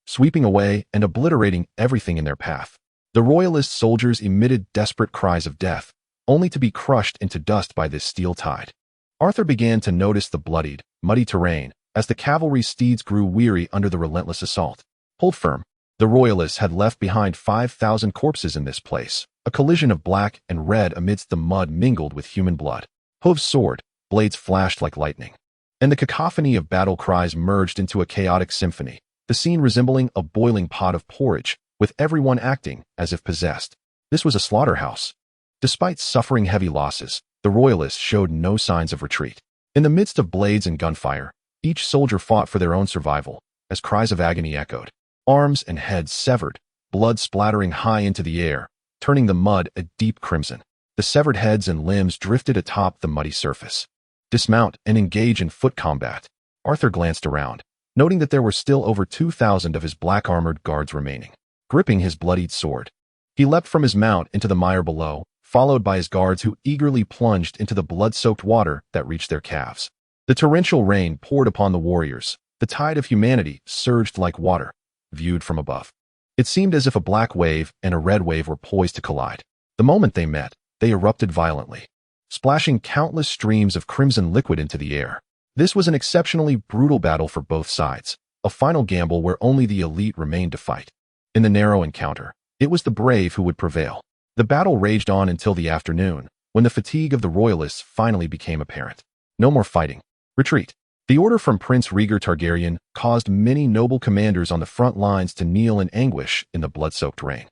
sweeping away and obliterating everything in their path. The royalist soldiers emitted desperate cries of death, only to be crushed into dust by this steel tide. Arthur began to notice the bloodied, muddy terrain as the cavalry's steeds grew weary under the relentless assault. Hold firm. The royalists had left behind 5,000 corpses in this place, a collision of black and red amidst the mud mingled with human blood. Hooves soared, blades flashed like lightning, and the cacophony of battle cries merged into a chaotic symphony, the scene resembling a boiling pot of porridge, with everyone acting as if possessed. This was a slaughterhouse. Despite suffering heavy losses, the royalists showed no signs of retreat. In the midst of blades and gunfire, each soldier fought for their own survival, as cries of agony echoed. Arms and heads severed, blood splattering high into the air, turning the mud a deep crimson. The severed heads and limbs drifted atop the muddy surface. Dismount and engage in foot combat. Arthur glanced around, noting that there were still over 2,000 of his black-armored guards remaining. Gripping his bloodied sword, he leapt from his mount into the mire below, followed by his guards who eagerly plunged into the blood-soaked water that reached their calves. The torrential rain poured upon the warriors. The tide of humanity surged like water, viewed from above. It seemed as if a black wave and a red wave were poised to collide. The moment they met, they erupted violently, splashing countless streams of crimson liquid into the air. This was an exceptionally brutal battle for both sides, a final gamble where only the elite remained to fight. In the narrow encounter, it was the brave who would prevail. The battle raged on until the afternoon, when the fatigue of the royalists finally became apparent. No more fighting. Retreat. The order from Prince Rhaegar Targaryen caused many noble commanders on the front lines to kneel in anguish in the blood-soaked rain.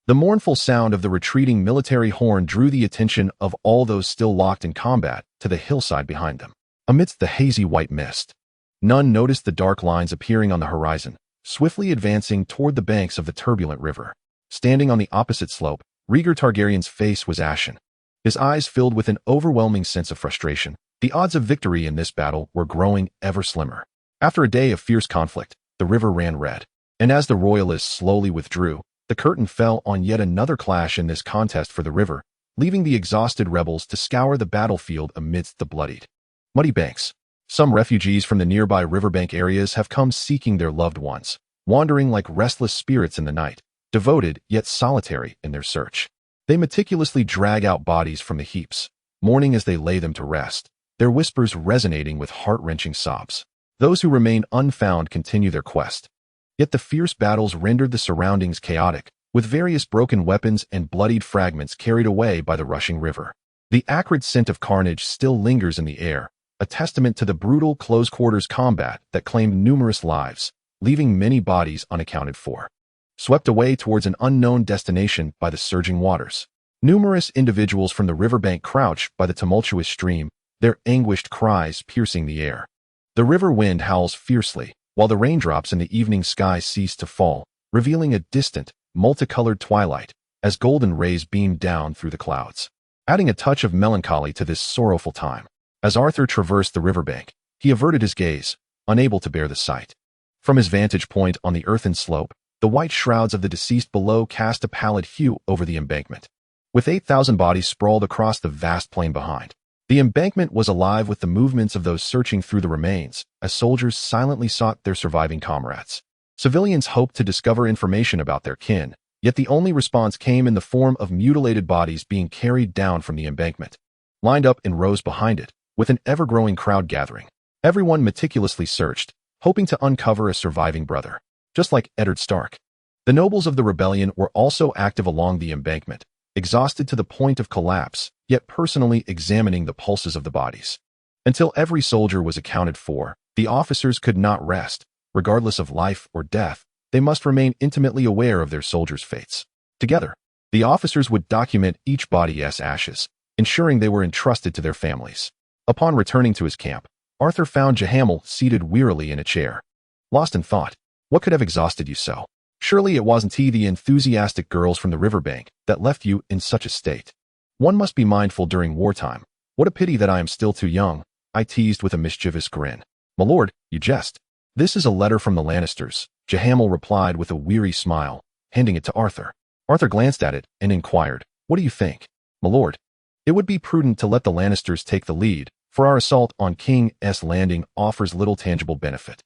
The mournful sound of the retreating military horn drew the attention of all those still locked in combat to the hillside behind them. Amidst the hazy white mist, none noticed the dark lines appearing on the horizon, swiftly advancing toward the banks of the turbulent river. Standing on the opposite slope, Rhaegar Targaryen's face was ashen. His eyes filled with an overwhelming sense of frustration. The odds of victory in this battle were growing ever slimmer. After a day of fierce conflict, the river ran red, and as the royalists slowly withdrew, the curtain fell on yet another clash in this contest for the river, leaving the exhausted rebels to scour the battlefield amidst the bloodied, muddy banks. Some refugees from the nearby riverbank areas have come seeking their loved ones, wandering like restless spirits in the night, devoted yet solitary in their search. They meticulously drag out bodies from the heaps, mourning as they lay them to rest, their whispers resonating with heart-wrenching sobs. Those who remain unfound continue their quest. Yet the fierce battles rendered the surroundings chaotic, with various broken weapons and bloodied fragments carried away by the rushing river. The acrid scent of carnage still lingers in the air, a testament to the brutal close-quarters combat that claimed numerous lives, leaving many bodies unaccounted for. Swept away towards an unknown destination by the surging waters, numerous individuals from the riverbank crouch by the tumultuous stream, their anguished cries piercing the air. The river wind howls fiercely, while the raindrops in the evening sky cease to fall, revealing a distant, multicolored twilight as golden rays beam down through the clouds, adding a touch of melancholy to this sorrowful time. As Arthur traversed the riverbank, he averted his gaze, unable to bear the sight. From his vantage point on the earthen slope, the white shrouds of the deceased below cast a pallid hue over the embankment. With 8,000 bodies sprawled across the vast plain behind, the embankment was alive with the movements of those searching through the remains, as soldiers silently sought their surviving comrades. Civilians hoped to discover information about their kin, yet the only response came in the form of mutilated bodies being carried down from the embankment. Lined up in rows behind it, with an ever-growing crowd gathering, everyone meticulously searched, hoping to uncover a surviving brother. Just like Eddard Stark, the nobles of the rebellion were also active along the embankment, exhausted to the point of collapse, yet personally examining the pulses of the bodies. Until every soldier was accounted for, the officers could not rest. Regardless of life or death, they must remain intimately aware of their soldiers' fates. Together, the officers would document each body's ashes, ensuring they were entrusted to their families. Upon returning to his camp, Arthur found Jahamel seated wearily in a chair. Lost in thought. What could have exhausted you so? Surely it wasn't the enthusiastic girls from the riverbank that left you in such a state. One must be mindful during wartime. What a pity that I am still too young, I teased with a mischievous grin. My lord, you jest. This is a letter from the Lannisters, Jahamel replied with a weary smile, handing it to Arthur. Arthur glanced at it and inquired, what do you think? My lord, it would be prudent to let the Lannisters take the lead, for our assault on King's Landing offers little tangible benefit.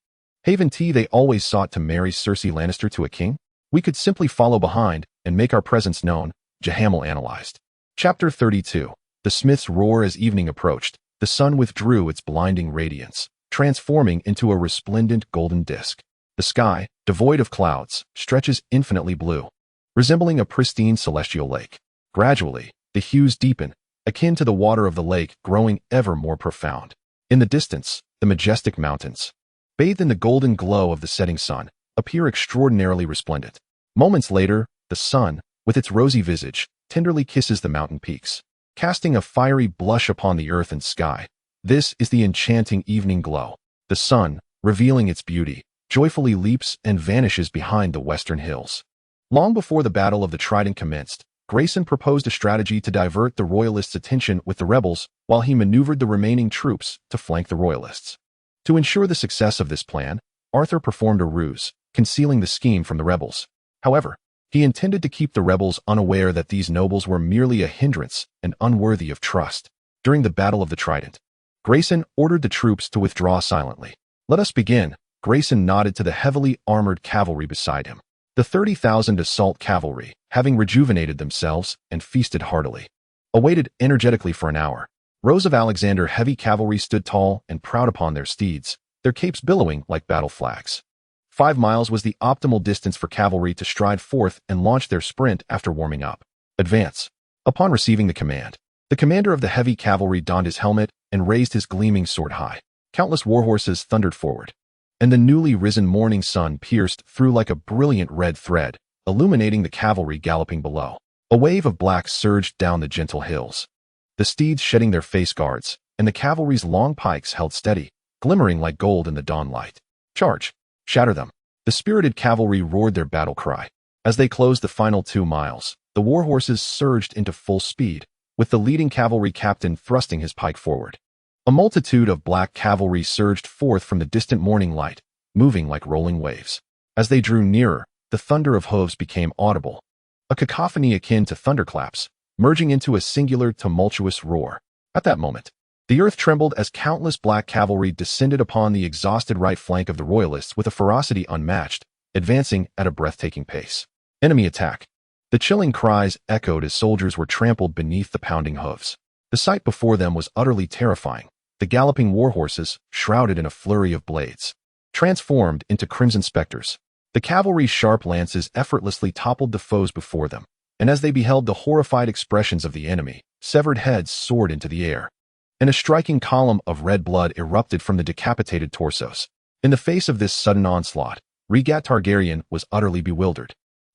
Haven't they always sought to marry Cersei Lannister to a king? We could simply follow behind and make our presence known, Jahamel analyzed. Chapter 32. The smiths roar as evening approached. The sun withdrew its blinding radiance, transforming into a resplendent golden disk. The sky, devoid of clouds, stretches infinitely blue, resembling a pristine celestial lake. Gradually, the hues deepen, akin to the water of the lake growing ever more profound. In the distance, the majestic mountains, bathed in the golden glow of the setting sun, appear extraordinarily resplendent. Moments later, the sun, with its rosy visage, tenderly kisses the mountain peaks, casting a fiery blush upon the earth and sky. This is the enchanting evening glow. The sun, revealing its beauty, joyfully leaps and vanishes behind the western hills. Long before the Battle of the Trident commenced, Grayson proposed a strategy to divert the royalists' attention with the rebels while he maneuvered the remaining troops to flank the royalists. To ensure the success of this plan, Arthur performed a ruse, concealing the scheme from the rebels. However, he intended to keep the rebels unaware that these nobles were merely a hindrance and unworthy of trust. During the Battle of the Trident, Grayson ordered the troops to withdraw silently. Let us begin. Grayson nodded to the heavily armored cavalry beside him. The 30,000 assault cavalry, having rejuvenated themselves and feasted heartily, awaited energetically for an hour. Rows of Alexander heavy cavalry stood tall and proud upon their steeds, their capes billowing like battle flags. 5 miles was the optimal distance for cavalry to stride forth and launch their sprint after warming up. Advance. Upon receiving the command, the commander of the heavy cavalry donned his helmet and raised his gleaming sword high. Countless warhorses thundered forward, and the newly risen morning sun pierced through like a brilliant red thread, illuminating the cavalry galloping below. A wave of black surged down the gentle hills, the steeds shedding their face guards, and the cavalry's long pikes held steady, glimmering like gold in the dawn light. Charge! Shatter them! The spirited cavalry roared their battle cry. As they closed the final 2 miles, the warhorses surged into full speed, with the leading cavalry captain thrusting his pike forward. A multitude of black cavalry surged forth from the distant morning light, moving like rolling waves. As they drew nearer, the thunder of hooves became audible, a cacophony akin to thunderclaps, merging into a singular tumultuous roar. At that moment, the earth trembled as countless black cavalry descended upon the exhausted right flank of the royalists with a ferocity unmatched, advancing at a breathtaking pace. Enemy attack! The chilling cries echoed as soldiers were trampled beneath the pounding hooves. The sight before them was utterly terrifying. The galloping warhorses, shrouded in a flurry of blades, transformed into crimson specters. The cavalry's sharp lances effortlessly toppled the foes before them, and as they beheld the horrified expressions of the enemy, severed heads soared into the air, and a striking column of red blood erupted from the decapitated torsos. In the face of this sudden onslaught, Rhaegar Targaryen was utterly bewildered.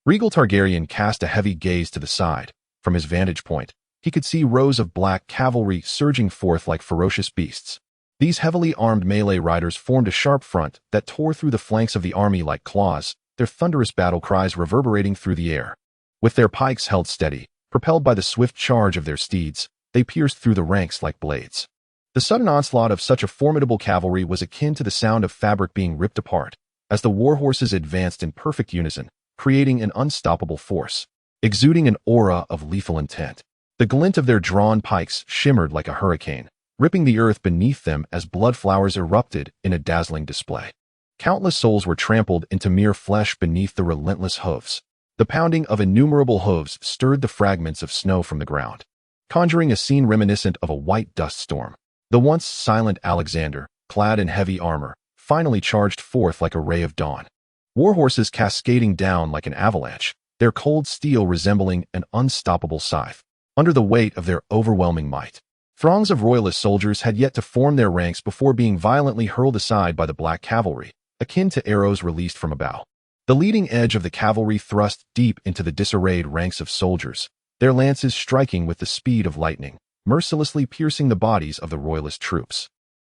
Rhaegar Targaryen cast a heavy gaze to the side. From his vantage point, he could see rows of black cavalry surging forth like ferocious beasts. These heavily armed melee riders formed a sharp front that tore through the flanks of the army like claws, their thunderous battle cries reverberating through the air. With their pikes held steady, propelled by the swift charge of their steeds, they pierced through the ranks like blades. The sudden onslaught of such a formidable cavalry was akin to the sound of fabric being ripped apart, as the warhorses advanced in perfect unison, creating an unstoppable force, exuding an aura of lethal intent. The glint of their drawn pikes shimmered like a hurricane, ripping the earth beneath them as blood flowers erupted in a dazzling display. Countless souls were trampled into mere flesh beneath the relentless hooves. The pounding of innumerable hooves stirred the fragments of snow from the ground, conjuring a scene reminiscent of a white dust storm. The once silent Alexander, clad in heavy armor, finally charged forth like a ray of dawn. Warhorses cascading down like an avalanche, their cold steel resembling an unstoppable scythe, under the weight of their overwhelming might. Throngs of royalist soldiers had yet to form their ranks before being violently hurled aside by the black cavalry, akin to arrows released from a bow. The leading edge of the cavalry thrust deep into the disarrayed ranks of soldiers, their lances striking with the speed of lightning, mercilessly piercing the bodies of the royalist troops.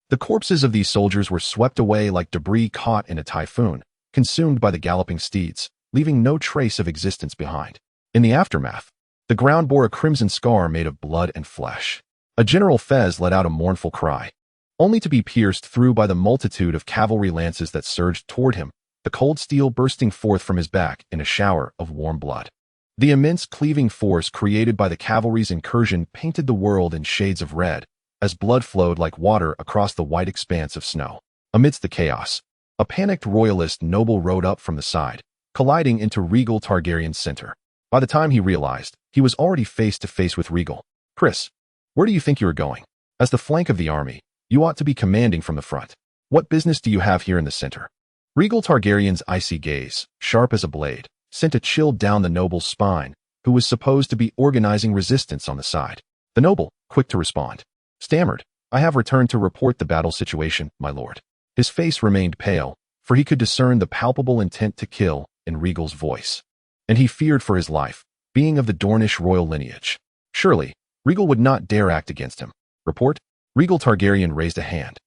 The corpses of these soldiers were swept away like debris caught in a typhoon, consumed by the galloping steeds, leaving no trace of existence behind. In the aftermath, the ground bore a crimson scar made of blood and flesh. A General Fez let out a mournful cry, only to be pierced through by the multitude of cavalry lances that surged toward him, the cold steel bursting forth from his back in a shower of warm blood. The immense cleaving force created by the cavalry's incursion painted the world in shades of red, as blood flowed like water across the white expanse of snow. Amidst the chaos, a panicked royalist noble rode up from the side, colliding into Rhaegar Targaryen's center. By the time he realized, he was already face to face with Rhaegar. "Chris, where do you think you are going? As the flank of the army, you ought to be commanding from the front. What business do you have here in the center?" Rhaegar Targaryen's icy gaze, sharp as a blade, sent a chill down the noble's spine, who was supposed to be organizing resistance on the side. The noble, quick to respond, stammered, "I have returned to report the battle situation, my lord." His face remained pale, for he could discern the palpable intent to kill in Rhaegar's voice, and he feared for his life, being of the Dornish royal lineage. Surely, Rhaegar would not dare act against him. "Report?" Rhaegar Targaryen raised a hand,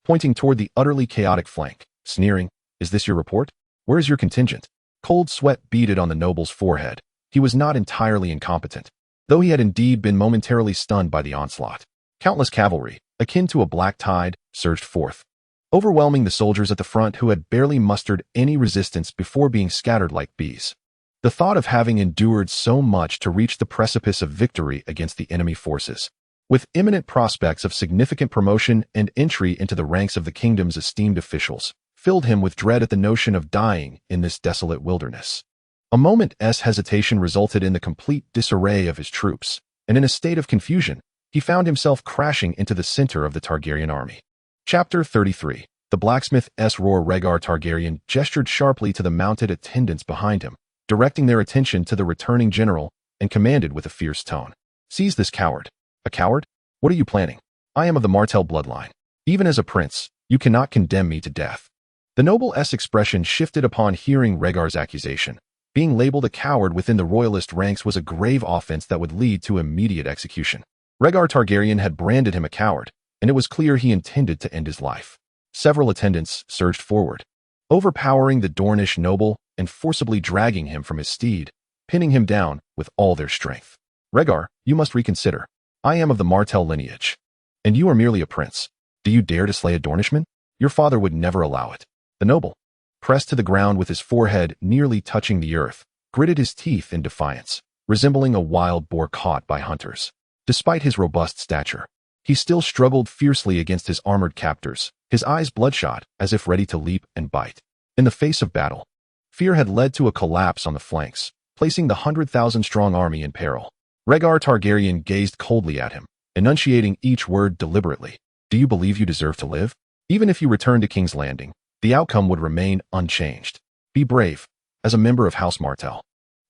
pointing toward the utterly chaotic flank, sneering, "Is this your report? Where is your contingent?" Cold sweat beaded on the noble's forehead. He was not entirely incompetent, though he had indeed been momentarily stunned by the onslaught. Countless cavalry, akin to a black tide, surged forth, overwhelming the soldiers at the front who had barely mustered any resistance before being scattered like bees. The thought of having endured so much to reach the precipice of victory against the enemy forces, with imminent prospects of significant promotion and entry into the ranks of the kingdom's esteemed officials, filled him with dread at the notion of dying in this desolate wilderness. A moment's hesitation resulted in the complete disarray of his troops, and in a state of confusion, he found himself crashing into the center of the Targaryen army. Chapter 33. The blacksmith's roar. Rhaegar Targaryen gestured sharply to the mounted attendants behind him, directing their attention to the returning general, and commanded with a fierce tone. Seize this coward. A coward? What are you planning? I am of the Martell bloodline. Even as a prince, you cannot condemn me to death. The noble's expression shifted upon hearing Rhaegar's accusation. Being labeled a coward within the royalist ranks was a grave offense that would lead to immediate execution. Rhaegar Targaryen had branded him a coward, and it was clear he intended to end his life. Several attendants surged forward, overpowering the Dornish noble and forcibly dragging him from his steed, pinning him down with all their strength. Rhaegar, you must reconsider. I am of the Martell lineage, and you are merely a prince. Do you dare to slay a Dornishman? Your father would never allow it. The noble, pressed to the ground with his forehead nearly touching the earth, gritted his teeth in defiance, resembling a wild boar caught by hunters. Despite his robust stature, he still struggled fiercely against his armored captors, his eyes bloodshot as if ready to leap and bite. In the face of battle, fear had led to a collapse on the flanks, placing the 100,000-strong army in peril. Rhaegar Targaryen gazed coldly at him, enunciating each word deliberately. Do you believe you deserve to live? Even if you return to King's Landing, the outcome would remain unchanged. Be brave. As a member of House Martell,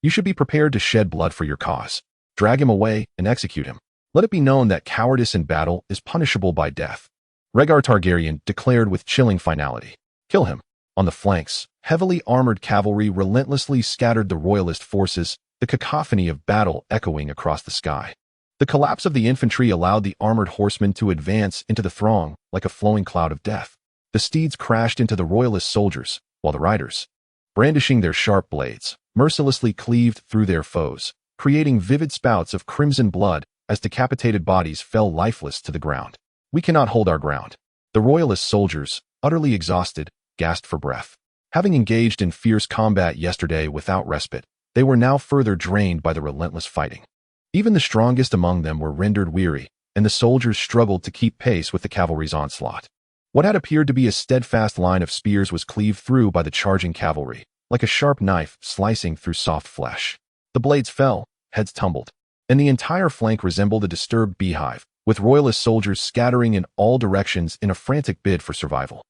you should be prepared to shed blood for your cause. Drag him away and execute him. Let it be known that cowardice in battle is punishable by death. Rhaegar Targaryen declared with chilling finality. Kill him. On the flanks, heavily armored cavalry relentlessly scattered the royalist forces, the cacophony of battle echoing across the sky. The collapse of the infantry allowed the armored horsemen to advance into the throng like a flowing cloud of death. The steeds crashed into the royalist soldiers, while the riders, brandishing their sharp blades, mercilessly cleaved through their foes, creating vivid spouts of crimson blood as decapitated bodies fell lifeless to the ground. We cannot hold our ground. The royalist soldiers, utterly exhausted, gasped for breath. Having engaged in fierce combat yesterday without respite, they were now further drained by the relentless fighting. Even the strongest among them were rendered weary, and the soldiers struggled to keep pace with the cavalry's onslaught. What had appeared to be a steadfast line of spears was cleaved through by the charging cavalry, like a sharp knife slicing through soft flesh. The blades fell, heads tumbled, and the entire flank resembled a disturbed beehive, with royalist soldiers scattering in all directions in a frantic bid for survival.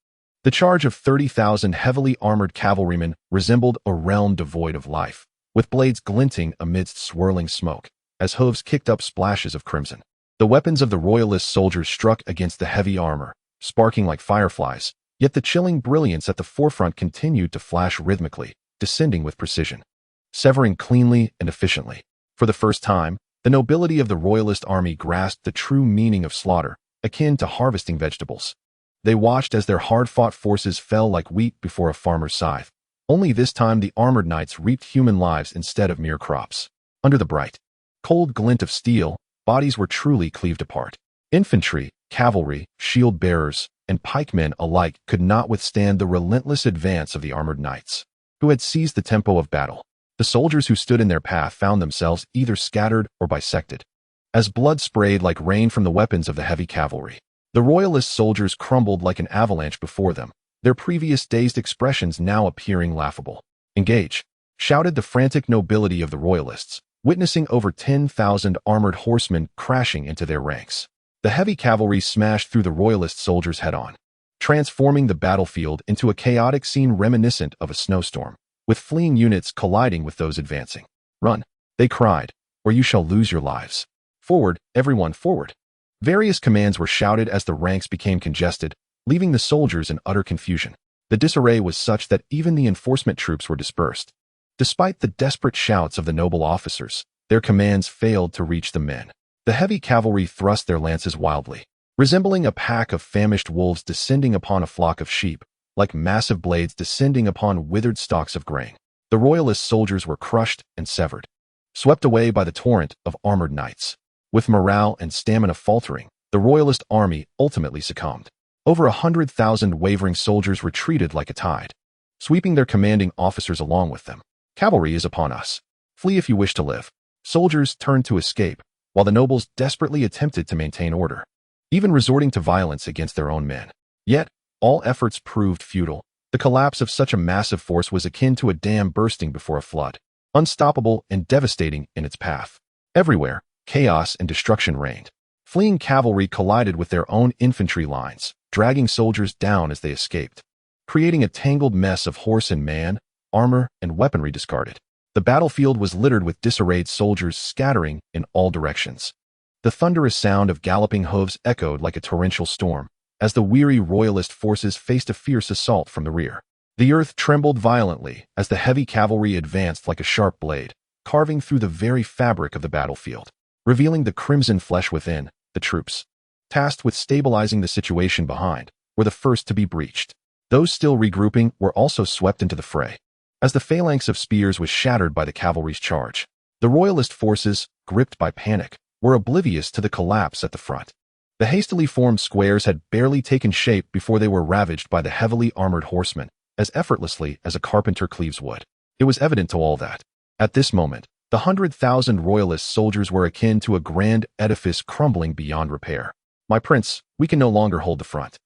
The charge of 30,000 heavily armored cavalrymen resembled a realm devoid of life, with blades glinting amidst swirling smoke, as hooves kicked up splashes of crimson. The weapons of the royalist soldiers struck against the heavy armor, sparking like fireflies, yet the chilling brilliance at the forefront continued to flash rhythmically, descending with precision, severing cleanly and efficiently. For the first time, the nobility of the royalist army grasped the true meaning of slaughter, akin to harvesting vegetables. They watched as their hard-fought forces fell like wheat before a farmer's scythe. Only this time the armored knights reaped human lives instead of mere crops. Under the bright, cold glint of steel, bodies were truly cleaved apart. Infantry, cavalry, shield-bearers, and pikemen alike could not withstand the relentless advance of the armored knights, who had seized the tempo of battle. The soldiers who stood in their path found themselves either scattered or bisected, as blood sprayed like rain from the weapons of the heavy cavalry. The royalist soldiers crumbled like an avalanche before them, their previous dazed expressions now appearing laughable. Engage! Shouted the frantic nobility of the royalists, witnessing over 10,000 armored horsemen crashing into their ranks. The heavy cavalry smashed through the royalist soldiers head-on, transforming the battlefield into a chaotic scene reminiscent of a snowstorm, with fleeing units colliding with those advancing. Run, they cried, or you shall lose your lives. Forward, everyone, forward. Various commands were shouted as the ranks became congested, leaving the soldiers in utter confusion. The disarray was such that even the enforcement troops were dispersed. Despite the desperate shouts of the noble officers, their commands failed to reach the men. The heavy cavalry thrust their lances wildly, resembling a pack of famished wolves descending upon a flock of sheep, like massive blades descending upon withered stalks of grain. The royalist soldiers were crushed and severed, swept away by the torrent of armored knights. With morale and stamina faltering, the royalist army ultimately succumbed. Over 100,000 wavering soldiers retreated like a tide, sweeping their commanding officers along with them. Cavalry is upon us. Flee if you wish to live. Soldiers turned to escape, while the nobles desperately attempted to maintain order, even resorting to violence against their own men. Yet, all efforts proved futile. The collapse of such a massive force was akin to a dam bursting before a flood, unstoppable and devastating in its path. Everywhere, chaos and destruction reigned. Fleeing cavalry collided with their own infantry lines, dragging soldiers down as they escaped, creating a tangled mess of horse and man, armor, and weaponry discarded. The battlefield was littered with disarrayed soldiers scattering in all directions. The thunderous sound of galloping hooves echoed like a torrential storm, as the weary royalist forces faced a fierce assault from the rear. The earth trembled violently as the heavy cavalry advanced like a sharp blade, carving through the very fabric of the battlefield, revealing the crimson flesh within. The troops, tasked with stabilizing the situation behind, were the first to be breached. Those still regrouping were also swept into the fray. As the phalanx of spears was shattered by the cavalry's charge, the royalist forces, gripped by panic, were oblivious to the collapse at the front. The hastily formed squares had barely taken shape before they were ravaged by the heavily armored horsemen, as effortlessly as a carpenter cleaves wood. It was evident to all that, at this moment, the 100,000 royalist soldiers were akin to a grand edifice crumbling beyond repair. "My prince, we can no longer hold the front.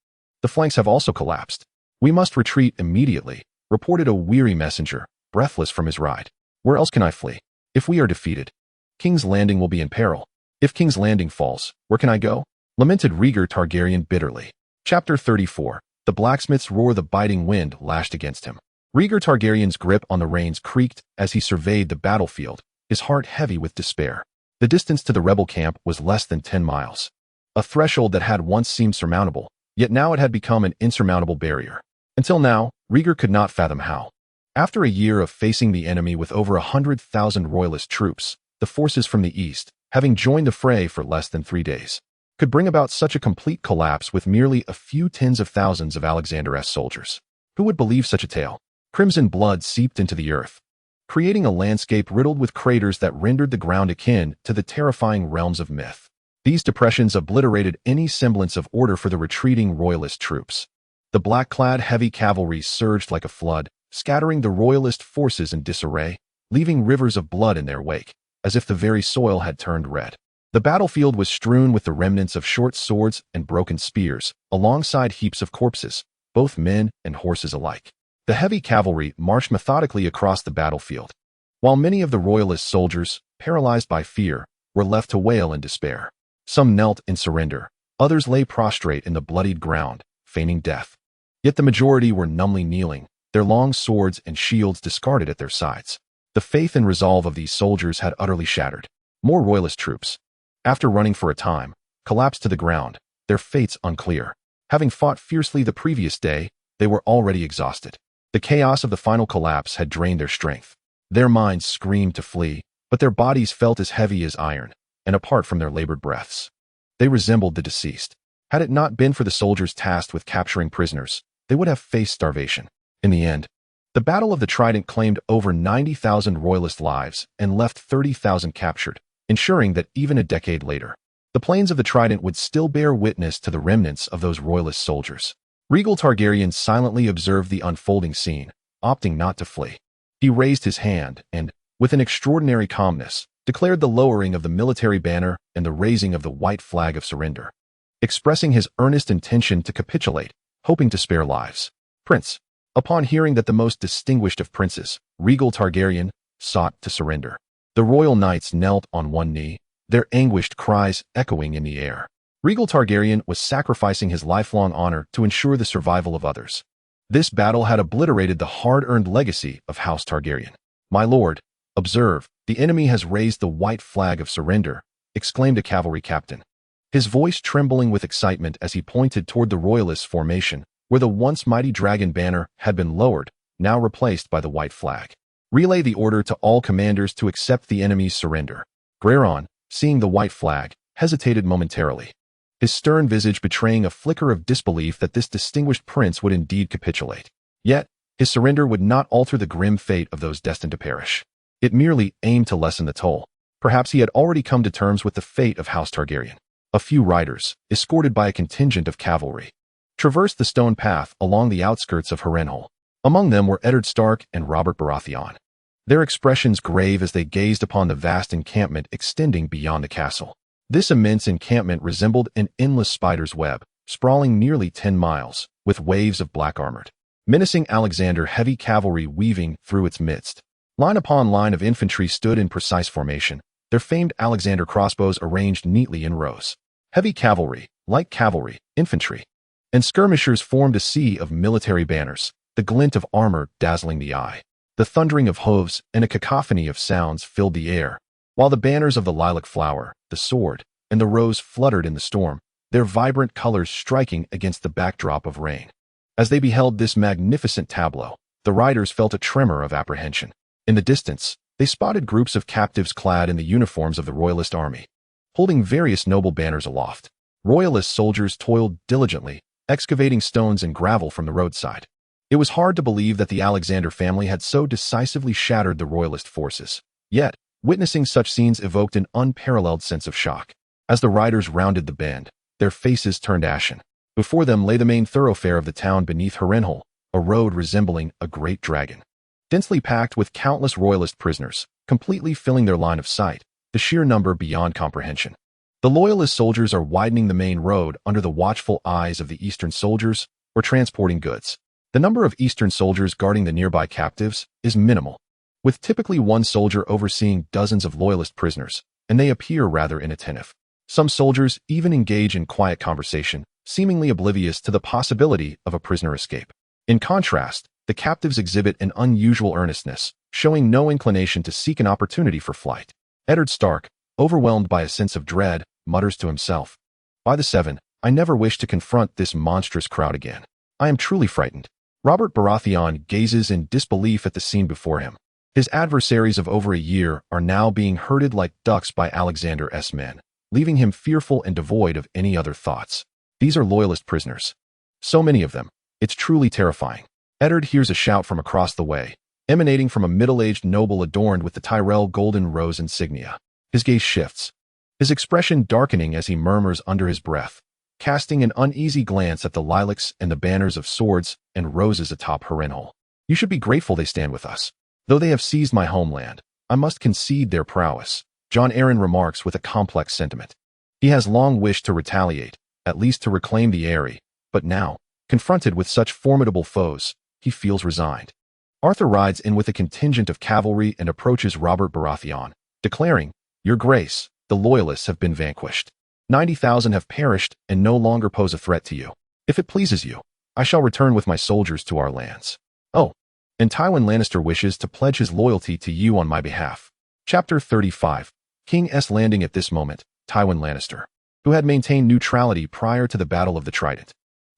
The flanks have also collapsed. We must retreat immediately," reported a weary messenger, breathless from his ride. "Where else can I flee? If we are defeated, King's Landing will be in peril. If King's Landing falls, where can I go?" lamented Rhaegar Targaryen bitterly. Chapter 34. The blacksmith's roar. The biting wind lashed against him. Rhaegar Targaryen's grip on the reins creaked as he surveyed the battlefield, his heart heavy with despair. The distance to the rebel camp was less than 10 miles. A threshold that had once seemed surmountable, yet now it had become an insurmountable barrier. Until now, Rhaegar could not fathom how. After a year of facing the enemy with over 100,000 royalist troops, the forces from the east, having joined the fray for less than 3 days, could bring about such a complete collapse with merely a few tens of thousands of Alexander's soldiers. Who would believe such a tale? Crimson blood seeped into the earth, creating a landscape riddled with craters that rendered the ground akin to the terrifying realms of myth. These depressions obliterated any semblance of order for the retreating royalist troops. The black-clad heavy cavalry surged like a flood, scattering the royalist forces in disarray, leaving rivers of blood in their wake, as if the very soil had turned red. The battlefield was strewn with the remnants of short swords and broken spears, alongside heaps of corpses, both men and horses alike. The heavy cavalry marched methodically across the battlefield, while many of the royalist soldiers, paralyzed by fear, were left to wail in despair. Some knelt in surrender, others lay prostrate in the bloodied ground, feigning death. Yet the majority were numbly kneeling, their long swords and shields discarded at their sides. The faith and resolve of these soldiers had utterly shattered. More royalist troops, after running for a time, collapsed to the ground, their fates unclear. Having fought fiercely the previous day, they were already exhausted. The chaos of the final collapse had drained their strength. Their minds screamed to flee, but their bodies felt as heavy as iron, and apart from their labored breaths. They resembled the deceased. Had it not been for the soldiers tasked with capturing prisoners, they would have faced starvation. In the end, the Battle of the Trident claimed over 90,000 royalist lives and left 30,000 captured, ensuring that even a decade later, the plains of the Trident would still bear witness to the remnants of those royalist soldiers. Rhaegar Targaryen silently observed the unfolding scene, opting not to flee. He raised his hand and, with an extraordinary calmness, declared the lowering of the military banner and the raising of the white flag of surrender, expressing his earnest intention to capitulate, hoping to spare lives. "Prince," upon hearing that the most distinguished of princes, Rhaegar Targaryen, sought to surrender, the royal knights knelt on one knee, their anguished cries echoing in the air. Rhaegar Targaryen was sacrificing his lifelong honor to ensure the survival of others. This battle had obliterated the hard-earned legacy of House Targaryen. "My lord, observe, the enemy has raised the white flag of surrender," exclaimed a cavalry captain, his voice trembling with excitement as he pointed toward the royalist formation, where the once mighty dragon banner had been lowered, now replaced by the white flag. "Relay the order to all commanders to accept the enemy's surrender." Riverrun, seeing the white flag, hesitated momentarily, his stern visage betraying a flicker of disbelief that this distinguished prince would indeed capitulate. Yet, his surrender would not alter the grim fate of those destined to perish. It merely aimed to lessen the toll. Perhaps he had already come to terms with the fate of House Targaryen. A few riders, escorted by a contingent of cavalry, traversed the stone path along the outskirts of Harrenhal. Among them were Eddard Stark and Robert Baratheon, their expressions grave as they gazed upon the vast encampment extending beyond the castle. This immense encampment resembled an endless spider's web, sprawling nearly 10 miles, with waves of black-armored, menacing Alexander heavy cavalry weaving through its midst. Line upon line of infantry stood in precise formation, their famed Alexander crossbows arranged neatly in rows. Heavy cavalry, light cavalry, infantry. and skirmishers formed a sea of military banners, the glint of armor dazzling the eye. The thundering of hooves and a cacophony of sounds filled the air, while the banners of the lilac flower, the sword, and the rose fluttered in the storm, their vibrant colors striking against the backdrop of rain. As they beheld this magnificent tableau, the riders felt a tremor of apprehension. In the distance, they spotted groups of captives clad in the uniforms of the royalist army, holding various noble banners aloft. Royalist soldiers toiled diligently, excavating stones and gravel from the roadside. It was hard to believe that the Alexander family had so decisively shattered the royalist forces. Yet, witnessing such scenes evoked an unparalleled sense of shock. As the riders rounded the bend, their faces turned ashen. Before them lay the main thoroughfare of the town beneath Harrenhal, a road resembling a great dragon. Densely packed with countless royalist prisoners, completely filling their line of sight, the sheer number beyond comprehension. The loyalist soldiers are widening the main road under the watchful eyes of the eastern soldiers or transporting goods. The number of eastern soldiers guarding the nearby captives is minimal, with typically one soldier overseeing dozens of loyalist prisoners, and they appear rather inattentive. Some soldiers even engage in quiet conversation, seemingly oblivious to the possibility of a prisoner escape. In contrast, the captives exhibit an unusual earnestness, showing no inclination to seek an opportunity for flight. Eddard Stark, overwhelmed by a sense of dread, mutters to himself, "By the Seven, I never wish to confront this monstrous crowd again. I am truly frightened." Robert Baratheon gazes in disbelief at the scene before him. His adversaries of over a year are now being herded like ducks by Alexander's men, leaving him fearful and devoid of any other thoughts. These are loyalist prisoners. So many of them. It's truly terrifying. Eddard hears a shout from across the way, emanating from a middle-aged noble adorned with the Tyrell golden rose insignia. His gaze shifts, his expression darkening as he murmurs under his breath, casting an uneasy glance at the lilacs and the banners of swords and roses atop Harrenhal. "You should be grateful they stand with us. Though they have seized my homeland, I must concede their prowess," Jon Arryn remarks with a complex sentiment. He has long wished to retaliate, at least to reclaim the Eyrie, but now, confronted with such formidable foes, he feels resigned. Arthur rides in with a contingent of cavalry and approaches Robert Baratheon, declaring, "Your Grace, the Loyalists have been vanquished. 90,000 have perished and no longer pose a threat to you. If it pleases you, I shall return with my soldiers to our lands. Oh, and Tywin Lannister wishes to pledge his loyalty to you on my behalf." Chapter 35. King's Landing. At this moment, Tywin Lannister, who had maintained neutrality prior to the Battle of the Trident,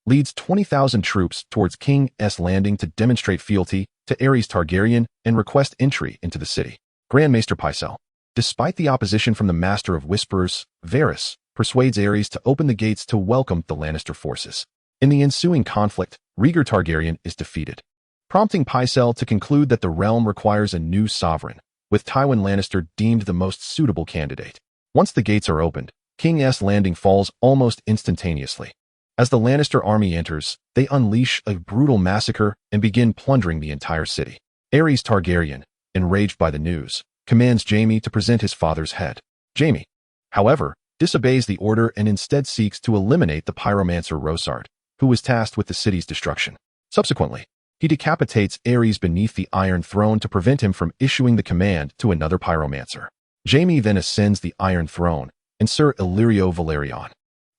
leads 20,000 troops towards King's Landing to demonstrate fealty to Aerys Targaryen and request entry into the city. Grand Maester Pycelle, despite the opposition from the Master of Whisperers, Varys, persuades Aerys to open the gates to welcome the Lannister forces. In the ensuing conflict, Rhaegar Targaryen is defeated, prompting Pycelle to conclude that the realm requires a new sovereign, with Tywin Lannister deemed the most suitable candidate. Once the gates are opened, King's Landing falls almost instantaneously. As the Lannister army enters, they unleash a brutal massacre and begin plundering the entire city. Aerys Targaryen, enraged by the news, commands Jaime to present his father's head. Jaime, however, disobeys the order and instead seeks to eliminate the pyromancer Rosard, who was tasked with the city's destruction. Subsequently, he decapitates Aerys beneath the Iron Throne to prevent him from issuing the command to another pyromancer. Jaime then ascends the Iron Throne, and Sir Illyrio Valerion,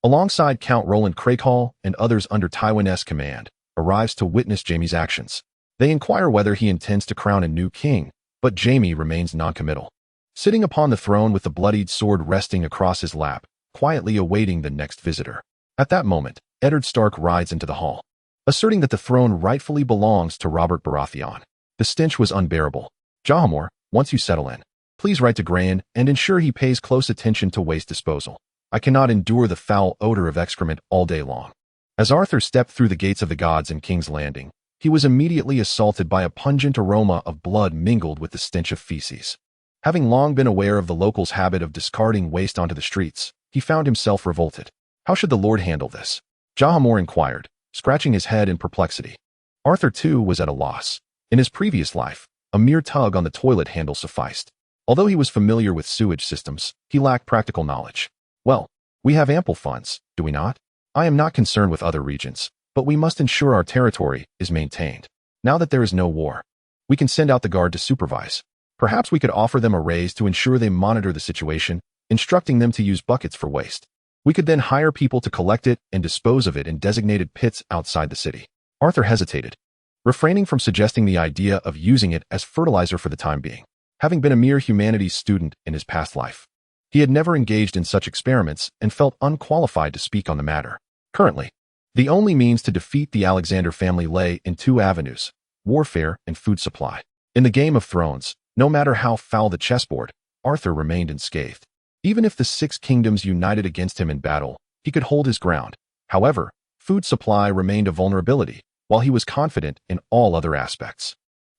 alongside Count Roland Crakehall and others under Tywin's command, arrives to witness Jaime's actions. They inquire whether he intends to crown a new king, but Jaime remains noncommittal, sitting upon the throne with the bloodied sword resting across his lap, quietly awaiting the next visitor. At that moment, Eddard Stark rides into the hall, asserting that the throne rightfully belongs to Robert Baratheon. The stench was unbearable. "Jahamor, once you settle in, please write to Gran and ensure he pays close attention to waste disposal. I cannot endure the foul odor of excrement all day long." As Arthur stepped through the gates of the gods in King's Landing, he was immediately assaulted by a pungent aroma of blood mingled with the stench of feces. Having long been aware of the locals' habit of discarding waste onto the streets, he found himself revolted. How should the Lord handle this? Jahamor inquired, scratching his head in perplexity. Arthur, too, was at a loss. In his previous life, a mere tug on the toilet handle sufficed. Although he was familiar with sewage systems, he lacked practical knowledge. "Well, we have ample funds, do we not? I am not concerned with other regions, but we must ensure our territory is maintained. Now that there is no war, we can send out the guard to supervise. Perhaps we could offer them a raise to ensure they monitor the situation, instructing them to use buckets for waste. We could then hire people to collect it and dispose of it in designated pits outside the city. Arthur hesitated, refraining from suggesting the idea of using it as fertilizer for the time being. Having been a mere humanities student in his past life, he had never engaged in such experiments and felt unqualified to speak on the matter. Currently, the only means to defeat the Alexander family lay in two avenues: warfare and food supply. In the Game of Thrones, no matter how foul the chessboard, Arthur remained unscathed. Even if the six kingdoms united against him in battle, he could hold his ground. However, food supply remained a vulnerability, while he was confident in all other aspects.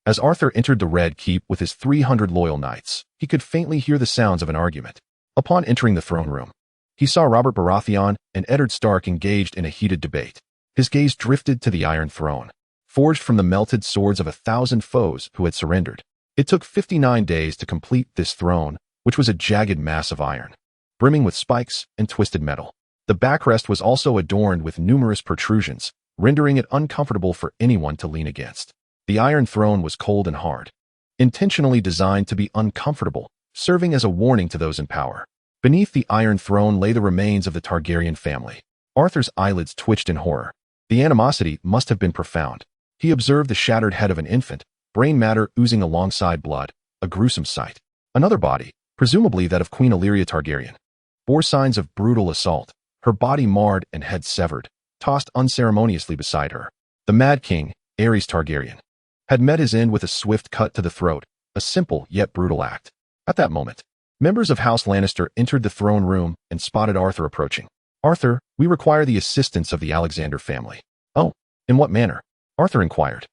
As Arthur entered the Red Keep with his 300 loyal knights, he could faintly hear the sounds of an argument. Upon entering the throne room, he saw Robert Baratheon and Eddard Stark engaged in a heated debate. His gaze drifted to the Iron Throne, forged from the melted swords of 1,000 foes who had surrendered. It took 59 days to complete this throne, which was a jagged mass of iron, brimming with spikes and twisted metal. The backrest was also adorned with numerous protrusions, rendering it uncomfortable for anyone to lean against. The Iron Throne was cold and hard, intentionally designed to be uncomfortable, serving as a warning to those in power. Beneath the Iron Throne lay the remains of the Targaryen family. Arthur's eyelids twitched in horror. The animosity must have been profound. He observed the shattered head of an infant, brain matter oozing alongside blood, a gruesome sight. Another body, presumably that of Queen Illyria Targaryen, bore signs of brutal assault, her body marred and head severed, tossed unceremoniously beside her. The Mad King, Aerys Targaryen, had met his end with a swift cut to the throat, a simple yet brutal act. At that moment, members of House Lannister entered the throne room and spotted Arthur approaching. "Arthur, we require the assistance of the Alexander family." "Oh, in what manner?" Arthur inquired,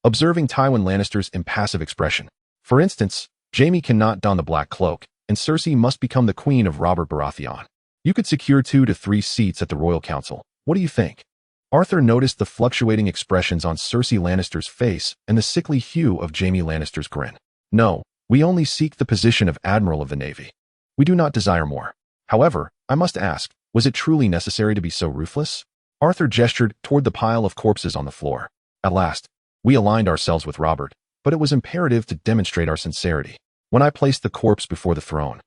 observing Tywin Lannister's impassive expression. "For instance, Jaime cannot don the black cloak, and Cersei must become the queen of Robert Baratheon. You could secure 2 to 3 seats at the Royal Council. What do you think?" Arthur noticed the fluctuating expressions on Cersei Lannister's face and the sickly hue of Jaime Lannister's grin. "No, we only seek the position of Admiral of the Navy. We do not desire more. However, I must ask, was it truly necessary to be so ruthless?" Arthur gestured toward the pile of corpses on the floor. "At last, we aligned ourselves with Robert, but it was imperative to demonstrate our sincerity. When I placed the corpse before the throne,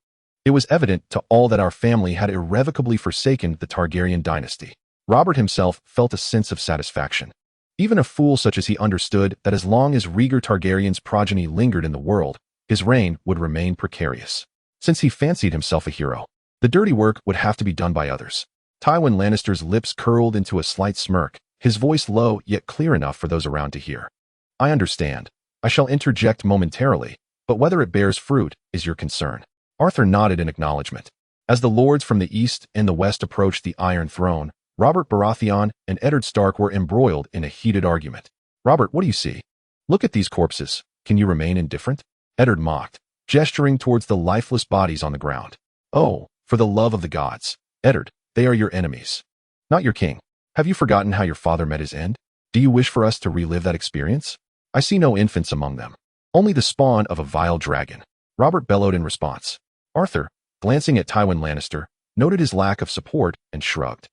it was evident to all that our family had irrevocably forsaken the Targaryen dynasty. Robert himself felt a sense of satisfaction. Even a fool such as he understood that as long as Rhaegar Targaryen's progeny lingered in the world, his reign would remain precarious. Since he fancied himself a hero, the dirty work would have to be done by others. Tywin Lannister's lips curled into a slight smirk, his voice low yet clear enough for those around to hear. "I understand. I shall interject momentarily, but whether it bears fruit is your concern." Arthur nodded in acknowledgement. As the lords from the east and the west approached the Iron Throne, Robert Baratheon and Eddard Stark were embroiled in a heated argument. "Robert, what do you see? Look at these corpses. Can you remain indifferent?" Eddard mocked, gesturing towards the lifeless bodies on the ground. "Oh, for the love of the gods, Eddard, they are your enemies, not your king. Have you forgotten how your father met his end? Do you wish for us to relive that experience? I see no infants among them, only the spawn of a vile dragon," Robert bellowed in response. Arthur, glancing at Tywin Lannister, noted his lack of support and shrugged,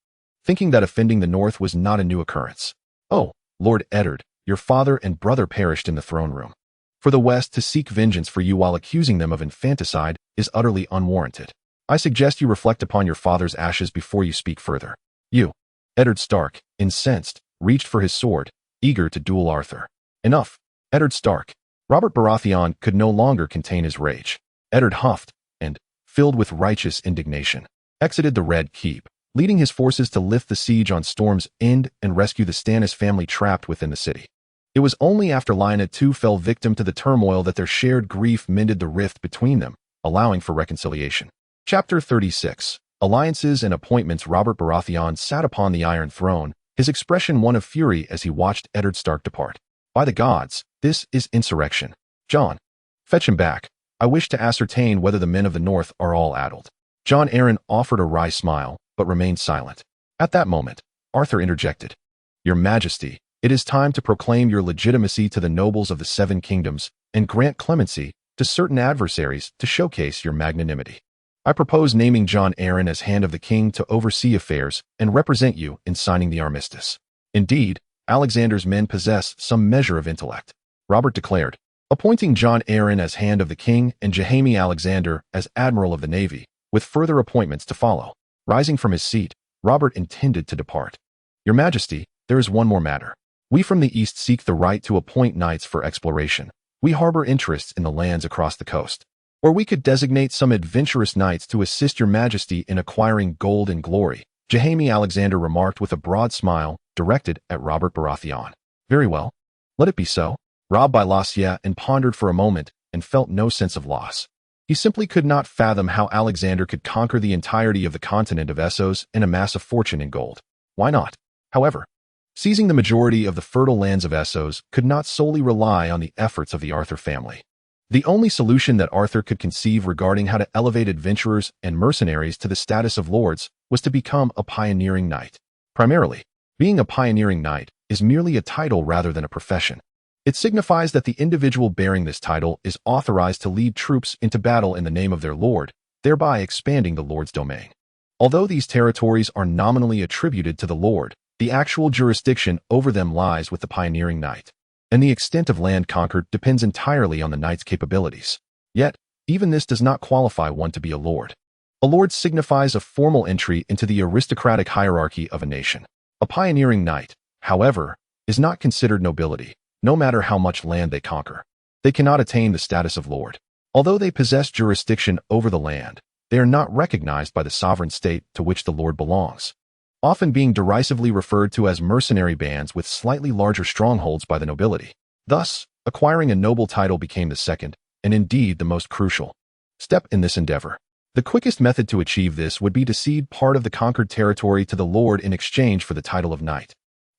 thinking that offending the North was not a new occurrence. "Oh, Lord Eddard, your father and brother perished in the throne room. For the West to seek vengeance for you while accusing them of infanticide is utterly unwarranted. I suggest you reflect upon your father's ashes before you speak further." "You." Eddard Stark, incensed, reached for his sword, eager to duel Arthur. "Enough, Eddard Stark." Robert Baratheon could no longer contain his rage. Eddard huffed, and, filled with righteous indignation, exited the Red Keep, leading his forces to lift the siege on Storm's End and rescue the Stannis family trapped within the city. It was only after Lyanna too fell victim to the turmoil that their shared grief mended the rift between them, allowing for reconciliation. Chapter 36. Alliances and Appointments. Robert Baratheon sat upon the Iron Throne, his expression one of fury as he watched Eddard Stark depart. "By the gods, this is insurrection. Jon, fetch him back. I wish to ascertain whether the men of the North are all addled." Jon Arryn offered a wry smile, but remained silent. At that moment, Arthur interjected. "Your Majesty, it is time to proclaim your legitimacy to the nobles of the Seven Kingdoms and grant clemency to certain adversaries to showcase your magnanimity. I propose naming Jon Arryn as Hand of the King to oversee affairs and represent you in signing the armistice. Indeed, Alexander's men possess some measure of intellect," Robert declared, appointing Jon Arryn as Hand of the King and Jaime Alexander as Admiral of the Navy, with further appointments to follow. Rising from his seat, Robert intended to depart. "Your Majesty, there is one more matter. We from the east seek the right to appoint knights for exploration. We harbor interests in the lands across the coast. Or we could designate some adventurous knights to assist your Majesty in acquiring gold and glory," Jaime Alexander remarked with a broad smile directed at Robert Baratheon. "Very well. Let it be so." Rob Bylossia and pondered for a moment and felt no sense of loss. He simply could not fathom how Alexander could conquer the entirety of the continent of Essos and amass a fortune in gold. Why not? However, seizing the majority of the fertile lands of Essos could not solely rely on the efforts of the Arthur family. The only solution that Arthur could conceive regarding how to elevate adventurers and mercenaries to the status of lords was to become a pioneering knight. Primarily, being a pioneering knight is merely a title rather than a profession. It signifies that the individual bearing this title is authorized to lead troops into battle in the name of their lord, thereby expanding the lord's domain. Although these territories are nominally attributed to the lord, the actual jurisdiction over them lies with the pioneering knight, and the extent of land conquered depends entirely on the knight's capabilities. Yet, even this does not qualify one to be a lord. A lord signifies a formal entry into the aristocratic hierarchy of a nation. A pioneering knight, however, is not considered nobility, no matter how much land they conquer. They cannot attain the status of lord. Although they possess jurisdiction over the land, they are not recognized by the sovereign state to which the lord belongs, often being derisively referred to as mercenary bands with slightly larger strongholds by the nobility. Thus, acquiring a noble title became the second, and indeed the most crucial, step in this endeavor. The quickest method to achieve this would be to cede part of the conquered territory to the lord in exchange for the title of knight.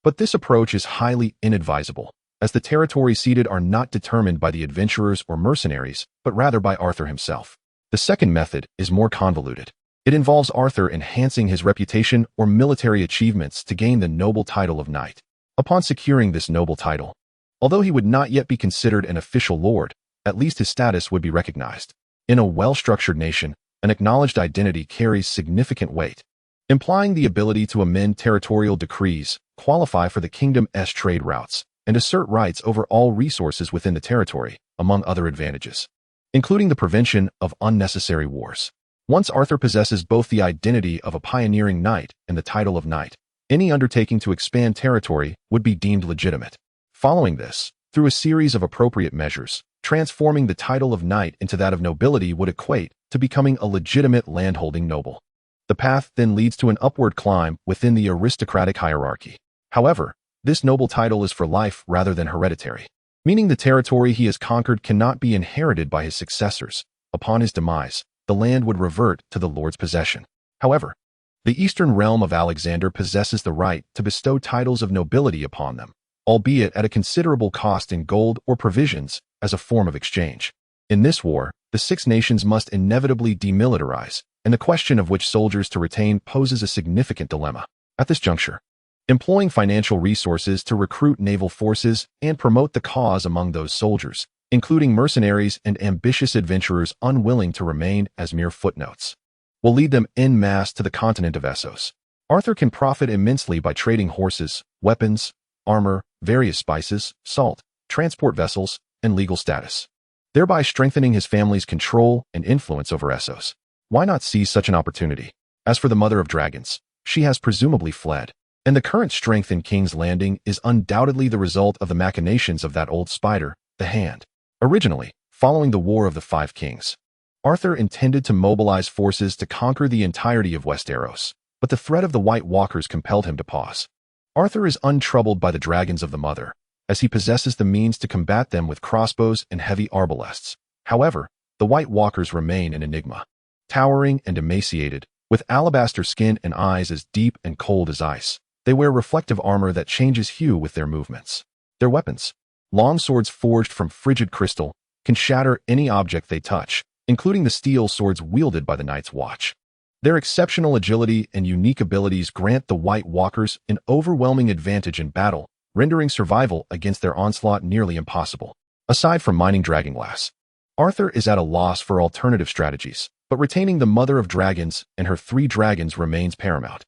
But this approach is highly inadvisable, as the territories ceded are not determined by the adventurers or mercenaries, but rather by Arthur himself. The second method is more convoluted. It involves Arthur enhancing his reputation or military achievements to gain the noble title of knight. Upon securing this noble title, although he would not yet be considered an official lord, at least his status would be recognized. In a well-structured nation, an acknowledged identity carries significant weight, implying the ability to amend territorial decrees, qualify for the kingdom's trade routes, and assert rights over all resources within the territory, among other advantages, including the prevention of unnecessary wars. Once Arthur possesses both the identity of a pioneering knight and the title of knight, any undertaking to expand territory would be deemed legitimate. Following this, through a series of appropriate measures, transforming the title of knight into that of nobility would equate to becoming a legitimate landholding noble. The path then leads to an upward climb within the aristocratic hierarchy. However, this noble title is for life rather than hereditary, meaning the territory he has conquered cannot be inherited by his successors. Upon his demise, the land would revert to the lord's possession. However, the eastern realm of Alexander possesses the right to bestow titles of nobility upon them, albeit at a considerable cost in gold or provisions as a form of exchange. In this war, the six nations must inevitably demilitarize, and the question of which soldiers to retain poses a significant dilemma. At this juncture, employing financial resources to recruit naval forces and promote the cause among those soldiers, including mercenaries and ambitious adventurers unwilling to remain as mere footnotes, will lead them en masse to the continent of Essos. Arthur can profit immensely by trading horses, weapons, armor, various spices, salt, transport vessels, and legal status, thereby strengthening his family's control and influence over Essos. Why not seize such an opportunity? As for the Mother of Dragons, she has presumably fled, and the current strength in King's Landing is undoubtedly the result of the machinations of that old spider, the Hand. Originally, following the War of the Five Kings, Arthur intended to mobilize forces to conquer the entirety of Westeros, but the threat of the White Walkers compelled him to pause. Arthur is untroubled by the dragons of the Mother, as he possesses the means to combat them with crossbows and heavy arbalests. However, the White Walkers remain an enigma. Towering and emaciated, with alabaster skin and eyes as deep and cold as ice, they wear reflective armor that changes hue with their movements. Their weapons, long swords forged from frigid crystal, can shatter any object they touch, including the steel swords wielded by the Night's Watch. Their exceptional agility and unique abilities grant the White Walkers an overwhelming advantage in battle, rendering survival against their onslaught nearly impossible. Aside from mining dragonglass, Arthur is at a loss for alternative strategies, but retaining the Mother of Dragons and her 3 dragons remains paramount.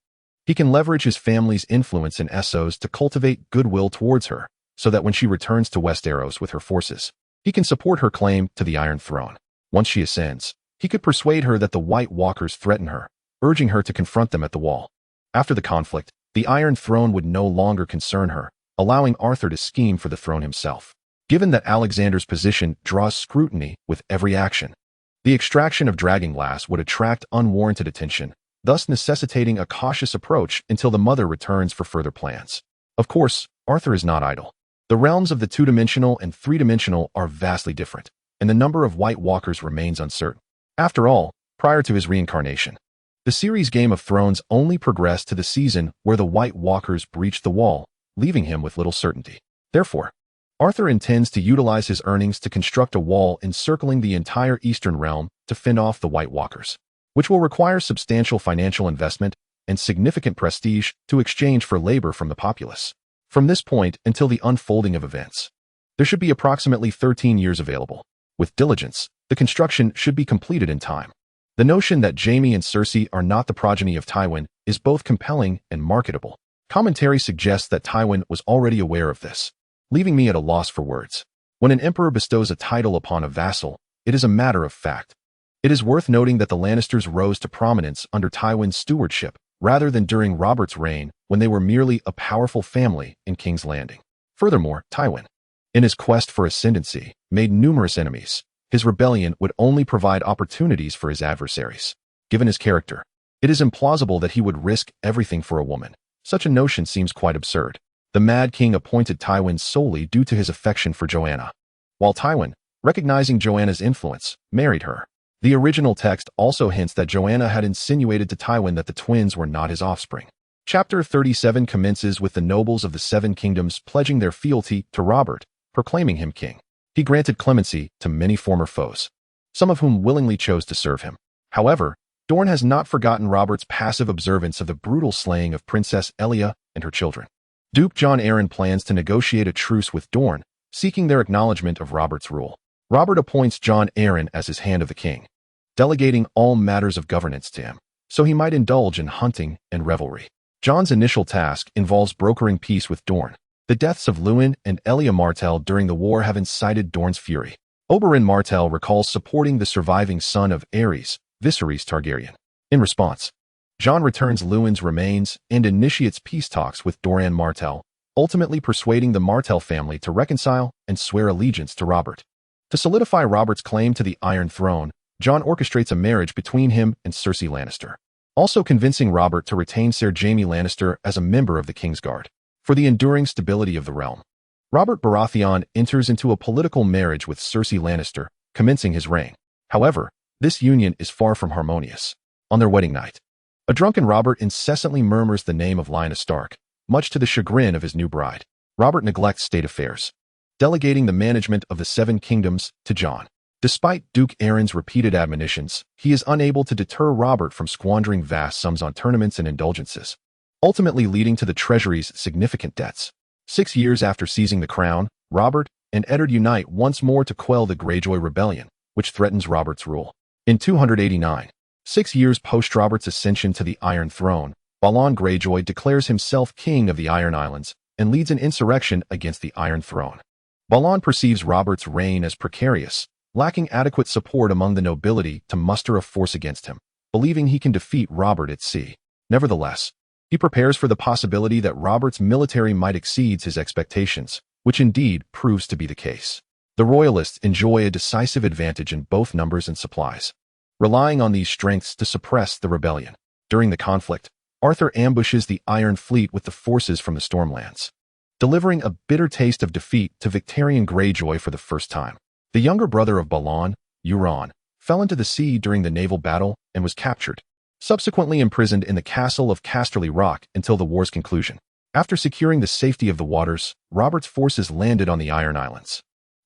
He can leverage his family's influence in Essos to cultivate goodwill towards her, so that when she returns to Westeros with her forces, he can support her claim to the Iron Throne. Once she ascends, he could persuade her that the White Walkers threaten her, urging her to confront them at the wall. After the conflict, the Iron Throne would no longer concern her, allowing Arthur to scheme for the throne himself. Given that Alexander's position draws scrutiny with every action, the extraction of dragonglass would attract unwarranted attention, thus necessitating a cautious approach until the mother returns for further plans. Of course, Arthur is not idle. The realms of the two-dimensional and three-dimensional are vastly different, and the number of White Walkers remains uncertain. After all, prior to his reincarnation, the series Game of Thrones only progressed to the season where the White Walkers breached the wall, leaving him with little certainty. Therefore, Arthur intends to utilize his earnings to construct a wall encircling the entire Eastern Realm to fend off the White Walkers, which will require substantial financial investment and significant prestige to exchange for labor from the populace. From this point until the unfolding of events, there should be approximately 13 years available. With diligence, the construction should be completed in time. The notion that Jaime and Cersei are not the progeny of Tywin is both compelling and marketable. Commentary suggests that Tywin was already aware of this, leaving me at a loss for words. When an emperor bestows a title upon a vassal, it is a matter of fact. It is worth noting that the Lannisters rose to prominence under Tywin's stewardship, rather than during Robert's reign when they were merely a powerful family in King's Landing. Furthermore, Tywin, in his quest for ascendancy, made numerous enemies. His rebellion would only provide opportunities for his adversaries. Given his character, it is implausible that he would risk everything for a woman. Such a notion seems quite absurd. The Mad King appointed Tywin solely due to his affection for Joanna, while Tywin, recognizing Joanna's influence, married her. The original text also hints that Joanna had insinuated to Tywin that the twins were not his offspring. Chapter 37 commences with the nobles of the Seven Kingdoms pledging their fealty to Robert, proclaiming him king. He granted clemency to many former foes, some of whom willingly chose to serve him. However, Dorne has not forgotten Robert's passive observance of the brutal slaying of Princess Elia and her children. Duke Jon Arryn plans to negotiate a truce with Dorne, seeking their acknowledgement of Robert's rule. Robert appoints Jon Arryn as his hand of the king, delegating all matters of governance to him, so he might indulge in hunting and revelry. Jon's initial task involves brokering peace with Dorne. The deaths of Luwin and Elia Martell during the war have incited Dorne's fury. Oberyn Martell recalls supporting the surviving son of Aerys, Viserys Targaryen. In response, Jon returns Luwin's remains and initiates peace talks with Doran Martell, ultimately persuading the Martell family to reconcile and swear allegiance to Robert. To solidify Robert's claim to the Iron Throne, Jon orchestrates a marriage between him and Cersei Lannister, also convincing Robert to retain Ser Jaime Lannister as a member of the Kingsguard. For the enduring stability of the realm, Robert Baratheon enters into a political marriage with Cersei Lannister, commencing his reign. However, this union is far from harmonious. On their wedding night, a drunken Robert incessantly murmurs the name of Lyanna Stark, much to the chagrin of his new bride. Robert neglects state affairs, delegating the management of the Seven Kingdoms to Jon. Despite Duke Arryn's repeated admonitions, he is unable to deter Robert from squandering vast sums on tournaments and indulgences, ultimately leading to the treasury's significant debts. 6 years after seizing the crown, Robert and Eddard unite once more to quell the Greyjoy rebellion, which threatens Robert's rule. In 289, 6 years post-Robert's ascension to the Iron Throne, Balon Greyjoy declares himself king of the Iron Islands and leads an insurrection against the Iron Throne. Balon perceives Robert's reign as precarious, lacking adequate support among the nobility to muster a force against him, believing he can defeat Robert at sea. Nevertheless, he prepares for the possibility that Robert's military might exceed his expectations, which indeed proves to be the case. The Royalists enjoy a decisive advantage in both numbers and supplies, relying on these strengths to suppress the rebellion. During the conflict, Arthur ambushes the Iron Fleet with the forces from the Stormlands, delivering a bitter taste of defeat to Victarion Greyjoy for the first time. The younger brother of Balon, Euron, fell into the sea during the naval battle and was captured, subsequently imprisoned in the castle of Casterly Rock until the war's conclusion. After securing the safety of the waters, Robert's forces landed on the Iron Islands.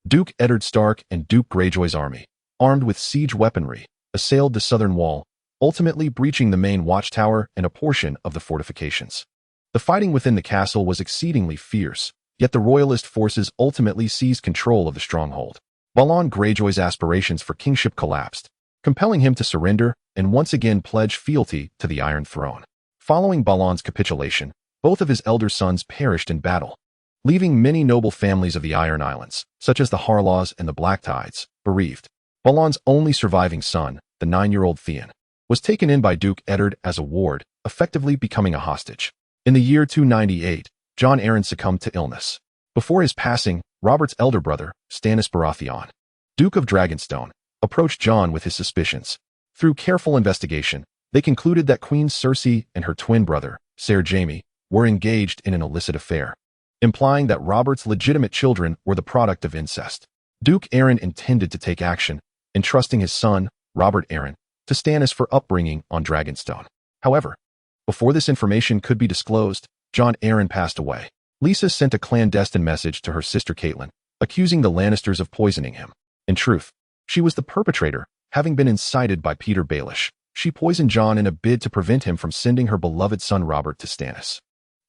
Duke Eddard Stark and Duke Greyjoy's army, armed with siege weaponry, assailed the southern wall, ultimately breaching the main watchtower and a portion of the fortifications. The fighting within the castle was exceedingly fierce, yet the royalist forces ultimately seized control of the stronghold. Balon Greyjoy's aspirations for kingship collapsed, compelling him to surrender and once again pledge fealty to the Iron Throne. Following Balon's capitulation, both of his elder sons perished in battle, leaving many noble families of the Iron Islands, such as the Harlaws and the Blacktides, bereaved. Balon's only surviving son, the 9-year-old Theon, was taken in by Duke Eddard as a ward, effectively becoming a hostage. In the year 298, Jon Arryn succumbed to illness. Before his passing, Robert's elder brother, Stannis Baratheon, Duke of Dragonstone, approached Jon with his suspicions. Through careful investigation, they concluded that Queen Cersei and her twin brother, Ser Jaime, were engaged in an illicit affair, implying that Robert's legitimate children were the product of incest. Duke Arryn intended to take action, entrusting his son, Robert Arryn, to Stannis for upbringing on Dragonstone. However, before this information could be disclosed, Jon Arryn passed away. Lisa sent a clandestine message to her sister Catelyn, accusing the Lannisters of poisoning him. In truth, she was the perpetrator, having been incited by Peter Baelish. She poisoned Jon in a bid to prevent him from sending her beloved son Robert to Stannis.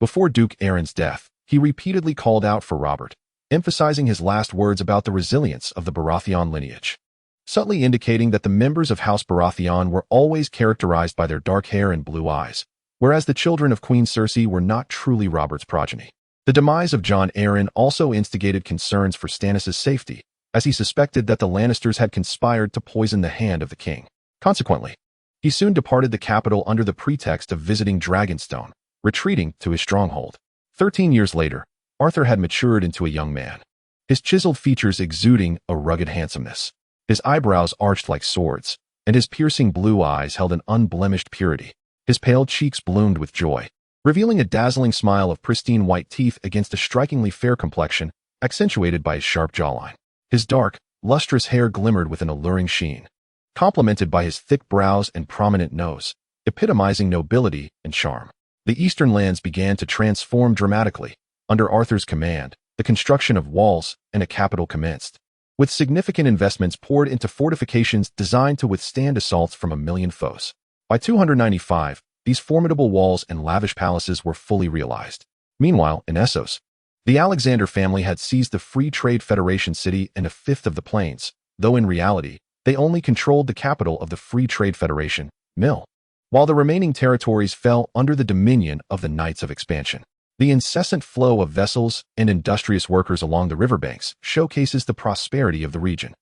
Before Duke Arryn's death, he repeatedly called out for Robert, emphasizing his last words about the resilience of the Baratheon lineage, subtly indicating that the members of House Baratheon were always characterized by their dark hair and blue eyes, whereas the children of Queen Cersei were not truly Robert's progeny. The demise of Jon Arryn also instigated concerns for Stannis' safety, as he suspected that the Lannisters had conspired to poison the hand of the king. Consequently, he soon departed the capital under the pretext of visiting Dragonstone, retreating to his stronghold. 13 years later, Arthur had matured into a young man, his chiseled features exuding a rugged handsomeness. His eyebrows arched like swords, and his piercing blue eyes held an unblemished purity. His pale cheeks bloomed with joy, revealing a dazzling smile of pristine white teeth against a strikingly fair complexion, accentuated by his sharp jawline. His dark, lustrous hair glimmered with an alluring sheen, complemented by his thick brows and prominent nose, epitomizing nobility and charm. The eastern lands began to transform dramatically. Under Arthur's command, the construction of walls and a capital commenced, with significant investments poured into fortifications designed to withstand assaults from 1,000,000 foes. By 295, these formidable walls and lavish palaces were fully realized. Meanwhile, in Essos, the Alexander family had seized the Free Trade Federation city and a fifth of the plains, though in reality, they only controlled the capital of the Free Trade Federation, Mill, while the remaining territories fell under the dominion of the Knights of Expansion. The incessant flow of vessels and industrious workers along the riverbanks showcases the prosperity of the region.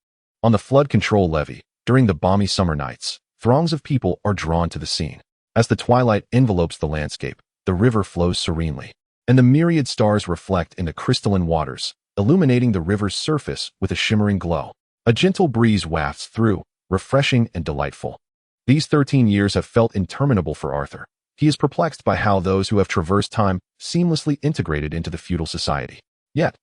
On the flood control levee, during the balmy summer nights, throngs of people are drawn to the scene. As the twilight envelopes the landscape, the river flows serenely, and the myriad stars reflect in the crystalline waters, illuminating the river's surface with a shimmering glow. A gentle breeze wafts through, refreshing and delightful. These 13 years have felt interminable for Arthur. He is perplexed by how those who have traversed time seamlessly integrated into the feudal society. Yet,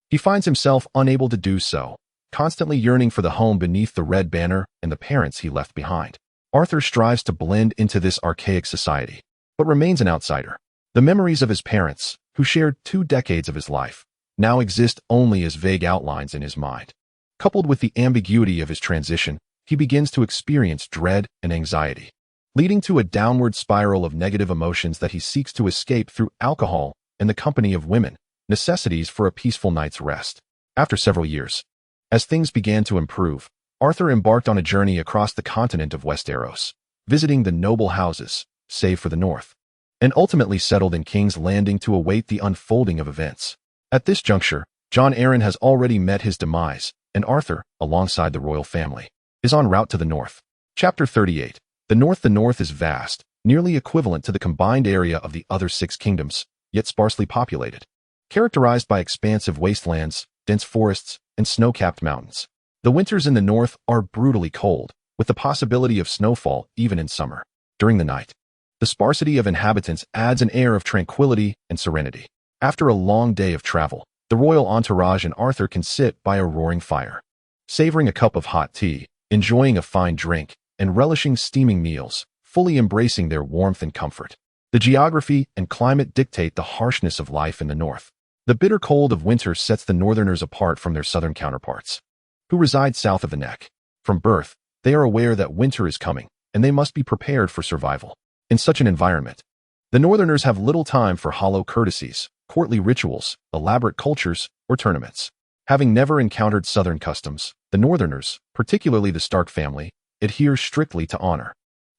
he finds himself unable to do so, constantly yearning for the home beneath the red banner and the parents he left behind. Arthur strives to blend into this archaic society, but remains an outsider. The memories of his parents, who shared 2 decades of his life, now exist only as vague outlines in his mind. Coupled with the ambiguity of his transition, he begins to experience dread and anxiety, leading to a downward spiral of negative emotions that he seeks to escape through alcohol and the company of women, necessities for a peaceful night's rest. After several years, as things began to improve, Arthur embarked on a journey across the continent of Westeros, visiting the noble houses, save for the north, and ultimately settled in King's Landing to await the unfolding of events. At this juncture, Jon Arryn has already met his demise, and Arthur, alongside the royal family, is en route to the north. Chapter 38. The north is vast, nearly equivalent to the combined area of the other 6 kingdoms, yet sparsely populated, characterized by expansive wastelands, dense forests, and snow-capped mountains. The winters in the north are brutally cold, with the possibility of snowfall even in summer. During the night, the sparsity of inhabitants adds an air of tranquility and serenity. After a long day of travel, the royal entourage and Arthur can sit by a roaring fire, savoring a cup of hot tea, enjoying a fine drink, and relishing steaming meals, fully embracing their warmth and comfort. The geography and climate dictate the harshness of life in the north. The bitter cold of winter sets the northerners apart from their southern counterparts, who reside south of the neck. From birth, they are aware that winter is coming, and they must be prepared for survival. In such an environment, the northerners have little time for hollow courtesies, courtly rituals, elaborate cultures, or tournaments. Having never encountered southern customs, the northerners, particularly the Stark family, adhere strictly to honor.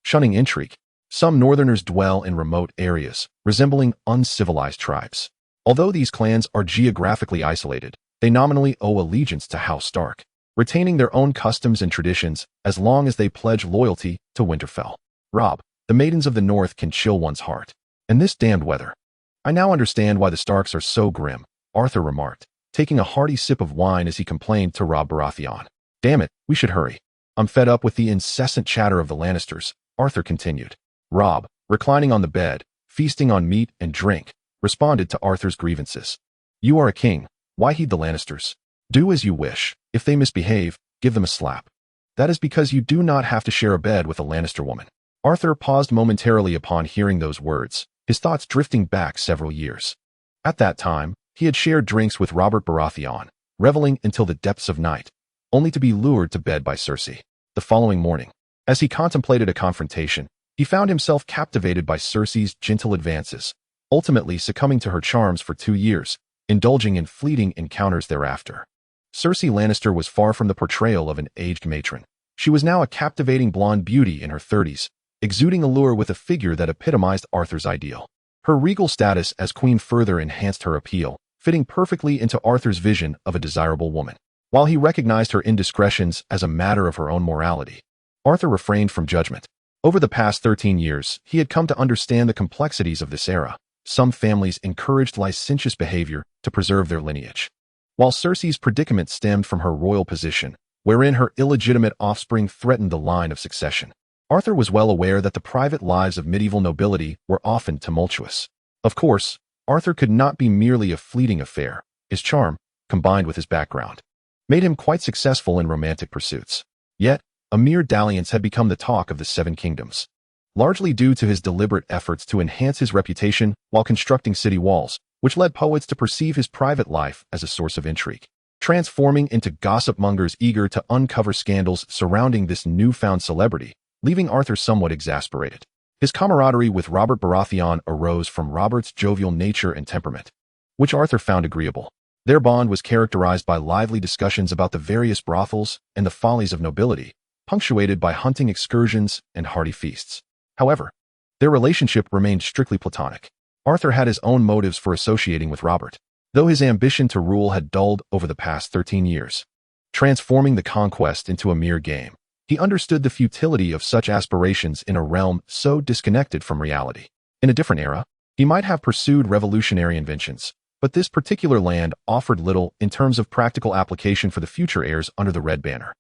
Shunning intrigue, some northerners dwell in remote areas, resembling uncivilized tribes. Although these clans are geographically isolated, they nominally owe allegiance to House Stark, retaining their own customs and traditions as long as they pledge loyalty to Winterfell. Robb, the maidens of the north can chill one's heart. And this damned weather. I now understand why the Starks are so grim, Arthur remarked, taking a hearty sip of wine as he complained to Robb Baratheon. Damn it, we should hurry. I'm fed up with the incessant chatter of the Lannisters, Arthur continued. Robb, reclining on the bed, feasting on meat and drink, responded to Arthur's grievances. You are a king. Why heed the Lannisters? Do as you wish. If they misbehave, give them a slap. That is because you do not have to share a bed with a Lannister woman. Arthur paused momentarily upon hearing those words, his thoughts drifting back several years. At that time, he had shared drinks with Robert Baratheon, reveling until the depths of night, only to be lured to bed by Cersei. The following morning, as he contemplated a confrontation, he found himself captivated by Cersei's gentle advances, ultimately succumbing to her charms for 2 years, indulging in fleeting encounters thereafter. Cersei Lannister was far from the portrayal of an aged matron. She was now a captivating blonde beauty in her 30s, exuding allure with a figure that epitomized Arthur's ideal. Her regal status as queen further enhanced her appeal, fitting perfectly into Arthur's vision of a desirable woman. While he recognized her indiscretions as a matter of her own morality, Arthur refrained from judgment. Over the past 13 years, he had come to understand the complexities of this era. Some families encouraged licentious behavior to preserve their lineage, while Cersei's predicament stemmed from her royal position, wherein her illegitimate offspring threatened the line of succession. Arthur was well aware that the private lives of medieval nobility were often tumultuous. Of course, Arthur could not be merely a fleeting affair. His charm, combined with his background, made him quite successful in romantic pursuits. Yet, a mere dalliance had become the talk of the Seven Kingdoms, largely due to his deliberate efforts to enhance his reputation while constructing city walls, which led poets to perceive his private life as a source of intrigue, transforming into gossip mongers eager to uncover scandals surrounding this newfound celebrity, leaving Arthur somewhat exasperated. His camaraderie with Robert Baratheon arose from Robert's jovial nature and temperament, which Arthur found agreeable. Their bond was characterized by lively discussions about the various brothels and the follies of nobility, punctuated by hunting excursions and hearty feasts. However, their relationship remained strictly platonic. Arthur had his own motives for associating with Robert, though his ambition to rule had dulled over the past 13 years, transforming the conquest into a mere game. He understood the futility of such aspirations in a realm so disconnected from reality. In a different era, he might have pursued revolutionary inventions, but this particular land offered little in terms of practical application for the future heirs under the Red Banner,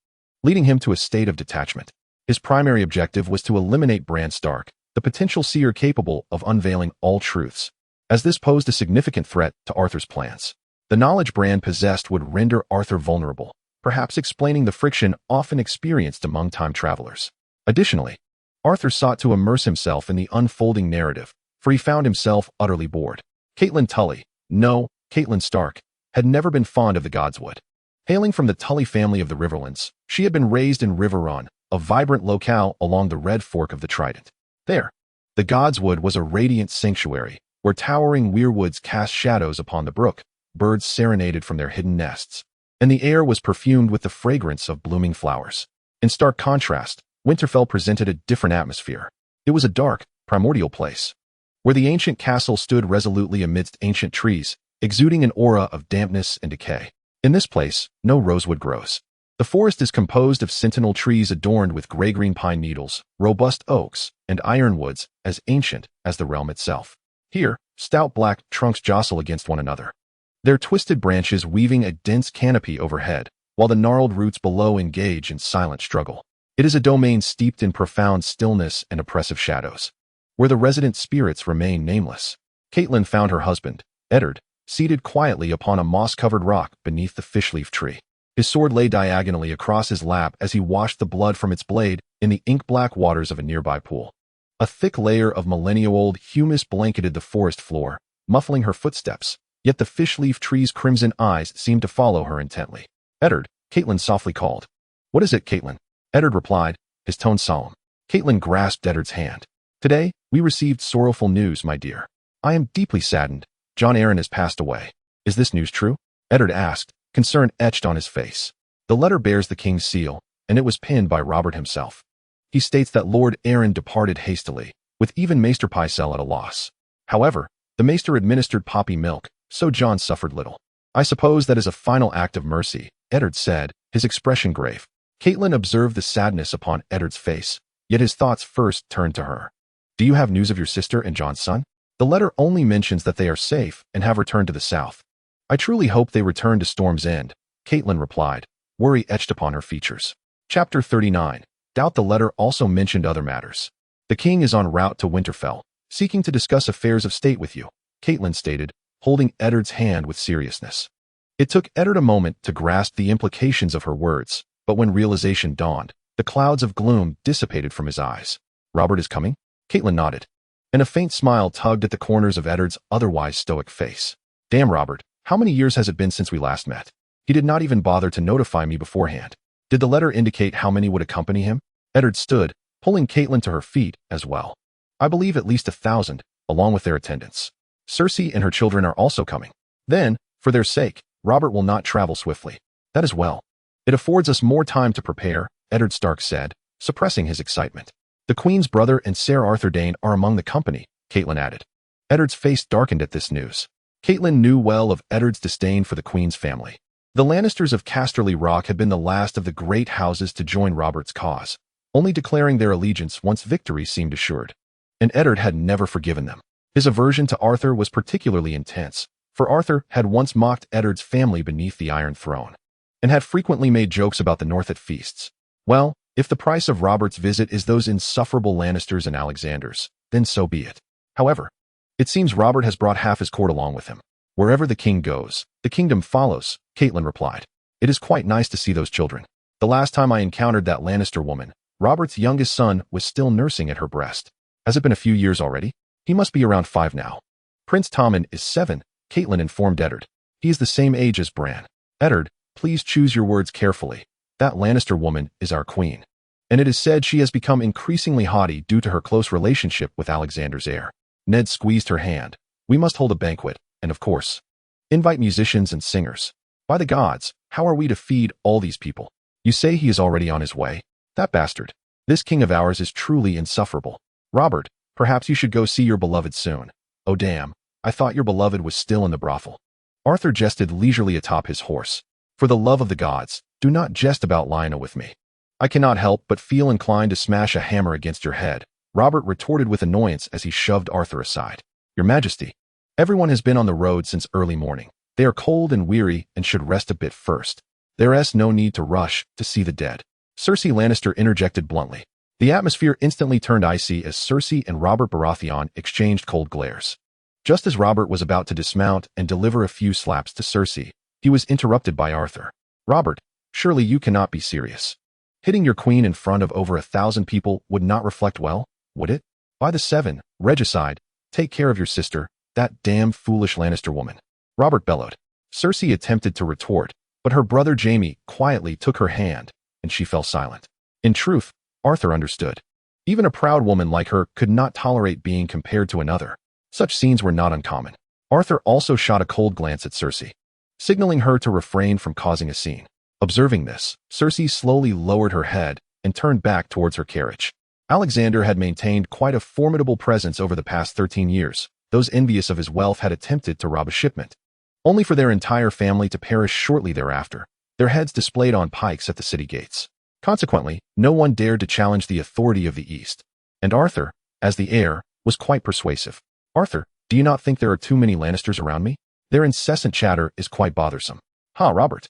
leading him to a state of detachment. His primary objective was to eliminate Bran Stark, the potential seer capable of unveiling all truths, as this posed a significant threat to Arthur's plans. The knowledge Bran possessed would render Arthur vulnerable, perhaps explaining the friction often experienced among time travelers. Additionally, Arthur sought to immerse himself in the unfolding narrative, for he found himself utterly bored. Catelyn Tully, no, Catelyn Stark, had never been fond of the Godswood. Hailing from the Tully family of the Riverlands, she had been raised in Riverrun, a vibrant locale along the Red Fork of the Trident. There, the Godswood was a radiant sanctuary, where towering weirwoods cast shadows upon the brook, birds serenaded from their hidden nests, and the air was perfumed with the fragrance of blooming flowers. In stark contrast, Winterfell presented a different atmosphere. It was a dark, primordial place, where the ancient castle stood resolutely amidst ancient trees, exuding an aura of dampness and decay. In this place, no rosewood grows. The forest is composed of sentinel trees adorned with gray-green pine needles, robust oaks, and ironwoods as ancient as the realm itself. Here, stout black trunks jostle against one another, their twisted branches weaving a dense canopy overhead, while the gnarled roots below engage in silent struggle. It is a domain steeped in profound stillness and oppressive shadows, where the resident spirits remain nameless. Catelyn found her husband, Eddard, seated quietly upon a moss-covered rock beneath the fishleaf tree. His sword lay diagonally across his lap as he washed the blood from its blade in the ink-black waters of a nearby pool. A thick layer of millennia-old humus blanketed the forest floor, muffling her footsteps, yet the fishleaf tree's crimson eyes seemed to follow her intently. Eddard, Catelyn softly called. What is it, Catelyn? Eddard replied, his tone solemn. Catelyn grasped Eddard's hand. Today, we received sorrowful news, my dear. I am deeply saddened. Jon Arryn has passed away. Is this news true? Eddard asked, concern etched on his face. The letter bears the king's seal, and it was penned by Robert himself. He states that Lord Arryn departed hastily, with even Maester Pycelle at a loss. However, the Maester administered poppy milk, so Jon suffered little. I suppose that is a final act of mercy, Eddard said, his expression grave. Catelyn observed the sadness upon Eddard's face, Yet his thoughts first turned to her. Do you have news of your sister and Jon's son? The letter only mentions that they are safe and have returned to the south. I truly hope they return to Storm's End, Catelyn replied, worry etched upon her features. Chapter 39. Doubt the letter also mentioned other matters. The king is en route to Winterfell, seeking to discuss affairs of state with you, Catelyn stated, holding Eddard's hand with seriousness. It took Eddard a moment to grasp the implications of her words, but when realization dawned, the clouds of gloom dissipated from his eyes. Robert is coming? Catelyn nodded, and a faint smile tugged at the corners of Eddard's otherwise stoic face. Damn, Robert, how many years has it been since we last met? He did not even bother to notify me beforehand. Did the letter indicate how many would accompany him? Eddard stood, pulling Catelyn to her feet as well. I believe at least 1,000, along with their attendants. Cersei and her children are also coming. Then, for their sake, Robert will not travel swiftly. That is well. It affords us more time to prepare, Eddard Stark said, suppressing his excitement. The Queen's brother and Ser Arthur Dayne are among the company, Catelyn added. Eddard's face darkened at this news. Catelyn knew well of Eddard's disdain for the Queen's family. The Lannisters of Casterly Rock had been the last of the great houses to join Robert's cause, only declaring their allegiance once victory seemed assured. And Eddard had never forgiven them. His aversion to Arthur was particularly intense, for Arthur had once mocked Eddard's family beneath the Iron Throne, and had frequently made jokes about the North at feasts. Well, if the price of Robert's visit is those insufferable Lannisters and Alexanders, then so be it. However, it seems Robert has brought half his court along with him. Wherever the king goes, the kingdom follows, Catelyn replied. It is quite nice to see those children. The last time I encountered that Lannister woman, Robert's youngest son was still nursing at her breast. Has it been a few years already? He must be around 5 now. Prince Tommen is 7, Catelyn informed Eddard. He is the same age as Bran. Eddard, please choose your words carefully. That Lannister woman is our queen. And it is said she has become increasingly haughty due to her close relationship with Alexander's heir. Ned squeezed her hand. We must hold a banquet, and of course, invite musicians and singers. By the gods, how are we to feed all these people? You say he is already on his way? That bastard. This king of ours is truly insufferable. Robert, perhaps you should go see your beloved soon. Oh damn, I thought your beloved was still in the brothel. Arthur jested leisurely atop his horse. For the love of the gods, do not jest about Lyanna with me. I cannot help but feel inclined to smash a hammer against your head, Robert retorted with annoyance as he shoved Arthur aside. Your Majesty, everyone has been on the road since early morning. They are cold and weary and should rest a bit first. There is no need to rush to see the dead. Cersei Lannister interjected bluntly. The atmosphere instantly turned icy as Cersei and Robert Baratheon exchanged cold glares. Just as Robert was about to dismount and deliver a few slaps to Cersei, he was interrupted by Arthur. Robert, surely you cannot be serious. Hitting your queen in front of over 1,000 people would not reflect well, would it? By the 7, regicide, take care of your sister, that damn foolish Lannister woman. Robert bellowed. Cersei attempted to retort, but her brother Jaime quietly took her hand, and she fell silent. In truth, Arthur understood. Even a proud woman like her could not tolerate being compared to another. Such scenes were not uncommon. Arthur also shot a cold glance at Cersei, signaling her to refrain from causing a scene. Observing this, Cersei slowly lowered her head and turned back towards her carriage. Alexander had maintained quite a formidable presence over the past 13 years. Those envious of his wealth had attempted to rob a shipment, only for their entire family to perish shortly thereafter, their heads displayed on pikes at the city gates. Consequently, no one dared to challenge the authority of the East. And Arthur, as the heir, was quite persuasive. Arthur, do you not think there are too many Lannisters around me? Their incessant chatter is quite bothersome. Ha, Robert.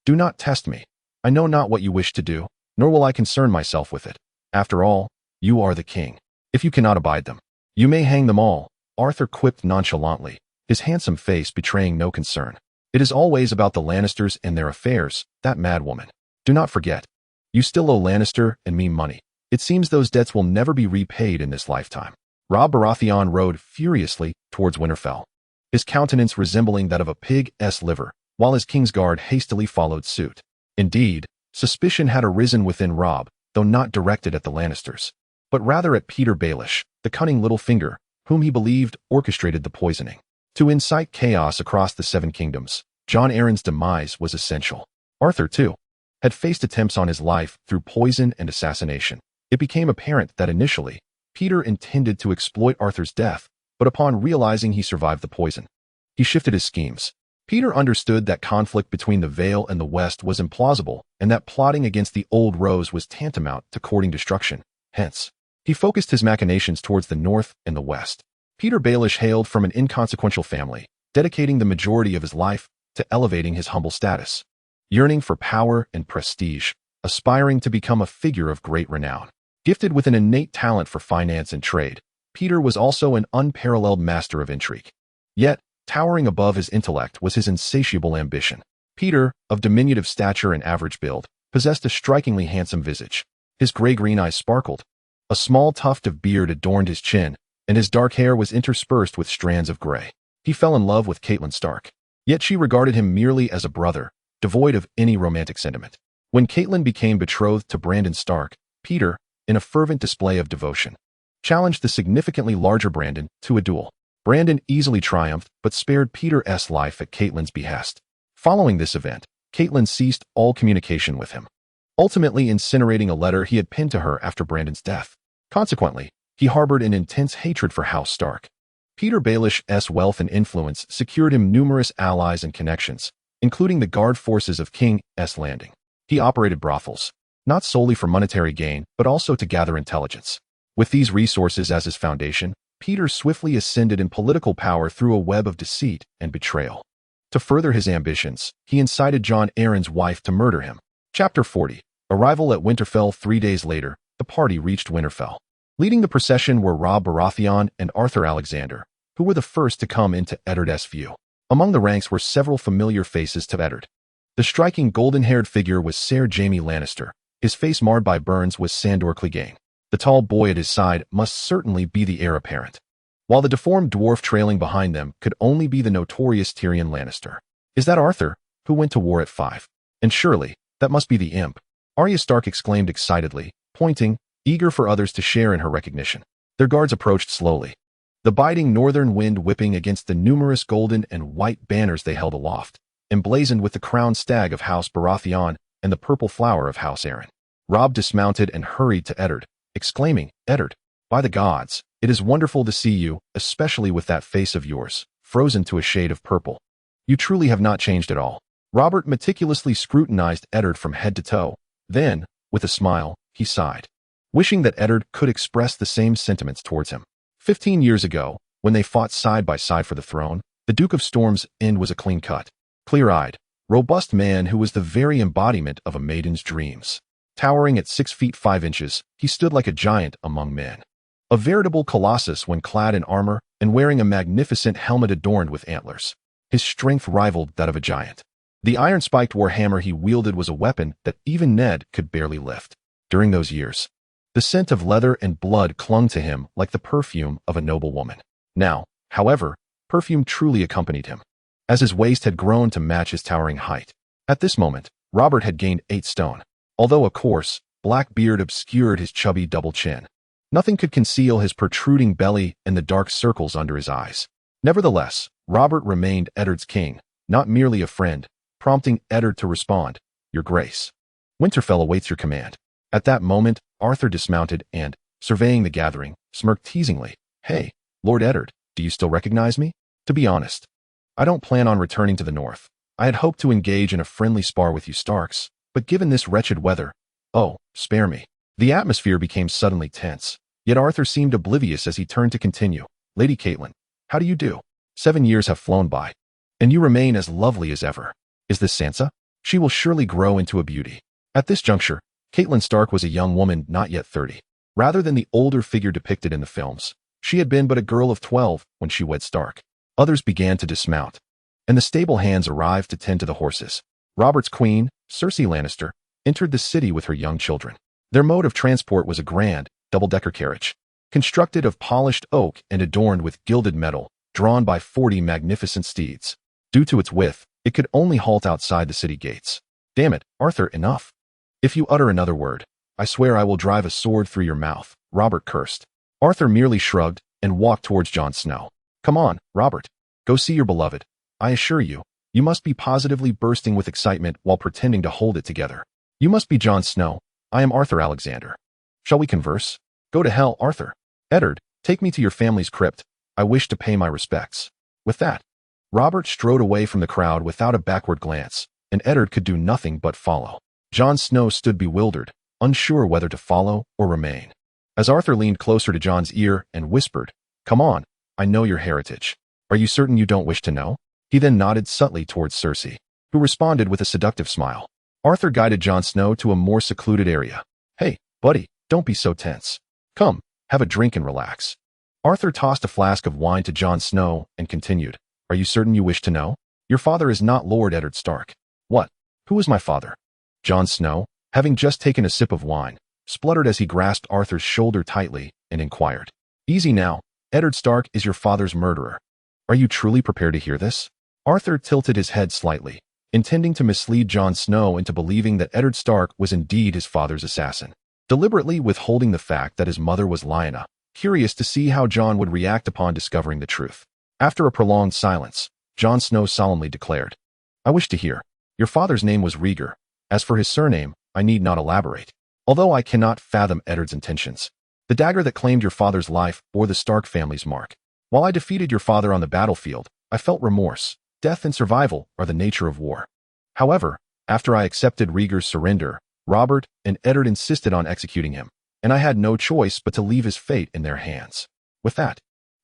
Do not test me. I know not what you wish to do, nor will I concern myself with it. After all, you are the king. If you cannot abide them, you may hang them all, Arthur quipped nonchalantly, his handsome face betraying no concern. It is always about the Lannisters and their affairs, that mad woman. Do not forget, you still owe Lannister and me money. It seems those debts will never be repaid in this lifetime. Robb Baratheon rode furiously towards Winterfell, his countenance resembling that of a pig's liver, while his Kingsguard hastily followed suit. Indeed, suspicion had arisen within Robb, though not directed at the Lannisters, but rather at Peter Baelish, the cunning little finger, whom he believed orchestrated the poisoning. To incite chaos across the 7 kingdoms, Jon Arryn's demise was essential. Arthur, too, had faced attempts on his life through poison and assassination. It became apparent that initially, Peter intended to exploit Arthur's death, but upon realizing he survived the poison, he shifted his schemes. Peter understood that conflict between the Vale and the West was implausible, and that plotting against the Old Rose was tantamount to courting destruction. Hence, he focused his machinations towards the north and the west. Peter Baelish hailed from an inconsequential family, dedicating the majority of his life to elevating his humble status. Yearning for power and prestige, aspiring to become a figure of great renown. Gifted with an innate talent for finance and trade, Peter was also an unparalleled master of intrigue. Yet, towering above his intellect was his insatiable ambition. Peter, of diminutive stature and average build, possessed a strikingly handsome visage. His gray-green eyes sparkled. A small tuft of beard adorned his chin, and his dark hair was interspersed with strands of gray. He fell in love with Catelyn Stark. Yet she regarded him merely as a brother, devoid of any romantic sentiment. When Catelyn became betrothed to Brandon Stark, Peter, in a fervent display of devotion, challenged the significantly larger Brandon to a duel. Brandon easily triumphed, but spared Peter's life at Catelyn's behest. Following this event, Catelyn ceased all communication with him, ultimately incinerating a letter he had pinned to her after Brandon's death. Consequently, he harbored an intense hatred for House Stark. Peter Baelish's wealth and influence secured him numerous allies and connections, including the guard forces of King's Landing. He operated brothels, not solely for monetary gain, but also to gather intelligence. With these resources as his foundation, Peter swiftly ascended in political power through a web of deceit and betrayal. To further his ambitions, he incited Jon Arryn's wife to murder him. Chapter 40. Arrival at Winterfell. 3 days later, the party reached Winterfell. Leading the procession were Robb Baratheon and Arthur Alexander, who were the first to come into Eddard's view. Among the ranks were several familiar faces to Eddard. The striking golden-haired figure was Ser Jaime Lannister. His face marred by burns was Sandor Clegane. The tall boy at his side must certainly be the heir apparent, while the deformed dwarf trailing behind them could only be the notorious Tyrion Lannister. Is that Arthur, who went to war at 5? And surely, that must be the imp, Arya Stark exclaimed excitedly, pointing, eager for others to share in her recognition. Their guards approached slowly, the biting northern wind whipping against the numerous golden and white banners they held aloft, emblazoned with the crowned stag of House Baratheon and the purple flower of House Arryn. Robb dismounted and hurried to Eddard, exclaiming, "Eddard, by the gods, it is wonderful to see you, especially with that face of yours, frozen to a shade of purple. You truly have not changed at all." Robert meticulously scrutinized Eddard from head to toe. Then, with a smile, he sighed, wishing that Eddard could express the same sentiments towards him. 15 years ago, when they fought side by side for the throne, the Duke of Storm's end was a clean-cut, clear-eyed, robust man who was the very embodiment of a maiden's dreams. Towering at 6 feet 5 inches, he stood like a giant among men. A veritable colossus when clad in armor and wearing a magnificent helmet adorned with antlers. His strength rivaled that of a giant. The iron-spiked warhammer he wielded was a weapon that even Ned could barely lift. During those years, the scent of leather and blood clung to him like the perfume of a noble woman. Now, however, perfume truly accompanied him, as his waist had grown to match his towering height. At this moment, Robert had gained 8 stone. Although a coarse, black beard obscured his chubby double chin, nothing could conceal his protruding belly and the dark circles under his eyes. Nevertheless, Robert remained Eddard's king, not merely a friend, prompting Eddard to respond, "Your Grace, Winterfell awaits your command." At that moment, Arthur dismounted and, surveying the gathering, smirked teasingly. "Hey, Lord Eddard, do you still recognize me? To be honest, I don't plan on returning to the north. I had hoped to engage in a friendly spar with you Starks, but given this wretched weather, oh, spare me." The atmosphere became suddenly tense, yet Arthur seemed oblivious as he turned to continue. "Lady Catelyn, how do you do? 7 years have flown by, and you remain as lovely as ever. Is this Sansa? She will surely grow into a beauty." At this juncture, Catelyn Stark was a young woman not yet 30. Rather than the older figure depicted in the films, she had been but a girl of 12 when she wed Stark. Others began to dismount, and the stable hands arrived to tend to the horses. Robert's queen, Cersei Lannister, entered the city with her young children. Their mode of transport was a grand, double-decker carriage, constructed of polished oak and adorned with gilded metal, drawn by 40 magnificent steeds. Due to its width, it could only halt outside the city gates. "Damn it, Arthur, enough. If you utter another word, I swear I will drive a sword through your mouth," Robert cursed. Arthur merely shrugged and walked towards Jon Snow. "Come on, Robert. Go see your beloved. I assure you, you must be positively bursting with excitement while pretending to hold it together. You must be Jon Snow. I am Arthur Alexander. Shall we converse?" "Go to hell, Arthur. Eddard, take me to your family's crypt. I wish to pay my respects." With that, Robert strode away from the crowd without a backward glance, and Eddard could do nothing but follow. Jon Snow stood bewildered, unsure whether to follow or remain. as Arthur leaned closer to Jon's ear and whispered, "Come on, I know your heritage. Are you certain you don't wish to know?" He then nodded subtly towards Cersei, who responded with a seductive smile. Arthur guided Jon Snow to a more secluded area. "Hey, buddy, don't be so tense. Come, have a drink and relax." Arthur tossed a flask of wine to Jon Snow and continued, "Are you certain you wish to know? Your father is not Lord Eddard Stark." "What? Who is my father?" Jon Snow, having just taken a sip of wine, spluttered as he grasped Arthur's shoulder tightly and inquired, "Easy now, Eddard Stark is your father's murderer. Are you truly prepared to hear this?" Arthur tilted his head slightly, intending to mislead Jon Snow into believing that Eddard Stark was indeed his father's assassin, deliberately withholding the fact that his mother was Lyanna, curious to see how Jon would react upon discovering the truth. After a prolonged silence, Jon Snow solemnly declared, "I wish to hear. Your father's name was Rhaegar. As for his surname, I need not elaborate. Although I cannot fathom Eddard's intentions. The dagger that claimed your father's life bore the Stark family's mark. While I defeated your father on the battlefield, I felt remorse. Death and survival are the nature of war. However, after I accepted Rhaegar's surrender, Robert and Eddard insisted on executing him, and I had no choice but to leave his fate in their hands." With that,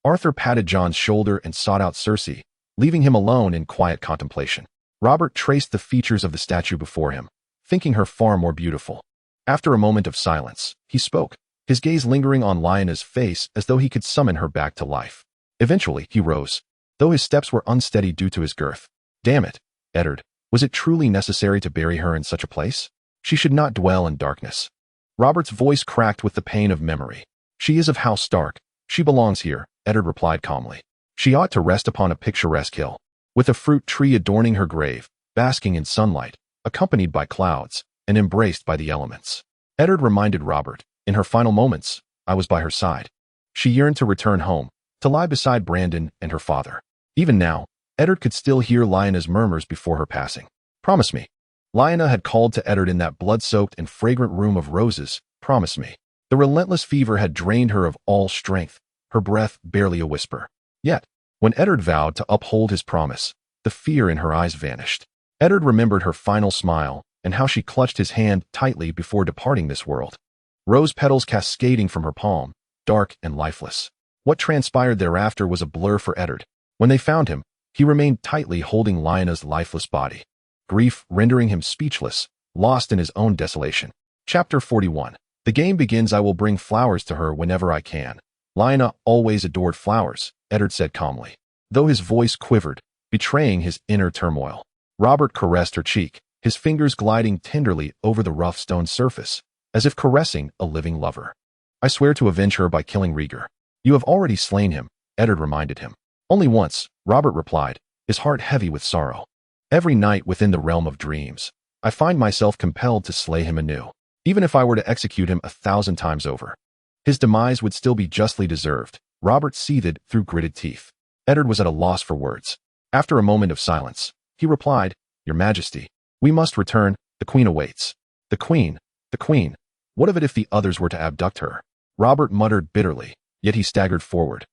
Arthur patted Jon's shoulder and sought out Cersei, leaving him alone in quiet contemplation. Robert traced the features of the statue before him, thinking her far more beautiful. After a moment of silence, he spoke, his gaze lingering on Lyanna's face as though he could summon her back to life. Eventually, he rose, though his steps were unsteady due to his girth. "Damn it, Eddard, was it truly necessary to bury her in such a place? She should not dwell in darkness." Robert's voice cracked with the pain of memory. "She is of House Stark. She belongs here," Eddard replied calmly. "She ought to rest upon a picturesque hill, with a fruit tree adorning her grave, basking in sunlight, accompanied by clouds, and embraced by the elements." Eddard reminded Robert, "In her final moments, I was by her side. She yearned to return home, to lie beside Brandon and her father." Even now, Eddard could still hear Lyanna's murmurs before her passing. "Promise me." Lyanna had called to Eddard in that blood-soaked and fragrant room of roses, "Promise me." The relentless fever had drained her of all strength, her breath barely a whisper. Yet, when Eddard vowed to uphold his promise, the fear in her eyes vanished. Eddard remembered her final smile and how she clutched his hand tightly before departing this world. Rose petals cascading from her palm, dark and lifeless. What transpired thereafter was a blur for Eddard. When they found him, he remained tightly holding Lyanna's lifeless body, grief rendering him speechless, lost in his own desolation. Chapter 41. The game begins. "I will bring flowers to her whenever I can." Lyanna always adored flowers, Eddard said calmly, though his voice quivered, betraying his inner turmoil. Robert caressed her cheek, his fingers gliding tenderly over the rough stone surface, as if caressing a living lover. "I swear to avenge her by killing Rhaegar." "You have already slain him," Eddard reminded him. "Only once," Robert replied, his heart heavy with sorrow. "Every night within the realm of dreams, I find myself compelled to slay him anew. Even if I were to execute him 1,000 times over, his demise would still be justly deserved." Robert seethed through gritted teeth. Eddard was at a loss for words. After a moment of silence, he replied, "Your Majesty, we must return. The Queen awaits." The Queen? The Queen? What of it if the others were to abduct her? Robert muttered bitterly, yet he staggered forward,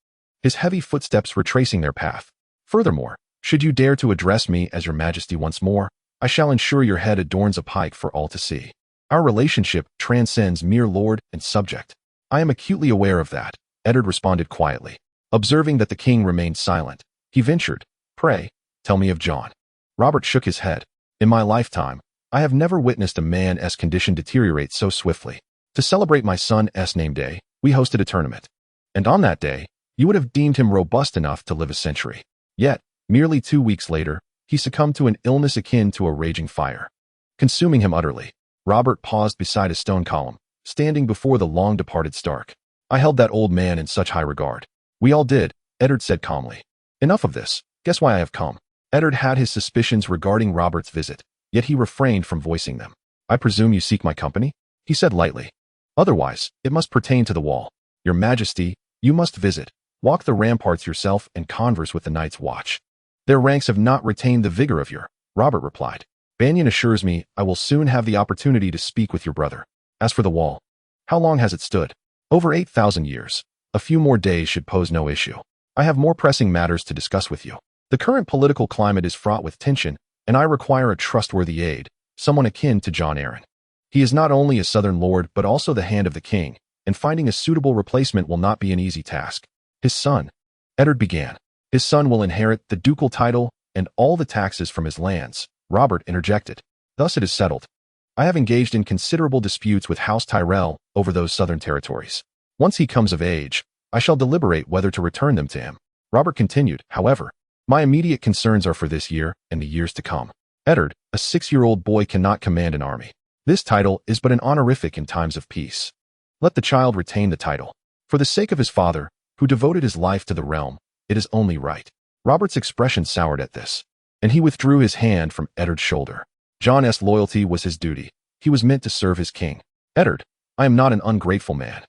his heavy footsteps retracing their path. "Furthermore, should you dare to address me as your Majesty once more, I shall ensure your head adorns a pike for all to see. Our relationship transcends mere lord and subject." "I am acutely aware of that," Eddard responded quietly. Observing that the king remained silent, he ventured, "Pray, tell me of Jon." Robert shook his head. "In my lifetime, I have never witnessed a man's condition deteriorate so swiftly. To celebrate my son's name day, we hosted a tournament. And on that day, you would have deemed him robust enough to live a century. Yet, merely 2 weeks later, he succumbed to an illness akin to a raging fire, consuming him utterly." Robert paused beside a stone column, standing before the long-departed Stark. "I held that old man in such high regard." "We all did," Eddard said calmly. "Enough of this. Guess why I have come." Eddard had his suspicions regarding Robert's visit, yet he refrained from voicing them. "I presume you seek my company?" he said lightly. "Otherwise, it must pertain to the wall. Your Majesty, you must visit, walk the ramparts yourself and converse with the Night's Watch. Their ranks have not retained the vigor of your," Robert replied. "Banyan assures me I will soon have the opportunity to speak with your brother. As for the wall, how long has it stood?" "Over 8,000 years. A few more days should pose no issue. I have more pressing matters to discuss with you. The current political climate is fraught with tension, and I require a trustworthy aide, someone akin to Jon Arryn. He is not only a Southern lord but also the hand of the king, and finding a suitable replacement will not be an easy task. His son, Eddard began. His son will inherit the ducal title and all the taxes from his lands, Robert interjected. Thus it is settled. I have engaged in considerable disputes with House Tyrell over those southern territories. Once he comes of age, I shall deliberate whether to return them to him. Robert continued, however, my immediate concerns are for this year and the years to come. Eddard, a 6-year-old boy, cannot command an army. This title is but an honorific in times of peace. Let the child retain the title. For the sake of his father, who devoted his life to the realm, it is only right. Robert's expression soured at this, and he withdrew his hand from Eddard's shoulder. Jon's loyalty was his duty. He was meant to serve his king. Eddard, I am not an ungrateful man.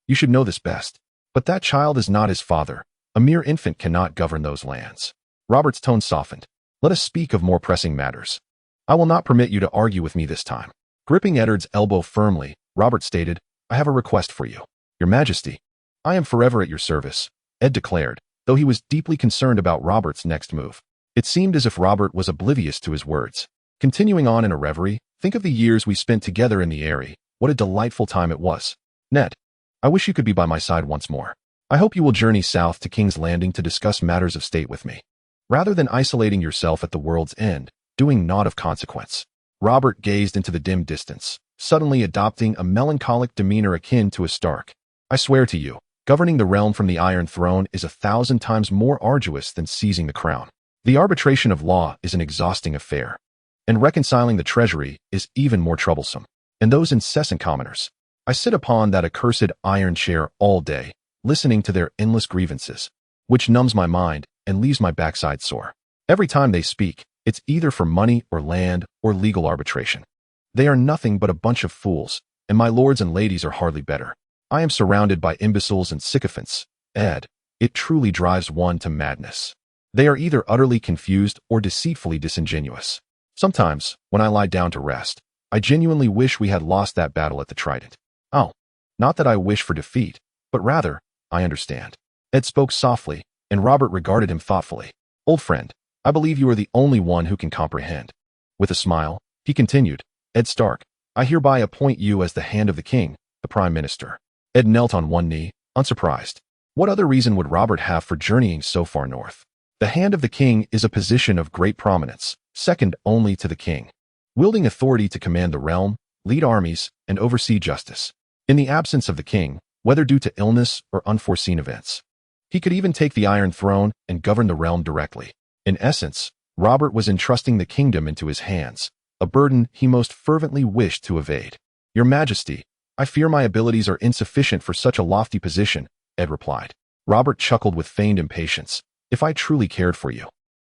You should know this best. But that child is not his father. A mere infant cannot govern those lands. Robert's tone softened. Let us speak of more pressing matters. I will not permit you to argue with me this time. Gripping Eddard's elbow firmly, Robert stated, I have a request for you. Your Majesty, I am forever at your service, Ed declared, though he was deeply concerned about Robert's next move. It seemed as if Robert was oblivious to his words. Continuing on in a reverie, think of the years we spent together in the Eyrie. What a delightful time it was. Ned, I wish you could be by my side once more. I hope you will journey south to King's Landing to discuss matters of state with me. Rather than isolating yourself at the world's end, doing naught of consequence. Robert gazed into the dim distance, suddenly adopting a melancholic demeanor akin to a Stark. I swear to you, governing the realm from the Iron Throne is 1,000 times more arduous than seizing the crown. The arbitration of law is an exhausting affair, and reconciling the treasury is even more troublesome. And those incessant commoners. I sit upon that accursed iron chair all day, listening to their endless grievances, which numbs my mind and leaves my backside sore. Every time they speak, it's either for money or land or legal arbitration. They are nothing but a bunch of fools, and my lords and ladies are hardly better. I am surrounded by imbeciles and sycophants. Ed, it truly drives one to madness. They are either utterly confused or deceitfully disingenuous. Sometimes, when I lie down to rest, I genuinely wish we had lost that battle at the Trident. Oh, not that I wish for defeat, but rather, I understand. Ed spoke softly, and Robert regarded him thoughtfully. Old friend, I believe you are the only one who can comprehend. With a smile, he continued, Ed Stark, I hereby appoint you as the hand of the king, the prime minister. Ed knelt on one knee, unsurprised. What other reason would Robert have for journeying so far north? The hand of the king is a position of great prominence, second only to the king, wielding authority to command the realm, lead armies, and oversee justice. In the absence of the king, whether due to illness or unforeseen events, he could even take the Iron Throne and govern the realm directly. In essence, Robert was entrusting the kingdom into his hands, a burden he most fervently wished to evade. Your Majesty, I fear my abilities are insufficient for such a lofty position, Ed replied. Robert chuckled with feigned impatience. If I truly cared for you,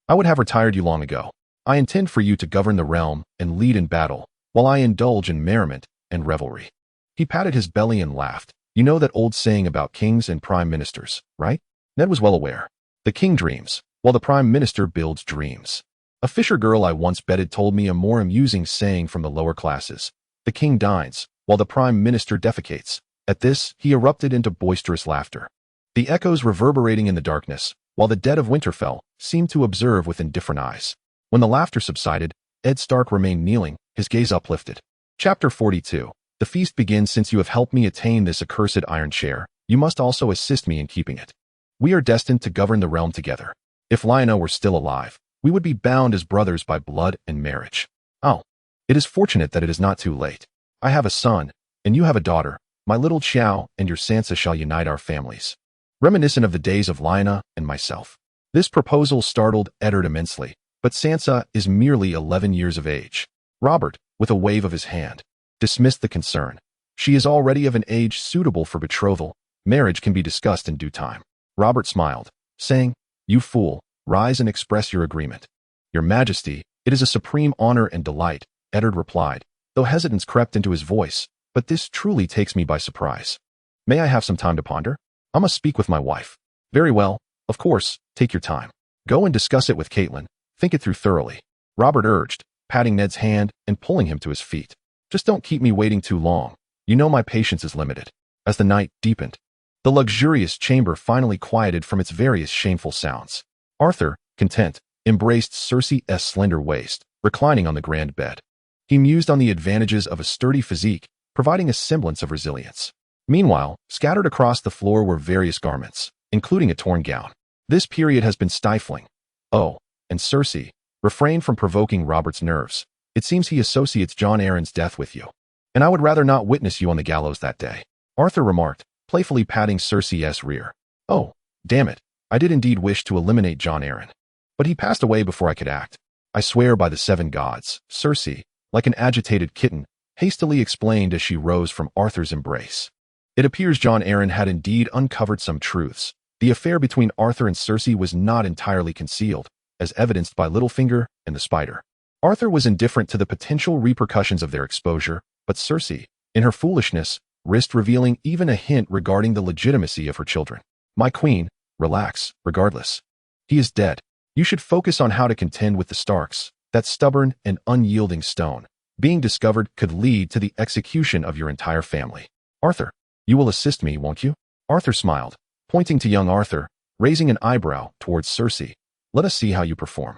I would have retired you long ago. I intend for you to govern the realm and lead in battle, while I indulge in merriment and revelry. He patted his belly and laughed. You know that old saying about kings and prime ministers, right? Ned was well aware. The king dreams, while the prime minister builds dreams. A fisher girl I once bedded told me a more amusing saying from the lower classes. The king dines, while the prime minister defecates. At this, he erupted into boisterous laughter. The echoes reverberating in the darkness, while the dead of Winterfell seemed to observe with indifferent eyes. When the laughter subsided, Ed Stark remained kneeling, his gaze uplifted. Chapter 42. The feast begins. Since you have helped me attain this accursed iron chair, you must also assist me in keeping it. We are destined to govern the realm together. If Lyanna were still alive, we would be bound as brothers by blood and marriage. Oh, it is fortunate that it is not too late. I have a son, and you have a daughter. My little Chow and your Sansa shall unite our families. Reminiscent of the days of Lyanna and myself. This proposal startled Eddard immensely, but Sansa is merely 11 years of age. Robert, with a wave of his hand, dismissed the concern. She is already of an age suitable for betrothal. Marriage can be discussed in due time. Robert smiled, saying, You fool, rise and express your agreement. Your Majesty, it is a supreme honor and delight, Eddard replied, though hesitance crept into his voice, but this truly takes me by surprise. May I have some time to ponder? I must speak with my wife. Very well, of course, take your time. Go and discuss it with Catelyn. Think it through thoroughly. Robert urged, patting Ned's hand and pulling him to his feet. Just don't keep me waiting too long. You know my patience is limited. As the night deepened, the luxurious chamber finally quieted from its various shameful sounds. Arthur, content, embraced Cersei's slender waist, reclining on the grand bed. He mused on the advantages of a sturdy physique, providing a semblance of resilience. Meanwhile, scattered across the floor were various garments, including a torn gown. This period has been stifling. Oh, and Cersei, refrain from provoking Robert's nerves. It seems he associates Jon Arryn's death with you. And I would rather not witness you on the gallows that day, Arthur remarked, playfully patting Cersei's rear. Oh, damn it, I did indeed wish to eliminate Jon Arryn. But he passed away before I could act. I swear by the 7 gods, Cersei, like an agitated kitten, hastily explained as she rose from Arthur's embrace. It appears Jon Arryn had indeed uncovered some truths. The affair between Arthur and Cersei was not entirely concealed, as evidenced by Littlefinger and the spider. Arthur was indifferent to the potential repercussions of their exposure, but Cersei, in her foolishness, risked revealing even a hint regarding the legitimacy of her children. My queen, relax, regardless. He is dead. You should focus on how to contend with the Starks. That stubborn and unyielding stone, being discovered, could lead to the execution of your entire family. Arthur, you will assist me, won't you? Arthur smiled, pointing to young Arthur, raising an eyebrow towards Cersei. Let us see how you perform.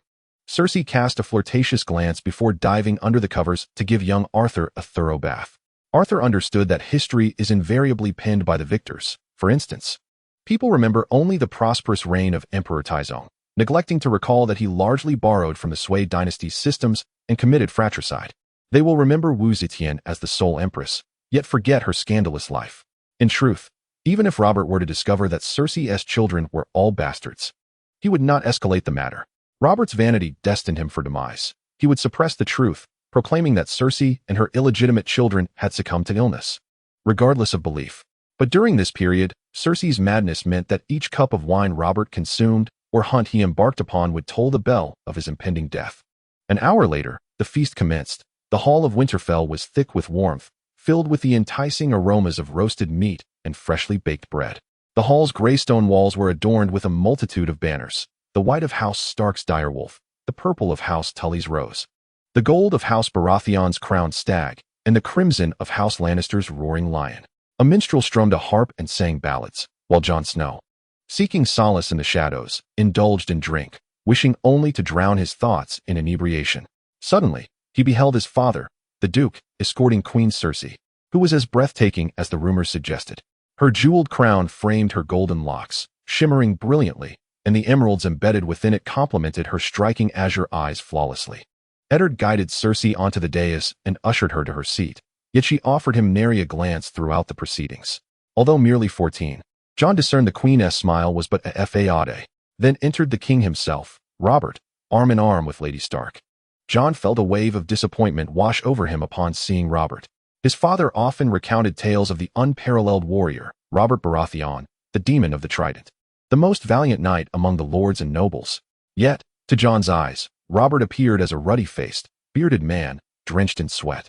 Cersei cast a flirtatious glance before diving under the covers to give young Arthur a thorough bath. Arthur understood that history is invariably penned by the victors. For instance, people remember only the prosperous reign of Emperor Tywin, neglecting to recall that he largely borrowed from the Sui dynasty's systems and committed fratricide. They will remember Wu Zetian as the sole empress, yet forget her scandalous life. In truth, even if Robert were to discover that Cersei's children were all bastards, he would not escalate the matter. Robert's vanity destined him for demise. He would suppress the truth, proclaiming that Cersei and her illegitimate children had succumbed to illness, regardless of belief. But during this period, Cersei's madness meant that each cup of wine Robert consumed or hunt he embarked upon would toll the bell of his impending death. An hour later, the feast commenced. The hall of Winterfell was thick with warmth, filled with the enticing aromas of roasted meat and freshly baked bread. The hall's gray stone walls were adorned with a multitude of banners: the white of House Stark's direwolf, the purple of House Tully's rose, the gold of House Baratheon's crowned stag, and the crimson of House Lannister's roaring lion. A minstrel strummed a harp and sang ballads, while Jon Snow, seeking solace in the shadows, indulged in drink, wishing only to drown his thoughts in inebriation. Suddenly, he beheld his father, the Duke, escorting Queen Cersei, who was as breathtaking as the rumors suggested. Her jeweled crown framed her golden locks, shimmering brilliantly, and the emeralds embedded within it complemented her striking azure eyes flawlessly. Eddard guided Cersei onto the dais and ushered her to her seat, yet she offered him nary a glance throughout the proceedings. Although merely 14, Jon discerned the Queen's smile was but a fade. Then entered the king himself, Robert, arm in arm with Lady Stark. Jon felt a wave of disappointment wash over him upon seeing Robert. His father often recounted tales of the unparalleled warrior, Robert Baratheon, the demon of the trident, the most valiant knight among the lords and nobles. Yet, to Jon's eyes, Robert appeared as a ruddy-faced, bearded man, drenched in sweat,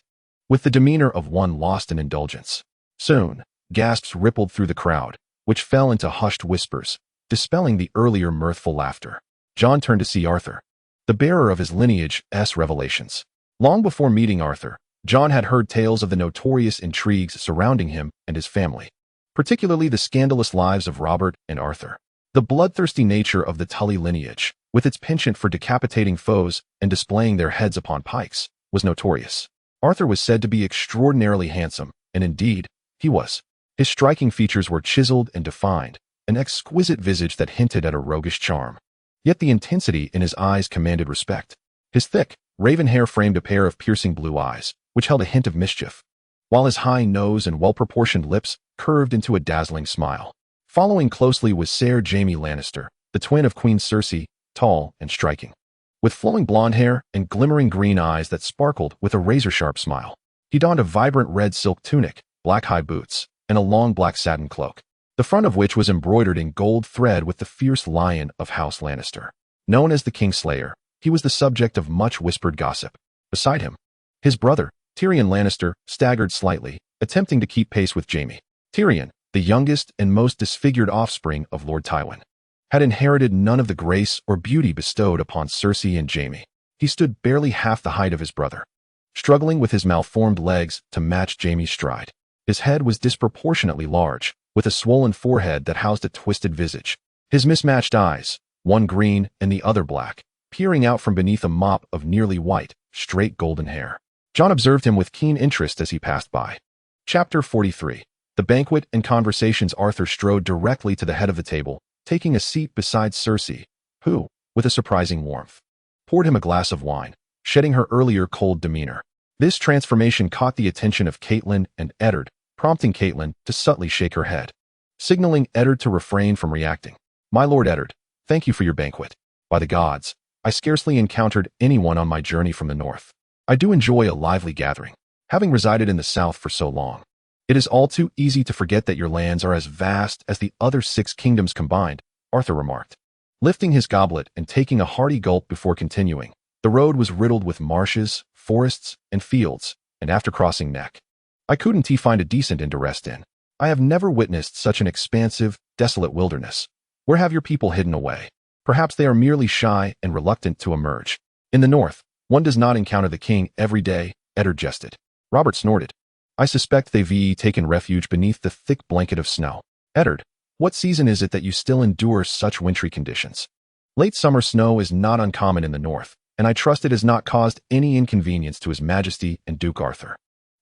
with the demeanor of one lost in indulgence. Soon, gasps rippled through the crowd, which fell into hushed whispers, dispelling the earlier mirthful laughter. Jon turned to see Arthur, the bearer of his lineage's revelations. Long before meeting Arthur, Jon had heard tales of the notorious intrigues surrounding him and his family, particularly the scandalous lives of Robert and Arthur. The bloodthirsty nature of the Tully lineage, with its penchant for decapitating foes and displaying their heads upon pikes, was notorious. Arthur was said to be extraordinarily handsome, and indeed, he was. His striking features were chiseled and defined, an exquisite visage that hinted at a roguish charm. Yet the intensity in his eyes commanded respect. His thick, raven hair framed a pair of piercing blue eyes, which held a hint of mischief, while his high nose and well-proportioned lips curved into a dazzling smile. Following closely was Ser Jaime Lannister, the twin of Queen Cersei, tall and striking, with flowing blonde hair and glimmering green eyes that sparkled with a razor-sharp smile. He donned a vibrant red silk tunic, black high boots, and a long black satin cloak, the front of which was embroidered in gold thread with the fierce lion of House Lannister. Known as the Kingslayer, he was the subject of much whispered gossip. Beside him, his brother, Tyrion Lannister, staggered slightly, attempting to keep pace with Jaime. Tyrion, the youngest and most disfigured offspring of Lord Tywin, had inherited none of the grace or beauty bestowed upon Cersei and Jaime. He stood barely half the height of his brother, struggling with his malformed legs to match Jaime's stride. His head was disproportionately large, with a swollen forehead that housed a twisted visage. His mismatched eyes, one green and the other black, peering out from beneath a mop of nearly white, straight golden hair. Jon observed him with keen interest as he passed by. Chapter 43. The banquet and conversations. Arthur strode directly to the head of the table, taking a seat beside Cersei, who, with a surprising warmth, poured him a glass of wine, shedding her earlier cold demeanor. This transformation caught the attention of Catelyn and Eddard, prompting Catelyn to subtly shake her head, signaling Eddard to refrain from reacting. "My lord Eddard, thank you for your banquet. By the gods, I scarcely encountered anyone on my journey from the north. I do enjoy a lively gathering. Having resided in the south for so long, it is all too easy to forget that your lands are as vast as the other 6 kingdoms combined," Arthur remarked, lifting his goblet and taking a hearty gulp before continuing. "The road was riddled with marshes, forests, and fields, and after crossing Neck, I couldn't find a decent inn to rest in. I have never witnessed such an expansive, desolate wilderness. Where have your people hidden away? Perhaps they are merely shy and reluctant to emerge. In the north, one does not encounter the king every day," Eddard jested. Robert snorted. "I suspect they've taken refuge beneath the thick blanket of snow." "Eddard, what season is it that you still endure such wintry conditions?" "Late summer snow is not uncommon in the north, and I trust it has not caused any inconvenience to His Majesty and Duke Arthur."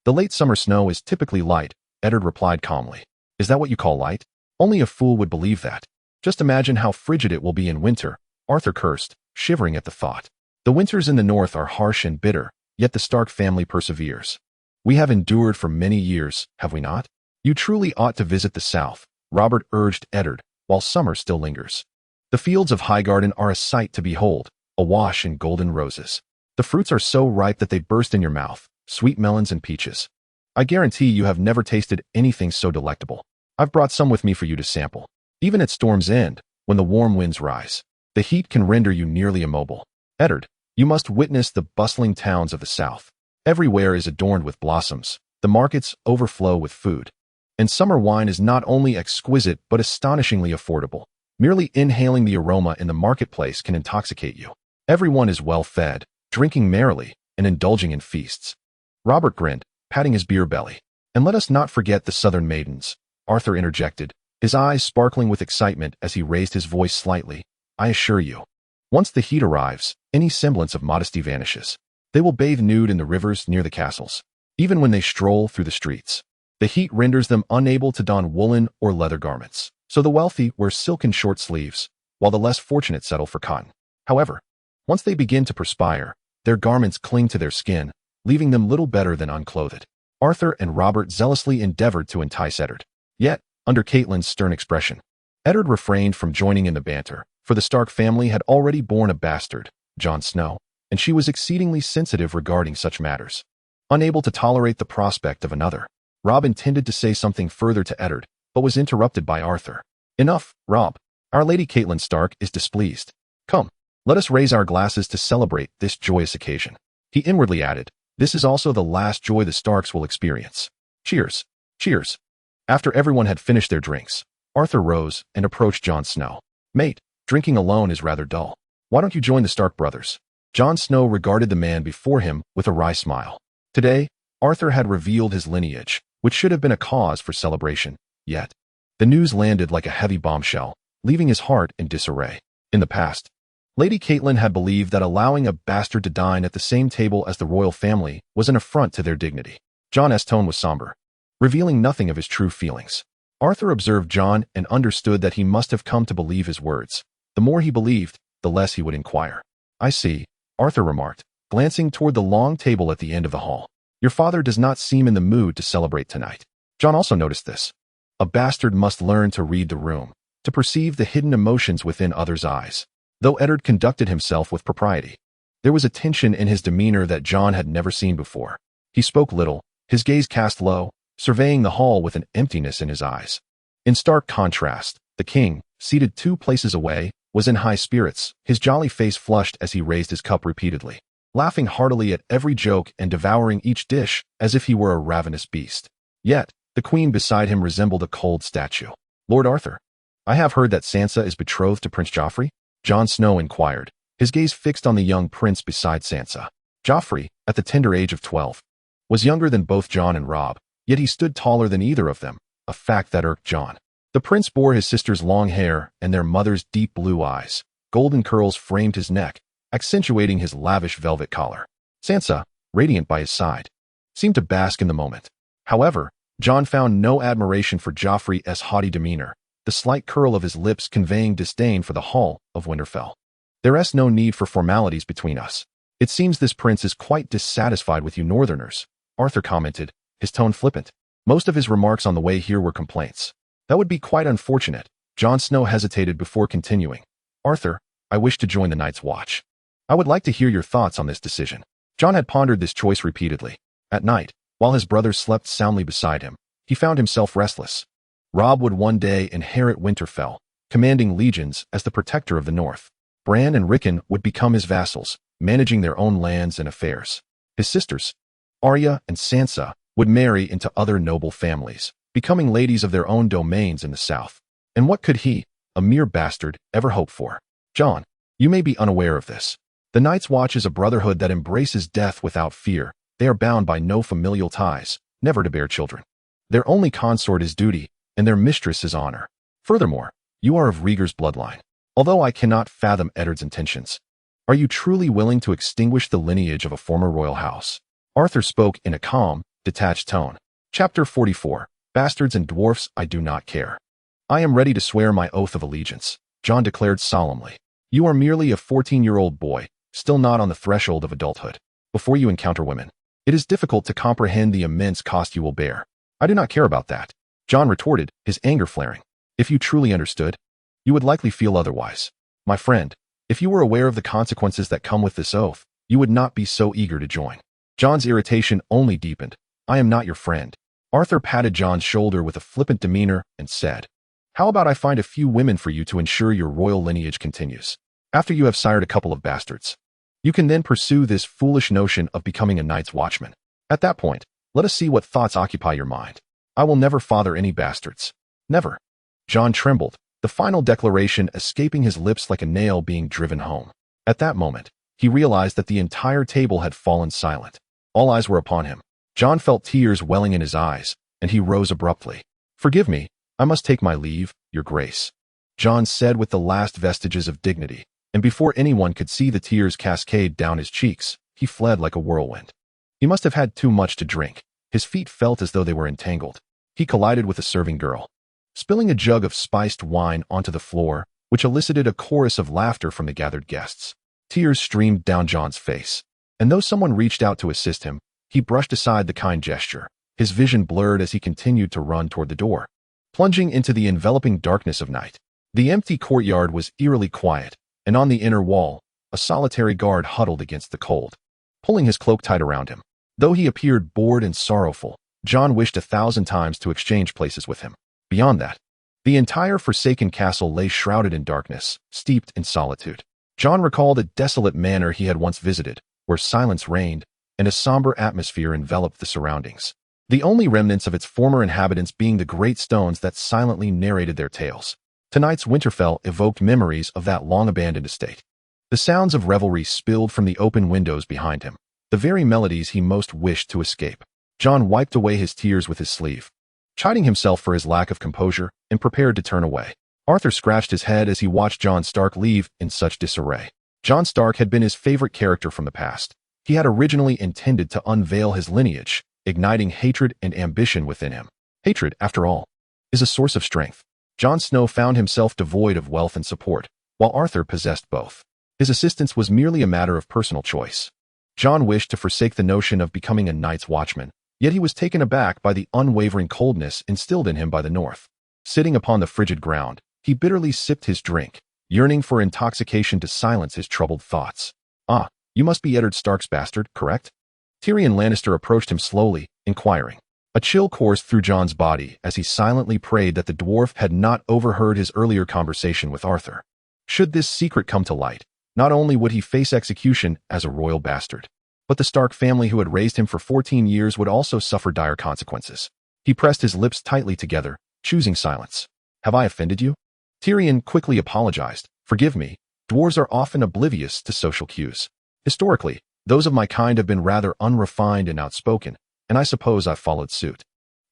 "The late summer snow is typically light," Eddard replied calmly. "Is that what you call light? Only a fool would believe that. Just imagine how frigid it will be in winter," Arthur cursed, shivering at the thought. "The winters in the north are harsh and bitter, yet the Stark family perseveres. We have endured for many years, have we not? You truly ought to visit the south," Robert urged Eddard, "while summer still lingers. The fields of Highgarden are a sight to behold, awash in golden roses. The fruits are so ripe that they burst in your mouth, sweet melons and peaches. I guarantee you have never tasted anything so delectable. I've brought some with me for you to sample. Even at storm's end, when the warm winds rise, the heat can render you nearly immobile. Eddard, you must witness the bustling towns of the south. Everywhere is adorned with blossoms, the markets overflow with food. And summer wine is not only exquisite but astonishingly affordable. Merely inhaling the aroma in the marketplace can intoxicate you. Everyone is well fed, drinking merrily, and indulging in feasts." Robert grinned, patting his beer belly. "And let us not forget the southern maidens," Arthur interjected, his eyes sparkling with excitement as he raised his voice slightly. "I assure you, once the heat arrives, any semblance of modesty vanishes. They will bathe nude in the rivers near the castles, even when they stroll through the streets. The heat renders them unable to don woolen or leather garments, so the wealthy wear silken short sleeves, while the less fortunate settle for cotton. However, once they begin to perspire, their garments cling to their skin, leaving them little better than unclothed." Arthur and Robert zealously endeavored to entice Eddard. Yet, under Catelyn's stern expression, Eddard refrained from joining in the banter, for the Stark family had already borne a bastard, Jon Snow, and she was exceedingly sensitive regarding such matters. Unable to tolerate the prospect of another, Robb intended to say something further to Eddard, but was interrupted by Arthur. "Enough, Robb. Our Lady Catelyn Stark is displeased. Come, let us raise our glasses to celebrate this joyous occasion." He inwardly added, "This is also the last joy the Starks will experience. Cheers. Cheers." After everyone had finished their drinks, Arthur rose and approached Jon Snow. "Mate, drinking alone is rather dull. Why don't you join the Stark brothers?" Jon Snow regarded the man before him with a wry smile. Today, Arthur had revealed his lineage, which should have been a cause for celebration. Yet, the news landed like a heavy bombshell, leaving his heart in disarray. In the past, Lady Catelyn had believed that allowing a bastard to dine at the same table as the royal family was an affront to their dignity. Jon's tone was somber, revealing nothing of his true feelings. Arthur observed Jon and understood that he must have come to believe his words. The more he believed, the less he would inquire. "I see," Arthur remarked, glancing toward the long table at the end of the hall. "Your father does not seem in the mood to celebrate tonight." Jon also noticed this. A bastard must learn to read the room, to perceive the hidden emotions within others' eyes. Though Eddard conducted himself with propriety, there was a tension in his demeanor that Jon had never seen before. He spoke little, his gaze cast low, surveying the hall with an emptiness in his eyes. In stark contrast, the king, seated 2 places away, was in high spirits, his jolly face flushed as he raised his cup repeatedly, laughing heartily at every joke and devouring each dish as if he were a ravenous beast. Yet, the queen beside him resembled a cold statue. "Lord Arthur, I have heard that Sansa is betrothed to Prince Joffrey?" Jon Snow inquired, his gaze fixed on the young prince beside Sansa. Joffrey, at the tender age of 12, was younger than both Jon and Robb, yet he stood taller than either of them, a fact that irked Jon. The prince bore his sister's long hair and their mother's deep blue eyes. Golden curls framed his neck, accentuating his lavish velvet collar. Sansa, radiant by his side, seemed to bask in the moment. However, Jon found no admiration for Joffrey's haughty demeanor, the slight curl of his lips conveying disdain for the Hall of Winterfell. There's no need for formalities between us. It seems this prince is quite dissatisfied with you Northerners, Arthur commented, his tone flippant. Most of his remarks on the way here were complaints. That would be quite unfortunate. Jon Snow hesitated before continuing. Arthur, I wish to join the Night's Watch. I would like to hear your thoughts on this decision. Jon had pondered this choice repeatedly. At night, while his brothers slept soundly beside him, he found himself restless. Robb would one day inherit Winterfell, commanding legions as the protector of the North. Bran and Rickon would become his vassals, managing their own lands and affairs. His sisters, Arya and Sansa, would marry into other noble families, becoming ladies of their own domains in the south. And what could he, a mere bastard, ever hope for? Jon, you may be unaware of this. The Night's Watch is a brotherhood that embraces death without fear. They are bound by no familial ties, never to bear children. Their only consort is duty, and their mistress is honor. Furthermore, you are of Rhaegar's bloodline. Although I cannot fathom Eddard's intentions, are you truly willing to extinguish the lineage of a former royal house? Arthur spoke in a calm, detached tone. Chapter 44. Bastards and dwarfs, I do not care. I am ready to swear my oath of allegiance, Jon declared solemnly. You are merely a 14-year-old boy, still not on the threshold of adulthood. Before you encounter women, it is difficult to comprehend the immense cost you will bear. I do not care about that, Jon retorted, his anger flaring. If you truly understood, you would likely feel otherwise. My friend, if you were aware of the consequences that come with this oath, you would not be so eager to join. Jon's irritation only deepened. I am not your friend. Arthur patted Jon's shoulder with a flippant demeanor and said, how about I find a few women for you to ensure your royal lineage continues? After you have sired a couple of bastards, you can then pursue this foolish notion of becoming a Night's Watchman. At that point, let us see what thoughts occupy your mind. I will never father any bastards. Never. Jon trembled, the final declaration escaping his lips like a nail being driven home. At that moment, he realized that the entire table had fallen silent. All eyes were upon him. Jon felt tears welling in his eyes, and he rose abruptly. Forgive me, I must take my leave, your grace, Jon said with the last vestiges of dignity, and before anyone could see the tears cascade down his cheeks, he fled like a whirlwind. He must have had too much to drink. His feet felt as though they were entangled. He collided with a serving girl, spilling a jug of spiced wine onto the floor, which elicited a chorus of laughter from the gathered guests. Tears streamed down Jon's face, and though someone reached out to assist him, he brushed aside the kind gesture. His vision blurred as he continued to run toward the door, plunging into the enveloping darkness of night. The empty courtyard was eerily quiet, and on the inner wall, a solitary guard huddled against the cold, pulling his cloak tight around him. Though he appeared bored and sorrowful, Jon wished 1,000 times to exchange places with him. Beyond that, the entire forsaken castle lay shrouded in darkness, steeped in solitude. Jon recalled a desolate manor he had once visited, where silence reigned, and a somber atmosphere enveloped the surroundings. The only remnants of its former inhabitants being the great stones that silently narrated their tales. Tonight's Winterfell evoked memories of that long-abandoned estate. The sounds of revelry spilled from the open windows behind him, the very melodies he most wished to escape. Jon wiped away his tears with his sleeve, chiding himself for his lack of composure, and prepared to turn away. Arthur scratched his head as he watched Jon Stark leave in such disarray. Jon Stark had been his favorite character from the past. He had originally intended to unveil his lineage, igniting hatred and ambition within him. Hatred, after all, is a source of strength. Jon Snow found himself devoid of wealth and support, while Arthur possessed both. His assistance was merely a matter of personal choice. Jon wished to forsake the notion of becoming a Night's Watchman, yet he was taken aback by the unwavering coldness instilled in him by the North. Sitting upon the frigid ground, he bitterly sipped his drink, yearning for intoxication to silence his troubled thoughts. Ah, you must be Eddard Stark's bastard, correct? Tywin Lannister approached him slowly, inquiring. A chill coursed through Jon's body as he silently prayed that the dwarf had not overheard his earlier conversation with Arthur. Should this secret come to light, not only would he face execution as a royal bastard, but the Stark family who had raised him for 14 years would also suffer dire consequences. He pressed his lips tightly together, choosing silence. Have I offended you? Tyrion quickly apologized. Forgive me, dwarves are often oblivious to social cues. Historically, those of my kind have been rather unrefined and outspoken, and I suppose I've followed suit.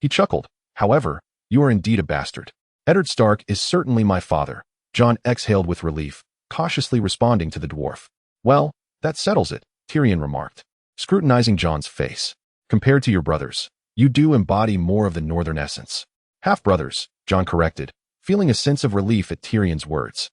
He chuckled. However, you are indeed a bastard. Eddard Stark is certainly my father. Jon exhaled with relief, cautiously responding to the dwarf. Well, that settles it, Tyrion remarked, scrutinizing Jon's face. Compared to your brothers, You do embody more of the northern essence. Half-brothers, Jon corrected, feeling a sense of relief at Tyrion's words.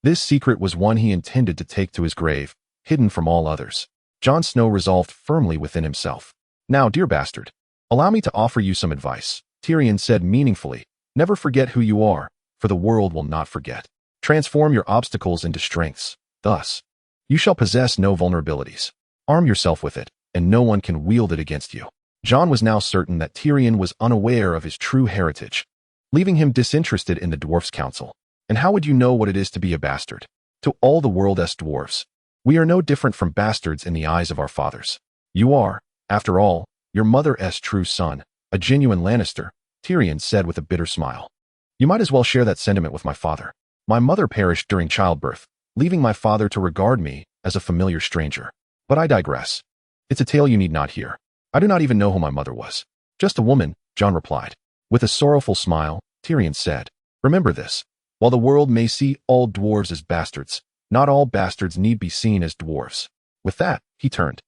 This secret was one he intended to take to his grave, hidden from all others. Jon Snow resolved firmly within himself. Now, dear bastard, allow me to offer you some advice, Tyrion said meaningfully. Never forget who you are, for the world will not forget. Transform your obstacles into strengths. Thus, you shall possess no vulnerabilities. Arm yourself with it, and no one can wield it against you. Jon was now certain that Tyrion was unaware of his true heritage, leaving him disinterested in the dwarfs' council. And how would you know what it is to be a bastard? To all the world's dwarves, we are no different from bastards in the eyes of our fathers. You are, after all, your mother's true son, a genuine Lannister, Tyrion said with a bitter smile. You might as well share that sentiment with my father. My mother perished during childbirth, leaving my father to regard me as a familiar stranger. But I digress. It's a tale you need not hear. I do not even know who my mother was. Just a woman, Jon replied. With a sorrowful smile, Tyrion said, remember this. While the world may see all dwarves as bastards, not all bastards need be seen as dwarves. With that, he turned,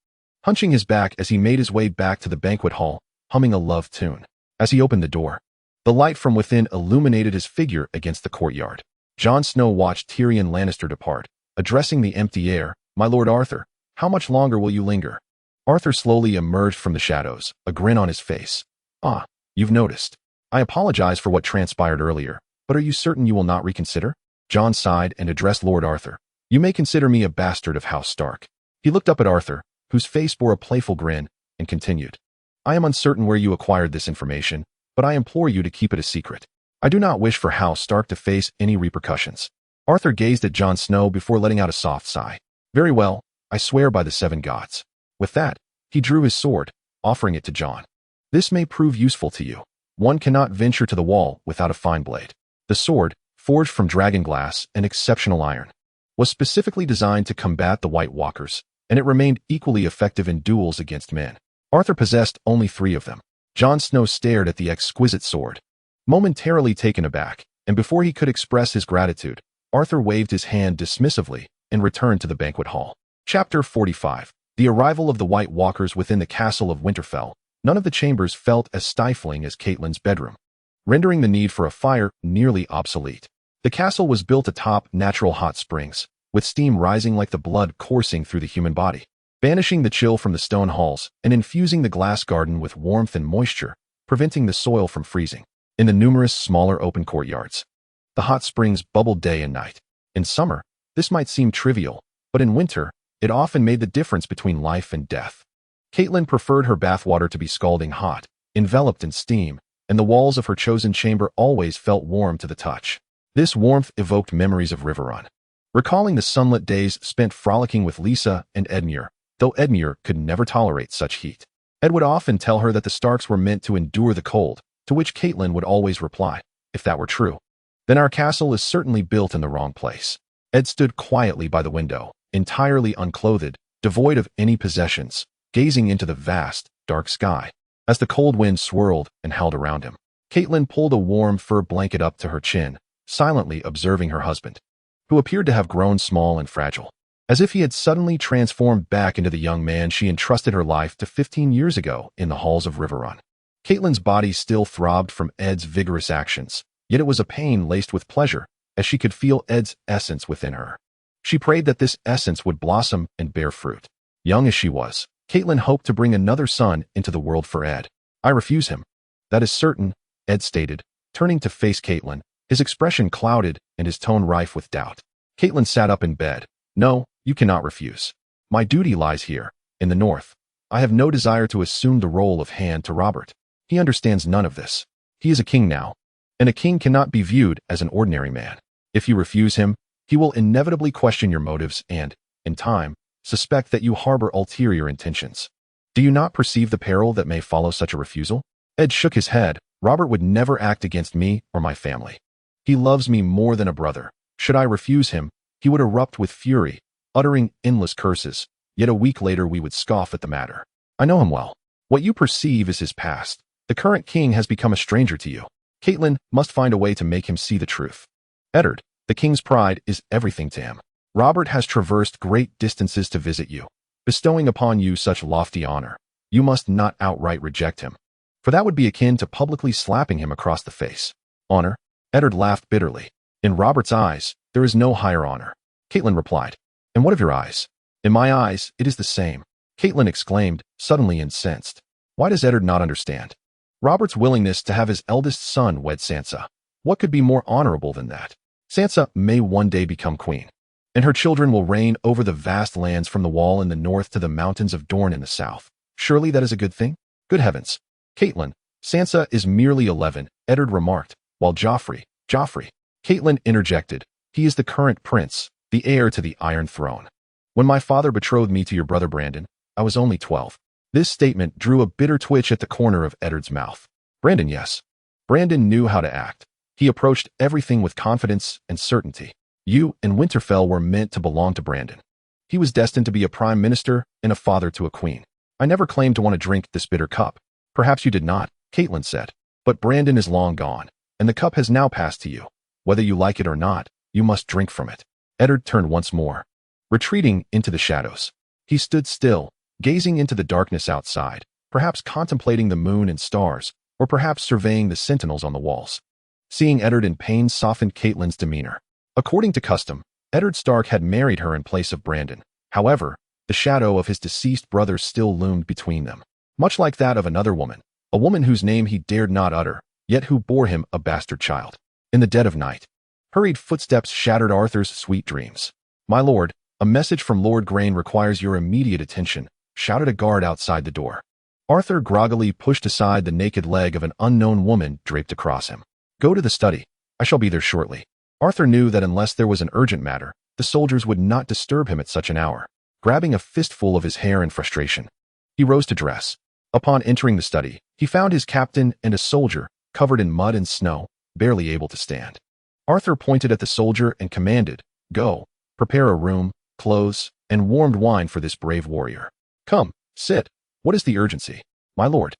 hunching his back as he made his way back to the banquet hall, humming a love tune. As he opened the door, the light from within illuminated his figure against the courtyard. Jon Snow watched Tyrion Lannister depart, addressing the empty air. My lord Arthur, how much longer will you linger? Arthur slowly emerged from the shadows, a grin on his face. Ah, you've noticed. I apologize for what transpired earlier, but are you certain you will not reconsider? Jon sighed and addressed Lord Arthur. You may consider me a bastard of House Stark. He looked up at Arthur, whose face bore a playful grin, and continued. I am uncertain where you acquired this information, but I implore you to keep it a secret. I do not wish for House Stark to face any repercussions. Arthur gazed at Jon Snow before letting out a soft sigh. Very well, I swear by the 7 gods. With that, he drew his sword, offering it to Jon. This may prove useful to you. One cannot venture to the wall without a fine blade. The sword, forged from dragon glass and exceptional iron, was specifically designed to combat the White Walkers, and it remained equally effective in duels against men. Arthur possessed only 3 of them. Jon Snow stared at the exquisite sword, momentarily taken aback, and before he could express his gratitude, Arthur waved his hand dismissively and returned to the banquet hall. Chapter 45. The arrival of the White Walkers within the castle of Winterfell. None of the chambers felt as stifling as Catelyn's bedroom, rendering the need for a fire nearly obsolete. The castle was built atop natural hot springs, with steam rising like the blood coursing through the human body, banishing the chill from the stone halls and infusing the glass garden with warmth and moisture, preventing the soil from freezing. In the numerous smaller open courtyards, the hot springs bubbled day and night. In summer, this might seem trivial, but in winter, it often made the difference between life and death. Catelyn preferred her bathwater to be scalding hot, enveloped in steam, and the walls of her chosen chamber always felt warm to the touch. This warmth evoked memories of Riverrun, recalling the sunlit days spent frolicking with Lisa and Edmure, though Edmure could never tolerate such heat. Ed would often tell her that the Starks were meant to endure the cold, to which Catelyn would always reply, if that were true, then our castle is certainly built in the wrong place. Ed stood quietly by the window, entirely unclothed, devoid of any possessions, gazing into the vast, dark sky. As the cold wind swirled and howled around him, Catelyn pulled a warm fur blanket up to her chin, silently observing her husband, who appeared to have grown small and fragile. As if he had suddenly transformed back into the young man she entrusted her life to 15 years ago in the halls of Riverrun. Catelyn's body still throbbed from Ed's vigorous actions, yet it was a pain laced with pleasure, as she could feel Ed's essence within her. She prayed that this essence would blossom and bear fruit. Young as she was, Catelyn hoped to bring another son into the world for Ed. I refuse him. That is certain, Ed stated, turning to face Catelyn, his expression clouded and his tone rife with doubt. Catelyn sat up in bed. No, you cannot refuse. My duty lies here, in the north. I have no desire to assume the role of hand to Robert. He understands none of this. He is a king now, and a king cannot be viewed as an ordinary man. If you refuse him, he will inevitably question your motives and, in time, suspect that you harbor ulterior intentions. Do you not perceive the peril that may follow such a refusal? Ed shook his head. Robert would never act against me or my family. He loves me more than a brother. Should I refuse him, he would erupt with fury, uttering endless curses, yet a week later we would scoff at the matter. I know him well. What you perceive is his past. The current king has become a stranger to you. Catelyn must find a way to make him see the truth. Eddard, the king's pride, is everything to him. Robert has traversed great distances to visit you, bestowing upon you such lofty honor. You must not outright reject him. for that would be akin to publicly slapping him across the face. Honor? Eddard laughed bitterly. In Robert's eyes, there is no higher honor. Catelyn replied. And what of your eyes? In my eyes, it is the same. Catelyn exclaimed, suddenly incensed. Why does Eddard not understand? Robert's willingness to have his eldest son wed Sansa. What could be more honorable than that? Sansa may one day become queen, and her children will reign over the vast lands from the Wall in the north to the mountains of Dorne in the south. Surely that is a good thing? Good heavens. Catelyn, Sansa is merely 11, Eddard remarked, while Joffrey. Catelyn interjected. He is the current prince, the heir to the Iron Throne. When my father betrothed me to your brother Brandon, I was only 12. This statement drew a bitter twitch at the corner of Eddard's mouth. Brandon, yes. Brandon knew how to act. He approached everything with confidence and certainty. You and Winterfell were meant to belong to Brandon. He was destined to be a prime minister and a father to a queen. I never claimed to want to drink this bitter cup. Perhaps you did not, Catelyn said. But Brandon is long gone, and the cup has now passed to you. Whether you like it or not, you must drink from it. Eddard turned once more, retreating into the shadows. He stood still, gazing into the darkness outside, perhaps contemplating the moon and stars, or perhaps surveying the sentinels on the walls. Seeing Eddard in pain softened Catelyn's demeanor. According to custom, Eddard Stark had married her in place of Brandon. However, the shadow of his deceased brother still loomed between them, much like that of another woman, a woman whose name he dared not utter, yet who bore him a bastard child. In the dead of night, hurried footsteps shattered Arthur's sweet dreams. My lord, a message from Lord Grain requires your immediate attention, shouted a guard outside the door. Arthur groggily pushed aside the naked leg of an unknown woman draped across him. Go to the study. I shall be there shortly. Arthur knew that unless there was an urgent matter, the soldiers would not disturb him at such an hour. Grabbing a fistful of his hair in frustration, he rose to dress. Upon entering the study, he found his captain and a soldier, covered in mud and snow, barely able to stand. Arthur pointed at the soldier and commanded, Go, prepare a room, clothes, and warmed wine for this brave warrior. Come, sit. What is the urgency? My lord.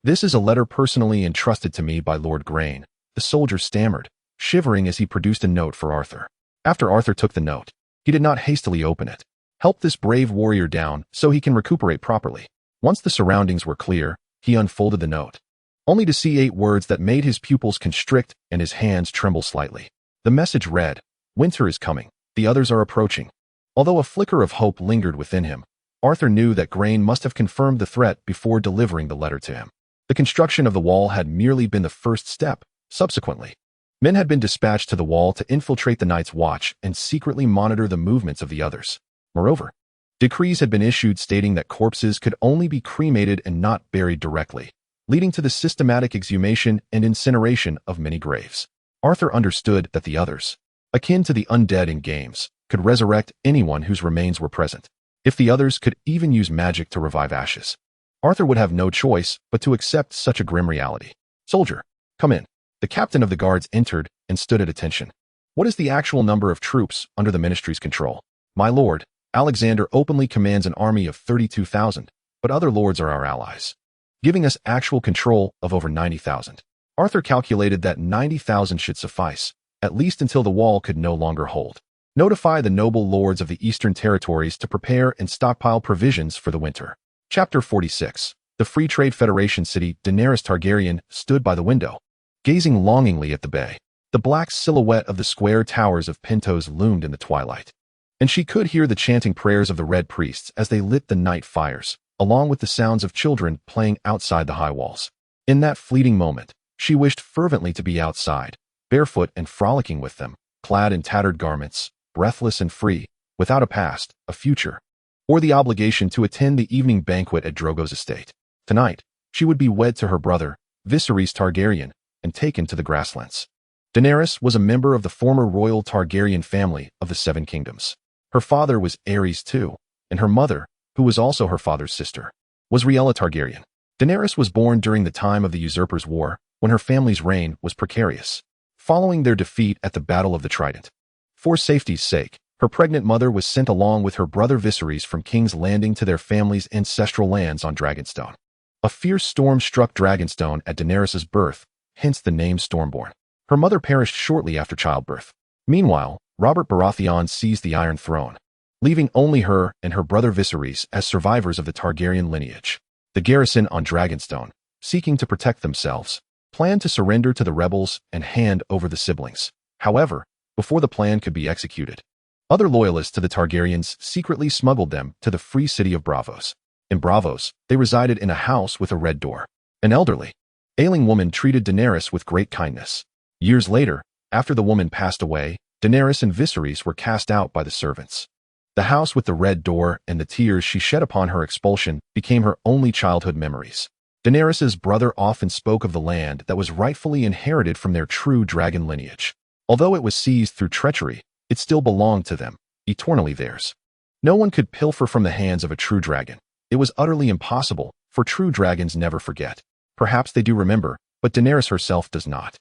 This is a letter personally entrusted to me by Lord Grain. The soldier stammered, shivering as he produced a note for Arthur. After Arthur took the note, he did not hastily open it. Help this brave warrior down so he can recuperate properly. Once the surroundings were clear, he unfolded the note, only to see 8 words that made his pupils constrict and his hands tremble slightly. The message read, Winter is coming. The others are approaching. Although a flicker of hope lingered within him, Arthur knew that Grain must have confirmed the threat before delivering the letter to him. The construction of the wall had merely been the first step. Subsequently, men had been dispatched to the wall to infiltrate the Night's Watch and secretly monitor the movements of the others. Moreover, decrees had been issued stating that corpses could only be cremated and not buried directly, leading to the systematic exhumation and incineration of many graves. Arthur understood that the others, akin to the undead in games, could resurrect anyone whose remains were present. If the others could even use magic to revive ashes, Arthur would have no choice but to accept such a grim reality. Soldier, come in. The captain of the guards entered and stood at attention. What is the actual number of troops under the ministry's control? My lord, Alexander openly commands an army of 32,000, but other lords are our allies, giving us actual control of over 90,000. Arthur calculated that 90,000 should suffice, at least until the wall could no longer hold. Notify the noble lords of the eastern territories to prepare and stockpile provisions for the winter. Chapter 46. The Free Trade Federation city Daenerys Targaryen stood by the window, gazing longingly at the bay. The black silhouette of the square towers of Pentos loomed in the twilight, and she could hear the chanting prayers of the Red Priests as they lit the night fires, along with the sounds of children playing outside the high walls. In that fleeting moment, she wished fervently to be outside, barefoot and frolicking with them, clad in tattered garments, breathless and free, without a past, a future, or the obligation to attend the evening banquet at Drogo's estate. Tonight, she would be wed to her brother, Viserys Targaryen, and taken to the grasslands. Daenerys was a member of the former royal Targaryen family of the Seven Kingdoms. Her father was Aerys II, and her mother, who was also her father's sister, was Rhaella Targaryen. Daenerys was born during the time of the Usurpers' War, when her family's reign was precarious, following their defeat at the Battle of the Trident. For safety's sake, her pregnant mother was sent along with her brother Viserys from King's Landing to their family's ancestral lands on Dragonstone. A fierce storm struck Dragonstone at Daenerys' birth, hence the name Stormborn. Her mother perished shortly after childbirth. Meanwhile, Robert Baratheon seized the Iron Throne, leaving only her and her brother Viserys as survivors of the Targaryen lineage. The garrison on Dragonstone, seeking to protect themselves, planned to surrender to the rebels and hand over the siblings. However, before the plan could be executed, other loyalists to the Targaryens secretly smuggled them to the free city of Braavos. In Braavos, they resided in a house with a red door. An elderly, ailing woman treated Daenerys with great kindness. Years later, after the woman passed away, Daenerys and Viserys were cast out by the servants. The house with the red door and the tears she shed upon her expulsion became her only childhood memories. Daenerys's brother often spoke of the land that was rightfully inherited from their true dragon lineage. Although it was seized through treachery, it still belonged to them, eternally theirs. No one could pilfer from the hands of a true dragon. It was utterly impossible, for true dragons never forget. Perhaps they do remember, but Daenerys herself does not.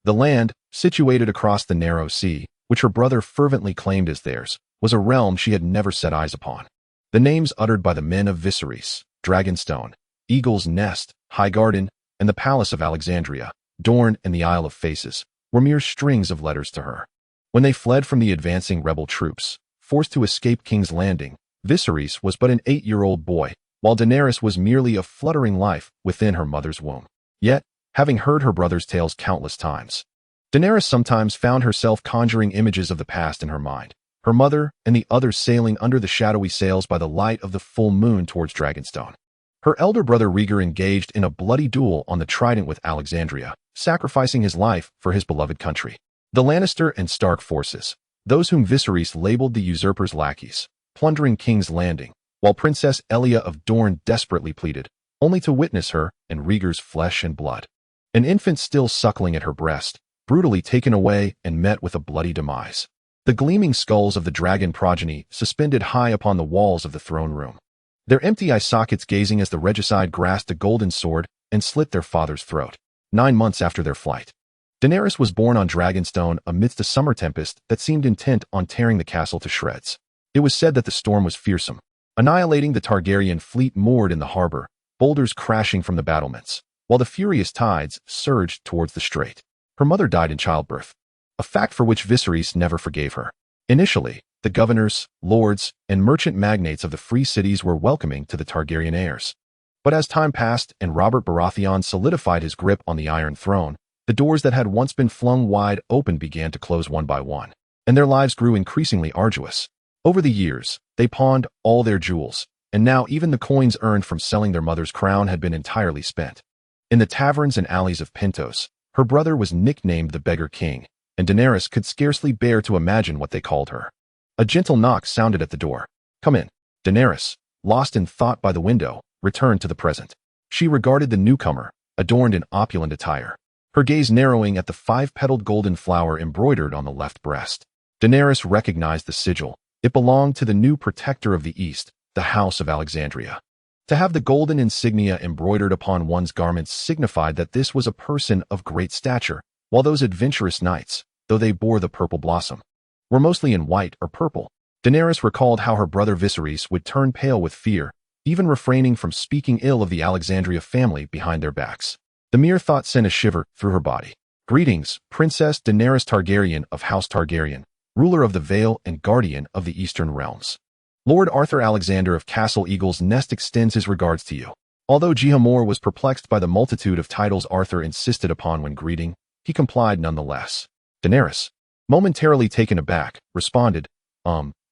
The land, situated across the narrow sea, which her brother fervently claimed as theirs, was a realm she had never set eyes upon. The names uttered by the men of Viserys, Dragonstone, Eagle's Nest, Highgarden, and the Palace of Alexandria, Dorne and the Isle of Faces, were mere strings of letters to her. When they fled from the advancing rebel troops, forced to escape King's Landing, Viserys was but an 8-year-old boy, while Daenerys was merely a fluttering life within her mother's womb. Yet, having heard her brother's tales countless times, Daenerys sometimes found herself conjuring images of the past in her mind, her mother and the others sailing under the shadowy sails by the light of the full moon towards Dragonstone. Her elder brother Rhaegar engaged in a bloody duel on the Trident with Alexandria, sacrificing his life for his beloved country. The Lannister and Stark forces, those whom Viserys labeled the usurper's lackeys, plundering King's Landing, while Princess Elia of Dorne desperately pleaded, only to witness her and Rhaegar's flesh and blood. An infant still suckling at her breast, brutally taken away and met with a bloody demise. The gleaming skulls of the dragon progeny suspended high upon the walls of the throne room, their empty eye sockets gazing as the regicide grasped a golden sword and slit their father's throat. 9 months after their flight, Daenerys was born on Dragonstone amidst a summer tempest that seemed intent on tearing the castle to shreds. It was said that the storm was fearsome, annihilating the Targaryen fleet moored in the harbor, boulders crashing from the battlements, while the furious tides surged towards the strait. Her mother died in childbirth, a fact for which Viserys never forgave her. Initially, the governors, lords, and merchant magnates of the free cities were welcoming to the Targaryen heirs. But as time passed and Robert Baratheon solidified his grip on the Iron Throne, the doors that had once been flung wide open began to close one by one, and their lives grew increasingly arduous. Over the years, they pawned all their jewels, and now even the coins earned from selling their mother's crown had been entirely spent. In the taverns and alleys of Pentos, her brother was nicknamed the Beggar King, and Daenerys could scarcely bear to imagine what they called her. A gentle knock sounded at the door. "Come in." Daenerys, lost in thought by the window, returned to the present. She regarded the newcomer, adorned in opulent attire, her gaze narrowing at the 5-petaled golden flower embroidered on the left breast. Daenerys recognized the sigil. It belonged to the new protector of the East, the House of Alexandria. To have the golden insignia embroidered upon one's garments signified that this was a person of great stature, while those adventurous knights, though they bore the purple blossom, were mostly in white or purple. Daenerys recalled how her brother Viserys would turn pale with fear, even refraining from speaking ill of the Alexandria family behind their backs. The mere thought sent a shiver through her body. "Greetings, Princess Daenerys Targaryen of House Targaryen, ruler of the Vale and guardian of the Eastern Realms. Lord Arthur Alexander of Castle Eagle's Nest extends his regards to you." Although Jehamor was perplexed by the multitude of titles Arthur insisted upon when greeting, he complied nonetheless. Daenerys, momentarily taken aback, responded,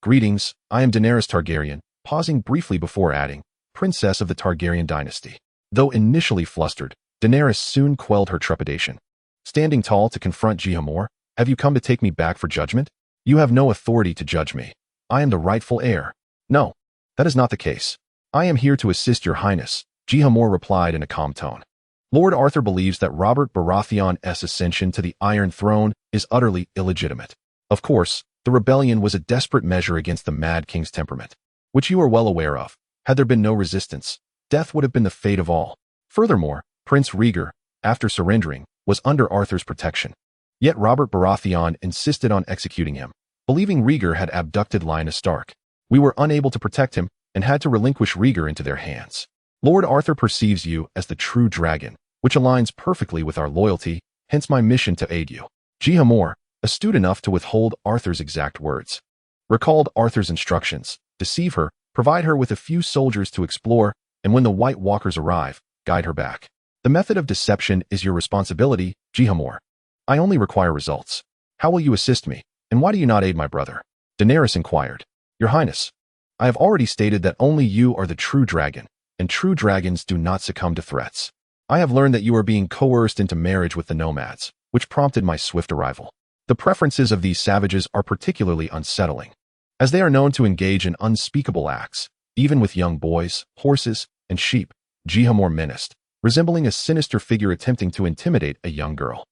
"Greetings, I am Daenerys Targaryen," pausing briefly before adding, "Princess of the Targaryen dynasty." Though initially flustered, Daenerys soon quelled her trepidation. Standing tall to confront Jehamor, "Have you come to take me back for judgment? You have no authority to judge me. I am the rightful heir." "No, that is not the case. I am here to assist your highness," Jehamor replied in a calm tone. "Lord Arthur believes that Robert Baratheon's ascension to the Iron Throne is utterly illegitimate. Of course, the rebellion was a desperate measure against the Mad King's temperament, which you are well aware of. Had there been no resistance, death would have been the fate of all. Furthermore, Prince Rhaegar, after surrendering, was under Arthur's protection. Yet Robert Baratheon insisted on executing him, believing Rhaegar had abducted Lyanna Stark. We were unable to protect him and had to relinquish Rhaegar into their hands. Lord Arthur perceives you as the true dragon, which aligns perfectly with our loyalty, hence my mission to aid you." Jehamor, astute enough to withhold Arthur's exact words, recalled Arthur's instructions: deceive her, provide her with a few soldiers to explore, and when the White Walkers arrive, guide her back. The method of deception is your responsibility, Jihamor. I only require results. How will you assist me, and why do you not aid my brother? Daenerys inquired. Your Highness, I have already stated that only you are the true dragon, and true dragons do not succumb to threats. I have learned that you are being coerced into marriage with the nomads, which prompted my swift arrival. The preferences of these savages are particularly unsettling, as they are known to engage in unspeakable acts, even with young boys, horses, and sheep. Jihamor menaced, resembling a sinister figure attempting to intimidate a young girl.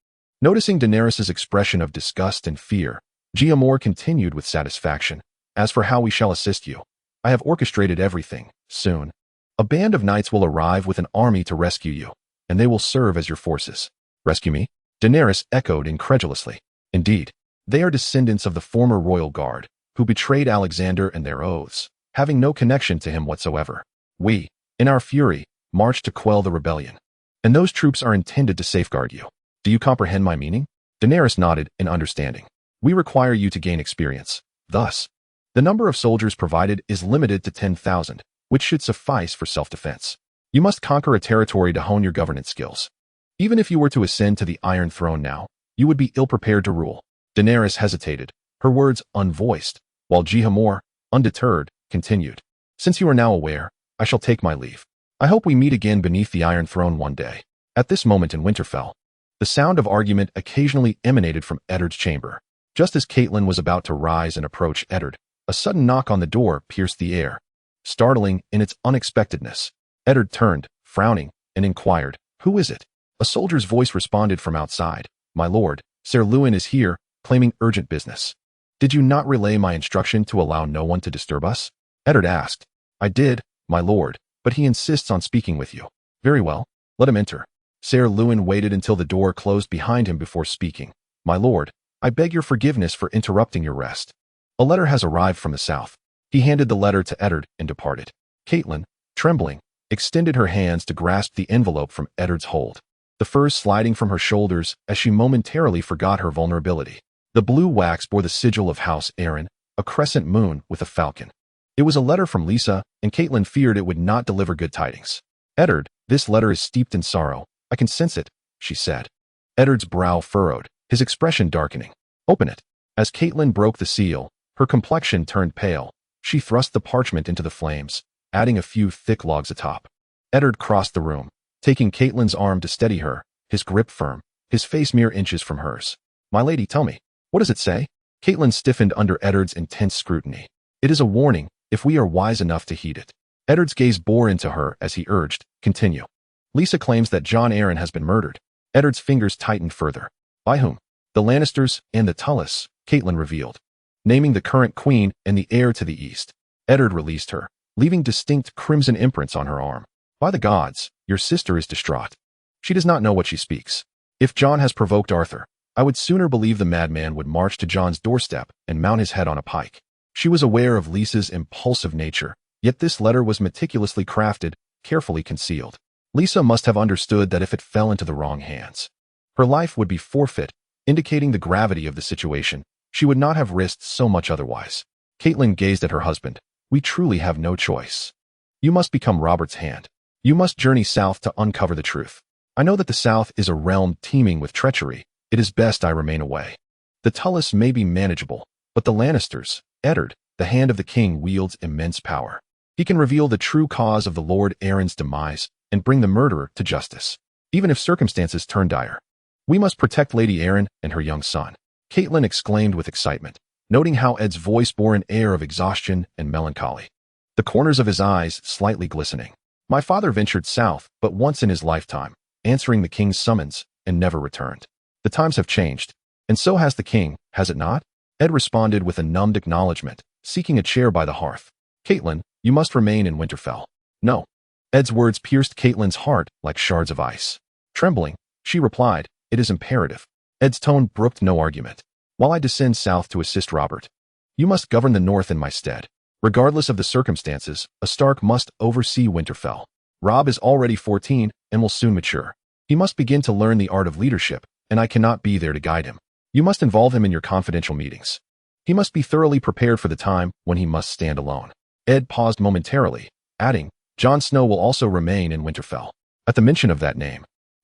Noticing Daenerys' expression of disgust and fear, Jihamor continued with satisfaction. As for how we shall assist you, I have orchestrated everything. Soon, a band of knights will arrive with an army to rescue you, and they will serve as your forces. Rescue me? Daenerys echoed incredulously. Indeed, they are descendants of the former royal guard, who betrayed Alexander and their oaths, having no connection to him whatsoever. We, in our fury, marched to quell the rebellion, and those troops are intended to safeguard you. Do you comprehend my meaning? Daenerys nodded in understanding. We require you to gain experience. Thus, the number of soldiers provided is limited to 10,000, which should suffice for self-defense. You must conquer a territory to hone your governance skills. Even if you were to ascend to the Iron Throne now, you would be ill-prepared to rule. Daenerys hesitated, her words unvoiced, while Jihamor, undeterred, continued. Since you are now aware, I shall take my leave. I hope we meet again beneath the Iron Throne one day. At this moment in Winterfell, the sound of argument occasionally emanated from Eddard's chamber. Just as Catelyn was about to rise and approach Eddard, a sudden knock on the door pierced the air. Startling in its unexpectedness, Eddard turned, frowning, and inquired, "Who is it?" A soldier's voice responded from outside. "My lord, Ser Lewin is here, claiming urgent business." "Did you not relay my instruction to allow no one to disturb us?" Eddard asked. "I did, my lord, but he insists on speaking with you." "Very well, let him enter." Ser Lewin waited until the door closed behind him before speaking. "My lord, I beg your forgiveness for interrupting your rest. A letter has arrived from the south." He handed the letter to Eddard and departed. Catelyn, trembling, extended her hands to grasp the envelope from Eddard's hold, the furs sliding from her shoulders as she momentarily forgot her vulnerability. The blue wax bore the sigil of House Aaron, a crescent moon with a falcon. It was a letter from Lisa, and Catelyn feared it would not deliver good tidings. "Eddard, this letter is steeped in sorrow. I can sense it," she said. Eddard's brow furrowed, his expression darkening. "Open it." As Catelyn broke the seal, her complexion turned pale. She thrust the parchment into the flames, adding a few thick logs atop. Eddard crossed the room, taking Catelyn's arm to steady her, his grip firm, his face mere inches from hers. "My lady, tell me, what does it say?" Catelyn stiffened under Eddard's intense scrutiny. "It is a warning, if we are wise enough to heed it." Eddard's gaze bore into her as he urged, "Continue." "Lisa claims that Jon Arryn has been murdered." Eddard's fingers tightened further. "By whom?" "The Lannisters and the Tullis," Catelyn revealed, naming the current queen and the heir to the east. Eddard released her, leaving distinct crimson imprints on her arm. "By the gods, your sister is distraught. She does not know what she speaks. If Jon has provoked Arthur, I would sooner believe the madman would march to Jon's doorstep and mount his head on a pike." She was aware of Lisa's impulsive nature, yet this letter was meticulously crafted, carefully concealed. Lisa must have understood that if it fell into the wrong hands, her life would be forfeit, indicating the gravity of the situation. She would not have risked so much otherwise. Catelyn gazed at her husband. "We truly have no choice. You must become Robert's hand. You must journey south to uncover the truth. I know that the south is a realm teeming with treachery. It is best I remain away. The Tullis may be manageable, but the Lannisters, Eddard, the hand of the king wields immense power. He can reveal the true cause of the Lord Arryn's demise and bring the murderer to justice, even if circumstances turn dire. We must protect Lady Arryn and her young son." Catelyn exclaimed with excitement, noting how Ed's voice bore an air of exhaustion and melancholy, the corners of his eyes slightly glistening. "My father ventured south but once in his lifetime, answering the king's summons, and never returned. The times have changed, and so has the king, has it not?" Ed responded with a numbed acknowledgement, seeking a chair by the hearth. "Catelyn, you must remain in Winterfell." "No." Ed's words pierced Catelyn's heart like shards of ice. Trembling, she replied, "It is imperative." Ed's tone brooked no argument. "While I descend south to assist Robert, you must govern the north in my stead. Regardless of the circumstances, a Stark must oversee Winterfell. Robb is already 14 and will soon mature. He must begin to learn the art of leadership, and I cannot be there to guide him. You must involve him in your confidential meetings. He must be thoroughly prepared for the time when he must stand alone." Ed paused momentarily, adding, "Jon Snow will also remain in Winterfell." At the mention of that name,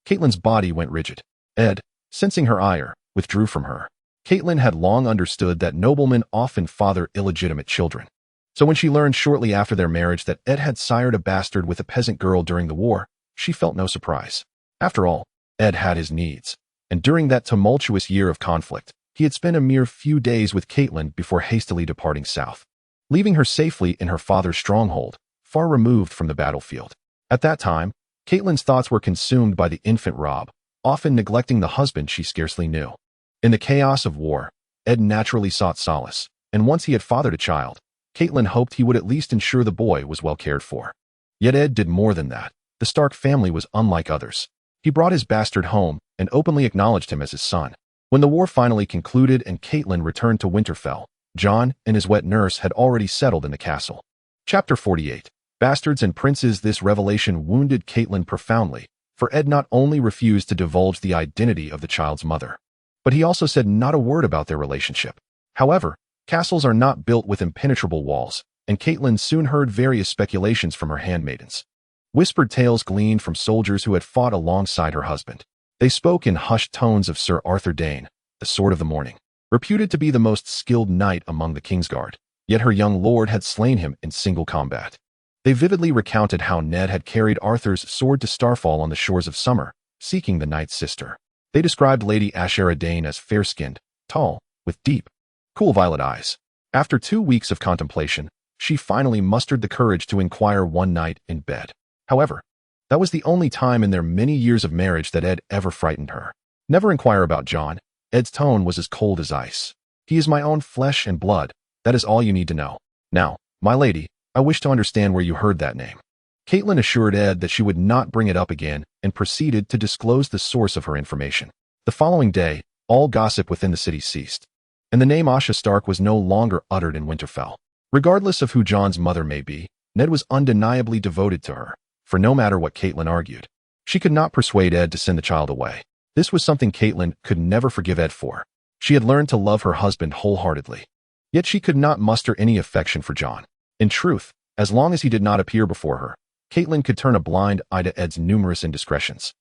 Catelyn's body went rigid. Ed, sensing her ire, withdrew from her. Catelyn had long understood that noblemen often father illegitimate children. So when she learned shortly after their marriage that Ed had sired a bastard with a peasant girl during the war, she felt no surprise. After all, Ed had his needs, and during that tumultuous year of conflict, he had spent a mere few days with Catelyn before hastily departing south, leaving her safely in her father's stronghold, far removed from the battlefield. At that time, Catelyn's thoughts were consumed by the infant Robb, often neglecting the husband she scarcely knew. In the chaos of war, Ed naturally sought solace, and once he had fathered a child, Catelyn hoped he would at least ensure the boy was well cared for. Yet Ed did more than that. The Stark family was unlike others. He brought his bastard home and openly acknowledged him as his son. When the war finally concluded and Catelyn returned to Winterfell, Jon and his wet nurse had already settled in the castle. Chapter 48. Bastards and Princes. This revelation wounded Catelyn profoundly, for Ed not only refused to divulge the identity of the child's mother, but he also said not a word about their relationship. However, castles are not built with impenetrable walls, and Catelyn soon heard various speculations from her handmaidens. Whispered tales gleaned from soldiers who had fought alongside her husband. They spoke in hushed tones of Sir Arthur Dayne, the Sword of the Morning, reputed to be the most skilled knight among the Kingsguard, yet her young lord had slain him in single combat. They vividly recounted how Ned had carried Arthur's sword to Starfall on the shores of summer, seeking the knight's sister. They described Lady Ashera Dayne as fair-skinned, tall, with deep, cool violet eyes. After 2 weeks of contemplation, she finally mustered the courage to inquire one night in bed. However, that was the only time in their many years of marriage that Ed ever frightened her. Never inquire about Jon. Ed's tone was as cold as ice. He is my own flesh and blood. That is all you need to know. Now, my lady, I wish to understand where you heard that name. Catelyn assured Ed that she would not bring it up again and proceeded to disclose the source of her information. The following day, all gossip within the city ceased, and the name Asha Stark was no longer uttered in Winterfell. Regardless of who Jon's mother may be, Ned was undeniably devoted to her, for no matter what Catelyn argued, she could not persuade Ed to send the child away. This was something Catelyn could never forgive Ed for. She had learned to love her husband wholeheartedly, yet she could not muster any affection for Jon. In truth, as long as he did not appear before her, Catelyn could turn a blind eye to Ed's numerous indiscretions.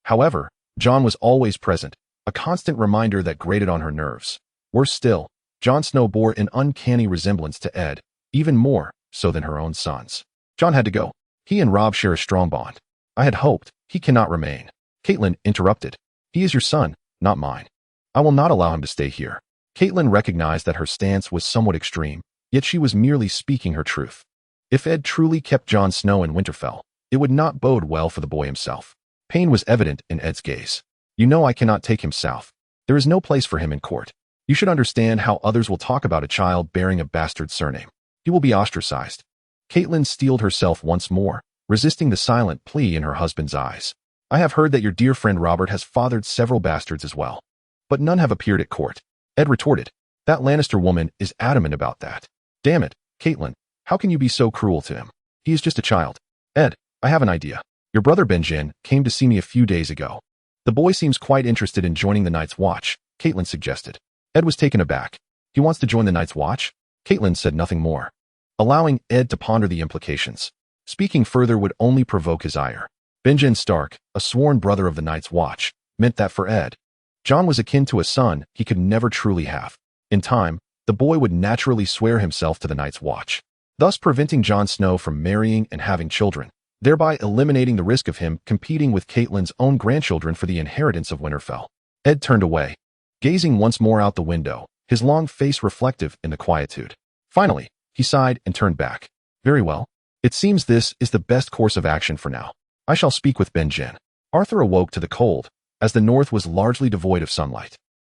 However, Jon was always present, a constant reminder that grated on her nerves. Worse still, Jon Snow bore an uncanny resemblance to Ed, even more so than her own sons. Jon had to go. He and Robb share a strong bond. I had hoped. He cannot remain. Catelyn interrupted. He is your son, not mine. I will not allow him to stay here. Catelyn recognized that her stance was somewhat extreme, yet she was merely speaking her truth. If Ed truly kept Jon Snow in Winterfell, it would not bode well for the boy himself. Pain was evident in Ed's gaze. You know I cannot take him south. There is no place for him in court. You should understand how others will talk about a child bearing a bastard surname. He will be ostracized. Catelyn steeled herself once more, resisting the silent plea in her husband's eyes. I have heard that your dear friend Robert has fathered several bastards as well, but none have appeared at court. Ed retorted. That Lannister woman is adamant about that. Damn it, Catelyn, how can you be so cruel to him? He is just a child. Ed, I have an idea. Your brother Benjen came to see me a few days ago. The boy seems quite interested in joining the Night's Watch, Catelyn suggested. Ed was taken aback. He wants to join the Night's Watch? Catelyn said nothing more, allowing Ed to ponder the implications. Speaking further would only provoke his ire. Benjen Stark, a sworn brother of the Night's Watch, meant that for Ed, Jon was akin to a son he could never truly have. In time, the boy would naturally swear himself to the Night's Watch, thus preventing Jon Snow from marrying and having children, thereby eliminating the risk of him competing with Catelyn's own grandchildren for the inheritance of Winterfell. Ed turned away, gazing once more out the window, his long face reflective in the quietude. Finally, he sighed and turned back. Very well. It seems this is the best course of action for now. I shall speak with Benjen. Arthur awoke to the cold, as the north was largely devoid of sunlight.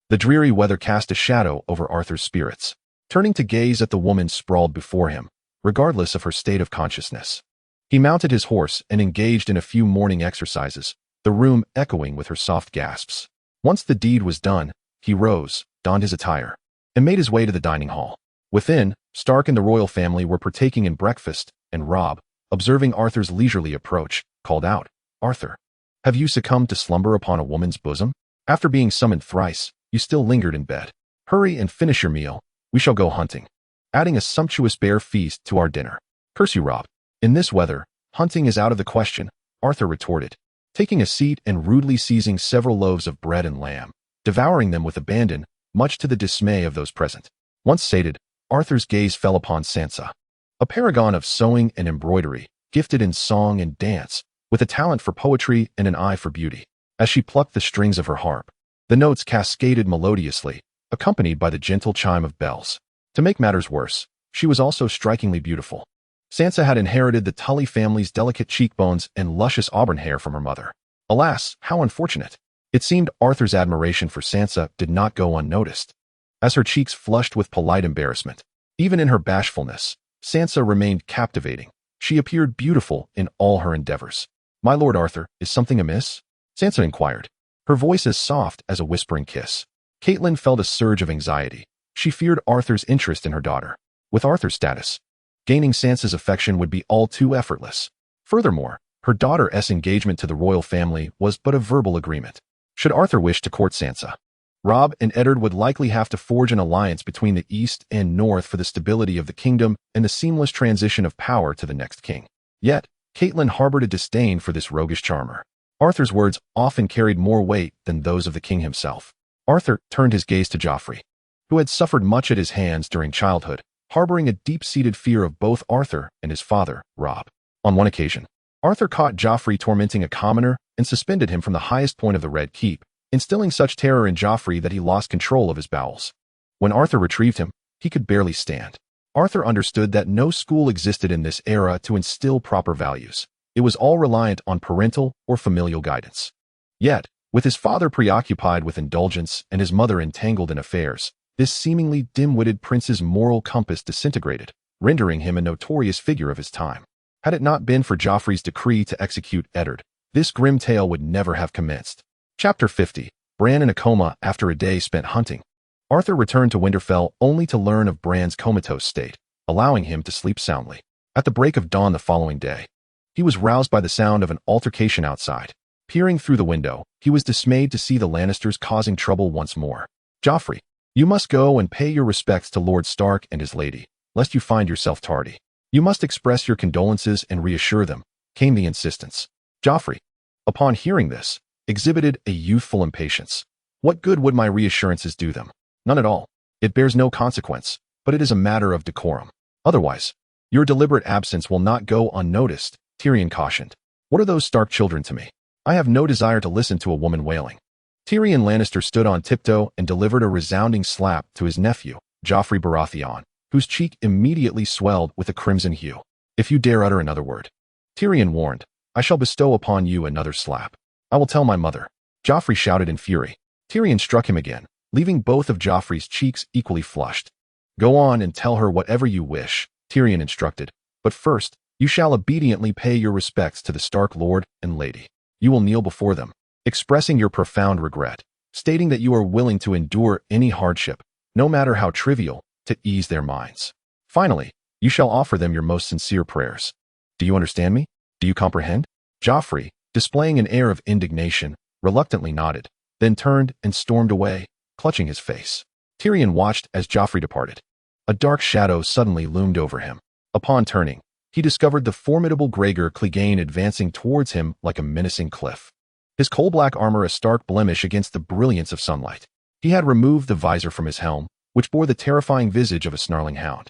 The dreary weather cast a shadow over Arthur's spirits, turning to gaze at the woman sprawled before him, regardless of her state of consciousness. He mounted his horse and engaged in a few morning exercises, the room echoing with her soft gasps. Once the deed was done, he rose, donned his attire, and made his way to the dining hall. Within, Stark and the royal family were partaking in breakfast, and Robb, observing Arthur's leisurely approach, called out, Arthur, have you succumbed to slumber upon a woman's bosom? After being summoned thrice, you still lingered in bed. Hurry and finish your meal. We shall go hunting, adding a sumptuous bear feast to our dinner. Curse you, Robb. In this weather, hunting is out of the question, Arthur retorted. taking a seat and rudely seizing several loaves of bread and lamb, devouring them with abandon, much to the dismay of those present. Once sated, Arthur's gaze fell upon Sansa, a paragon of sewing and embroidery, gifted in song and dance, with a talent for poetry and an eye for beauty. As she plucked the strings of her harp, the notes cascaded melodiously, accompanied by the gentle chime of bells. To make matters worse, she was also strikingly beautiful. Sansa had inherited the Tully family's delicate cheekbones and luscious auburn hair from her mother. Alas, how unfortunate! It seemed Arthur's admiration for Sansa did not go unnoticed. As her cheeks flushed with polite embarrassment, even in her bashfulness, Sansa remained captivating. She appeared beautiful in all her endeavors. "My Lord Arthur, is something amiss?" Sansa inquired, her voice as soft as a whispering kiss. Catelyn felt a surge of anxiety. She feared Arthur's interest in her daughter. With Arthur's status, gaining Sansa's affection would be all too effortless. Furthermore, her daughter's engagement to the royal family was but a verbal agreement. Should Arthur wish to court Sansa, Robb and Eddard would likely have to forge an alliance between the East and North for the stability of the kingdom and the seamless transition of power to the next king. Yet, Catelyn harbored a disdain for this roguish charmer. Arthur's words often carried more weight than those of the king himself. Arthur turned his gaze to Joffrey, who had suffered much at his hands during childhood, harboring a deep-seated fear of both Arthur and his father, Robb. On one occasion, Arthur caught Joffrey tormenting a commoner and suspended him from the highest point of the Red Keep, instilling such terror in Joffrey that he lost control of his bowels. When Arthur retrieved him, he could barely stand. Arthur understood that no school existed in this era to instill proper values. It was all reliant on parental or familial guidance. Yet, with his father preoccupied with indulgence and his mother entangled in affairs, this seemingly dim-witted prince's moral compass disintegrated, rendering him a notorious figure of his time. Had it not been for Joffrey's decree to execute Eddard, this grim tale would never have commenced. Chapter 50. Bran in a coma after a day spent hunting. Arthur returned to Winterfell only to learn of Bran's comatose state, allowing him to sleep soundly. At the break of dawn the following day, he was roused by the sound of an altercation outside. Peering through the window, he was dismayed to see the Lannisters causing trouble once more. "Joffrey, you must go and pay your respects to Lord Stark and his lady, lest you find yourself tardy. You must express your condolences and reassure them," came the insistence. Joffrey, upon hearing this, exhibited a youthful impatience. "What good would my reassurances do them? None at all. It bears no consequence, but it is a matter of decorum. Otherwise, your deliberate absence will not go unnoticed," Tyrion cautioned. "What are those Stark children to me? I have no desire to listen to a woman wailing." Tyrion Lannister stood on tiptoe and delivered a resounding slap to his nephew, Joffrey Baratheon, whose cheek immediately swelled with a crimson hue. "If you dare utter another word," Tyrion warned, "I shall bestow upon you another slap. I will tell my mother." Joffrey shouted in fury. Tyrion struck him again, leaving both of Joffrey's cheeks equally flushed. "Go on and tell her whatever you wish," Tyrion instructed, "but first, you shall obediently pay your respects to the Stark lord and lady. You will kneel before them, expressing your profound regret, stating that you are willing to endure any hardship, no matter how trivial, to ease their minds. Finally, you shall offer them your most sincere prayers. Do you understand me? Do you comprehend?" Joffrey, displaying an air of indignation, reluctantly nodded, then turned and stormed away, clutching his face. Tyrion watched as Joffrey departed. A dark shadow suddenly loomed over him. Upon turning, he discovered the formidable Gregor Clegane advancing towards him like a menacing cliff. His coal-black armor a stark blemish against the brilliance of sunlight. He had removed the visor from his helm, which bore the terrifying visage of a snarling hound.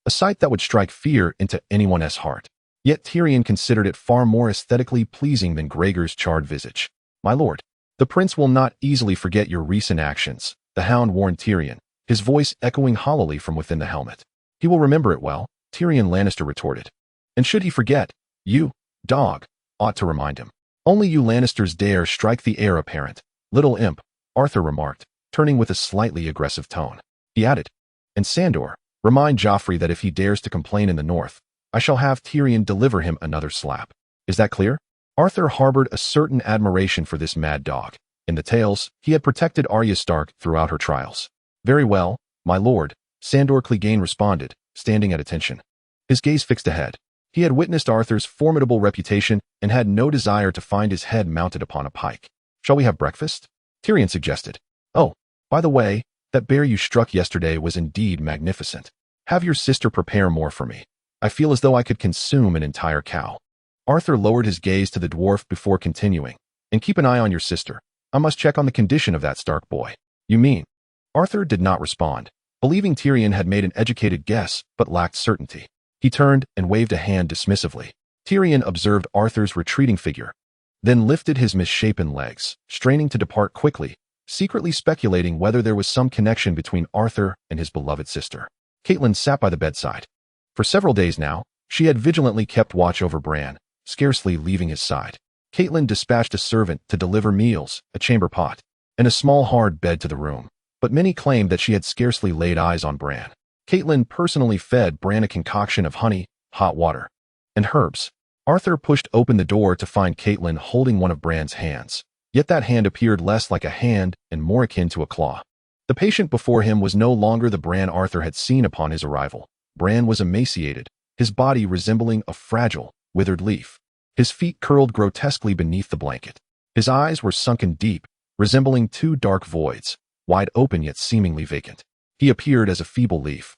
A sight that would strike fear into anyone's heart. Yet Tyrion considered it far more aesthetically pleasing than Gregor's charred visage. "My lord, the prince will not easily forget your recent actions," the hound warned Tyrion, his voice echoing hollowly from within the helmet. "He will remember it well," Tyrion Lannister retorted. "And should he forget, you, dog, ought to remind him. Only you Lannisters dare strike the heir apparent. Little imp," Arthur remarked, turning with a slightly aggressive tone. He added, "And Sandor, remind Joffrey that if he dares to complain in the north, I shall have Tyrion deliver him another slap. Is that clear?" Arthur harbored a certain admiration for this mad dog. In the tales, he had protected Arya Stark throughout her trials. "Very well, my lord," Sandor Clegane responded, standing at attention. His gaze fixed ahead. He had witnessed Arthur's formidable reputation and had no desire to find his head mounted upon a pike. "Shall we have breakfast?" Tyrion suggested. "Oh, by the way, that bear you struck yesterday was indeed magnificent. Have your sister prepare more for me. I feel as though I could consume an entire cow." Arthur lowered his gaze to the dwarf before continuing. And keep an eye on your sister. I must check on the condition of that Stark boy. You mean? Arthur did not respond, believing Tyrion had made an educated guess but lacked certainty. He turned and waved a hand dismissively. Tyrion observed Arthur's retreating figure, then lifted his misshapen legs, straining to depart quickly, secretly speculating whether there was some connection between Arthur and his beloved sister. Catelyn sat by the bedside. For several days now, she had vigilantly kept watch over Bran, scarcely leaving his side. Catelyn dispatched a servant to deliver meals, a chamber pot, and a small hard bed to the room, but many claimed that she had scarcely laid eyes on Bran. Catelyn personally fed Bran a concoction of honey, hot water, and herbs. Arthur pushed open the door to find Catelyn holding one of Bran's hands, yet that hand appeared less like a hand and more akin to a claw. The patient before him was no longer the Bran Arthur had seen upon his arrival. Bran was emaciated, his body resembling a fragile, withered leaf. His feet curled grotesquely beneath the blanket. His eyes were sunken deep, resembling two dark voids, wide open yet seemingly vacant. He appeared as a feeble leaf,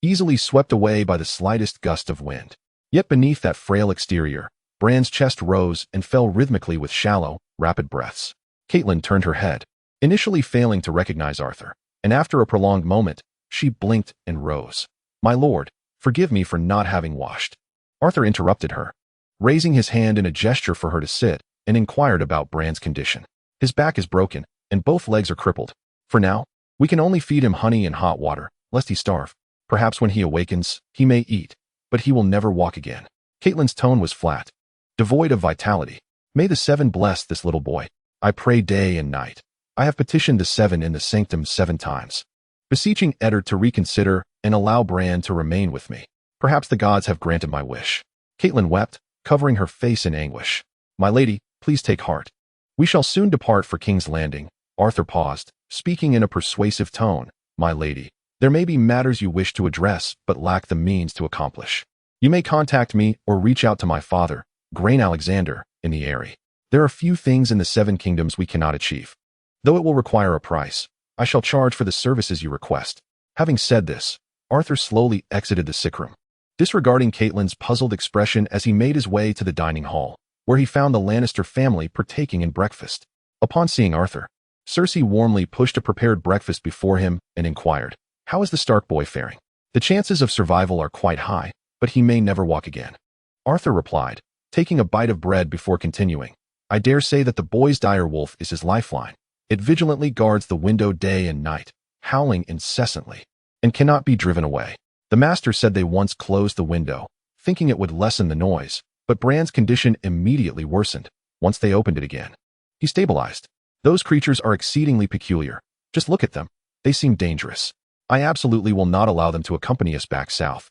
easily swept away by the slightest gust of wind. Yet beneath that frail exterior, Bran's chest rose and fell rhythmically with shallow, rapid breaths. Catelyn turned her head, initially failing to recognize Arthur, and after a prolonged moment, she blinked and rose. "My lord, forgive me for not having washed." Arthur interrupted her, raising his hand in a gesture for her to sit, and inquired about Bran's condition. "His back is broken, and both legs are crippled. For now, we can only feed him honey and hot water, lest he starve. Perhaps when he awakens, he may eat, but he will never walk again." Catelyn's tone was flat, devoid of vitality. "May the Seven bless this little boy. I pray day and night. I have petitioned the Seven in the sanctum 7 times, beseeching Eddard to reconsider and allow Bran to remain with me. Perhaps the gods have granted my wish." Catelyn wept, covering her face in anguish. "My lady, please take heart. We shall soon depart for King's Landing." Arthur paused, speaking in a persuasive tone. "My lady, there may be matters you wish to address but lack the means to accomplish. You may contact me or reach out to my father, Grain Alexander, in the Eyrie. There are few things in the 7 kingdoms we cannot achieve. Though it will require a price, I shall charge for the services you request." Having said this, Arthur slowly exited the sickroom, disregarding Catelyn's puzzled expression as he made his way to the dining hall, where he found the Lannister family partaking in breakfast. Upon seeing Arthur, Cersei warmly pushed a prepared breakfast before him and inquired, "How is the Stark boy faring? The chances of survival are quite high, but he may never walk again." Arthur replied, taking a bite of bread before continuing, "I dare say that the boy's dire wolf is his lifeline. It vigilantly guards the window day and night, howling incessantly, and cannot be driven away. The master said they once closed the window, thinking it would lessen the noise, but Bran's condition immediately worsened once they opened it again. He stabilized. Those creatures are exceedingly peculiar. Just look at them. They seem dangerous. I absolutely will not allow them to accompany us back south."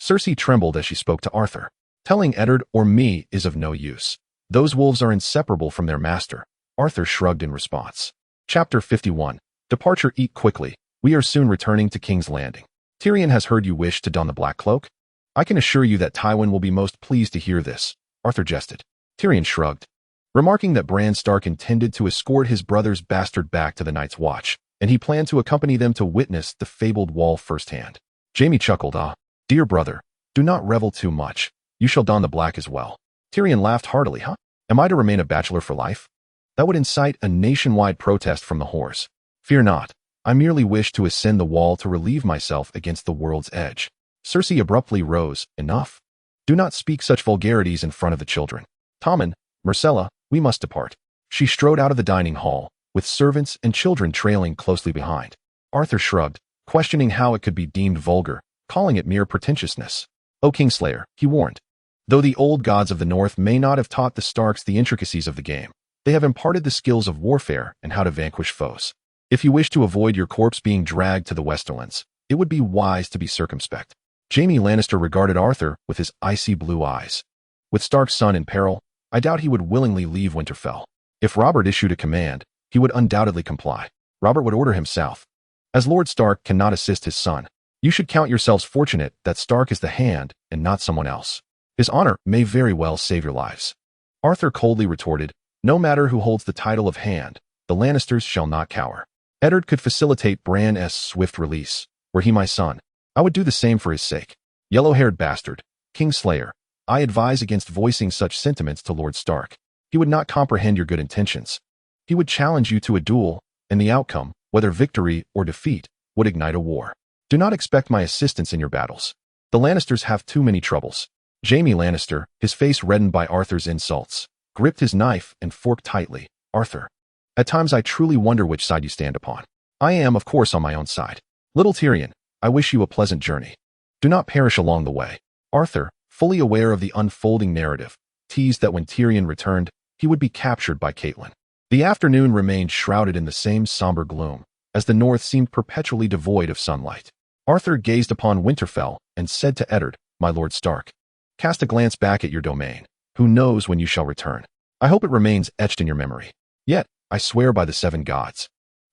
Cersei trembled as she spoke to Arthur. "Telling Eddard or me is of no use. Those wolves are inseparable from their master." Arthur shrugged in response. Chapter 51. Departure. Eat quickly. We are soon returning to King's Landing. Tyrion has heard you wish to don the black cloak. I can assure you that Tywin will be most pleased to hear this." Arthur jested. Tyrion shrugged, remarking that Bran Stark intended to escort his brother's bastard back to the Night's Watch, and he planned to accompany them to witness the fabled wall firsthand. Jaime chuckled, "Ah, dear brother, do not revel too much. You shall don the black as well." Tyrion laughed heartily. "Huh? Am I to remain a bachelor for life? That would incite a nationwide protest from the whores. Fear not. I merely wish to ascend the wall to relieve myself against the world's edge." Cersei abruptly rose. "Enough. Do not speak such vulgarities in front of the children. Tommen, Myrcella, we must depart." She strode out of the dining hall, with servants and children trailing closely behind. Arthur shrugged, questioning how it could be deemed vulgar, calling it mere pretentiousness. "O Kingslayer," he warned. "Though the old gods of the North may not have taught the Starks the intricacies of the game, they have imparted the skills of warfare and how to vanquish foes. If you wish to avoid your corpse being dragged to the Westerlands, it would be wise to be circumspect." Jaime Lannister regarded Arthur with his icy blue eyes. With Stark's son in peril, I doubt he would willingly leave Winterfell. If Robert issued a command, he would undoubtedly comply. Robert would order him south. As Lord Stark cannot assist his son, you should count yourselves fortunate that Stark is the hand and not someone else. His honor may very well save your lives." Arthur coldly retorted, "No matter who holds the title of hand, the Lannisters shall not cower. Eddard could facilitate Bran's swift release. Were he my son, I would do the same for his sake. Yellow-haired bastard, Kingslayer, I advise against voicing such sentiments to Lord Stark." He would not comprehend your good intentions. He would challenge you to a duel, and the outcome, whether victory or defeat, would ignite a war. Do not expect my assistance in your battles. The Lannisters have too many troubles. Jaime Lannister, his face reddened by Arthur's insults, gripped his knife and fork tightly. Arthur, at times I truly wonder which side you stand upon. I am, of course, on my own side. Little Tyrion, I wish you a pleasant journey. Do not perish along the way. Arthur, fully aware of the unfolding narrative, teased that when Tyrion returned, he would be captured by Catelyn. The afternoon remained shrouded in the same somber gloom, as the north seemed perpetually devoid of sunlight. Arthur gazed upon Winterfell and said to Eddard, "My Lord Stark, cast a glance back at your domain. Who knows when you shall return? I hope it remains etched in your memory. Yet, I swear by the 7 gods,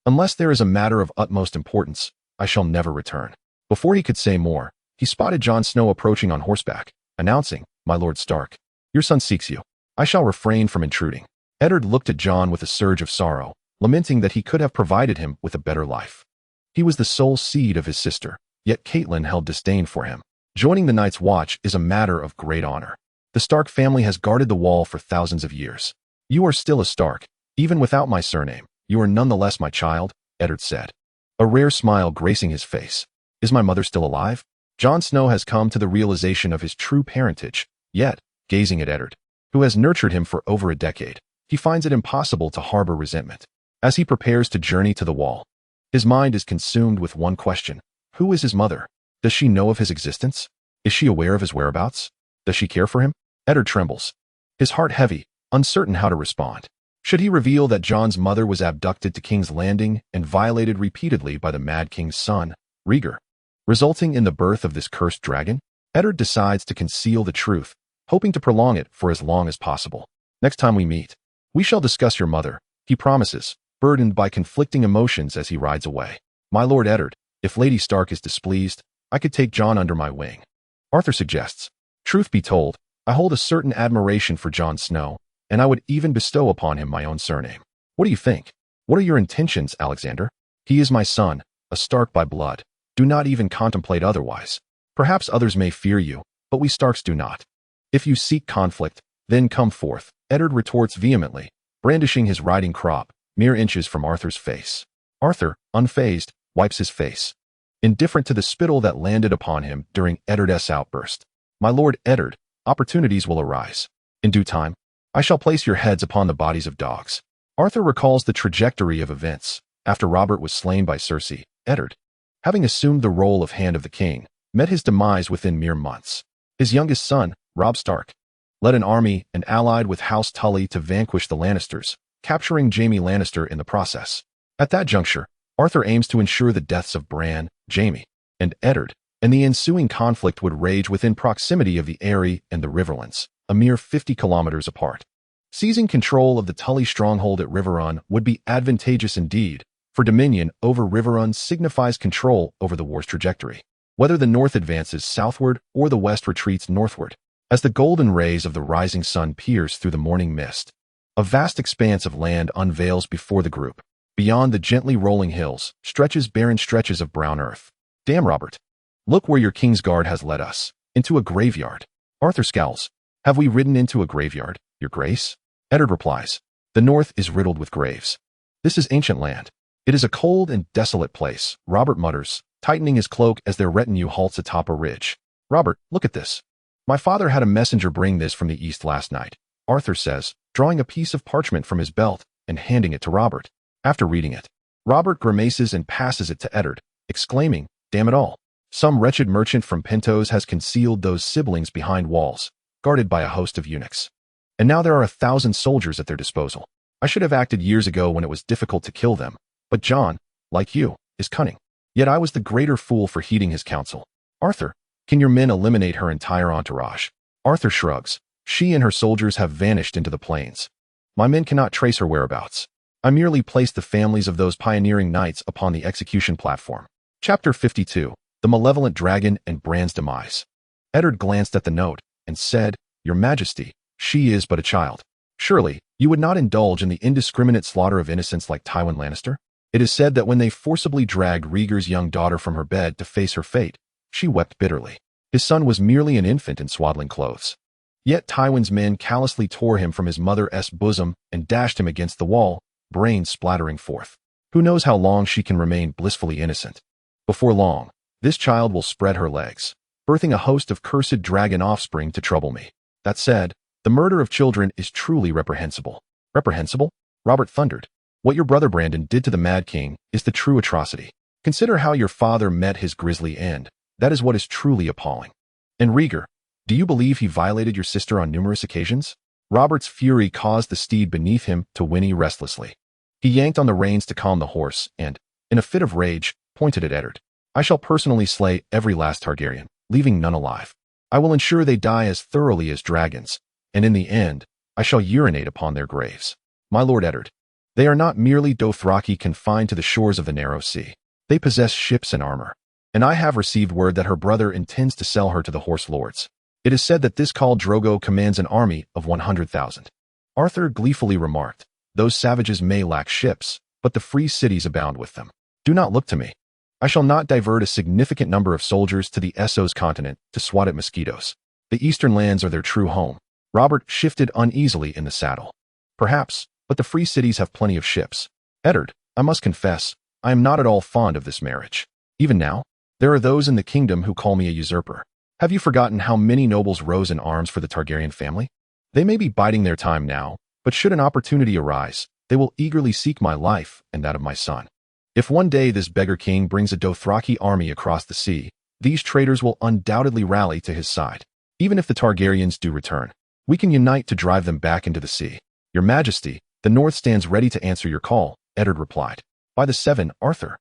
unless there is a matter of utmost importance, I shall never return." Before he could say more, he spotted Jon Snow approaching on horseback, announcing, "My Lord Stark, your son seeks you. I shall refrain from intruding." Eddard looked at Jon with a surge of sorrow, lamenting that he could have provided him with a better life. He was the sole seed of his sister, yet Catelyn held disdain for him. Joining the Night's Watch is a matter of great honor. The Stark family has guarded the wall for thousands of years. You are still a Stark. Even without my surname, you are nonetheless my child, Eddard said, a rare smile gracing his face. Is my mother still alive? Jon Snow has come to the realization of his true parentage, yet, gazing at Eddard, who has nurtured him for over a decade, he finds it impossible to harbor resentment. As he prepares to journey to the wall, his mind is consumed with one question. Who is his mother? Does she know of his existence? Is she aware of his whereabouts? Does she care for him? Eddard trembles, his heart heavy, uncertain how to respond. Should he reveal that Jon's mother was abducted to King's Landing and violated repeatedly by the Mad King's son, Rhaegar, resulting in the birth of this cursed dragon? Eddard decides to conceal the truth, hoping to prolong it for as long as possible. Next time we meet, we shall discuss your mother, he promises, burdened by conflicting emotions as he rides away. My Lord Eddard, if Lady Stark is displeased, I could take Jon under my wing. Arthur suggests. Truth be told, I hold a certain admiration for Jon Snow, and I would even bestow upon him my own surname. What do you think? What are your intentions, Alexander? He is my son, a Stark by blood. Do not even contemplate otherwise. Perhaps others may fear you, but we Starks do not. If you seek conflict, then come forth, Eddard retorts vehemently, brandishing his riding crop, mere inches from Arthur's face. Arthur, unfazed, wipes his face, indifferent to the spittle that landed upon him during Eddard's outburst. My Lord Eddard, opportunities will arise. In due time, I shall place your heads upon the bodies of dogs. Arthur recalls the trajectory of events. After Robert was slain by Cersei, Eddard, having assumed the role of Hand of the King, met his demise within mere months. His youngest son, Robb Stark, led an army and allied with House Tully to vanquish the Lannisters, capturing Jaime Lannister in the process. At that juncture, Arthur aims to ensure the deaths of Bran, Jaime, and Eddard, and the ensuing conflict would rage within proximity of the Eyrie and the Riverlands, a mere 50 kilometers apart. Seizing control of the Tully stronghold at Riverrun would be advantageous indeed, for dominion over Riverrun signifies control over the war's trajectory, whether the north advances southward or the west retreats northward. As the golden rays of the rising sun pierce through the morning mist, a vast expanse of land unveils before the group. Beyond the gently rolling hills stretches barren stretches of brown earth. Damn, Robert. Look where your Kingsguard has led us. Into a graveyard. Arthur scowls. Have we ridden into a graveyard, your grace? Eddard replies. The north is riddled with graves. This is ancient land. It is a cold and desolate place, Robert mutters, tightening his cloak as their retinue halts atop a ridge. Robert, look at this. My father had a messenger bring this from the east last night, Arthur says, drawing a piece of parchment from his belt and handing it to Robert. After reading it, Robert grimaces and passes it to Eddard, exclaiming, damn it all. Some wretched merchant from Pentos has concealed those siblings behind walls, guarded by a host of eunuchs. And now there are 1,000 soldiers at their disposal. I should have acted years ago when it was difficult to kill them, but Jon, like you, is cunning. Yet I was the greater fool for heeding his counsel. Arthur, can your men eliminate her entire entourage? Arthur shrugs. She and her soldiers have vanished into the plains. My men cannot trace her whereabouts. I merely placed the families of those pioneering knights upon the execution platform. Chapter 52. The Malevolent Dragon and Bran's Demise. Eddard glanced at the note and said, Your Majesty, she is but a child. Surely, you would not indulge in the indiscriminate slaughter of innocents like Tywin Lannister? It is said that when they forcibly dragged Rhaegar's young daughter from her bed to face her fate, she wept bitterly. His son was merely an infant in swaddling clothes. Yet Tywin's men callously tore him from his mother's bosom and dashed him against the wall, brains splattering forth. Who knows how long she can remain blissfully innocent? Before long, this child will spread her legs, birthing a host of cursed dragon offspring to trouble me. That said, the murder of children is truly reprehensible. Reprehensible? Robert thundered. What your brother Brandon did to the Mad King is the true atrocity. Consider how your father met his grisly end. That is what is truly appalling. And Rhaegar, do you believe he violated your sister on numerous occasions? Robert's fury caused the steed beneath him to whinny restlessly. He yanked on the reins to calm the horse and, in a fit of rage, pointed at Eddard. I shall personally slay every last Targaryen, leaving none alive. I will ensure they die as thoroughly as dragons, and in the end, I shall urinate upon their graves. My lord Eddard, they are not merely Dothraki confined to the shores of the narrow sea. They possess ships and armor, and I have received word that her brother intends to sell her to the horse lords. It is said that this Khal Drogo commands an army of 100,000. Arthur gleefully remarked, those savages may lack ships, but the free cities abound with them. Do not look to me. I shall not divert a significant number of soldiers to the Essos continent to swat at mosquitoes. The eastern lands are their true home. Robert shifted uneasily in the saddle. Perhaps, but the free cities have plenty of ships. Eddard, I must confess, I am not at all fond of this marriage. Even now, there are those in the kingdom who call me a usurper. Have you forgotten how many nobles rose in arms for the Targaryen family? They may be biding their time now, but should an opportunity arise, they will eagerly seek my life and that of my son. If one day this beggar king brings a Dothraki army across the sea, these traitors will undoubtedly rally to his side. Even if the Targaryens do return, we can unite to drive them back into the sea. Your Majesty, the North stands ready to answer your call, Eddard replied. By the Seven, Arthur.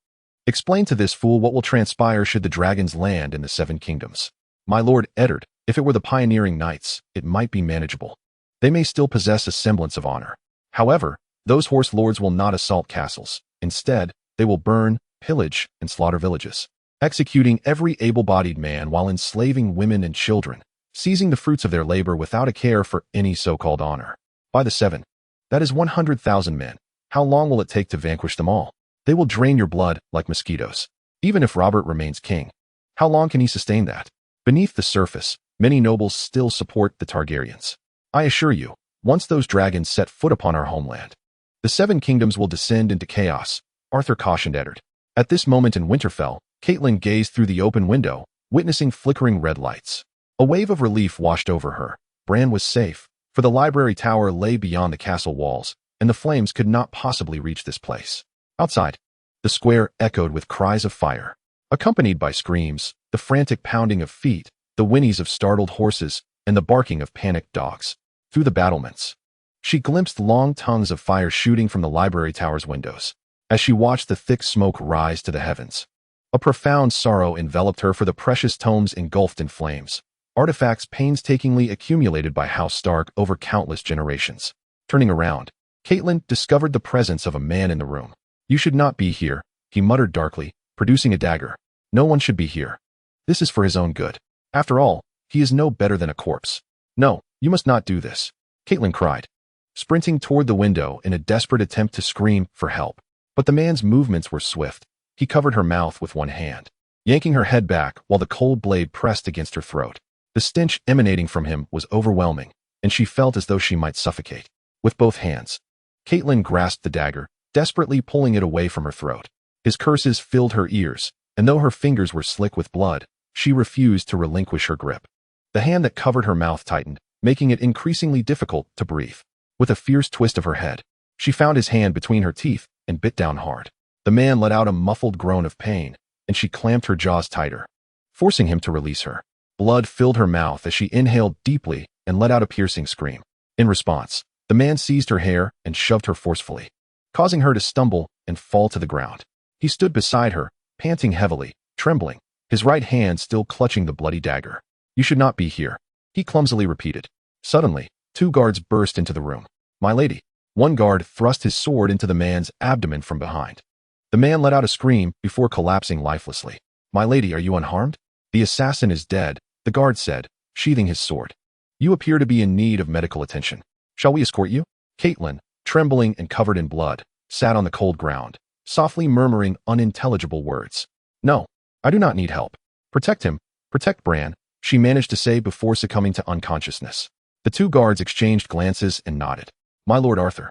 Explain to this fool what will transpire should the dragons land in the Seven Kingdoms. My lord Eddard, if it were the pioneering knights, it might be manageable. They may still possess a semblance of honor. However, those horse lords will not assault castles. Instead, they will burn, pillage, and slaughter villages, executing every able-bodied man while enslaving women and children, seizing the fruits of their labor without a care for any so-called honor. By the Seven, that is 100,000 men. How long will it take to vanquish them all? They will drain your blood like mosquitoes. Even if Robert remains king, how long can he sustain that? Beneath the surface, many nobles still support the Targaryens. I assure you, once those dragons set foot upon our homeland, the Seven Kingdoms will descend into chaos, Arthur cautioned Eddard. At this moment in Winterfell, Catelyn gazed through the open window, witnessing flickering red lights. A wave of relief washed over her. Bran was safe, for the library tower lay beyond the castle walls, and the flames could not possibly reach this place. Outside, the square echoed with cries of fire, accompanied by screams, the frantic pounding of feet, the whinnies of startled horses, and the barking of panicked dogs. Through the battlements, she glimpsed long tongues of fire shooting from the library tower's windows. As she watched the thick smoke rise to the heavens, a profound sorrow enveloped her for the precious tomes engulfed in flames, artifacts painstakingly accumulated by House Stark over countless generations. Turning around, Catelyn discovered the presence of a man in the room. You should not be here, he muttered darkly, producing a dagger. No one should be here. This is for his own good. After all, he is no better than a corpse. No, you must not do this, Catelyn cried, sprinting toward the window in a desperate attempt to scream for help. But the man's movements were swift. He covered her mouth with one hand, yanking her head back while the cold blade pressed against her throat. The stench emanating from him was overwhelming, and she felt as though she might suffocate. With both hands, Catelyn grasped the dagger, desperately pulling it away from her throat. His curses filled her ears, and though her fingers were slick with blood, she refused to relinquish her grip. The hand that covered her mouth tightened, making it increasingly difficult to breathe. With a fierce twist of her head, she found his hand between her teeth and bit down hard. The man let out a muffled groan of pain, and she clamped her jaws tighter, forcing him to release her. Blood filled her mouth as she inhaled deeply and let out a piercing scream. In response, the man seized her hair and shoved her forcefully, causing her to stumble and fall to the ground. He stood beside her, panting heavily, trembling, his right hand still clutching the bloody dagger. You should not be here, he clumsily repeated. Suddenly, two guards burst into the room. My lady. One guard thrust his sword into the man's abdomen from behind. The man let out a scream before collapsing lifelessly. My lady, are you unharmed? The assassin is dead, the guard said, sheathing his sword. You appear to be in need of medical attention. Shall we escort you? Catelyn, trembling and covered in blood, sat on the cold ground, softly murmuring unintelligible words. No, I do not need help. Protect him, protect Bran, she managed to say before succumbing to unconsciousness. The two guards exchanged glances and nodded. My Lord Arthur.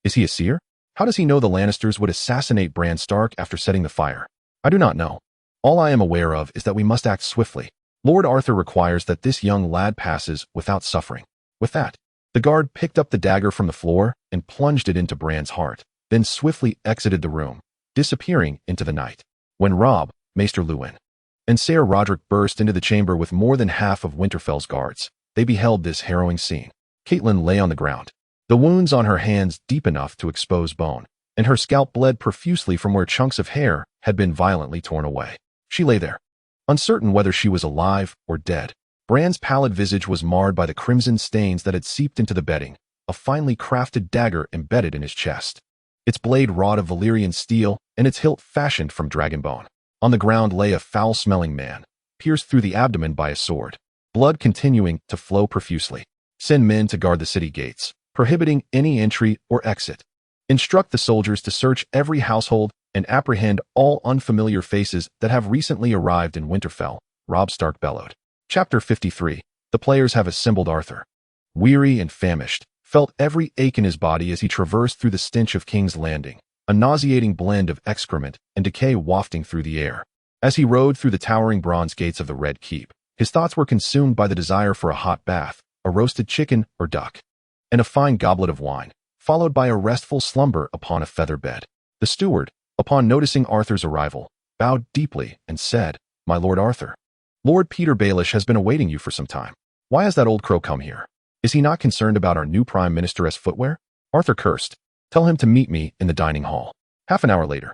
Is he a seer? How does he know the Lannisters would assassinate Bran Stark after setting the fire? I do not know. All I am aware of is that we must act swiftly. Lord Arthur requires that this young lad passes without suffering. With that, the guard picked up the dagger from the floor and plunged it into Bran's heart, then swiftly exited the room, disappearing into the night. When Robb, Maester Luwin, and Ser Roderick burst into the chamber with more than half of Winterfell's guards, they beheld this harrowing scene. Catelyn lay on the ground, the wounds on her hands deep enough to expose bone, and her scalp bled profusely from where chunks of hair had been violently torn away. She lay there, uncertain whether she was alive or dead. Bran's pallid visage was marred by the crimson stains that had seeped into the bedding, a finely crafted dagger embedded in his chest, its blade wrought of Valyrian steel and its hilt fashioned from dragon bone. On the ground lay a foul-smelling man, pierced through the abdomen by a sword, blood continuing to flow profusely. Send men to guard the city gates, prohibiting any entry or exit. Instruct the soldiers to search every household and apprehend all unfamiliar faces that have recently arrived in Winterfell, Robb Stark bellowed. Chapter 53. The players have assembled. Arthur, weary and famished, felt every ache in his body as he traversed through the stench of King's Landing, a nauseating blend of excrement and decay wafting through the air. As he rode through the towering bronze gates of the Red Keep, his thoughts were consumed by the desire for a hot bath, a roasted chicken or duck, and a fine goblet of wine, followed by a restful slumber upon a feather bed. The steward, upon noticing Arthur's arrival, bowed deeply and said, My Lord Arthur, Lord Peter Baelish has been awaiting you for some time. Why has that old crow come here? Is he not concerned about our new Prime Minister's footwear? Arthur cursed. Tell him to meet me in the dining hall. Half an hour later,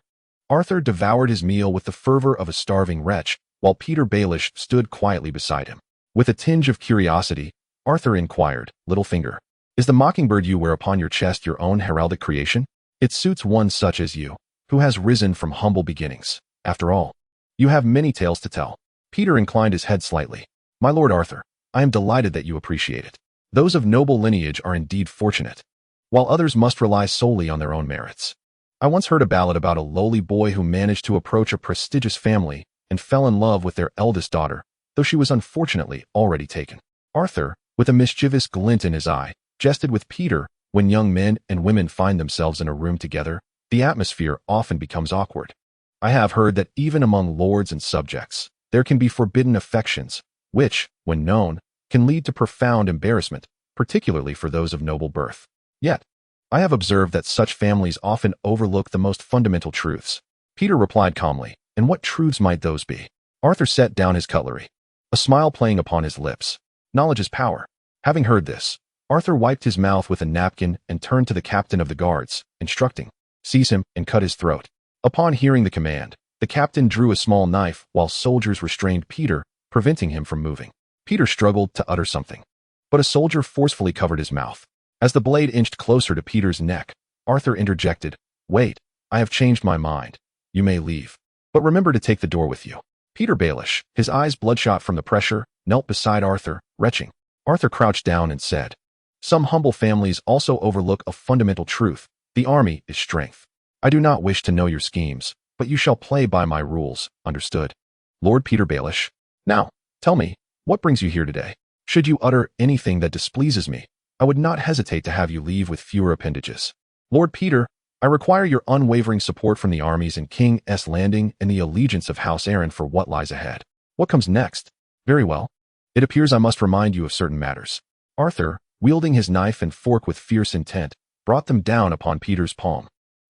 Arthur devoured his meal with the fervor of a starving wretch, while Peter Baelish stood quietly beside him. With a tinge of curiosity, Arthur inquired, Littlefinger, is the mockingbird you wear upon your chest your own heraldic creation? It suits one such as you, who has risen from humble beginnings. After all, you have many tales to tell. Peter inclined his head slightly. My Lord Arthur, I am delighted that you appreciate it. Those of noble lineage are indeed fortunate, while others must rely solely on their own merits. I once heard a ballad about a lowly boy who managed to approach a prestigious family and fell in love with their eldest daughter, though she was unfortunately already taken. Arthur, with a mischievous glint in his eye, jested with Peter. When young men and women find themselves in a room together, the atmosphere often becomes awkward. I have heard that even among lords and subjects, there can be forbidden affections, which, when known, can lead to profound embarrassment, particularly for those of noble birth. Yet, I have observed that such families often overlook the most fundamental truths. Peter replied calmly, and what truths might those be? Arthur set down his cutlery, a smile playing upon his lips. Knowledge is power. Having heard this, Arthur wiped his mouth with a napkin and turned to the captain of the guards, instructing, Seize him and cut his throat. Upon hearing the command, the captain drew a small knife while soldiers restrained Peter, preventing him from moving. Peter struggled to utter something, but a soldier forcefully covered his mouth. As the blade inched closer to Peter's neck, Arthur interjected, Wait, I have changed my mind. You may leave, but remember to take the door with you. Peter Baelish, his eyes bloodshot from the pressure, knelt beside Arthur, retching. Arthur crouched down and said, Some humble families also overlook a fundamental truth. The army is strength. I do not wish to know your schemes, but you shall play by my rules, understood? Lord Peter Baelish, now, tell me, what brings you here today? Should you utter anything that displeases me, I would not hesitate to have you leave with fewer appendages. Lord Peter, I require your unwavering support from the armies in King's Landing and the allegiance of House Arryn for what lies ahead. What comes next? Very well. It appears I must remind you of certain matters. Arthur, wielding his knife and fork with fierce intent, brought them down upon Peter's palm,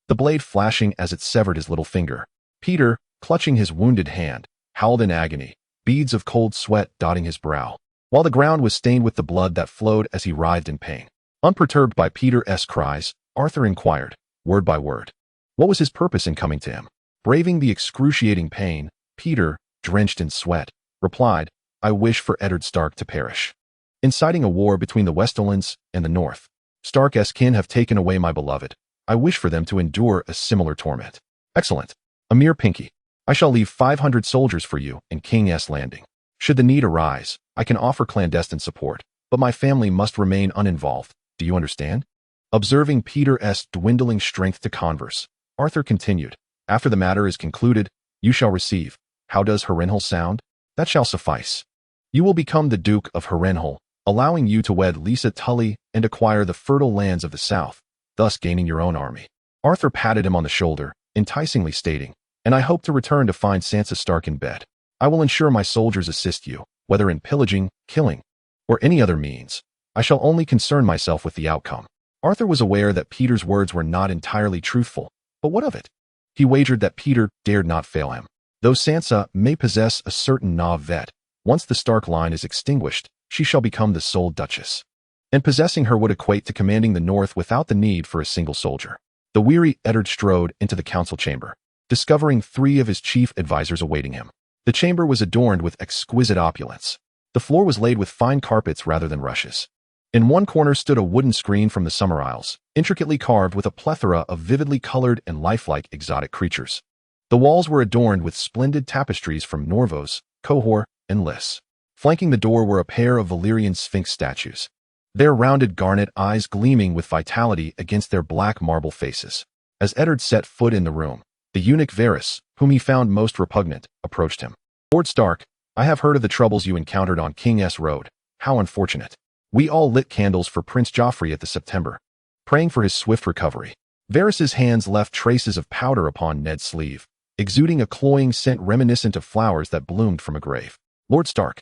the blade flashing as it severed his little finger. Peter, clutching his wounded hand, howled in agony, beads of cold sweat dotting his brow, while the ground was stained with the blood that flowed as he writhed in pain. Unperturbed by Peter's cries, Arthur inquired, word by word, what was his purpose in coming to him? Braving the excruciating pain, Peter, drenched in sweat, replied, I wish for Eddard Stark to perish. Inciting a war between the Westerlands and the North, Stark's kin have taken away my beloved. I wish for them to endure a similar torment. Excellent. A mere pinky. I shall leave 500 soldiers for you in King's Landing. Should the need arise, I can offer clandestine support, but my family must remain uninvolved. Do you understand? Observing Peter's dwindling strength to converse, Arthur continued, After the matter is concluded, you shall receive. How does Harrenhal sound? That shall suffice. You will become the Duke of Harrenhal, allowing you to wed Lisa Tully and acquire the fertile lands of the south, thus gaining your own army. Arthur patted him on the shoulder, enticingly stating, and I hope to return to find Sansa Stark in bed. I will ensure my soldiers assist you, whether in pillaging, killing, or any other means. I shall only concern myself with the outcome. Arthur was aware that Peter's words were not entirely truthful, but what of it? He wagered that Peter dared not fail him. Though Sansa may possess a certain Nav vet, once the Stark line is extinguished, she shall become the sole Duchess. And possessing her would equate to commanding the North without the need for a single soldier. The weary Eddard strode into the council chamber, discovering 3 of his chief advisors awaiting him. The chamber was adorned with exquisite opulence. The floor was laid with fine carpets rather than rushes. In one corner stood a wooden screen from the Summer Isles, intricately carved with a plethora of vividly colored and lifelike exotic creatures. The walls were adorned with splendid tapestries from Norvos, Qohor, and Lys. Flanking the door were a pair of Valyrian Sphinx statues, their rounded garnet eyes gleaming with vitality against their black marble faces. As Eddard set foot in the room, the eunuch Varys, whom he found most repugnant, approached him. Lord Stark, I have heard of the troubles you encountered on King's Road. How unfortunate. We all lit candles for Prince Joffrey at the September, praying for his swift recovery. Varys's hands left traces of powder upon Ned's sleeve, exuding a cloying scent reminiscent of flowers that bloomed from a grave. Lord Stark,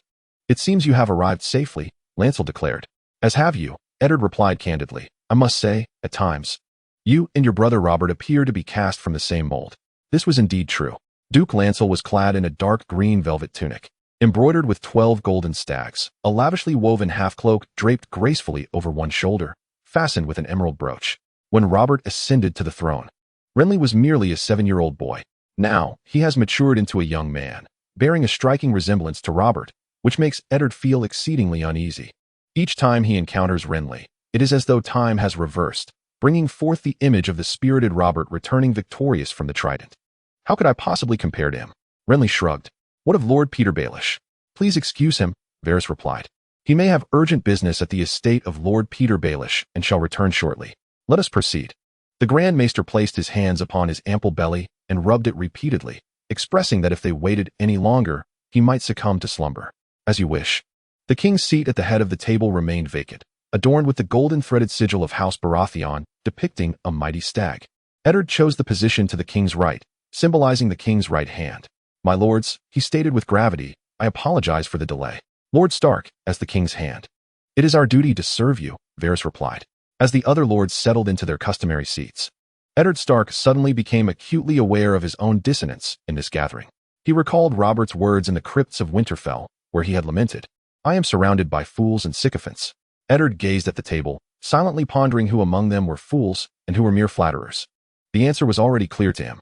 it seems you have arrived safely, Lancel declared. As have you, Eddard replied candidly. I must say, at times, you and your brother Robert appear to be cast from the same mold. This was indeed true. Duke Lancel was clad in a dark green velvet tunic, embroidered with 12 golden stags, a lavishly woven half-cloak draped gracefully over one shoulder, fastened with an emerald brooch. When Robert ascended to the throne, Renly was merely a 7-year-old boy. Now, he has matured into a young man, bearing a striking resemblance to Robert, which makes Eddard feel exceedingly uneasy. Each time he encounters Renly, it is as though time has reversed, bringing forth the image of the spirited Robert returning victorious from the Trident. How could I possibly compare to him? Renly shrugged. What of Lord Peter Baelish? Please excuse him, Varys replied. He may have urgent business at the estate of Lord Peter Baelish and shall return shortly. Let us proceed. The Grand Maester placed his hands upon his ample belly and rubbed it repeatedly, expressing that if they waited any longer, he might succumb to slumber. As you wish. The king's seat at the head of the table remained vacant, adorned with the golden-threaded sigil of House Baratheon, depicting a mighty stag. Eddard chose the position to the king's right, symbolizing the king's right hand. My lords, he stated with gravity, I apologize for the delay. Lord Stark, as the king's hand. It is our duty to serve you, Varys replied, as the other lords settled into their customary seats. Eddard Stark suddenly became acutely aware of his own dissonance in this gathering. He recalled Robert's words in the crypts of Winterfell, where he had lamented, I am surrounded by fools and sycophants. Eddard gazed at the table, silently pondering who among them were fools and who were mere flatterers. The answer was already clear to him.